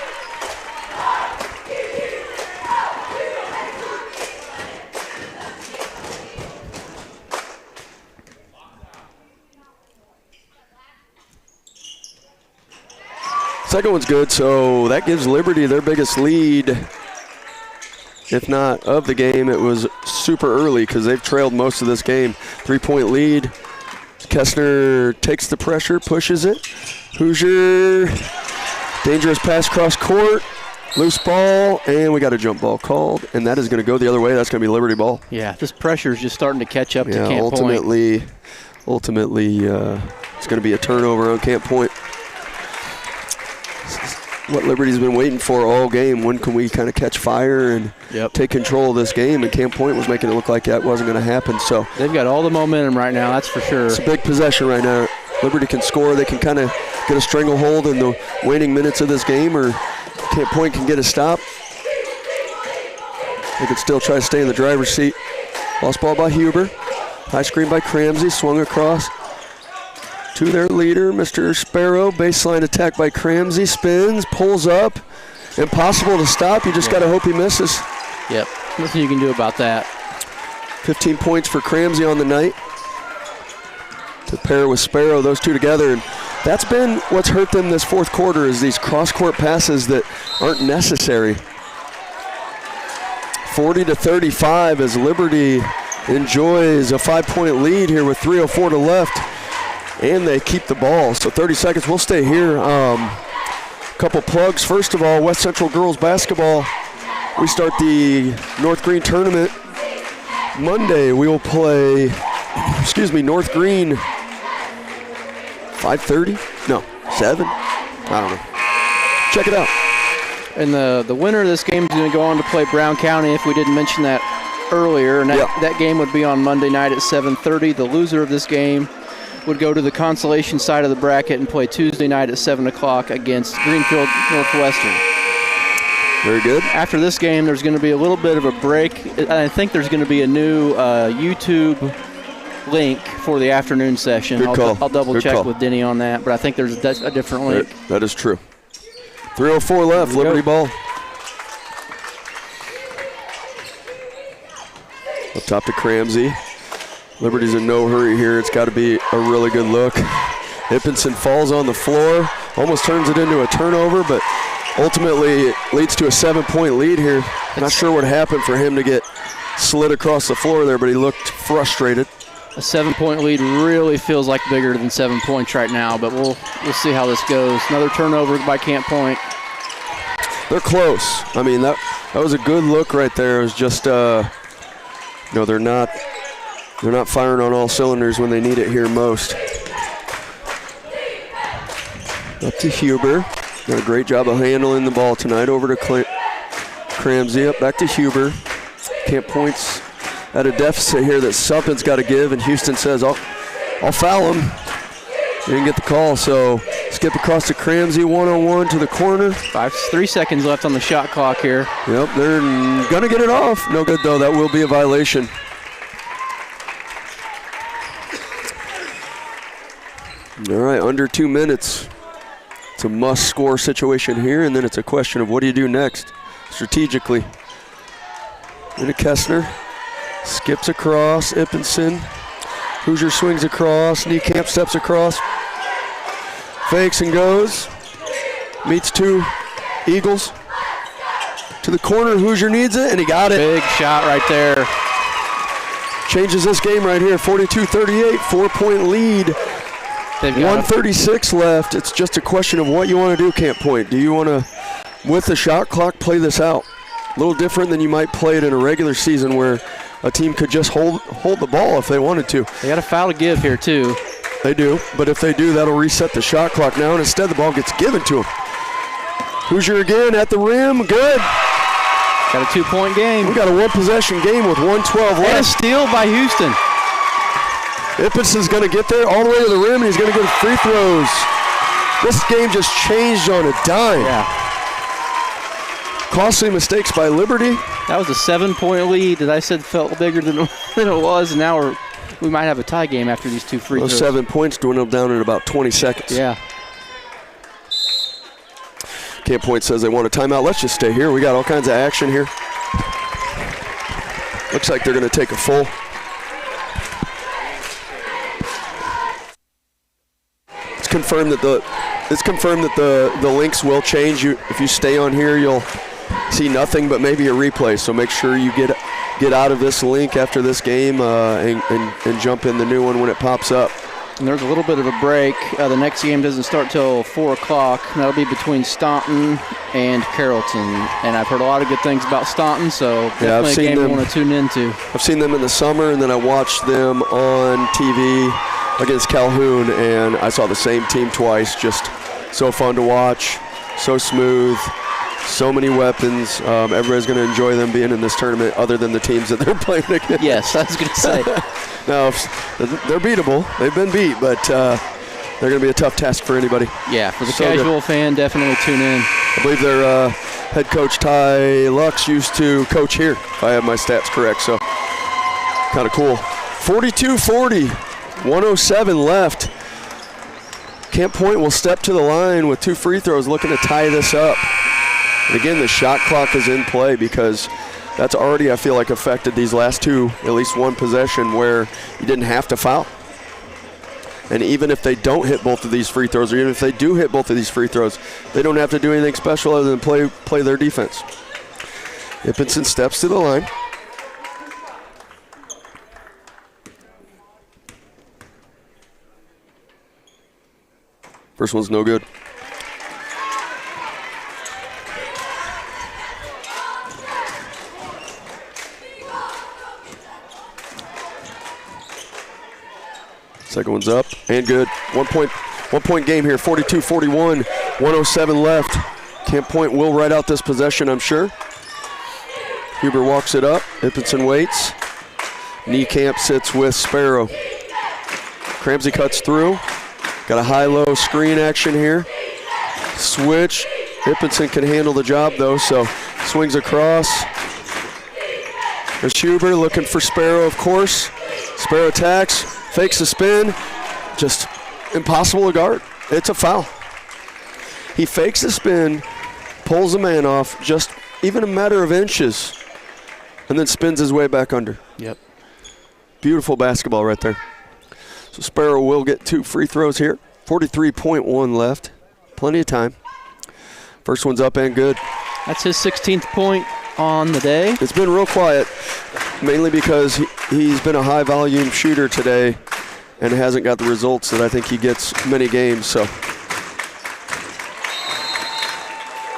Second one's good, so that gives Liberty their biggest lead. If not of the game, it was super early because they've trailed most of this game. 3-point lead. Kessner takes the pressure, pushes it. Hoosier, dangerous pass cross court, loose ball, and we got a jump ball called, and that is going to go the other way. That's going to be Liberty ball. Yeah, this pressure is just starting to catch up to Camp ultimately, it's going to be a turnover on Camp Point. What Liberty's been waiting for all game. When can we kind of catch fire and take control of this game? And Camp Point was making it look like that wasn't going to happen. So they've got all the momentum right now, that's for sure. It's a big possession right now. Liberty can score. They can kind of get a stranglehold in the waning minutes of this game, or Camp Point can get a stop. They could still try to stay in the driver's seat. Lost ball by Huber. High screen by Cramsey. Swung across to their leader, Mr. Sparrow. Baseline attack by Cramsey. Spins, pulls up. Impossible to stop. You just got to hope he misses. Yep, nothing you can do about that. 15 points for Cramsey on the night. To pair with Sparrow, those two together. And That's been what's hurt them this fourth quarter, is these cross-court passes that aren't necessary. 40-35 as Liberty enjoys a 5-point lead here with 3:04 to left, and they keep the ball. So 30 seconds. We'll stay here. Couple plugs. First of all, West Central girls basketball. We start the North Green tournament Monday. We will play, North Green 5:30? No, 7? I don't know. Check it out. And the winner of this game is going to go on to play Brown County, if we didn't mention that earlier. And that game would be on Monday night at 7:30. The loser of this game would go to the consolation side of the bracket and play Tuesday night at 7 o'clock against Greenfield Northwestern. Very good. After this game, there's going to be a little bit of a break. I think there's going to be a new YouTube link for the afternoon session. Good call. I'll double check call. with Denny on that, but I think there's a different link. That is true. 3:04 left, Liberty ball. Up top to Cramsey. Liberty's in no hurry here. It's got to be a really good look. Ippinson falls on the floor, almost turns it into a turnover, but ultimately it leads to a 7-point lead here. Not sure what happened for him to get slid across the floor there, but he looked frustrated. A 7-point lead really feels like bigger than 7 points right now, but we'll see how this goes. Another turnover by Camp Point. They're close. I mean, that was a good look right there. It was just, they're not firing on all cylinders when they need it here most. Up to Huber. Got a great job of handling the ball tonight. Over to Cramsey. Up back to Huber. Camp Point's at a deficit here that something's got to give, and Houston says, I'll foul him. He didn't get the call, so skip across to Cramsey, 1-on-1 to the corner. 3 seconds left on the shot clock here. Yep, they're going to get it off. No good, though. That will be a violation. All right, under 2 minutes. It's a must-score situation here, and then it's a question of what do you do next strategically. Into Kessner. Skips across. Ippinson. Hoosier swings across. Niekamp steps across. Fakes and goes. Meets two Eagles. To the corner. Hoosier needs it, and he got it. Big shot right there. Changes this game right here. 42-38. 4-point lead. 1:36 left. It's just a question of what you want to do, Camp Point. Do you want to, with the shot clock, play this out? A little different than you might play it in a regular season where a team could just hold the ball if they wanted to. They got a foul to give here, too. They do, but if they do, that'll reset the shot clock now, and instead the ball gets given to them. Hoosier again at the rim. Good. Got a 2-point game. We got a one-possession game with 1:12 left. And a steal by Houston. Ippinson's going to get there all the way to the rim, and he's going to get free throws. This game just changed on a dime. Yeah. Costly mistakes by Liberty. That was a 7-point lead that I said felt bigger than it was, and now we might have a tie game after these two free throws. Those 7 points dwindled down in about 20 seconds. Yeah. Camp Point says they want a timeout. Let's just stay here. We got all kinds of action here. Looks like they're going to take a full. It's confirmed that the links will change. If you stay on here, you'll see nothing but maybe a replay. So make sure you get out of this link after this game and jump in the new one when it pops up. And there's a little bit of a break. The next game doesn't start till 4 o'clock. That'll be between Staunton and Carrollton. And I've heard a lot of good things about Staunton, so definitely a game we want to tune into. I've seen them in the summer, and then I watched them on TV against Calhoun, and I saw the same team twice. Just so fun to watch, so smooth, so many weapons. Everybody's going to enjoy them being in this tournament other than the teams that they're playing against. Yes, I was going to say. No, they're beatable. They've been beat, but they're going to be a tough task for anybody. Yeah, for the casual fan, definitely tune in. I believe their head coach, Ty Lux, used to coach here, if I have my stats correct, so kind of cool. 42-40, 1:07 left. Camp Point will step to the line with 2 free throws looking to tie this up. And again, the shot clock is in play because that's already, I feel like, affected these last two, at least one possession where you didn't have to foul. And even if they don't hit both of these free throws, or even if they do hit both of these free throws, they don't have to do anything special other than play their defense. Ippenson steps to the line. First one's no good. Second one's up and good. 1 point game here, 42-41, 107 left. Camp Point will ride out this possession, I'm sure. Huber walks it up. Ippenson waits. Niekamp sits with Sparrow. Cramsey cuts through. Got a high-low screen action here. Switch. Ippenson can handle the job, though, so swings across. There's Huber looking for Sparrow, of course. Sparrow attacks, fakes the spin. Just impossible to guard. It's a foul. He fakes the spin, pulls the man off, just even a matter of inches, and then spins his way back under. Yep. Beautiful basketball right there. So Sparrow will get 2 free throws here. 43.1 left. Plenty of time. First one's up and good. That's his 16th point on the day. It's been real quiet, mainly because he's been a high-volume shooter today and hasn't got the results that I think he gets many games. So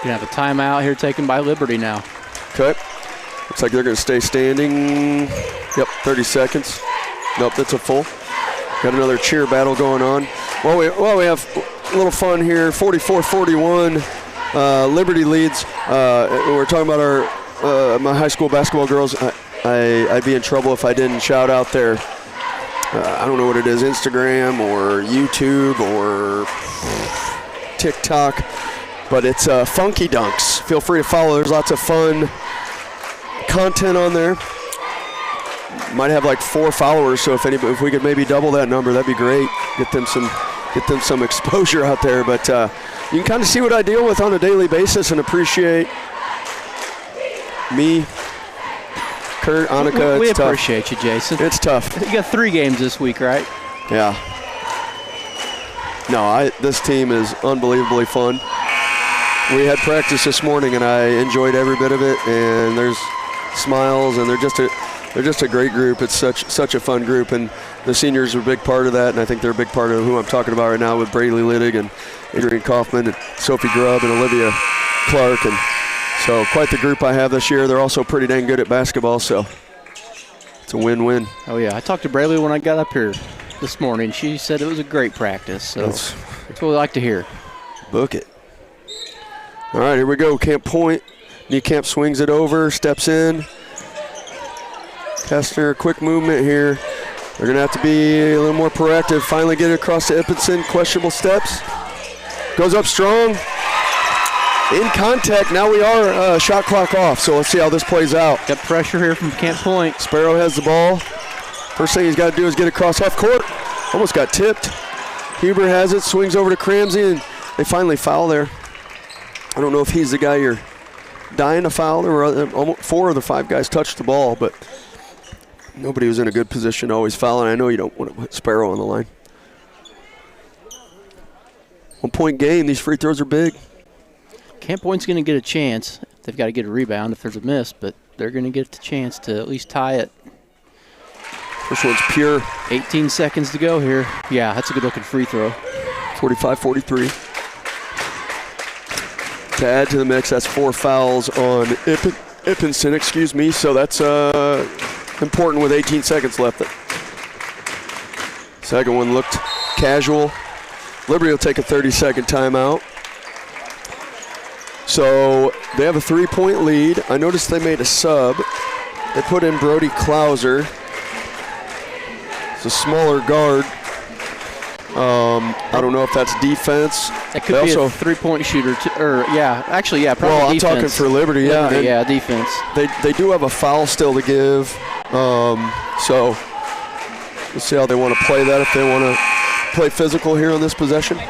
Gonna have a timeout here taken by Liberty now. Okay. Looks like they're going to stay standing. Yep, 30 seconds. Nope, that's a full. Got another cheer battle going on. Well, we have a little fun here. 44-41. Liberty leads. We're talking about our my high school basketball girls. I'd be in trouble if I didn't shout out their, I don't know what it is, Instagram or YouTube or TikTok, but it's Funky Dunks. Feel free to follow. There's lots of fun content on there. Might have like 4 followers, so if we could maybe double that number, that'd be great. Get them some exposure out there. But you can kind of see what I deal with on a daily basis and appreciate me, Kurt, Annika. We it's tough. appreciate you, Jason. It's tough. You got 3 games this week, right? Yeah. No, this team is unbelievably fun. We had practice this morning, and I enjoyed every bit of it. And there's smiles, and they're just a great group. It's such a fun group, and the seniors are a big part of that. And I think they're a big part of who I'm talking about right now with Braley Littig and Adrian Kaufman and Sophie Grubb and Olivia Clark. And so quite the group I have this year. They're also pretty dang good at basketball, so it's a win-win. Oh yeah, I talked to Braley when I got up here this morning. She said it was a great practice. So that's what we like to hear. Book it. All right, here we go. Camp Point. Niekamp swings it over, steps in. Kestner, quick movement here. They're going to have to be a little more proactive. Finally get it across to Ippenson. Questionable steps. Goes up strong. In contact. Now we are shot clock off, so let's see how this plays out. Got pressure here from Camp Point. Sparrow has the ball. First thing he's got to do is get across half court. Almost got tipped. Huber has it, swings over to Cramsey, and they finally foul there. I don't know if he's the guy you're dying to foul. There were 4 of the 5 guys touched the ball, but nobody was in a good position to always foul, and I know you don't want to put Sparrow on the line. 1 point game. These free throws are big. Camp Point's going to get a chance. They've got to get a rebound if there's a miss, but they're going to get the chance to at least tie it. This one's pure. 18 seconds to go here. Yeah, that's a good-looking free throw. 45-43. To add to the mix, that's 4 fouls on Ippenson, so that's important with 18 seconds left. Second one looked casual. Liberty will take a 30-second timeout. So they have a 3-point lead. I noticed they made a sub. They put in Brody Klauser. It's a smaller guard. I don't know if that's defense. That could be a 3-point shooter. Probably defense. Well, I'm talking for Liberty, yeah. Yeah, defense. They do have a foul still to give. So we'll see how they want to play that, if they want to play physical here on this possession.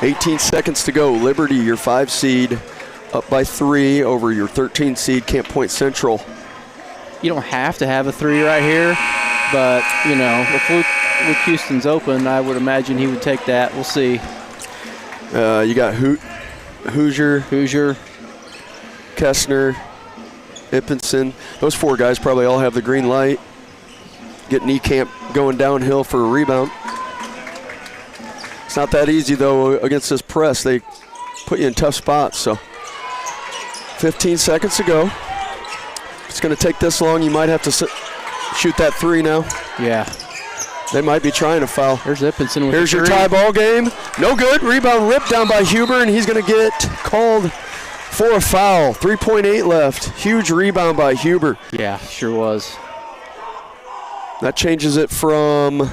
18 seconds to go. Liberty, your 5 seed, up by 3 over your 13 seed Camp Point Central. You don't have to have a 3 right here, but, with Houston's open, I would imagine he would take that. We'll see. You got Hoosier, Kessner, Ippenson. Those 4 guys probably all have the green light. Get Niekamp going downhill for a rebound. It's not that easy, though, against this press. They put you in tough spots. So 15 seconds to go. If it's going to take this long, you might have to shoot that 3 now. Yeah. They might be trying to foul. There's Ippenson with Here's your tie ball game. No good. Rebound ripped down by Huber, and he's going to get called for a foul. 3.8 left. Huge rebound by Huber. Yeah, sure was. That changes it from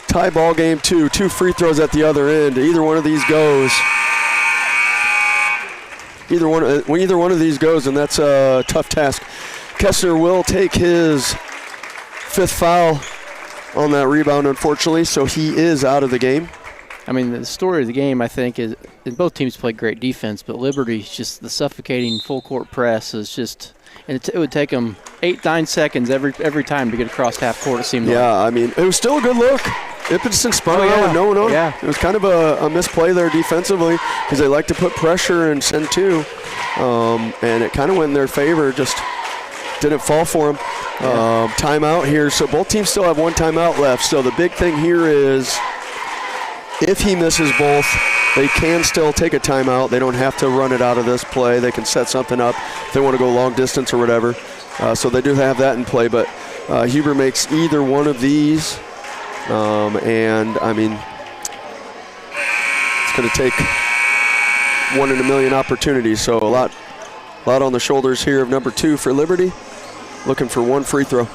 tie ball game to 2 free throws at the other end. Either one of these goes. When either one of these goes, and that's a tough task. Kessler will take his 5th foul on that rebound, unfortunately, so he is out of the game. I mean, the story of the game, I think, is both teams played great defense, but Liberty's just the suffocating full-court press is just – and it would take them 8-9 seconds every time to get across half court, it seemed like. Yeah, I mean, it was still a good look. Ippenson spun around with no one on. Yeah. It was kind of a misplay there defensively because they like to put pressure and send 2. And it kind of went in their favor, just didn't fall for them. Timeout here. So both teams still have 1 timeout left. So the big thing here is if he misses both, they can still take a timeout. They don't have to run it out of this play. They can set something up if they want to go long distance or whatever. So they do have that in play. But Huber makes either one of these. And, I mean, it's going to take 1 in a million opportunities. So a lot on the shoulders here of number 2 for Liberty. Looking for 1 free throw.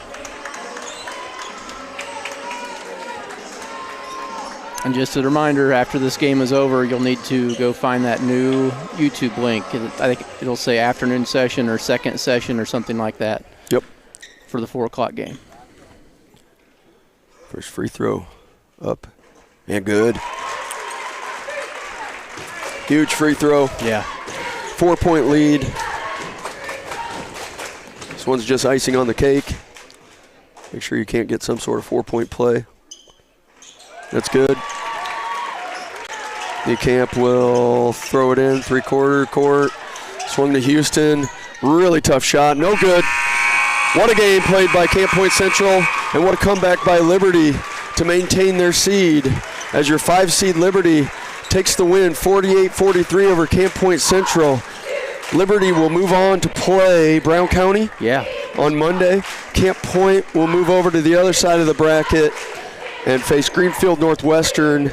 And just a reminder, after this game is over, you'll need to go find that new YouTube link. I think it'll say afternoon session or second session or something like that. Yep. For the 4 o'clock game. First free throw up and good. Huge free throw. Yeah. 4-point lead. This one's just icing on the cake. Make sure you can't get some sort of 4-point play. That's good. Niekamp will throw it in, 3/4 court. Swung to Houston. Really tough shot. No good. What a game played by Camp Point Central, and what a comeback by Liberty to maintain their seed as your 5-seed Liberty takes the win 48-43 over Camp Point Central. Liberty will move on to play Brown County on Monday. Camp Point will move over to the other side of the bracket and face Greenfield Northwestern.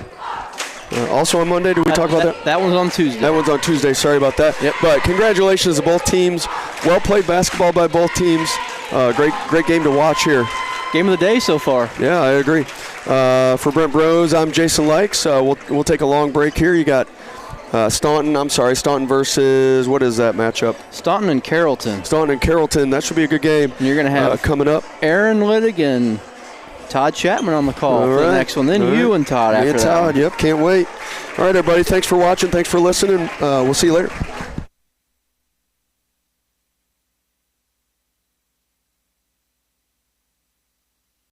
Also on Monday, did we talk about that? That one's on Tuesday. That one's on Tuesday, sorry about that. Yep. But congratulations to both teams. Well played basketball by both teams. Great game to watch here. Game of the day so far. Yeah, I agree. For Brent Bros, I'm Jason Likes. We'll take a long break here. You got Staunton versus, what is that matchup? Staunton and Carrollton. That should be a good game. And you're going to have coming up Aaron Littig and Todd Chapman on the call for the next one. Then you and Todd after that. Todd, yep, can't wait. All right, everybody, thanks for watching. Thanks for listening. We'll see you later.